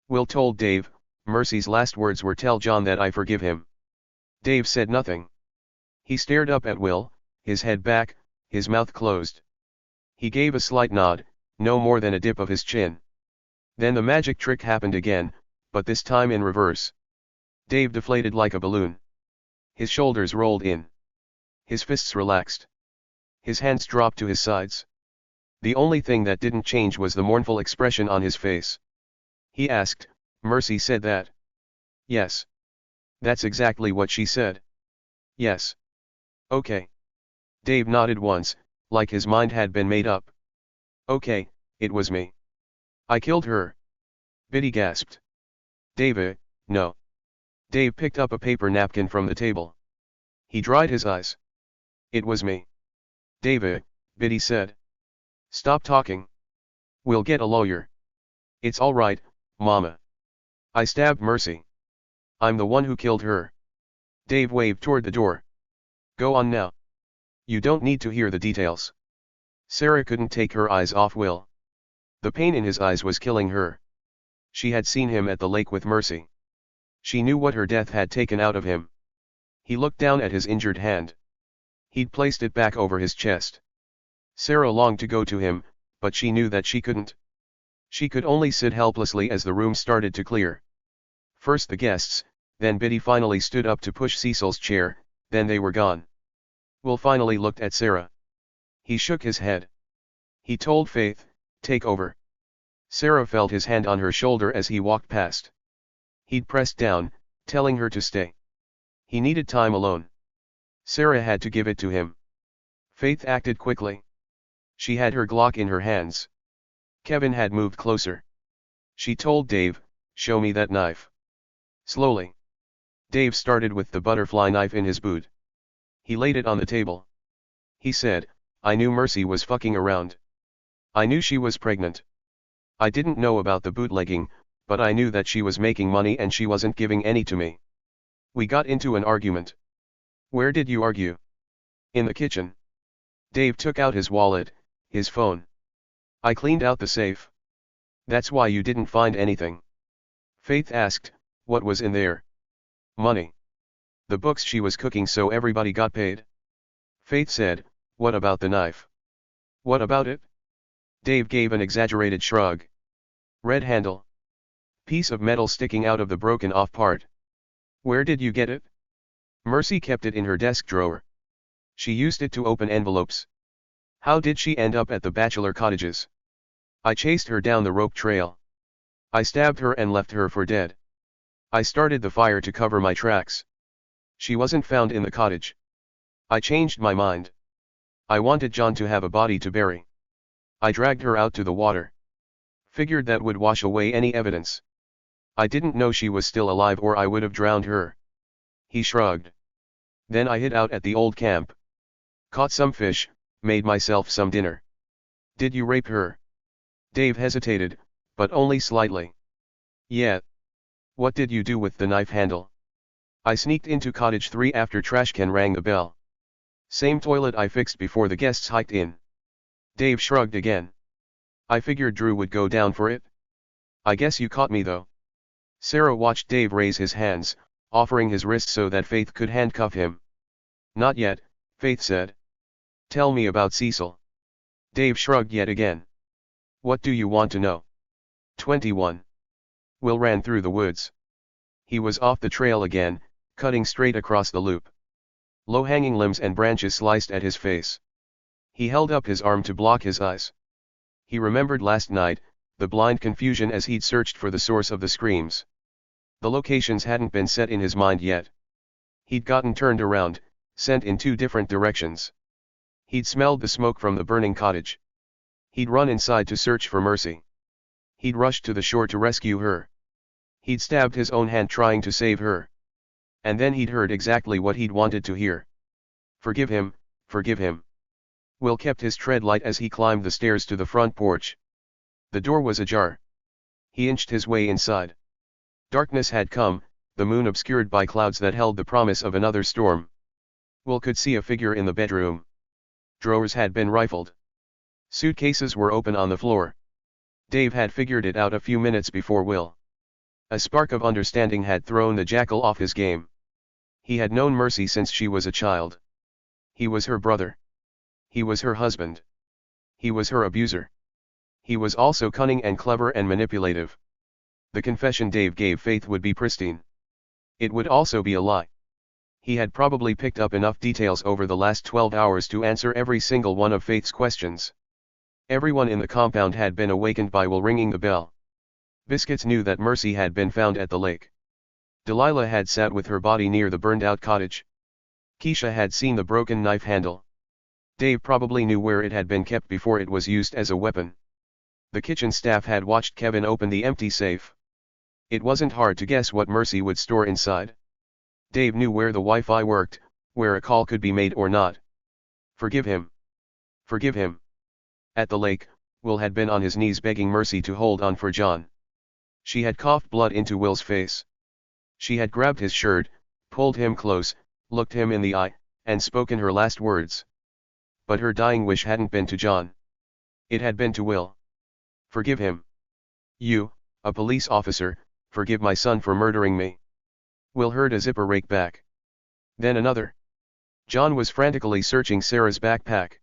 Will told Dave, Mercy's last words were, "Tell John that I forgive him." Dave said nothing. He stared up at Will, his head back, his mouth closed. He gave a slight nod, no more than a dip of his chin. Then the magic trick happened again, but this time in reverse. Dave deflated like a balloon. His shoulders rolled in. His fists relaxed. His hands dropped to his sides. The only thing that didn't change was the mournful expression on his face. He asked, "Mercy said that?" "Yes. That's exactly what she said." "Yes. Okay." Dave nodded once, like his mind had been made up. "Okay, it was me. I killed her." Biddy gasped. "Dave, no." Dave picked up a paper napkin from the table. He dried his eyes. "It was me." "Dave," Biddy said. "Stop talking. We'll get a lawyer." "It's all right, Mama. I stabbed Mercy. I'm the one who killed her." Dave waved toward the door. "Go on now. You don't need to hear the details." Sarah couldn't take her eyes off Will. The pain in his eyes was killing her. She had seen him at the lake with Mercy. She knew what her death had taken out of him. He looked down at his injured hand. He'd placed it back over his chest. Sarah longed to go to him, but she knew that she couldn't. She could only sit helplessly as the room started to clear. First the guests, then Biddy finally stood up to push Cecil's chair, then they were gone. Will finally looked at Sarah. He shook his head. He told Faith, "Take over." Sarah felt his hand on her shoulder as he walked past. He'd pressed down, telling her to stay. He needed time alone. Sarah had to give it to him. Faith acted quickly. She had her Glock in her hands. Kevin had moved closer. She told Dave, "Show me that knife." Slowly. Dave started with the butterfly knife in his boot. He laid it on the table. He said, "I knew Mercy was fucking around. I knew she was pregnant. I didn't know about the bootlegging, but I knew that she was making money and she wasn't giving any to me. We got into an argument." "Where did you argue?" "In the kitchen." Dave took out his wallet, his phone. "I cleaned out the safe." "That's why you didn't find anything?" Faith asked, "What was in there?" "Money. The books she was cooking so everybody got paid." Faith said, "What about the knife?" "What about it?" Dave gave an exaggerated shrug. "Red handle. Piece of metal sticking out of the broken off part." "Where did you get it?" "Mercy kept it in her desk drawer. She used it to open envelopes." "How did she end up at the bachelor cottages?" "I chased her down the rope trail. I stabbed her and left her for dead. I started the fire to cover my tracks. She wasn't found in the cottage. I changed my mind. I wanted John to have a body to bury. I dragged her out to the water. Figured that would wash away any evidence. I didn't know she was still alive or I would have drowned her." He shrugged. "Then I hid out at the old camp. Caught some fish, made myself some dinner." "Did you rape her?" Dave hesitated, but only slightly. "Yeah." "What did you do with the knife handle?" "I sneaked into cottage 3 after Trashcan rang the bell. Same toilet I fixed before the guests hiked in." Dave shrugged again. "I figured Drew would go down for it. I guess you caught me though." Sarah watched Dave raise his hands, offering his wrist so that Faith could handcuff him. "Not yet," Faith said. "Tell me about Cecil." Dave shrugged yet again. "What do you want to know?" 21. Will ran through the woods. He was off the trail again, cutting straight across the loop. Low-hanging limbs and branches sliced at his face. He held up his arm to block his eyes. He remembered last night, the blind confusion as he'd searched for the source of the screams. The locations hadn't been set in his mind yet. He'd gotten turned around, sent in 2 different directions. He'd smelled the smoke from the burning cottage. He'd run inside to search for Mercy. He'd rushed to the shore to rescue her. He'd stabbed his own hand trying to save her. And then he'd heard exactly what he'd wanted to hear. Forgive him, forgive him. Will kept his tread light as he climbed the stairs to the front porch. The door was ajar. He inched his way inside. Darkness had come, the moon obscured by clouds that held the promise of another storm. Will could see a figure in the bedroom. Drawers had been rifled. Suitcases were open on the floor. Dave had figured it out a few minutes before Will. A spark of understanding had thrown the jackal off his game. He had known Mercy since she was a child. He was her brother. He was her husband. He was her abuser. He was also cunning and clever and manipulative. The confession Dave gave Faith would be pristine. It would also be a lie. He had probably picked up enough details over the last 12 hours to answer every single one of Faith's questions. Everyone in the compound had been awakened by Will ringing the bell. Biscuits knew that Mercy had been found at the lake. Delilah had sat with her body near the burned-out cottage. Keisha had seen the broken knife handle. Dave probably knew where it had been kept before it was used as a weapon. The kitchen staff had watched Kevin open the empty safe. It wasn't hard to guess what Mercy would store inside. Dave knew where the Wi-Fi worked, where a call could be made or not. Forgive him. Forgive him. At the lake, Will had been on his knees begging Mercy to hold on for John. She had coughed blood into Will's face. She had grabbed his shirt, pulled him close, looked him in the eye, and spoken her last words. But her dying wish hadn't been to John. It had been to Will. Forgive him. You, a police officer, forgive my son for murdering me. Will heard a zipper rake back. Then another. John was frantically searching Sarah's backpack.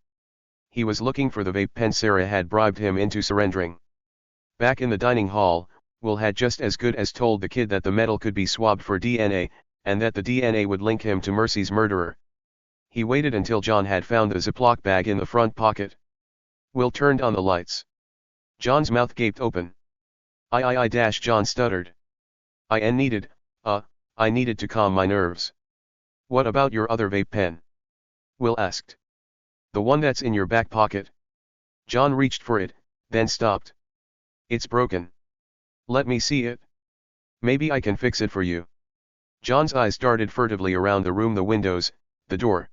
He was looking for the vape pen Sarah had bribed him into surrendering. Back in the dining hall, Will had just as good as told the kid that the metal could be swabbed for DNA, and that the DNA would link him to Mercy's murderer. He waited until John had found the Ziploc bag in the front pocket. Will turned on the lights. John's mouth gaped open. John stuttered. I needed to calm my nerves. What about your other vape pen? Will asked. The one that's in your back pocket. John reached for it, then stopped. It's broken. Let me see it. Maybe I can fix it for you. John's eyes darted furtively around the room, the windows, the door.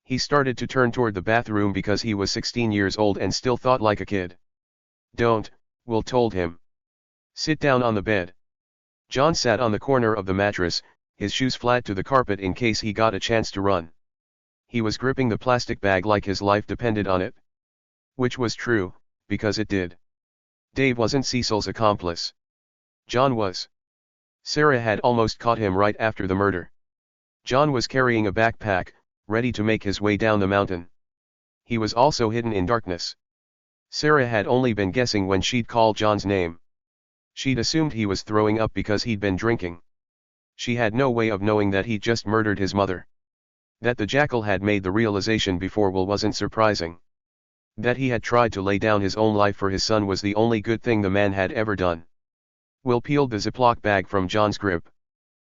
He started to turn toward the bathroom because he was 16 years old and still thought like a kid. Don't, Will told him. Sit down on the bed. John sat on the corner of the mattress, his shoes flat to the carpet in case he got a chance to run. He was gripping the plastic bag like his life depended on it. Which was true, because it did. Dave wasn't Cecil's accomplice. John was. Sarah had almost caught him right after the murder. John was carrying a backpack, ready to make his way down the mountain. He was also hidden in darkness. Sarah had only been guessing when she'd called John's name. She'd assumed he was throwing up because he'd been drinking. She had no way of knowing that he'd just murdered his mother. That the jackal had made the realization before Will wasn't surprising. That he had tried to lay down his own life for his son was the only good thing the man had ever done. Will peeled the Ziploc bag from John's grip.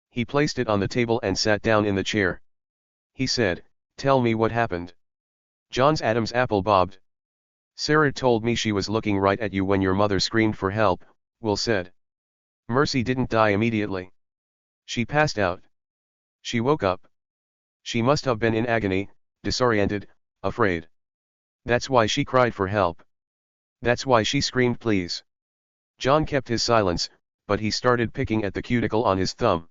He placed it on the table and sat down in the chair. He said, "Tell me what happened." John's Adam's apple bobbed. "Sarah told me she was looking right at you when your mother screamed for help," Will said. "Mercy didn't die immediately. She passed out. She woke up. She must have been in agony, disoriented, afraid. That's why she cried for help. That's why she screamed please." John kept his silence, but he started picking at the cuticle on his thumb.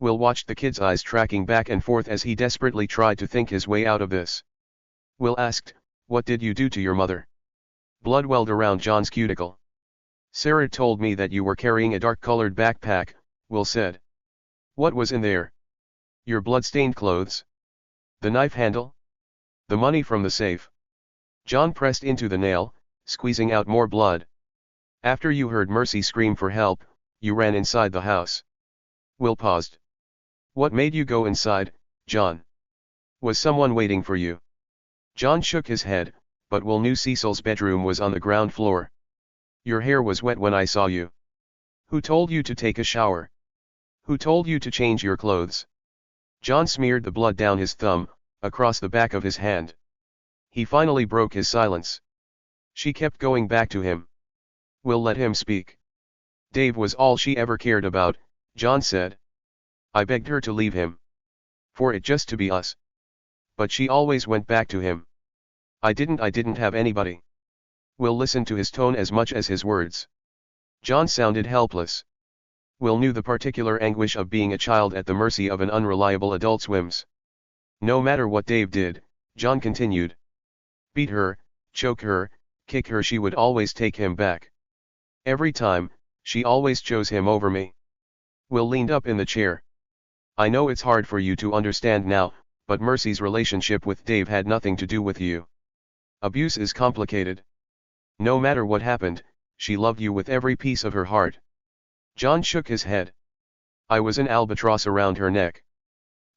Will watched the kid's eyes tracking back and forth as he desperately tried to think his way out of this. Will asked, "What did you do to your mother?" Blood welled around John's cuticle. "Sarah told me that you were carrying a dark-colored backpack," Will said. "What was in there?" "Your blood-stained clothes. The knife handle. The money from the safe." John pressed into the nail, squeezing out more blood. "After you heard Mercy scream for help, you ran inside the house. Will paused. What made you go inside, John? Was someone waiting for you? John shook his head, but Will knew Cecil's bedroom was on the ground floor. Your hair was wet when I saw you. Who told you to take a shower? Who told you to change your clothes? John smeared the blood down his thumb, across the back of his hand. He finally broke his silence. She kept going back to him. Will let him speak. Dave was all she ever cared about, John said. I begged her to leave him. For it just to be us. But she always went back to him. I didn't have anybody. Will listened to his tone as much as his words. John sounded helpless. Will knew the particular anguish of being a child at the mercy of an unreliable adult's whims. No matter what Dave did, John continued. Beat her, choke her, kick her, she would always take him back. Every time, she always chose him over me. Will leaned up in the chair. I know it's hard for you to understand now, but Mercy's relationship with Dave had nothing to do with you. Abuse is complicated. No matter what happened, she loved you with every piece of her heart. John shook his head. I was an albatross around her neck.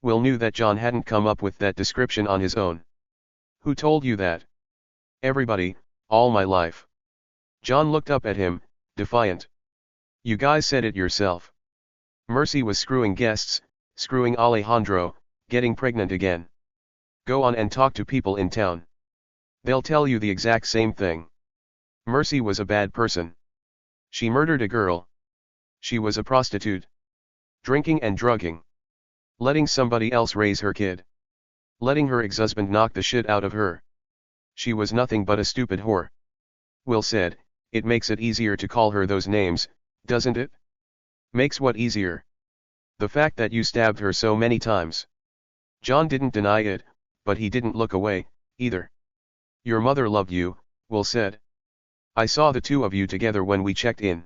Will knew that John hadn't come up with that description on his own. Who told you that? Everybody, all my life. John looked up at him, defiant. You guys said it yourself. Mercy was screwing guests, screwing Alejandro, getting pregnant again. Go on and talk to people in town. They'll tell you the exact same thing. Mercy was a bad person. She murdered a girl. She was a prostitute. Drinking and drugging. Letting somebody else raise her kid. Letting her ex-husband knock the shit out of her. She was nothing but a stupid whore. Will said, it makes it easier to call her those names, doesn't it? Makes what easier? The fact that you stabbed her so many times. John didn't deny it, but he didn't look away, either. Your mother loved you, Will said. I saw the two of you together when we checked in.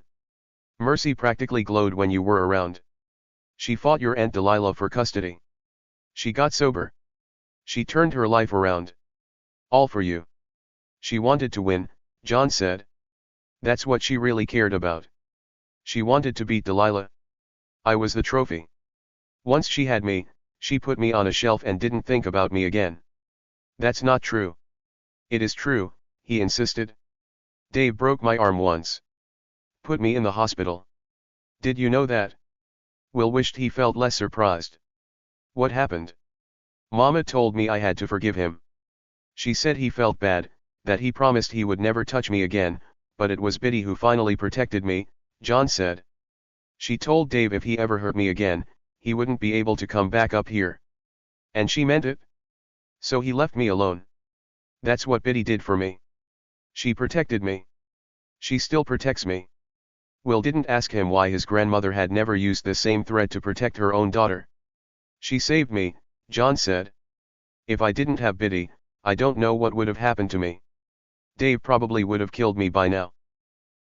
Mercy practically glowed when you were around. She fought your Aunt Delilah for custody. She got sober. She turned her life around. All for you. She wanted to win, John said. That's what she really cared about. She wanted to beat Delilah. I was the trophy. Once she had me, she put me on a shelf and didn't think about me again. That's not true. It is true, he insisted. Dave broke my arm once. Put me in the hospital. Did you know that? Will wished he felt less surprised. What happened? Mama told me I had to forgive him. She said he felt bad, that he promised he would never touch me again, but it was Biddy who finally protected me, John said. She told Dave if he ever hurt me again, he wouldn't be able to come back up here. And she meant it. So he left me alone. That's what Biddy did for me. She protected me. She still protects me. Will didn't ask him why his grandmother had never used the same thread to protect her own daughter. She saved me, John said. If I didn't have Biddy, I don't know what would have happened to me. Dave probably would have killed me by now.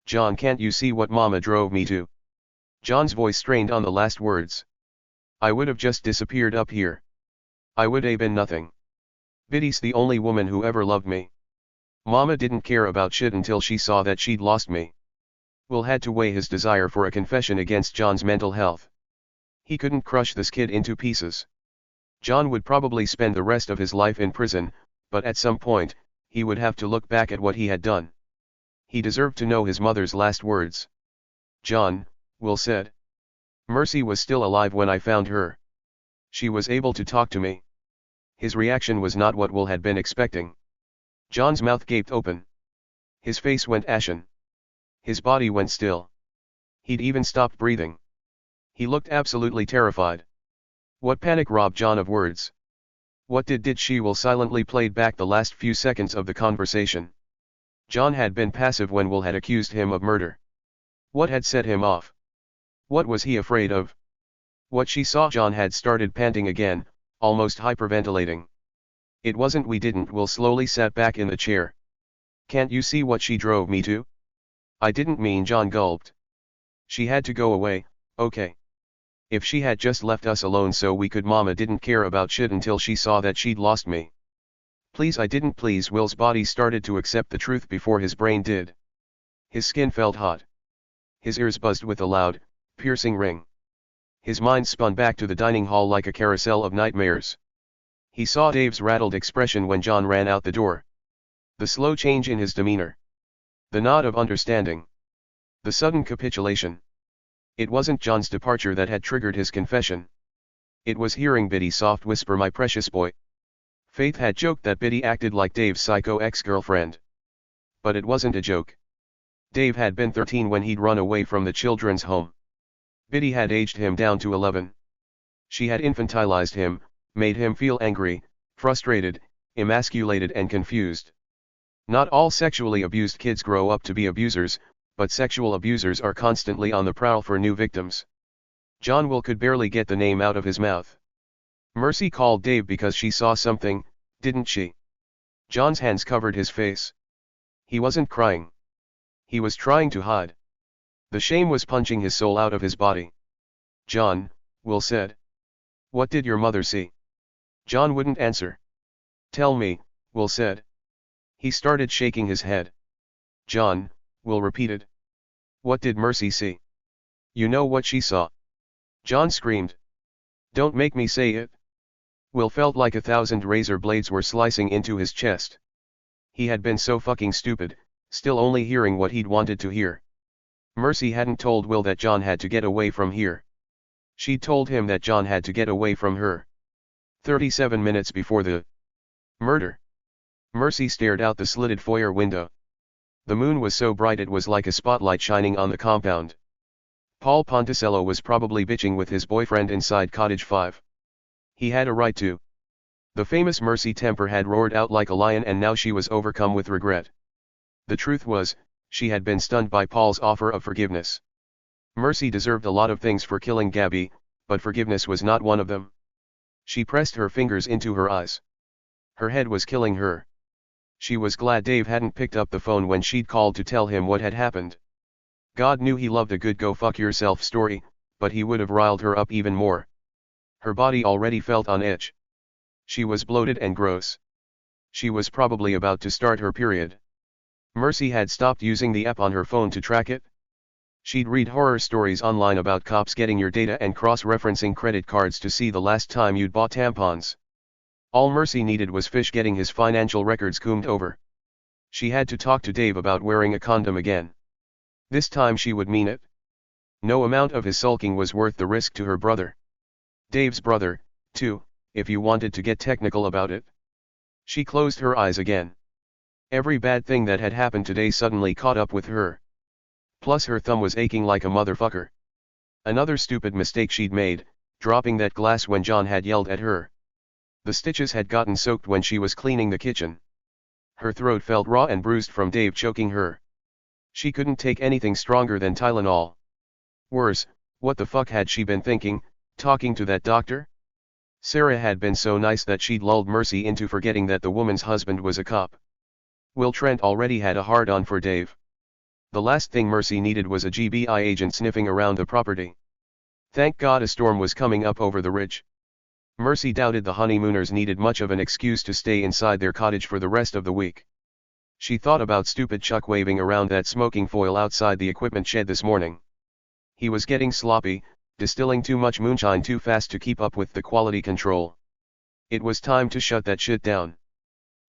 John, can't you see what Mama drove me to? John's voice strained on the last words. I would have just disappeared up here. I would have been nothing. Biddy's the only woman who ever loved me. Mama didn't care about shit until she saw that she'd lost me. Will had to weigh his desire for a confession against John's mental health. He couldn't crush this kid into pieces. John would probably spend the rest of his life in prison, but at some point, he would have to look back at what he had done. He deserved to know his mother's last words. John, Will said. Mercy was still alive when I found her. She was able to talk to me. His reaction was not what Will had been expecting. John's mouth gaped open. His face went ashen. His body went still. He'd even stopped breathing. He looked absolutely terrified. What panic robbed John of words? What did she? Will silently played back the last few seconds of the conversation. John had been passive when Will had accused him of murder. What had set him off? What was he afraid of? What she saw? John had started panting again, almost hyperventilating. It wasn't we didn't. Will slowly sat back in the chair. Can't you see what she drove me to? I didn't mean. John gulped. She had to go away, okay. If she had just left us alone so we could. Mama didn't care about shit until she saw that she'd lost me. Please, I didn't. Please. Will's body started to accept the truth before his brain did. His skin felt hot. His ears buzzed with a loud, piercing ring. His mind spun back to the dining hall like a carousel of nightmares. He saw Dave's rattled expression when John ran out the door. The slow change in his demeanor. The nod of understanding. The sudden capitulation. It wasn't John's departure that had triggered his confession. It was hearing Biddy's soft whisper, "My precious boy." Faith had joked that Biddy acted like Dave's psycho ex-girlfriend. But it wasn't a joke. Dave had been 13 when he'd run away from the children's home. Biddy had aged him down to 11. She had infantilized him, made him feel angry, frustrated, emasculated and confused. Not all sexually abused kids grow up to be abusers, but sexual abusers are constantly on the prowl for new victims. John Will could barely get the name out of his mouth. Mercy called Dave because she saw something, didn't she? John's hands covered his face. He wasn't crying. He was trying to hide. The shame was punching his soul out of his body. "John," Will said. "What did your mother see?" John wouldn't answer. "Tell me," Will said. He started shaking his head. "John," Will repeated. "What did Mercy see?" "You know what she saw." John screamed. "Don't make me say it." Will felt like 1,000 razor blades were slicing into his chest. He had been so fucking stupid, still only hearing what he'd wanted to hear. Mercy hadn't told Will that John had to get away from here. She'd told him that John had to get away from her. 37 minutes before the murder. Mercy stared out the slitted foyer window. The moon was so bright it was like a spotlight shining on the compound. Paul Ponticello was probably bitching with his boyfriend inside Cottage 5. He had a right to. The famous Mercy temper had roared out like a lion and now she was overcome with regret. The truth was, she had been stunned by Paul's offer of forgiveness. Mercy deserved a lot of things for killing Gabby, but forgiveness was not one of them. She pressed her fingers into her eyes. Her head was killing her. She was glad Dave hadn't picked up the phone when she'd called to tell him what had happened. God knew he loved a good go fuck yourself story, but he would have riled her up even more. Her body already felt on edge. She was bloated and gross. She was probably about to start her period. Mercy had stopped using the app on her phone to track it. She'd read horror stories online about cops getting your data and cross-referencing credit cards to see the last time you'd bought tampons. All Mercy needed was Fish getting his financial records combed over. She had to talk to Dave about wearing a condom again. This time she would mean it. No amount of his sulking was worth the risk to her brother. Dave's brother, too, if you wanted to get technical about it. She closed her eyes again. Every bad thing that had happened today suddenly caught up with her. Plus her thumb was aching like a motherfucker. Another stupid mistake she'd made, dropping that glass when John had yelled at her. The stitches had gotten soaked when she was cleaning the kitchen. Her throat felt raw and bruised from Dave choking her. She couldn't take anything stronger than Tylenol. Worse, what the fuck had she been thinking, talking to that doctor? Sarah had been so nice that she'd lulled Mercy into forgetting that the woman's husband was a cop. Will Trent already had a hard-on for Dave. The last thing Mercy needed was a GBI agent sniffing around the property. Thank God a storm was coming up over the ridge. Mercy doubted the honeymooners needed much of an excuse to stay inside their cottage for the rest of the week. She thought about stupid Chuck waving around that smoking foil outside the equipment shed this morning. He was getting sloppy, distilling too much moonshine too fast to keep up with the quality control. It was time to shut that shit down.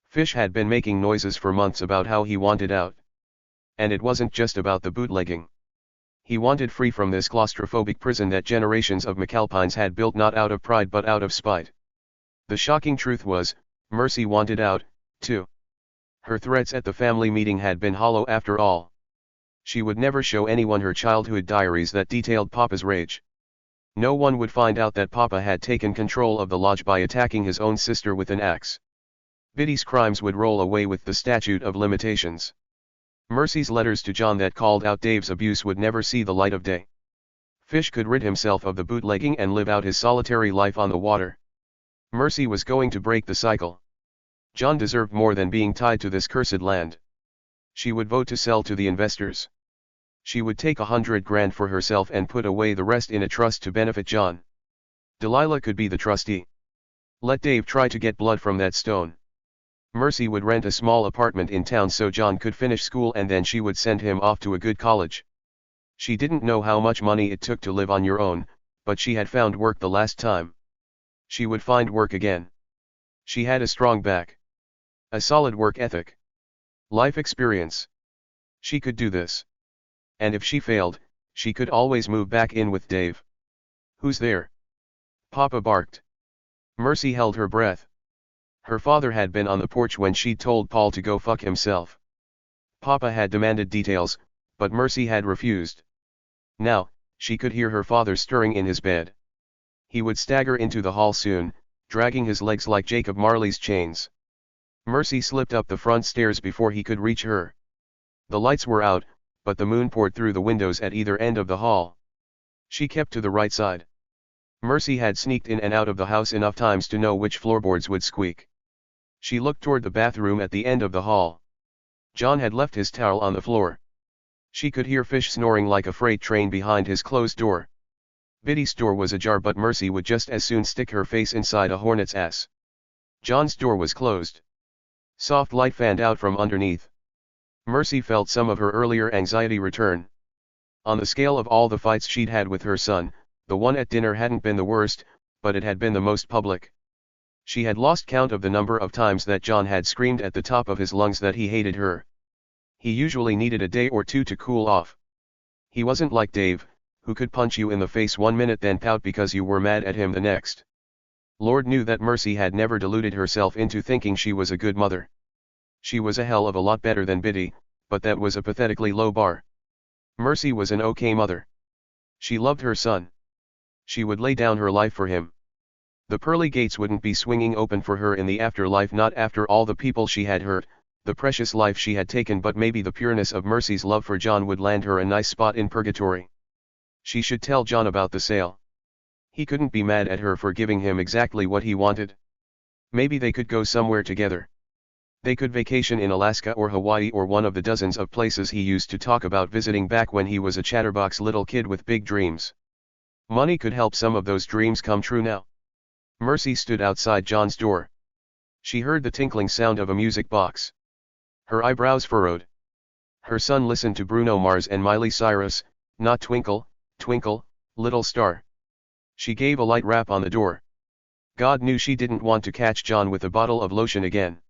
Fish had been making noises for months about how he wanted out. And it wasn't just about the bootlegging. He wanted free from this claustrophobic prison that generations of McAlpines had built not out of pride but out of spite. The shocking truth was, Mercy wanted out, too. Her threats at the family meeting had been hollow after all. She would never show anyone her childhood diaries that detailed Papa's rage. No one would find out that Papa had taken control of the lodge by attacking his own sister with an axe. Biddy's crimes would roll away with the statute of limitations. Mercy's letters to John that called out Dave's abuse would never see the light of day. Fish could rid himself of the bootlegging and live out his solitary life on the water. Mercy was going to break the cycle. John deserved more than being tied to this cursed land. She would vote to sell to the investors. She would take $100 grand for herself and put away the rest in a trust to benefit John. Delilah could be the trustee. Let Dave try to get blood from that stone. Mercy would rent a small apartment in town so John could finish school and then she would send him off to a good college. She didn't know how much money it took to live on your own, But she had found work the last time. She would find work again. She had a strong back. A solid work ethic. Life experience. She could do this. And if she failed, she could always move back in with Dave. "Who's there?" Papa barked. Mercy held her breath. Her father had been on the porch when she'd told Paul to go fuck himself. Papa had demanded details, but Mercy had refused. Now, she could hear her father stirring in his bed. He would stagger into the hall soon, dragging his legs like Jacob Marley's chains. Mercy slipped up the front stairs before he could reach her. The lights were out, but the moon poured through the windows at either end of the hall. She kept to the right side. Mercy had sneaked in and out of the house enough times to know which floorboards would squeak. She looked toward the bathroom at the end of the hall. John had left his towel on the floor. She could hear Fish snoring like a freight train behind his closed door. Biddy's door was ajar, but Mercy would just as soon stick her face inside a hornet's ass. John's door was closed. Soft light fanned out from underneath. Mercy felt some of her earlier anxiety return. On the scale of all the fights she'd had with her son, the one at dinner hadn't been the worst, but it had been the most public. She had lost count of the number of times that John had screamed at the top of his lungs that he hated her. He usually needed a day or two to cool off. He wasn't like Dave, who could punch you in the face one minute then pout because you were mad at him the next. Lord knew that Mercy had never deluded herself into thinking she was a good mother. She was a hell of a lot better than Biddy, but that was a pathetically low bar. Mercy was an okay mother. She loved her son. She would lay down her life for him. The pearly gates wouldn't be swinging open for her in the afterlife, not after all the people she had hurt, the precious life she had taken, but maybe the pureness of Mercy's love for John would land her a nice spot in purgatory. She should tell John about the sale. He couldn't be mad at her for giving him exactly what he wanted. Maybe they could go somewhere together. They could vacation in Alaska or Hawaii or one of the dozens of places he used to talk about visiting back when he was a chatterbox little kid with big dreams. Money could help some of those dreams come true now. Mercy stood outside John's door. She heard the tinkling sound of a music box. Her eyebrows furrowed. Her son listened to Bruno Mars and Miley Cyrus, not Twinkle, Twinkle, Little Star. She gave a light rap on the door. God knew she didn't want to catch John with a bottle of lotion again.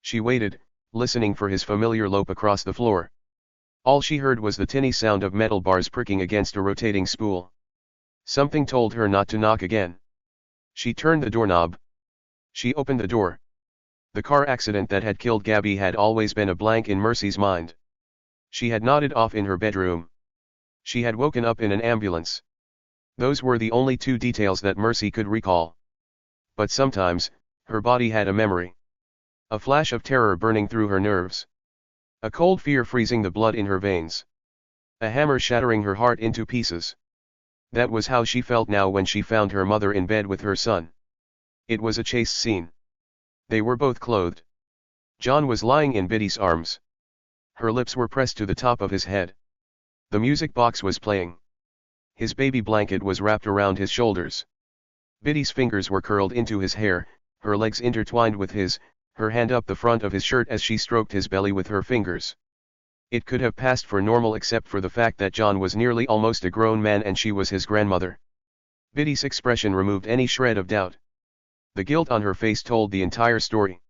She waited, listening for his familiar lope across the floor. All she heard was the tinny sound of metal bars pricking against a rotating spool. Something told her not to knock again. She turned the doorknob. She opened the door. The car accident that had killed Gabby had always been a blank in Mercy's mind. She had nodded off in her bedroom. She had woken up in an ambulance. Those were the only two details that Mercy could recall. But sometimes, her body had a memory. A flash of terror burning through her nerves. A cold fear freezing the blood in her veins. A hammer shattering her heart into pieces. That was how she felt now when she found her mother in bed with her son. It was a chase scene. They were both clothed. John was lying in Biddy's arms. Her lips were pressed to the top of his head. The music box was playing. His baby blanket was wrapped around his shoulders. Biddy's fingers were curled into his hair, her legs intertwined with his, her hand up the front of his shirt as she stroked his belly with her fingers. It could have passed for normal except for the fact that John was nearly almost a grown man and she was his grandmother. Biddy's expression removed any shred of doubt. The guilt on her face told the entire story.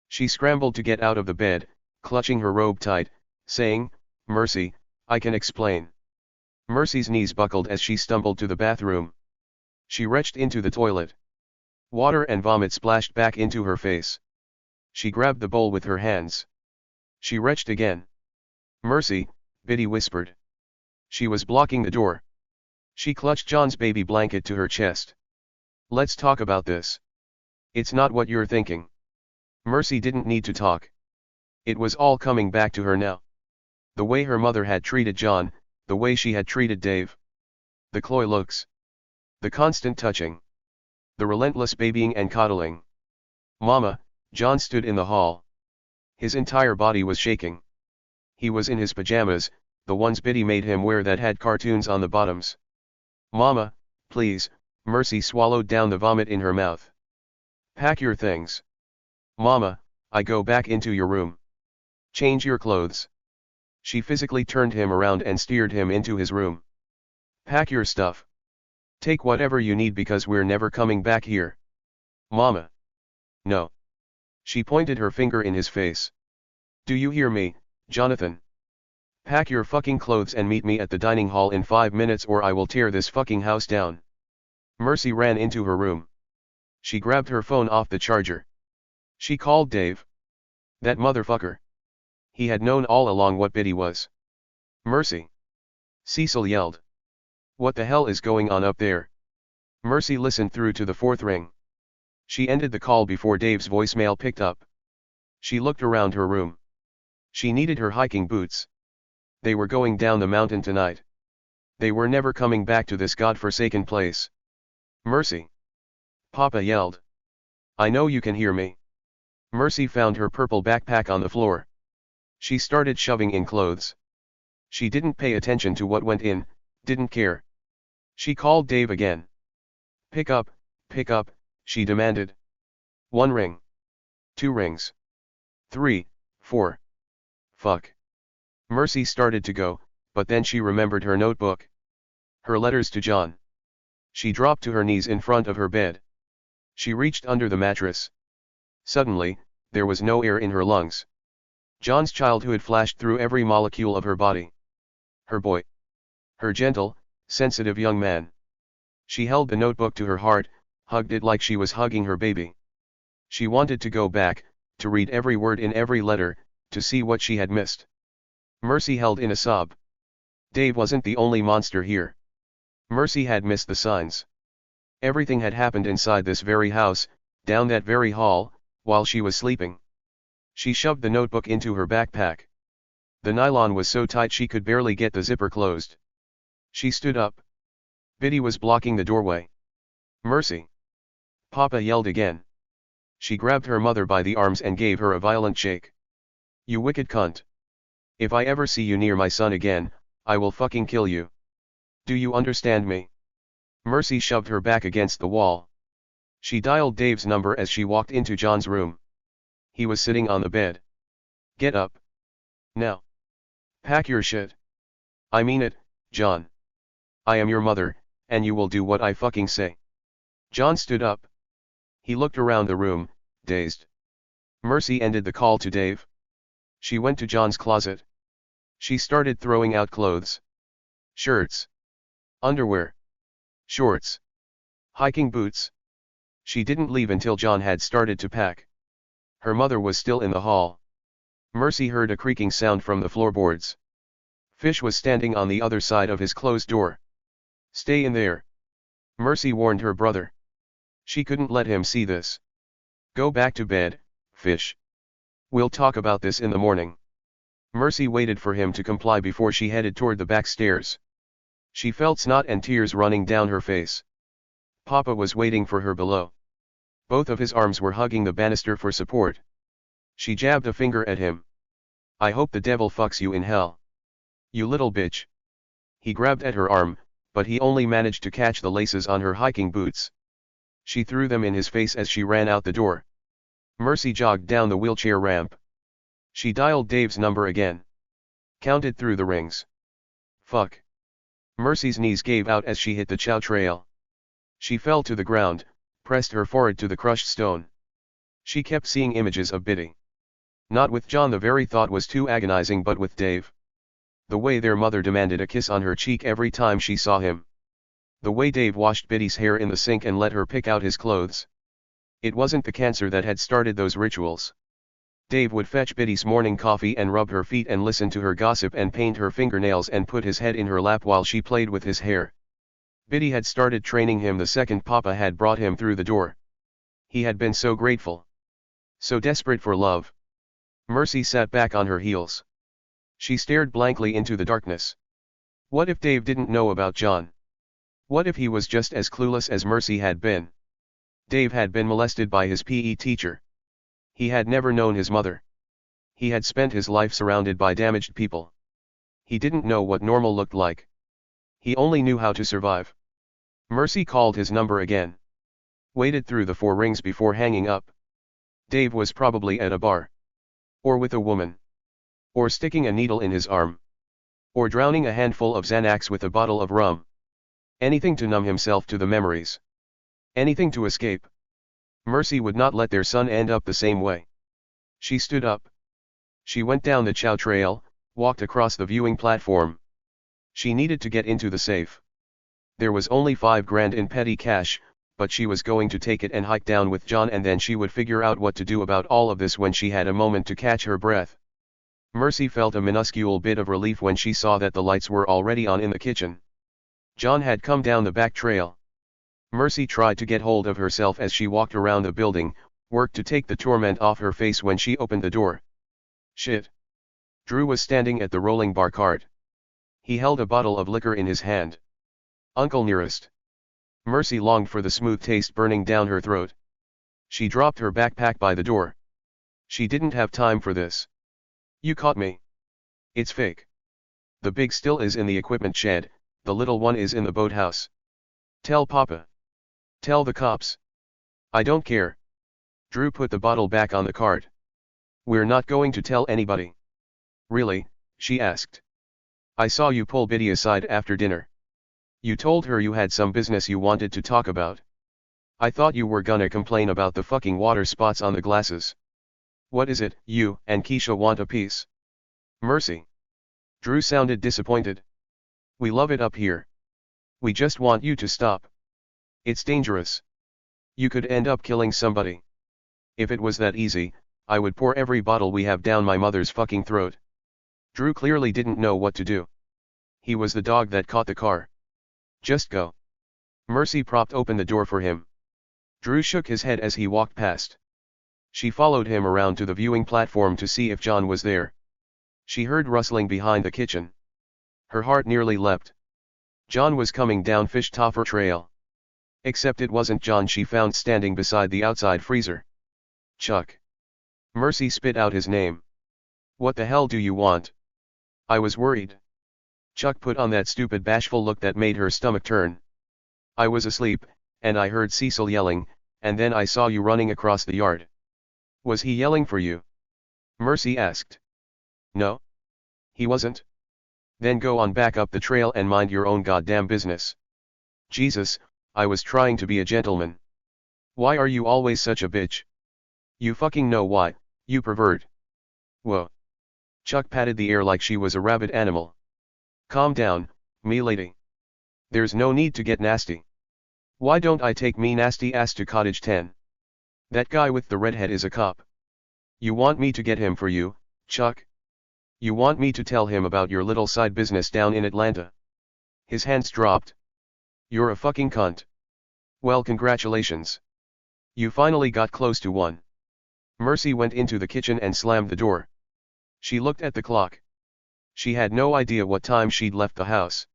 She scrambled to get out of the bed, clutching her robe tight, saying, "Mercy, I can explain." Mercy's knees buckled as she stumbled to the bathroom. She reached into the toilet. Water and vomit splashed back into her face. She grabbed the bowl with her hands. She retched again. "Mercy," Biddy whispered. She was blocking the door. She clutched John's baby blanket to her chest. "Let's talk about this. It's not what you're thinking." Mercy didn't need to talk. It was all coming back to her now. The way her mother had treated John, the way she had treated Dave. The coy looks. The constant touching. The relentless babying and coddling. "Mama," John stood in the hall. His entire body was shaking. He was in his pajamas, the ones Biddy made him wear that had cartoons on the bottoms. "Mama, please," Mercy swallowed down the vomit in her mouth. "Pack your things. Mama, I go back into your room. Change your clothes." She physically turned him around and steered him into his room. "Pack your stuff. Take whatever you need because we're never coming back here. Mama. No. She pointed her finger in his face. Do you hear me, Jonathan? Pack your fucking clothes and meet me at the dining hall in 5 minutes or I will tear this fucking house down. Mercy ran into her room. She grabbed her phone off the charger. She called Dave. That motherfucker. He had known all along what Biddy was. Mercy. Cecil yelled. What the hell is going on up there? Mercy listened through to the 4th ring. She ended the call before Dave's voicemail picked up. She looked around her room. She needed her hiking boots. They were going down the mountain tonight. They were never coming back to this godforsaken place. Mercy. Papa yelled. I know you can hear me. Mercy found her purple backpack on the floor. She started shoving in clothes. She didn't pay attention to what went in, didn't care. She called Dave again. Pick up, she demanded. 1 ring. 2 rings. 3, 4. Fuck. Mercy started to go, but then she remembered her notebook. Her letters to John. She dropped to her knees in front of her bed. She reached under the mattress. Suddenly, there was no air in her lungs. John's childhood flashed through every molecule of her body. Her boy. Her gentle, sensitive young man. She held the notebook to her heart, hugged it like she was hugging her baby. She wanted to go back, to read every word in every letter, to see what she had missed. Mercy held in a sob. Dave wasn't the only monster here. Mercy had missed the signs. Everything had happened inside this very house, down that very hall, while she was sleeping. She shoved the notebook into her backpack. The nylon was so tight she could barely get the zipper closed. She stood up. Biddy was blocking the doorway. Mercy. Papa yelled again. She grabbed her mother by the arms and gave her a violent shake. You wicked cunt. If I ever see you near my son again, I will fucking kill you. Do you understand me? Mercy shoved her back against the wall. She dialed Dave's number as she walked into John's room. He was sitting on the bed. Get up. Now. Pack your shit. I mean it, John. I am your mother, and you will do what I fucking say. John stood up. He looked around the room, dazed. Mercy ended the call to Dave. She went to John's closet. She started throwing out clothes. Shirts. Underwear. Shorts. Hiking boots. She didn't leave until John had started to pack. Her mother was still in the hall. Mercy heard a creaking sound from the floorboards. Fish was standing on the other side of his closed door. Stay in there. Mercy warned her brother. She couldn't let him see this. Go back to bed, Fish. We'll talk about this in the morning. Mercy waited for him to comply before she headed toward the back stairs. She felt snot and tears running down her face. Papa was waiting for her below. Both of his arms were hugging the banister for support. She jabbed a finger at him. I hope the devil fucks you in hell. You little bitch. He grabbed at her arm, but he only managed to catch the laces on her hiking boots. She threw them in his face as she ran out the door. Mercy jogged down the wheelchair ramp. She dialed Dave's number again. Counted through the rings. Fuck. Mercy's knees gave out as she hit the chow trail. She fell to the ground, pressed her forehead to the crushed stone. She kept seeing images of Biddy. Not with John, the very thought was too agonizing, but with Dave. The way their mother demanded a kiss on her cheek every time she saw him. The way Dave washed Biddy's hair in the sink and let her pick out his clothes. It wasn't the cancer that had started those rituals. Dave would fetch Biddy's morning coffee and rub her feet and listen to her gossip and paint her fingernails and put his head in her lap while she played with his hair. Biddy had started training him the second Papa had brought him through the door. He had been so grateful. So desperate for love. Mercy sat back on her heels. She stared blankly into the darkness. What if Dave didn't know about John? What if he was just as clueless as Mercy had been? Dave had been molested by his PE teacher. He had never known his mother. He had spent his life surrounded by damaged people. He didn't know what normal looked like. He only knew how to survive. Mercy called his number again. Waited through the 4 rings before hanging up. Dave was probably at a bar. Or with a woman. Or sticking a needle in his arm. Or drowning a handful of Xanax with a bottle of rum. Anything to numb himself to the memories. Anything to escape. Mercy would not let their son end up the same way. She stood up. She went down the chow trail, walked across the viewing platform. She needed to get into the safe. There was only $5,000 in petty cash, but she was going to take it and hike down with John, and then she would figure out what to do about all of this when she had a moment to catch her breath. Mercy felt a minuscule bit of relief when she saw that the lights were already on in the kitchen. John had come down the back trail. Mercy tried to get hold of herself as she walked around the building, worked to take the torment off her face when she opened the door. Shit. Drew was standing at the rolling bar cart. He held a bottle of liquor in his hand. Uncle Nearest. Mercy longed for the smooth taste burning down her throat. She dropped her backpack by the door. She didn't have time for this. You caught me. It's fake. The big still is in the equipment shed, the little one is in the boathouse. Tell Papa. Tell the cops. I don't care. Drew put the bottle back on the cart. We're not going to tell anybody. Really? She asked. I saw you pull Biddy aside after dinner. You told her you had some business you wanted to talk about. I thought you were gonna complain about the fucking water spots on the glasses. What is it, you and Keisha want a piece? Mercy. Drew sounded disappointed. We love it up here. We just want you to stop. It's dangerous. You could end up killing somebody. If it was that easy, I would pour every bottle we have down my mother's fucking throat. Drew clearly didn't know what to do. He was the dog that caught the car. Just go. Mercy propped open the door for him. Drew shook his head as he walked past. She followed him around to the viewing platform to see if John was there. She heard rustling behind the kitchen. Her heart nearly leapt. John was coming down Fish Toffer Trail. Except it wasn't John she found standing beside the outside freezer. Chuck. Mercy spit out his name. What the hell do you want? I was worried. Chuck put on that stupid bashful look that made her stomach turn. I was asleep, and I heard Cecil yelling, and then I saw you running across the yard. Was he yelling for you? Mercy asked. No. He wasn't. Then go on back up the trail and mind your own goddamn business. Jesus, I was trying to be a gentleman. Why are you always such a bitch? You fucking know why, you pervert. Whoa. Chuck patted the air like she was a rabid animal. Calm down, me lady. There's no need to get nasty. Why don't I take me nasty ass to cottage 10? That guy with the red head is a cop. You want me to get him for you, Chuck? You want me to tell him about your little side business down in Atlanta? His hands dropped. You're a fucking cunt. Well, congratulations. You finally got close to one. Mercy went into the kitchen and slammed the door. She looked at the clock. She had no idea what time she'd left the house.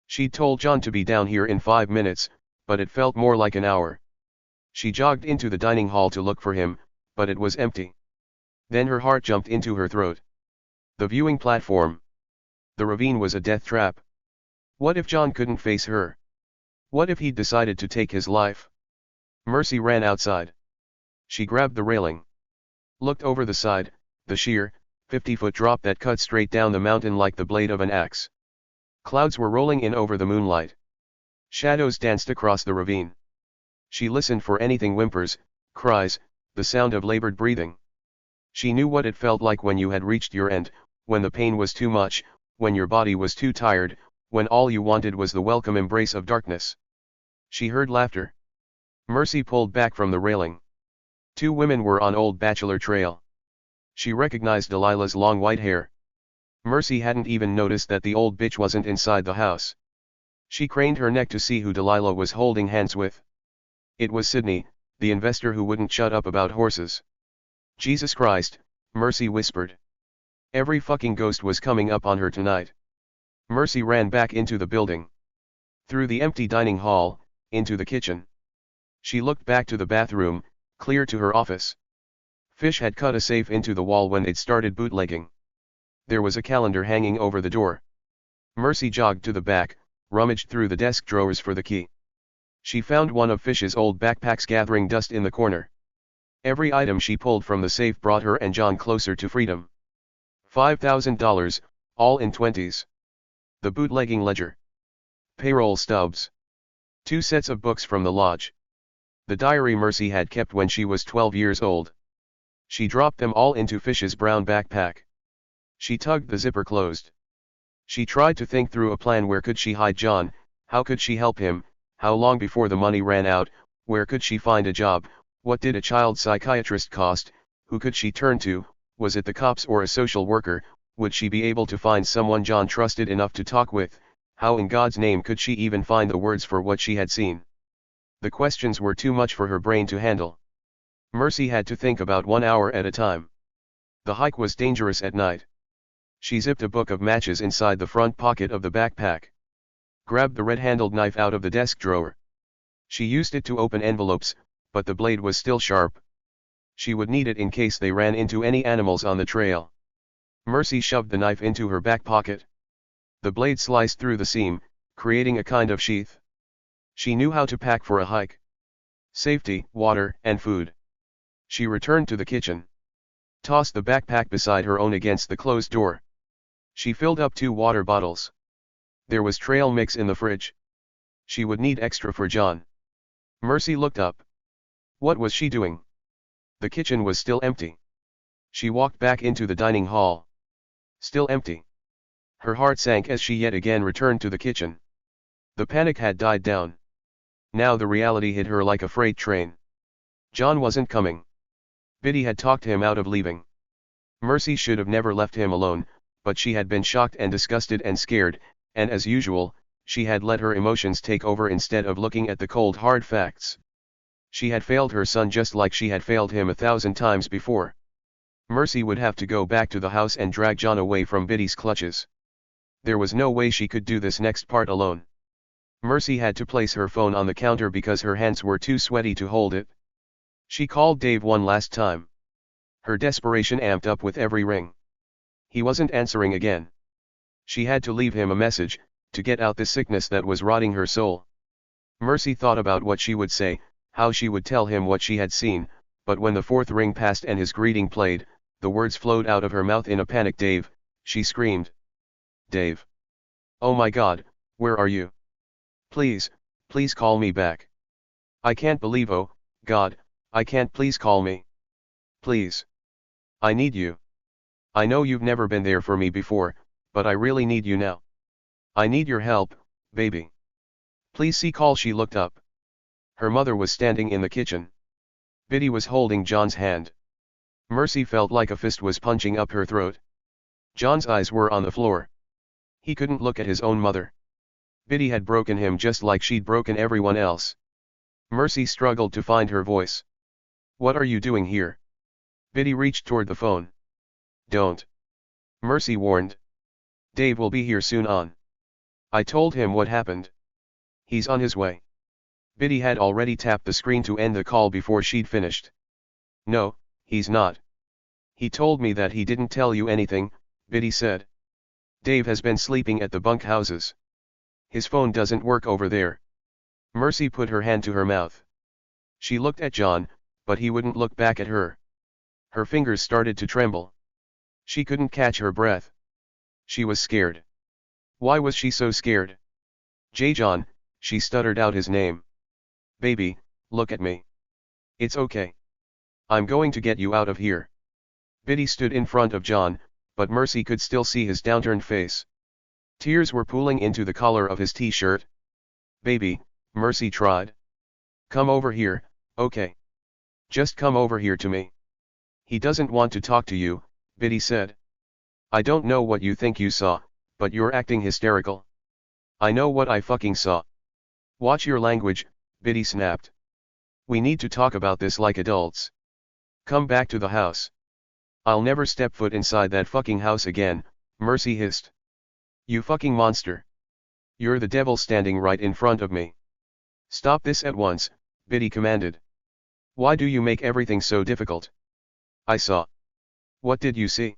She'd told John to be down here in 5 minutes, but it felt more like an hour. She jogged into the dining hall to look for him, but it was empty. Then her heart jumped into her throat. The viewing platform. The ravine was a death trap. What if John couldn't face her? What if he'd decided to take his life? Mercy ran outside. She grabbed the railing. Looked over the side, the sheer, 50-foot drop that cut straight down the mountain like the blade of an axe. Clouds were rolling in over the moonlight. Shadows danced across the ravine. She listened for anything: whimpers, cries, the sound of labored breathing. She knew what it felt like when you had reached your end, when the pain was too much, when your body was too tired, when all you wanted was the welcome embrace of darkness. She heard laughter. Mercy pulled back from the railing. 2 women were on Old Bachelor Trail. She recognized Delilah's long white hair. Mercy hadn't even noticed that the old bitch wasn't inside the house. She craned her neck to see who Delilah was holding hands with. It was Sydney, the investor who wouldn't shut up about horses. Jesus Christ, Mercy whispered. Every fucking ghost was coming up on her tonight. Mercy ran back into the building. Through the empty dining hall, into the kitchen. She looked back to the bathroom, clear to her office. Fish had cut a safe into the wall when they'd started bootlegging. There was a calendar hanging over the door. Mercy jogged to the back, rummaged through the desk drawers for the key. She found one of Fish's old backpacks gathering dust in the corner. Every item she pulled from the safe brought her and John closer to freedom. $5,000, all in 20s. The bootlegging ledger. Payroll stubs. 2 sets of books from the lodge. The diary Mercy had kept when she was 12 years old. She dropped them all into Fish's brown backpack. She tugged the zipper closed. She tried to think through a plan. Where could she hide John? How could she help him? How long before the money ran out? Where could she find a job? What did a child psychiatrist cost? Who could she turn to? Was it the cops or a social worker? Would she be able to find someone John trusted enough to talk with? How in God's name could she even find the words for what she had seen? The questions were too much for her brain to handle. Mercy had to think about 1 hour at a time. The hike was dangerous at night. She zipped a book of matches inside the front pocket of the backpack. Grabbed the red-handled knife out of the desk drawer. She used it to open envelopes, but the blade was still sharp. She would need it in case they ran into any animals on the trail. Mercy shoved the knife into her back pocket. The blade sliced through the seam, creating a kind of sheath. She knew how to pack for a hike. Safety, water, and food. She returned to the kitchen. Tossed the backpack beside her own against the closed door. She filled up 2 water bottles. There was trail mix in the fridge. She would need extra for John. Mercy looked up. What was she doing? The kitchen was still empty. She walked back into the dining hall. Still empty. Her heart sank as she yet again returned to the kitchen. The panic had died down. Now the reality hit her like a freight train. John wasn't coming. Biddy had talked him out of leaving. Mercy should have never left him alone, but she had been shocked and disgusted and scared, and as usual, she had let her emotions take over instead of looking at the cold hard facts. She had failed her son just like she had failed him 1,000 times before. Mercy would have to go back to the house and drag John away from Biddy's clutches. There was no way she could do this next part alone. Mercy had to place her phone on the counter because her hands were too sweaty to hold it. She called Dave one last time. Her desperation amped up with every ring. He wasn't answering again. She had to leave him a message, to get out the sickness that was rotting her soul. Mercy thought about what she would say, how she would tell him what she had seen, but when the 4th ring passed and his greeting played, the words flowed out of her mouth in a panic. Dave, she screamed. Dave. Oh my God, where are you? Please, please call me back. I can't believe, oh, God, I can't, please call me. Please. I need you. I know you've never been there for me before, but I really need you now. I need your help, baby. Please see call. She looked up. Her mother was standing in the kitchen. Biddy was holding John's hand. Mercy felt like a fist was punching up her throat. John's eyes were on the floor. He couldn't look at his own mother. Biddy had broken him just like she'd broken everyone else. Mercy struggled to find her voice. What are you doing here? Biddy reached toward the phone. Don't. Mercy warned. Dave will be here soon on. I told him what happened. He's on his way. Biddy had already tapped the screen to end the call before she'd finished. No, he's not. He told me that he didn't tell you anything, Biddy said. Dave has been sleeping at the bunkhouses. His phone doesn't work over there. Mercy put her hand to her mouth. She looked at John, but he wouldn't look back at her. Her fingers started to tremble. She couldn't catch her breath. She was scared. Why was she so scared? John, she stuttered out his name. Baby, look at me. It's okay. I'm going to get you out of here. Biddy stood in front of John, but Mercy could still see his downturned face. Tears were pooling into the collar of his t-shirt. Baby, Mercy tried. Come over here, okay? Just come over here to me. He doesn't want to talk to you, Biddy said. I don't know what you think you saw, but you're acting hysterical. I know what I fucking saw. Watch your language, Biddy snapped. We need to talk about this like adults. Come back to the house. I'll never step foot inside that fucking house again, Mercy hissed. You fucking monster. You're the devil standing right in front of me. Stop this at once, Biddy commanded. Why do you make everything so difficult? I saw. What did you see?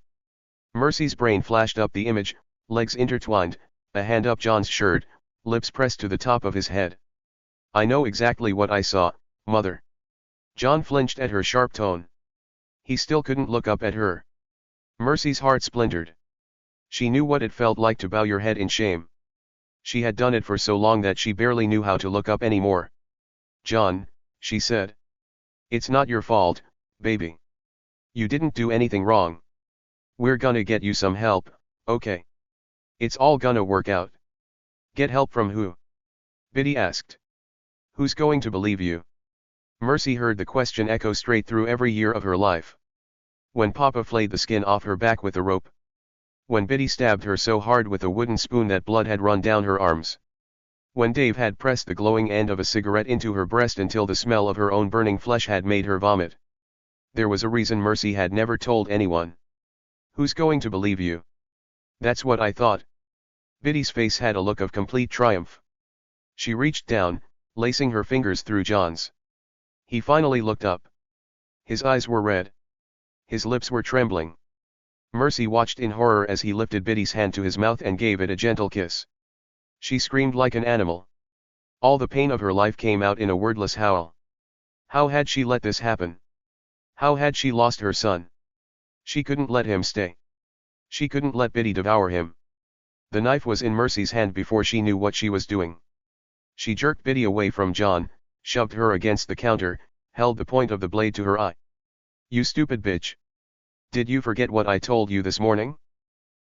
Mercy's brain flashed up the image, legs intertwined, a hand up John's shirt, lips pressed to the top of his head. I know exactly what I saw, Mother. John flinched at her sharp tone. He still couldn't look up at her. Mercy's heart splintered. She knew what it felt like to bow your head in shame. She had done it for so long that she barely knew how to look up anymore. "John," she said. "It's not your fault, baby. You didn't do anything wrong. We're gonna get you some help, okay? It's all gonna work out." "Get help from who?" Biddy asked. "Who's going to believe you?" Mercy heard the question echo straight through every year of her life. When Papa flayed the skin off her back with a rope. When Biddy stabbed her so hard with a wooden spoon that blood had run down her arms. When Dave had pressed the glowing end of a cigarette into her breast until the smell of her own burning flesh had made her vomit. There was a reason Mercy had never told anyone. "Who's going to believe you?" "That's what I thought." Biddy's face had a look of complete triumph. She reached down, lacing her fingers through John's. He finally looked up. His eyes were red. His lips were trembling. Mercy watched in horror as he lifted Biddy's hand to his mouth and gave it a gentle kiss. She screamed like an animal. All the pain of her life came out in a wordless howl. How had she let this happen? How had she lost her son? She couldn't let him stay. She couldn't let Biddy devour him. The knife was in Mercy's hand before she knew what she was doing. She jerked Biddy away from John, shoved her against the counter, held the point of the blade to her eye. "You stupid bitch. Did you forget what I told you this morning?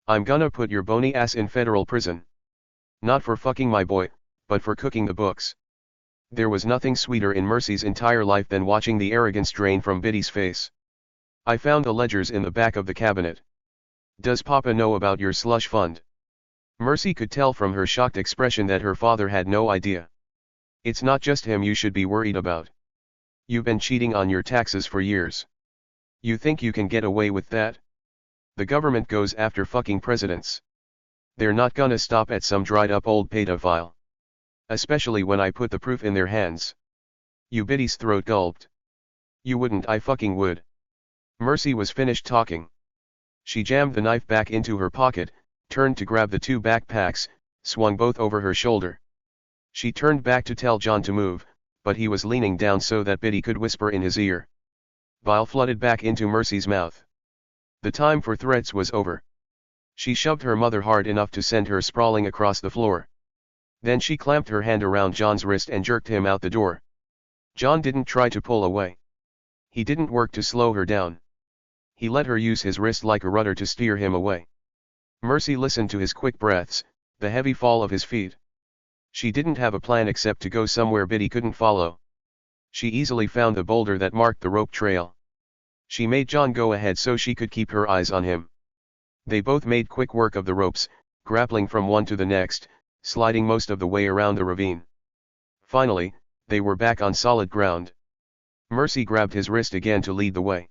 I'm gonna put your bony ass in federal prison. Not for fucking my boy, but for cooking the books." There was nothing sweeter in Mercy's entire life than watching the arrogance drain from Biddy's face. "I found the ledgers in the back of the cabinet. Does Papa know about your slush fund?" Mercy could tell from her shocked expression that her father had no idea. "It's not just him you should be worried about. You've been cheating on your taxes for years. You think you can get away with that? The government goes after fucking presidents. They're not gonna stop at some dried up old pedophile. Especially when I put the proof in their hands." Biddy's throat gulped. "You wouldn't." "I fucking would." Mercy was finished talking. She jammed the knife back into her pocket, turned to grab the two backpacks, swung both over her shoulder. She turned back to tell John to move, but he was leaning down so that Biddy could whisper in his ear. Bile flooded back into Mercy's mouth. The time for threats was over. She shoved her mother hard enough to send her sprawling across the floor. Then she clamped her hand around John's wrist and jerked him out the door. John didn't try to pull away. He didn't work to slow her down. He let her use his wrist like a rudder to steer him away. Mercy listened to his quick breaths, the heavy fall of his feet. She didn't have a plan except to go somewhere Biddy couldn't follow. She easily found the boulder that marked the rope trail. She made John go ahead so she could keep her eyes on him. They both made quick work of the ropes, grappling from one to the next, sliding most of the way around the ravine. Finally, they were back on solid ground. Mercy grabbed his wrist again to lead the way.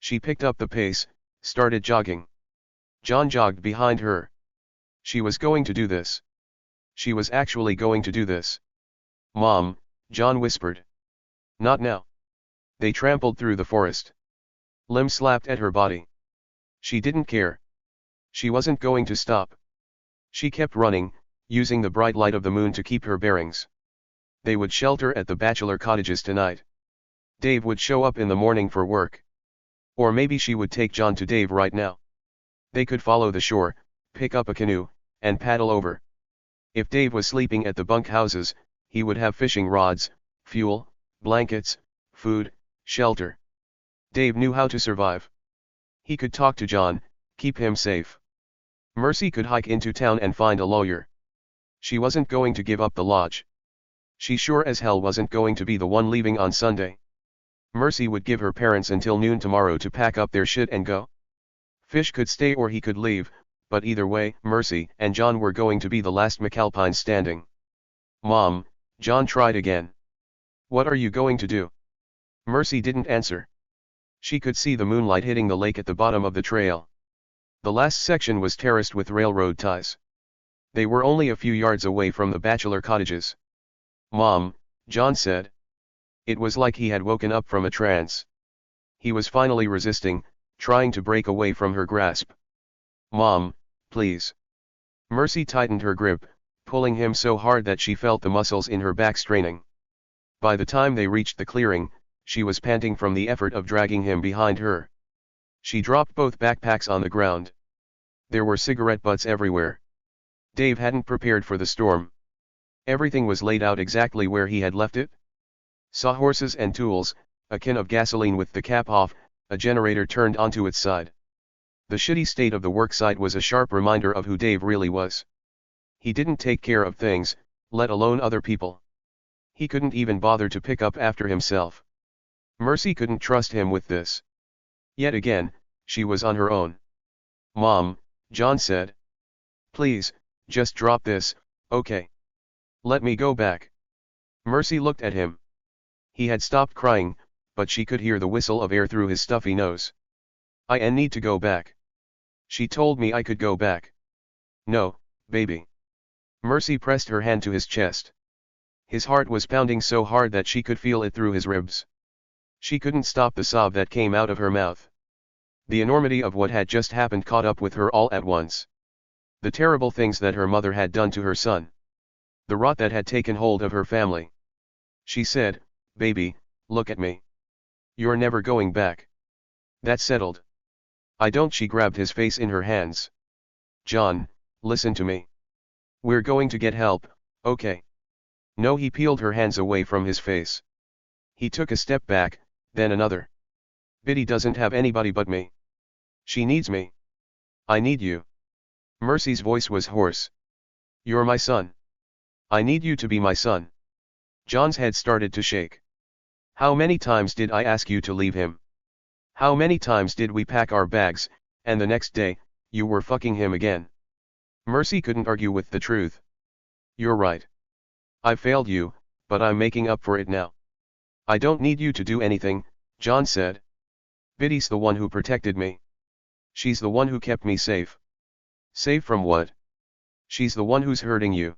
She picked up the pace, started jogging. John jogged behind her. She was going to do this. She was actually going to do this. "Mom," John whispered. "Not now." They trampled through the forest. Limbs slapped at her body. She didn't care. She wasn't going to stop. She kept running, using the bright light of the moon to keep her bearings. They would shelter at the bachelor cottages tonight. Dave would show up in the morning for work. Or maybe she would take John to Dave right now. They could follow the shore, pick up a canoe, and paddle over. If Dave was sleeping at the bunkhouses, he would have fishing rods, fuel, blankets, food, shelter. Dave knew how to survive. He could talk to John, keep him safe. Mercy could hike into town and find a lawyer. She wasn't going to give up the lodge. She sure as hell wasn't going to be the one leaving on Sunday. Mercy would give her parents until noon tomorrow to pack up their shit and go. Fish could stay or he could leave, but either way, Mercy and John were going to be the last McAlpines standing. "Mom," John tried again. "What are you going to do?" Mercy didn't answer. She could see the moonlight hitting the lake at the bottom of the trail. The last section was terraced with railroad ties. They were only a few yards away from the bachelor cottages. "Mom," John said. It was like he had woken up from a trance. He was finally resisting, trying to break away from her grasp. "Mom, please." Mercy tightened her grip, pulling him so hard that she felt the muscles in her back straining. By the time they reached the clearing, she was panting from the effort of dragging him behind her. She dropped both backpacks on the ground. There were cigarette butts everywhere. Dave hadn't prepared for the storm. Everything was laid out exactly where he had left it. Sawhorses and tools, a can of gasoline with the cap off, a generator turned onto its side. The shitty state of the worksite was a sharp reminder of who Dave really was. He didn't take care of things, let alone other people. He couldn't even bother to pick up after himself. Mercy couldn't trust him with this. Yet again, she was on her own. "Mom," John said. "Please, just drop this, okay? Let me go back." Mercy looked at him. He had stopped crying, but she could hear the whistle of air through his stuffy nose. "I need to go back. She told me I could go back." "No, baby." Mercy pressed her hand to his chest. His heart was pounding so hard that she could feel it through his ribs. She couldn't stop the sob that came out of her mouth. The enormity of what had just happened caught up with her all at once. The terrible things that her mother had done to her son. The rot that had taken hold of her family. She said, "Baby, look at me. You're never going back. That's settled." "I don't." She grabbed his face in her hands. "John, listen to me. We're going to get help, okay?" "No." He peeled her hands away from his face. He took a step back, then another. "Biddy doesn't have anybody but me. She needs me. I need you." Mercy's voice was hoarse. "You're my son. I need you to be my son." John's head started to shake. "How many times did I ask you to leave him? How many times did we pack our bags, and the next day, you were fucking him again?" Mercy couldn't argue with the truth. "You're right. I failed you, but I'm making up for it now." "I don't need you to do anything," John said. "Biddy's the one who protected me. She's the one who kept me safe." "Safe from what?" "She's the one who's hurting you.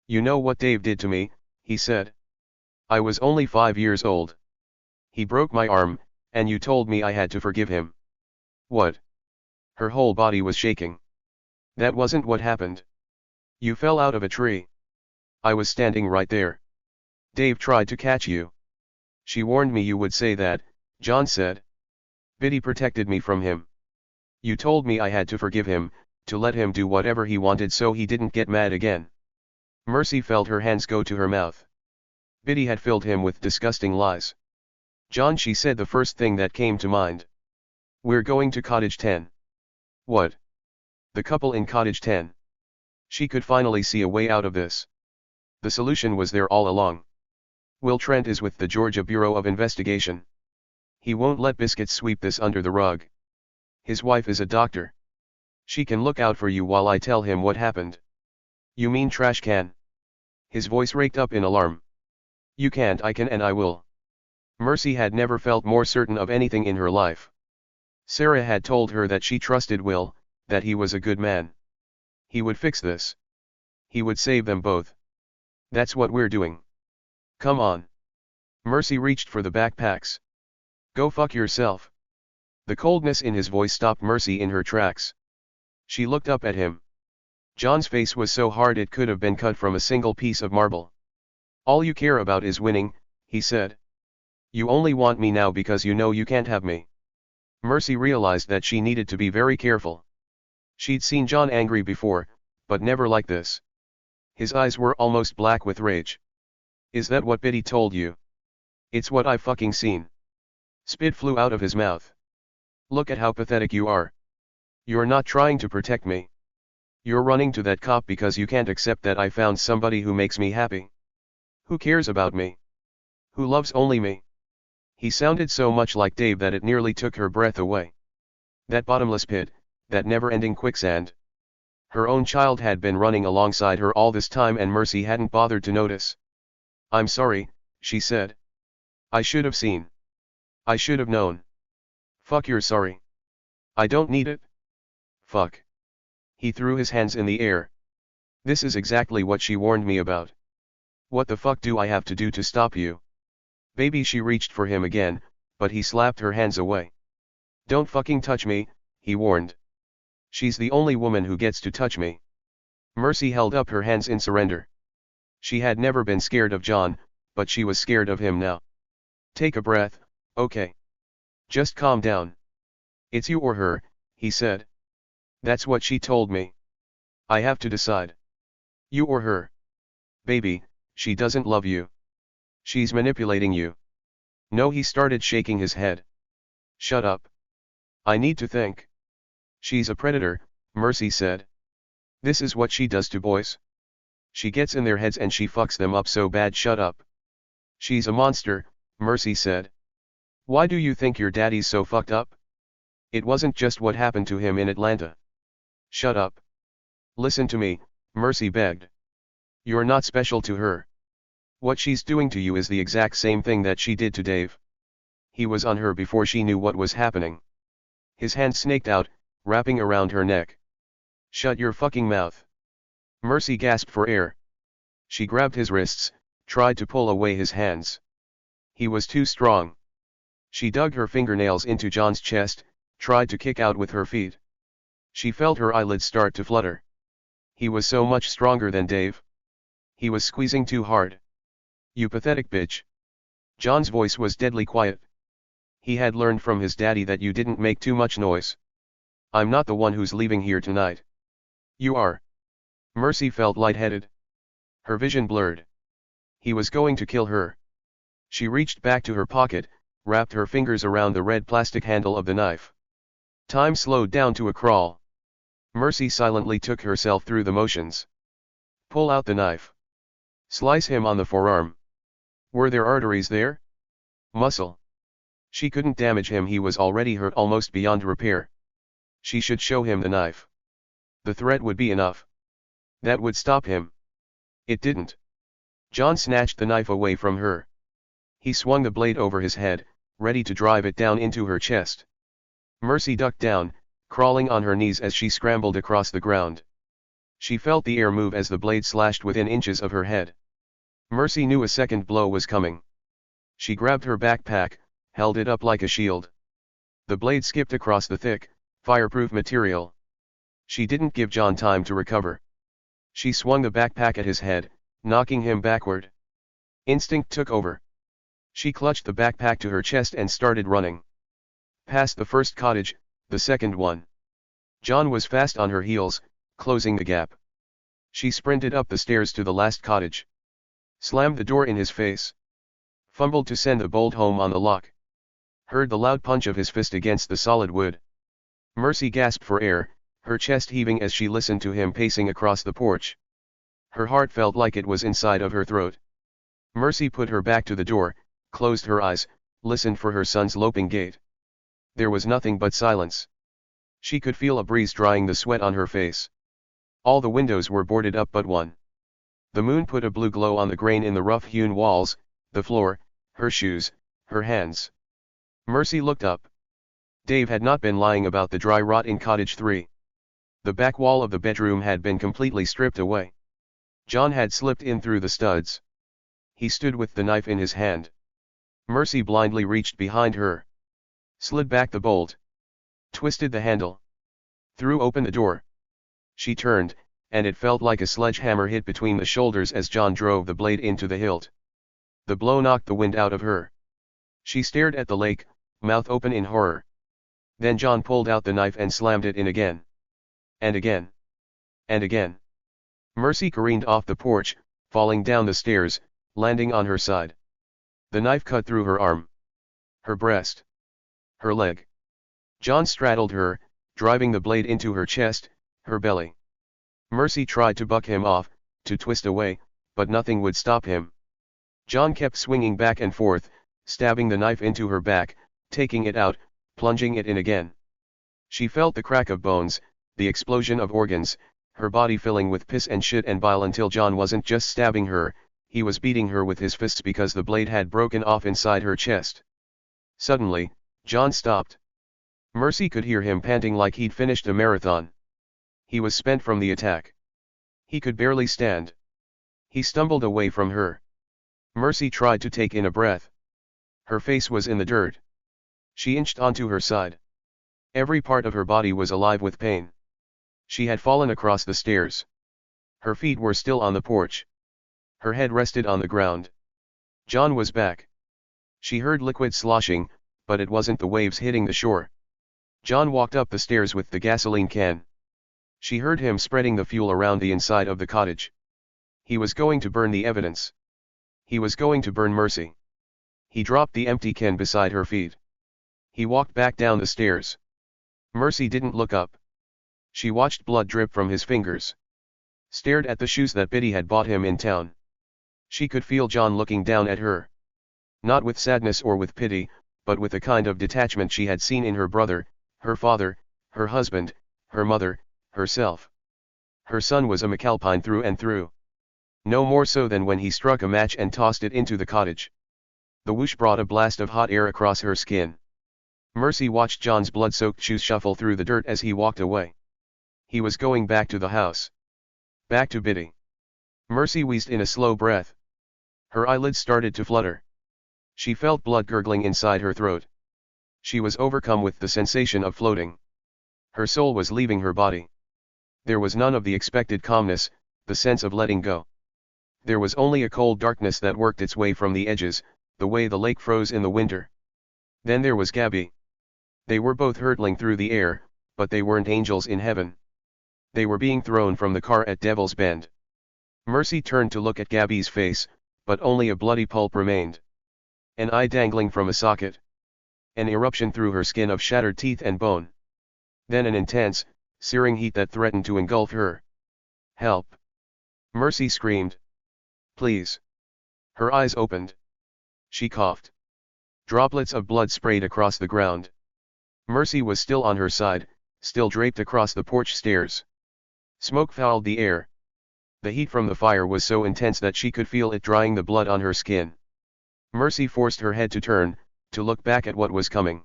You know what Dave did to me," he said. "I was only 5 years old. He broke my arm, and you told me I had to forgive him." "What?" Her whole body was shaking. "That wasn't what happened. You fell out of a tree. I was standing right there. Dave tried to catch you. She warned me you would say that," John said. "Biddy protected me from him. You told me I had to forgive him, to let him do whatever he wanted so he didn't get mad again." Mercy felt her hands go to her mouth. Biddy had filled him with disgusting lies. "John," she said the first thing that came to mind. "We're going to Cottage 10. "What?" "The couple in Cottage 10. She could finally see a way out of this. The solution was there all along. Will Trent is with the Georgia Bureau of Investigation. He won't let Biscuit sweep this under the rug. His wife is a doctor. She can look out for you while I tell him what happened." "You mean trash can?" His voice raked up in alarm. "You can't." "I can and I will." Mercy had never felt more certain of anything in her life. Sarah had told her that she trusted Will, that he was a good man. He would fix this. He would save them both. "That's what we're doing. Come on." Mercy reached for the backpacks. "Go fuck yourself." The coldness in his voice stopped Mercy in her tracks. She looked up at him. John's face was so hard it could have been cut from a single piece of marble. "All you care about is winning," he said. "You only want me now because you know you can't have me." Mercy realized that she needed to be very careful. She'd seen John angry before, but never like this. His eyes were almost black with rage. "Is that what Biddy told you?" "It's what I've fucking seen." Spit flew out of his mouth. "Look at how pathetic you are. You're not trying to protect me. You're running to that cop because you can't accept that I found somebody who makes me happy. Who cares about me? Who loves only me?" He sounded so much like Dave that it nearly took her breath away. That bottomless pit, that never-ending quicksand. Her own child had been running alongside her all this time and Mercy hadn't bothered to notice. "I'm sorry," she said. "I should have seen. I should have known." "Fuck, you're sorry. I don't need it. Fuck." He threw his hands in the air. "This is exactly what she warned me about. What the fuck do I have to do to stop you?" "Baby," she reached for him again, but he slapped her hands away. "Don't fucking touch me," he warned. "She's the only woman who gets to touch me." Mercy held up her hands in surrender. She had never been scared of John, but she was scared of him now. "Take a breath, okay? Just calm down. It's you or her," he said. "That's what she told me. I have to decide." You or her? Baby, she doesn't love you. She's manipulating you. No, he started shaking his head. Shut up. I need to think. She's a predator, Mercy said. This is what she does to boys. She gets in their heads and she fucks them up so bad. Shut up. She's a monster, Mercy said. Why do you think your daddy's so fucked up? It wasn't just what happened to him in Atlanta. Shut up. Listen to me, Mercy begged. You're not special to her. What she's doing to you is the exact same thing that she did to Dave. He was on her before she knew what was happening. His hand snaked out, wrapping around her neck. Shut your fucking mouth. Mercy gasped for air. She grabbed his wrists, tried to pull away his hands. He was too strong. She dug her fingernails into John's chest, tried to kick out with her feet. She felt her eyelids start to flutter. He was so much stronger than Dave. He was squeezing too hard. You pathetic bitch. John's voice was deadly quiet. He had learned from his daddy that you didn't make too much noise. I'm not the one who's leaving here tonight. You are. Mercy felt lightheaded. Her vision blurred. He was going to kill her. She reached back to her pocket, wrapped her fingers around the red plastic handle of the knife. Time slowed down to a crawl. Mercy silently took herself through the motions. Pull out the knife. Slice him on the forearm. Were there arteries there? Muscle. She couldn't damage him, he was already hurt almost beyond repair. She should show him the knife. The threat would be enough. That would stop him. It didn't. John snatched the knife away from her. He swung the blade over his head, ready to drive it down into her chest. Mercy ducked down, crawling on her knees as she scrambled across the ground. She felt the air move as the blade slashed within inches of her head. Mercy knew a second blow was coming. She grabbed her backpack, held it up like a shield. The blade skipped across the thick, fireproof material. She didn't give John time to recover. She swung the backpack at his head, knocking him backward. Instinct took over. She clutched the backpack to her chest and started running. Past the first cottage, the second one. John was fast on her heels, closing the gap. She sprinted up the stairs to the last cottage. Slammed the door in his face. Fumbled to send the bolt home on the lock. Heard the loud punch of his fist against the solid wood. Mercy gasped for air, her chest heaving as she listened to him pacing across the porch. Her heart felt like it was inside of her throat. Mercy put her back to the door, closed her eyes, listened for her son's loping gait. There was nothing but silence. She could feel a breeze drying the sweat on her face. All the windows were boarded up but one. The moon put a blue glow on the grain in the rough-hewn walls, the floor, her shoes, her hands. Mercy looked up. Dave had not been lying about the dry rot in Cottage 3. The back wall of the bedroom had been completely stripped away. John had slipped in through the studs. He stood with the knife in his hand. Mercy blindly reached behind her. Slid back the bolt. Twisted the handle. Threw open the door. She turned, and it felt like a sledgehammer hit between the shoulders as John drove the blade into the hilt. The blow knocked the wind out of her. She stared at the lake, mouth open in horror. Then John pulled out the knife and slammed it in again. And again. And again. Mercy careened off the porch, falling down the stairs, landing on her side. The knife cut through her arm. Her breast. Her leg. John straddled her, driving the blade into her chest, her belly. Mercy tried to buck him off, to twist away, but nothing would stop him. John kept swinging back and forth, stabbing the knife into her back, taking it out, plunging it in again. She felt the crack of bones, the explosion of organs, her body filling with piss and shit and bile until John wasn't just stabbing her, he was beating her with his fists because the blade had broken off inside her chest. Suddenly, John stopped. Mercy could hear him panting like he'd finished a marathon. He was spent from the attack. He could barely stand. He stumbled away from her. Mercy tried to take in a breath. Her face was in the dirt. She inched onto her side. Every part of her body was alive with pain. She had fallen across the stairs. Her feet were still on the porch. Her head rested on the ground. John was back. She heard liquid sloshing, but it wasn't the waves hitting the shore. John walked up the stairs with the gasoline can. She heard him spreading the fuel around the inside of the cottage. He was going to burn the evidence. He was going to burn Mercy. He dropped the empty can beside her feet. He walked back down the stairs. Mercy didn't look up. She watched blood drip from his fingers. Stared at the shoes that Biddy had bought him in town. She could feel John looking down at her. Not with sadness or with pity, but with a kind of detachment she had seen in her brother, her father, her husband, her mother, herself. Her son was a McAlpine through and through. No more so than when he struck a match and tossed it into the cottage. The whoosh brought a blast of hot air across her skin. Mercy watched John's blood-soaked shoes shuffle through the dirt as he walked away. He was going back to the house. Back to Biddy. Mercy wheezed in a slow breath. Her eyelids started to flutter. She felt blood gurgling inside her throat. She was overcome with the sensation of floating. Her soul was leaving her body. There was none of the expected calmness, the sense of letting go. There was only a cold darkness that worked its way from the edges, the way the lake froze in the winter. Then there was Gabby. They were both hurtling through the air, but they weren't angels in heaven. They were being thrown from the car at Devil's Bend. Mercy turned to look at Gabby's face, but only a bloody pulp remained. An eye dangling from a socket. An eruption through her skin of shattered teeth and bone. Then an intense, searing heat that threatened to engulf her. Help! Mercy screamed. Please! Her eyes opened. She coughed. Droplets of blood sprayed across the ground. Mercy was still on her side, still draped across the porch stairs. Smoke fouled the air. The heat from the fire was so intense that she could feel it drying the blood on her skin. Mercy forced her head to turn, to look back at what was coming.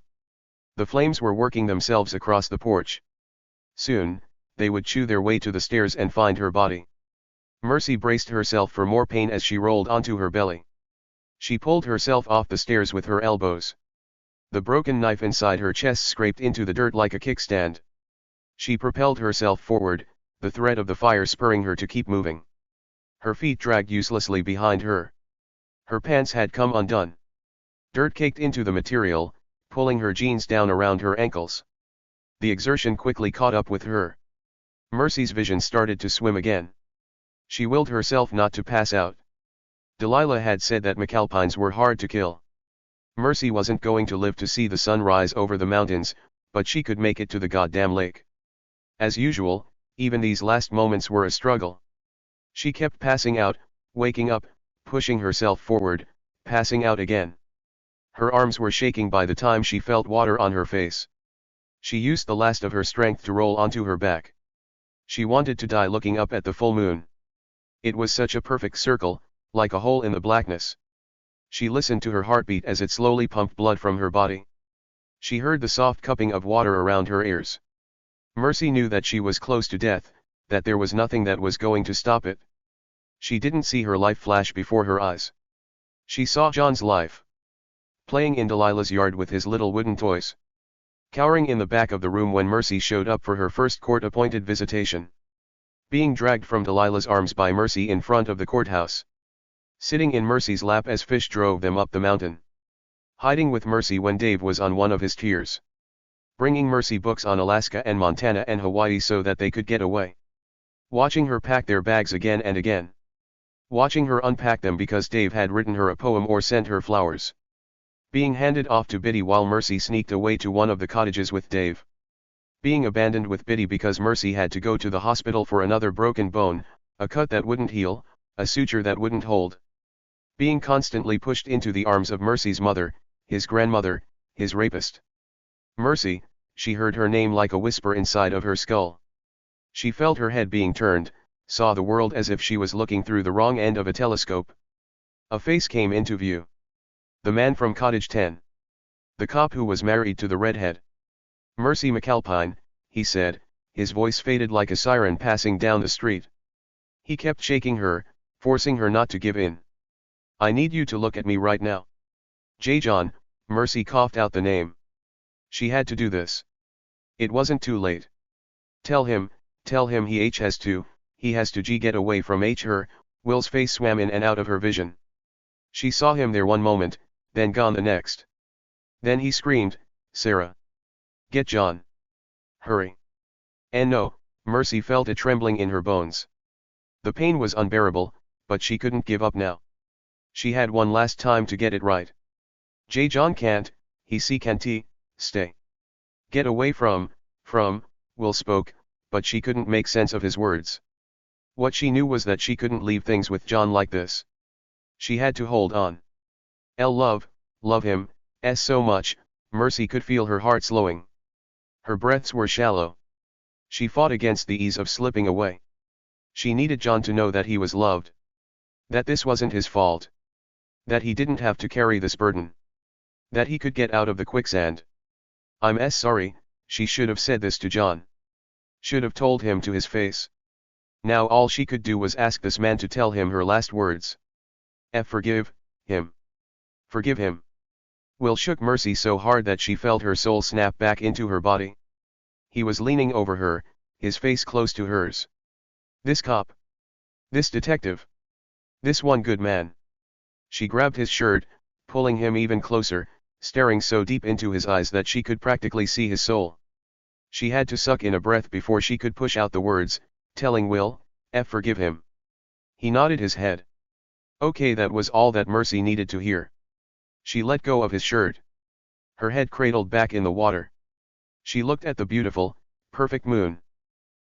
The flames were working themselves across the porch. Soon, they would chew their way to the stairs and find her body. Mercy braced herself for more pain as she rolled onto her belly. She pulled herself off the stairs with her elbows. The broken knife inside her chest scraped into the dirt like a kickstand. She propelled herself forward, the threat of the fire spurring her to keep moving. Her feet dragged uselessly behind her. Her pants had come undone. Dirt caked into the material, pulling her jeans down around her ankles. The exertion quickly caught up with her. Mercy's vision started to swim again. She willed herself not to pass out. Delilah had said that McAlpines were hard to kill. Mercy wasn't going to live to see the sun rise over the mountains, but she could make it to the goddamn lake. As usual, even these last moments were a struggle. She kept passing out, waking up, pushing herself forward, passing out again. Her arms were shaking by the time she felt water on her face. She used the last of her strength to roll onto her back. She wanted to die looking up at the full moon. It was such a perfect circle, like a hole in the blackness. She listened to her heartbeat as it slowly pumped blood from her body. She heard the soft cupping of water around her ears. Mercy knew that she was close to death, that there was nothing that was going to stop it. She didn't see her life flash before her eyes. She saw John's life. Playing in Delilah's yard with his little wooden toys. Cowering in the back of the room when Mercy showed up for her first court-appointed visitation. Being dragged from Delilah's arms by Mercy in front of the courthouse. Sitting in Mercy's lap as Fish drove them up the mountain. Hiding with Mercy when Dave was on one of his tiers. Bringing Mercy books on Alaska and Montana and Hawaii so that they could get away. Watching her pack their bags again and again. Watching her unpack them because Dave had written her a poem or sent her flowers. Being handed off to Biddy while Mercy sneaked away to one of the cottages with Dave. Being abandoned with Biddy because Mercy had to go to the hospital for another broken bone, a cut that wouldn't heal, a suture that wouldn't hold. Being constantly pushed into the arms of Mercy's mother, his grandmother, his rapist. Mercy, she heard her name like a whisper inside of her skull. She felt her head being turned, saw the world as if she was looking through the wrong end of a telescope. A face came into view. The man from Cottage 10. The cop who was married to the redhead. Mercy McAlpine, he said, his voice faded like a siren passing down the street. He kept shaking her, forcing her not to give in. I need you to look at me right now. J. John, Mercy coughed out the name. She had to do this. It wasn't too late. Tell him he has to get away from her. Will's face swam in and out of her vision. She saw him there one moment, then gone the next. Then he screamed, Sarah. Get John. Hurry. And no, Mercy felt a trembling in her bones. The pain was unbearable, but she couldn't give up now. She had one last time to get it right. John can't, can't, stay. Get away from, Will spoke, but she couldn't make sense of his words. What she knew was that she couldn't leave things with John like this. She had to hold on. Love him, so much, Mercy could feel her heart slowing. Her breaths were shallow. She fought against the ease of slipping away. She needed John to know that he was loved. That this wasn't his fault. That he didn't have to carry this burden. That he could get out of the quicksand. I'm sorry, she should have said this to John. Should have told him to his face. Now all she could do was ask this man to tell him her last words. Forgive him. Forgive him. Will shook Mercy so hard that she felt her soul snap back into her body. He was leaning over her, his face close to hers. This cop. This detective. This one good man. She grabbed his shirt, pulling him even closer, staring so deep into his eyes that she could practically see his soul. She had to suck in a breath before she could push out the words, telling Will, forgive him. He nodded his head. Okay, that was all that Mercy needed to hear. She let go of his shirt. Her head cradled back in the water. She looked at the beautiful, perfect moon.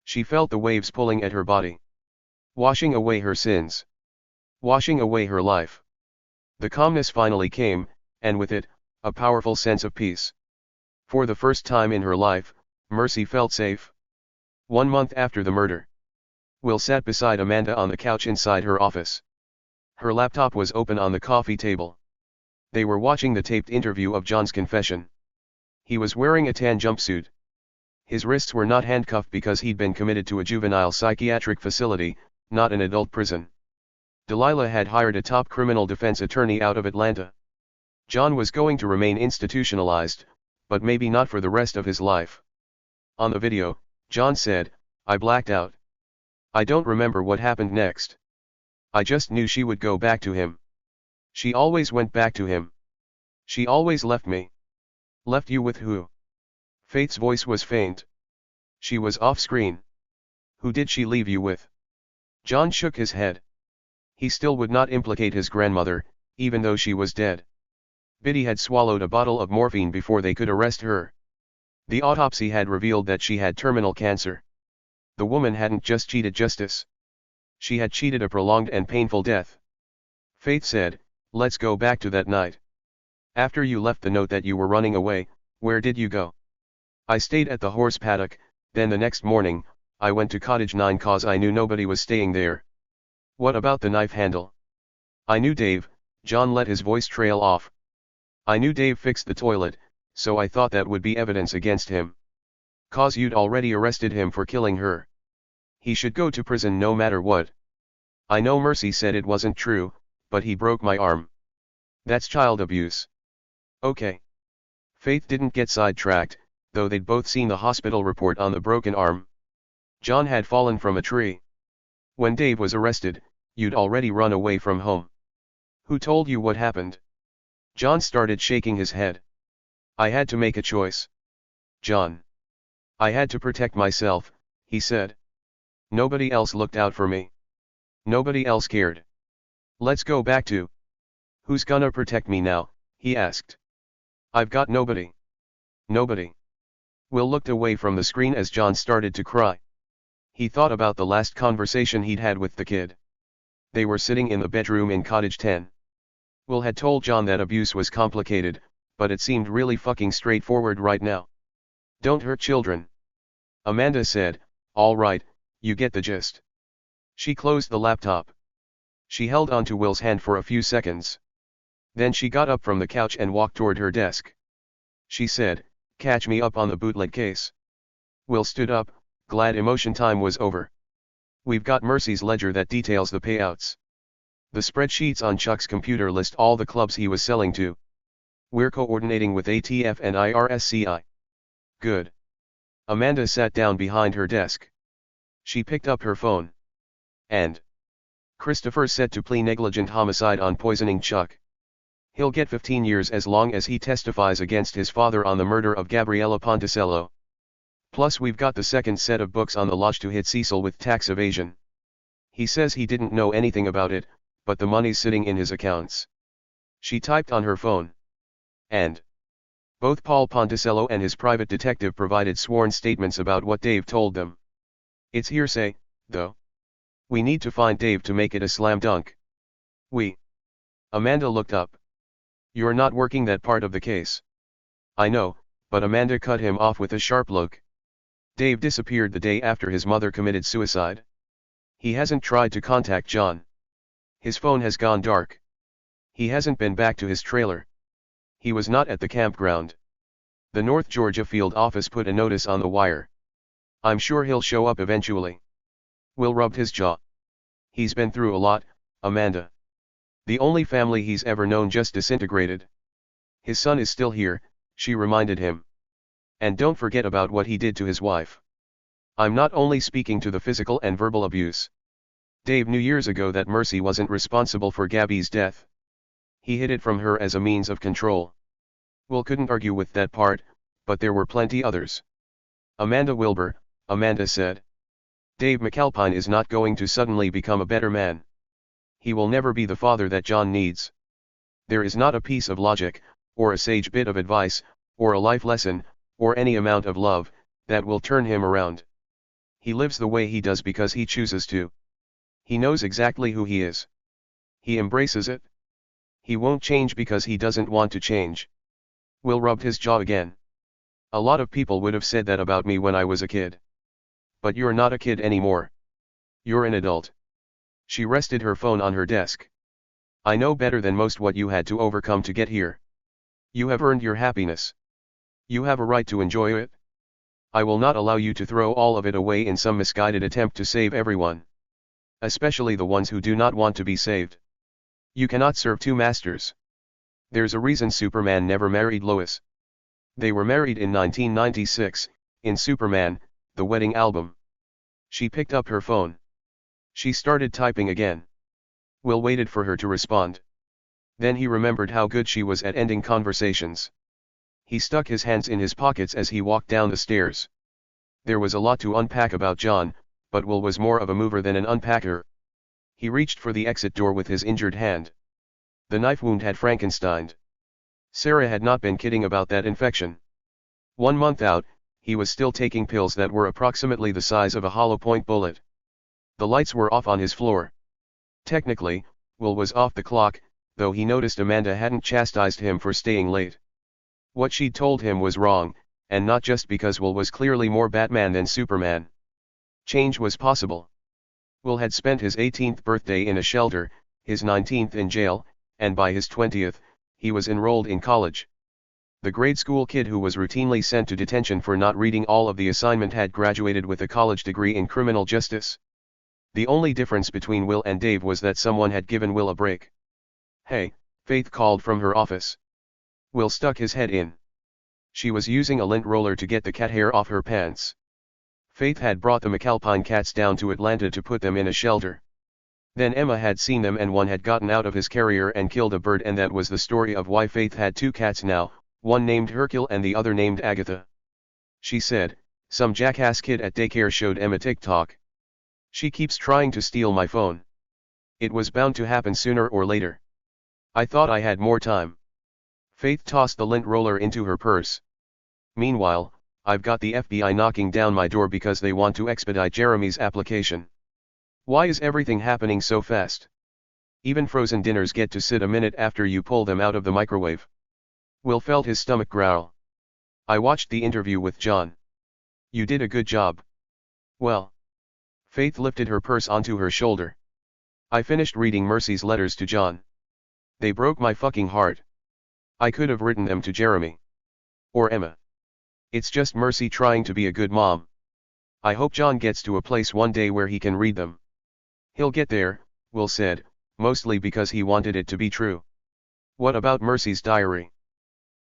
She felt the waves pulling at her body. Washing away her sins. Washing away her life. The calmness finally came, and with it, a powerful sense of peace. For the first time in her life, Mercy felt safe. 1 month after the murder. Will sat beside Amanda on the couch inside her office. Her laptop was open on the coffee table. They were watching the taped interview of John's confession. He was wearing a tan jumpsuit. His wrists were not handcuffed because he'd been committed to a juvenile psychiatric facility, not an adult prison. Delilah had hired a top criminal defense attorney out of Atlanta. John was going to remain institutionalized, but maybe not for the rest of his life. On the video, John said, I blacked out. I don't remember what happened next. I just knew she would go back to him. She always went back to him. She always left me. Left you with who? Faith's voice was faint. She was off screen. Who did she leave you with? John shook his head. He still would not implicate his grandmother, even though she was dead. Biddy had swallowed a bottle of morphine before they could arrest her. The autopsy had revealed that she had terminal cancer. The woman hadn't just cheated justice. She had cheated a prolonged and painful death. Faith said, let's go back to that night. After you left the note that you were running away, where did you go? I stayed at the horse paddock, then the next morning, I went to Cottage 9 cause I knew nobody was staying there. What about the knife handle? I knew Dave, John let his voice trail off. I knew Dave fixed the toilet, so I thought that would be evidence against him. Cause you'd already arrested him for killing her. He should go to prison no matter what. I know Mercy said it wasn't true, but he broke my arm. That's child abuse. Okay. Faith didn't get sidetracked, though they'd both seen the hospital report on the broken arm. John had fallen from a tree. When Dave was arrested, you'd already run away from home. Who told you what happened? John started shaking his head. I had to make a choice. John. I had to protect myself, he said. Nobody else looked out for me. Nobody else cared. Let's go back to. Who's gonna protect me now, he asked. I've got nobody. Nobody. Will looked away from the screen as John started to cry. He thought about the last conversation he'd had with the kid. They were sitting in the bedroom in Cottage 10. Will had told John that abuse was complicated, but it seemed really fucking straightforward right now. Don't hurt children. Amanda said, all right, you get the gist. She closed the laptop. She held onto Will's hand for a few seconds. Then she got up from the couch and walked toward her desk. She said, catch me up on the bootleg case. Will stood up, glad emotion time was over. We've got Mercy's ledger that details the payouts. The spreadsheets on Chuck's computer list all the clubs he was selling to. We're coordinating with ATF and IRSCI. Good. Amanda sat down behind her desk. She picked up her phone. And Christopher set to plea negligent homicide on poisoning Chuck. He'll get 15 years as long as he testifies against his father on the murder of Gabriella Ponticello. Plus we've got the second set of books on the lodge to hit Cecil with tax evasion. He says he didn't know anything about it, but the money's sitting in his accounts. She typed on her phone. And both Paul Ponticello and his private detective provided sworn statements about what Dave told them. It's hearsay, though. We need to find Dave to make it a slam dunk. Amanda looked up. You're not working that part of the case. I know, but Amanda cut him off with a sharp look. Dave disappeared the day after his mother committed suicide. He hasn't tried to contact John. His phone has gone dark. He hasn't been back to his trailer. He was not at the campground. The North Georgia field office put a notice on the wire. I'm sure he'll show up eventually. Will rubbed his jaw. He's been through a lot, Amanda. The only family he's ever known just disintegrated. His son is still here, she reminded him. And don't forget about what he did to his wife. I'm not only speaking to the physical and verbal abuse. Dave knew years ago that Mercy wasn't responsible for Gabby's death. He hid it from her as a means of control. Will couldn't argue with that part, but there were plenty others. Amanda Wilbur, Amanda said. Dave McAlpine is not going to suddenly become a better man. He will never be the father that John needs. There is not a piece of logic, or a sage bit of advice, or a life lesson, or any amount of love, that will turn him around. He lives the way he does because he chooses to. He knows exactly who he is. He embraces it. He won't change because he doesn't want to change. Will rubbed his jaw again. A lot of people would have said that about me when I was a kid. But you're not a kid anymore. You're an adult. She rested her phone on her desk. I know better than most what you had to overcome to get here. You have earned your happiness. You have a right to enjoy it. I will not allow you to throw all of it away in some misguided attempt to save everyone. Especially the ones who do not want to be saved. You cannot serve two masters. There's a reason Superman never married Lois. They were married in 1996, in Superman, the wedding album. She picked up her phone. She started typing again. Will waited for her to respond. Then he remembered how good she was at ending conversations. He stuck his hands in his pockets as he walked down the stairs. There was a lot to unpack about John, but Will was more of a mover than an unpacker. He reached for the exit door with his injured hand. The knife wound had Frankensteined. Sarah had not been kidding about that infection. 1 month out, he was still taking pills that were approximately the size of a hollow point bullet. The lights were off on his floor. Technically, Will was off the clock, though he noticed Amanda hadn't chastised him for staying late. What she'd told him was wrong, and not just because Will was clearly more Batman than Superman. Change was possible. Will had spent his 18th birthday in a shelter, his 19th in jail, and by his 20th, he was enrolled in college. The grade school kid who was routinely sent to detention for not reading all of the assignment had graduated with a college degree in criminal justice. The only difference between Will and Dave was that someone had given Will a break. Hey, Faith called from her office. Will stuck his head in. She was using a lint roller to get the cat hair off her pants. Faith had brought the McAlpine cats down to Atlanta to put them in a shelter. Then Emma had seen them and one had gotten out of his carrier and killed a bird, and that was the story of why Faith had 2 cats now, one named Hercule and the other named Agatha. She said, some jackass kid at daycare showed Emma TikTok. She keeps trying to steal my phone. It was bound to happen sooner or later. I thought I had more time. Faith tossed the lint roller into her purse. Meanwhile, I've got the FBI knocking down my door because they want to expedite Jeremy's application. Why is everything happening so fast? Even frozen dinners get to sit a minute after you pull them out of the microwave. Will felt his stomach growl. I watched the interview with John. You did a good job. Well. Faith lifted her purse onto her shoulder. I finished reading Mercy's letters to John. They broke my fucking heart. I could have written them to Jeremy. Or Emma. It's just Mercy trying to be a good mom. I hope John gets to a place one day where he can read them. He'll get there, Will said, mostly because he wanted it to be true. What about Mercy's diary?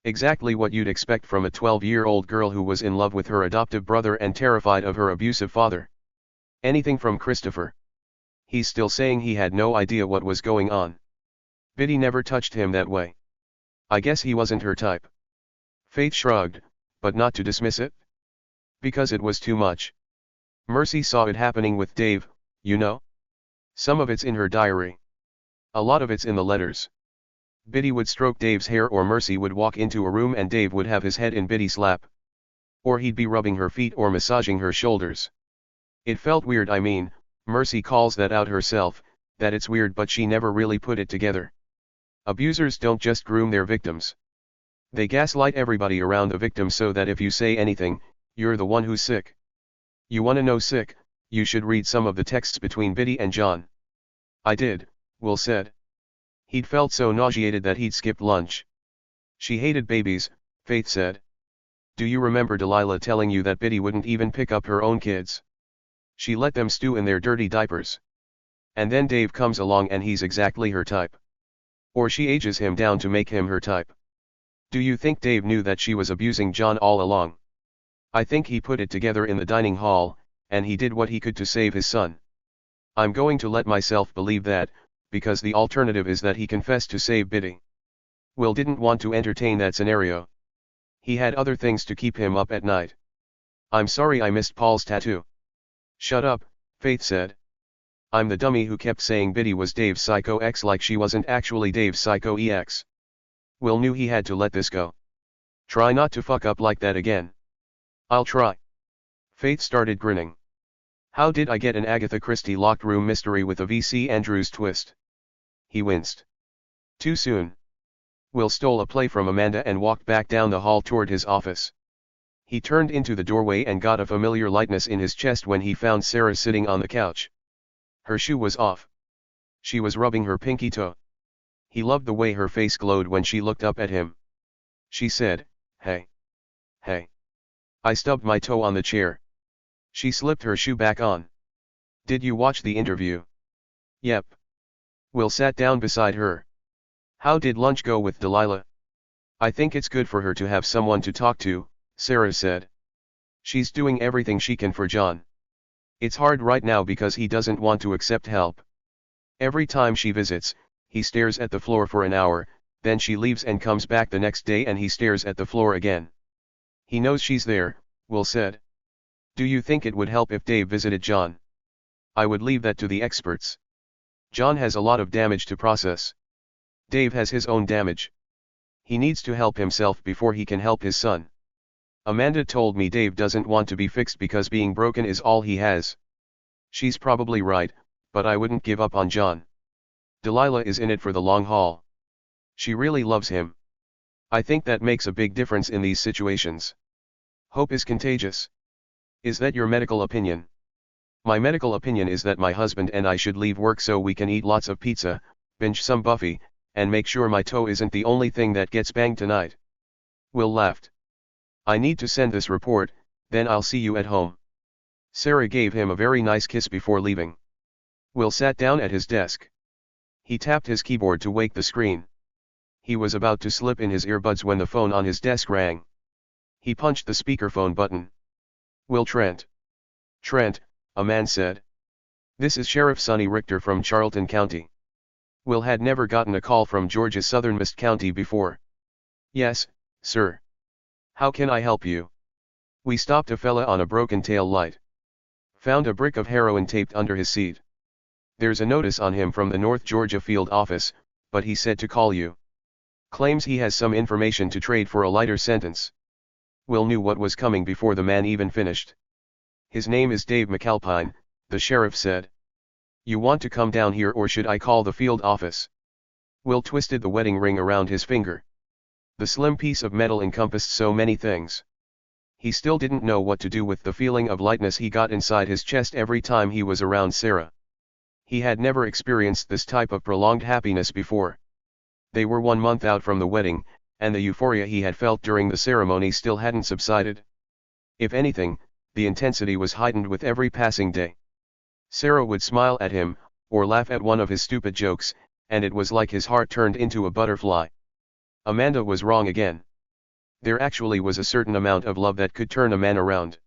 Exactly what you'd expect from a 12-year-old girl who was in love with her adoptive brother and terrified of her abusive father. Anything from Christopher. He's still saying he had no idea what was going on. Biddy never touched him that way. I guess he wasn't her type. Faith shrugged, but not to dismiss it. Because it was too much. Mercy saw it happening with Dave, you know? Some of it's in her diary. A lot of it's in the letters. Biddy would stroke Dave's hair, or Mercy would walk into a room and Dave would have his head in Biddy's lap. Or he'd be rubbing her feet or massaging her shoulders. It felt weird. I mean, Mercy calls that out herself, that it's weird, but she never really put it together. Abusers don't just groom their victims. They gaslight everybody around the victim so that if you say anything, you're the one who's sick. You wanna know sick? You should read some of the texts between Biddy and John. I did, Will said. He'd felt so nauseated that he'd skipped lunch. She hated babies, Faith said. Do you remember Delilah telling you that Biddy wouldn't even pick up her own kids? She let them stew in their dirty diapers. And then Dave comes along and he's exactly her type. Or she ages him down to make him her type. Do you think Dave knew that she was abusing John all along? I think he put it together in the dining hall, and he did what he could to save his son. I'm going to let myself believe that, because the alternative is that he confessed to save Biddy. Will didn't want to entertain that scenario. He had other things to keep him up at night. I'm sorry I missed Paul's tattoo. Shut up, Faith said. I'm the dummy who kept saying Biddy was Dave's psycho ex like she wasn't actually Dave's psycho ex. Will knew he had to let this go. Try not to fuck up like that again. I'll try. Faith started grinning. How did I get an Agatha Christie locked room mystery with a V.C. Andrews twist? He winced. Too soon. Will stole a play from Amanda and walked back down the hall toward his office. He turned into the doorway and got a familiar lightness in his chest when he found Sarah sitting on the couch. Her shoe was off. She was rubbing her pinky toe. He loved the way her face glowed when she looked up at him. She said, "Hey. Hey. I stubbed my toe on the chair." She slipped her shoe back on. "Did you watch the interview?" "Yep." Will sat down beside her. "How did lunch go with Delilah?" "I think it's good for her to have someone to talk to," Sarah said. "She's doing everything she can for John. It's hard right now because he doesn't want to accept help. Every time she visits, he stares at the floor for an hour, then she leaves and comes back the next day and he stares at the floor again. He knows she's there," Will said. "Do you think it would help if Dave visited John?" "I would leave that to the experts. John has a lot of damage to process. Dave has his own damage. He needs to help himself before he can help his son. Amanda told me Dave doesn't want to be fixed because being broken is all he has. She's probably right, but I wouldn't give up on John. Delilah is in it for the long haul. She really loves him. I think that makes a big difference in these situations. Hope is contagious. Is that your medical opinion?" "My medical opinion is that my husband and I should leave work so we can eat lots of pizza, binge some Buffy, and make sure my toe isn't the only thing that gets banged tonight." Will laughed. "I need to send this report, then I'll see you at home." Sarah gave him a very nice kiss before leaving. Will sat down at his desk. He tapped his keyboard to wake the screen. He was about to slip in his earbuds when the phone on his desk rang. He punched the speakerphone button. "Will Trent." "Trent," a man said. "This is Sheriff Sonny Richter from Charlton County." Will had never gotten a call from Georgia's southernmost county before. "Yes, sir. How can I help you?" "We stopped a fella on a broken tail light. Found a brick of heroin taped under his seat. There's a notice on him from the North Georgia field office, but he said to call you. Claims he has some information to trade for a lighter sentence." Will knew what was coming before the man even finished. "His name is Dave McAlpine," the sheriff said. "You want to come down here or should I call the field office?" Will twisted the wedding ring around his finger. The slim piece of metal encompassed so many things. He still didn't know what to do with the feeling of lightness he got inside his chest every time he was around Sarah. He had never experienced this type of prolonged happiness before. They were 1 month out from the wedding, and the euphoria he had felt during the ceremony still hadn't subsided. If anything, the intensity was heightened with every passing day. Sarah would smile at him, or laugh at one of his stupid jokes, and it was like his heart turned into a butterfly. Amanda was wrong again. There actually was a certain amount of love that could turn a man around.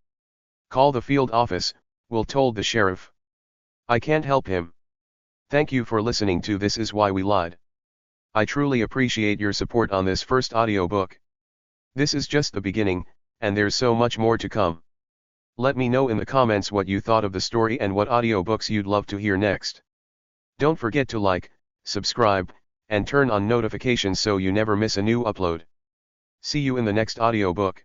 "Call the field office," Will told the sheriff. "I can't help him. Thank you for listening to This Is Why We Lied. I truly appreciate your support on this first audiobook. This is just the beginning, and there's so much more to come. Let me know in the comments what you thought of the story and what audiobooks you'd love to hear next. Don't forget to like, subscribe, and turn on notifications so you never miss a new upload. See you in the next audiobook.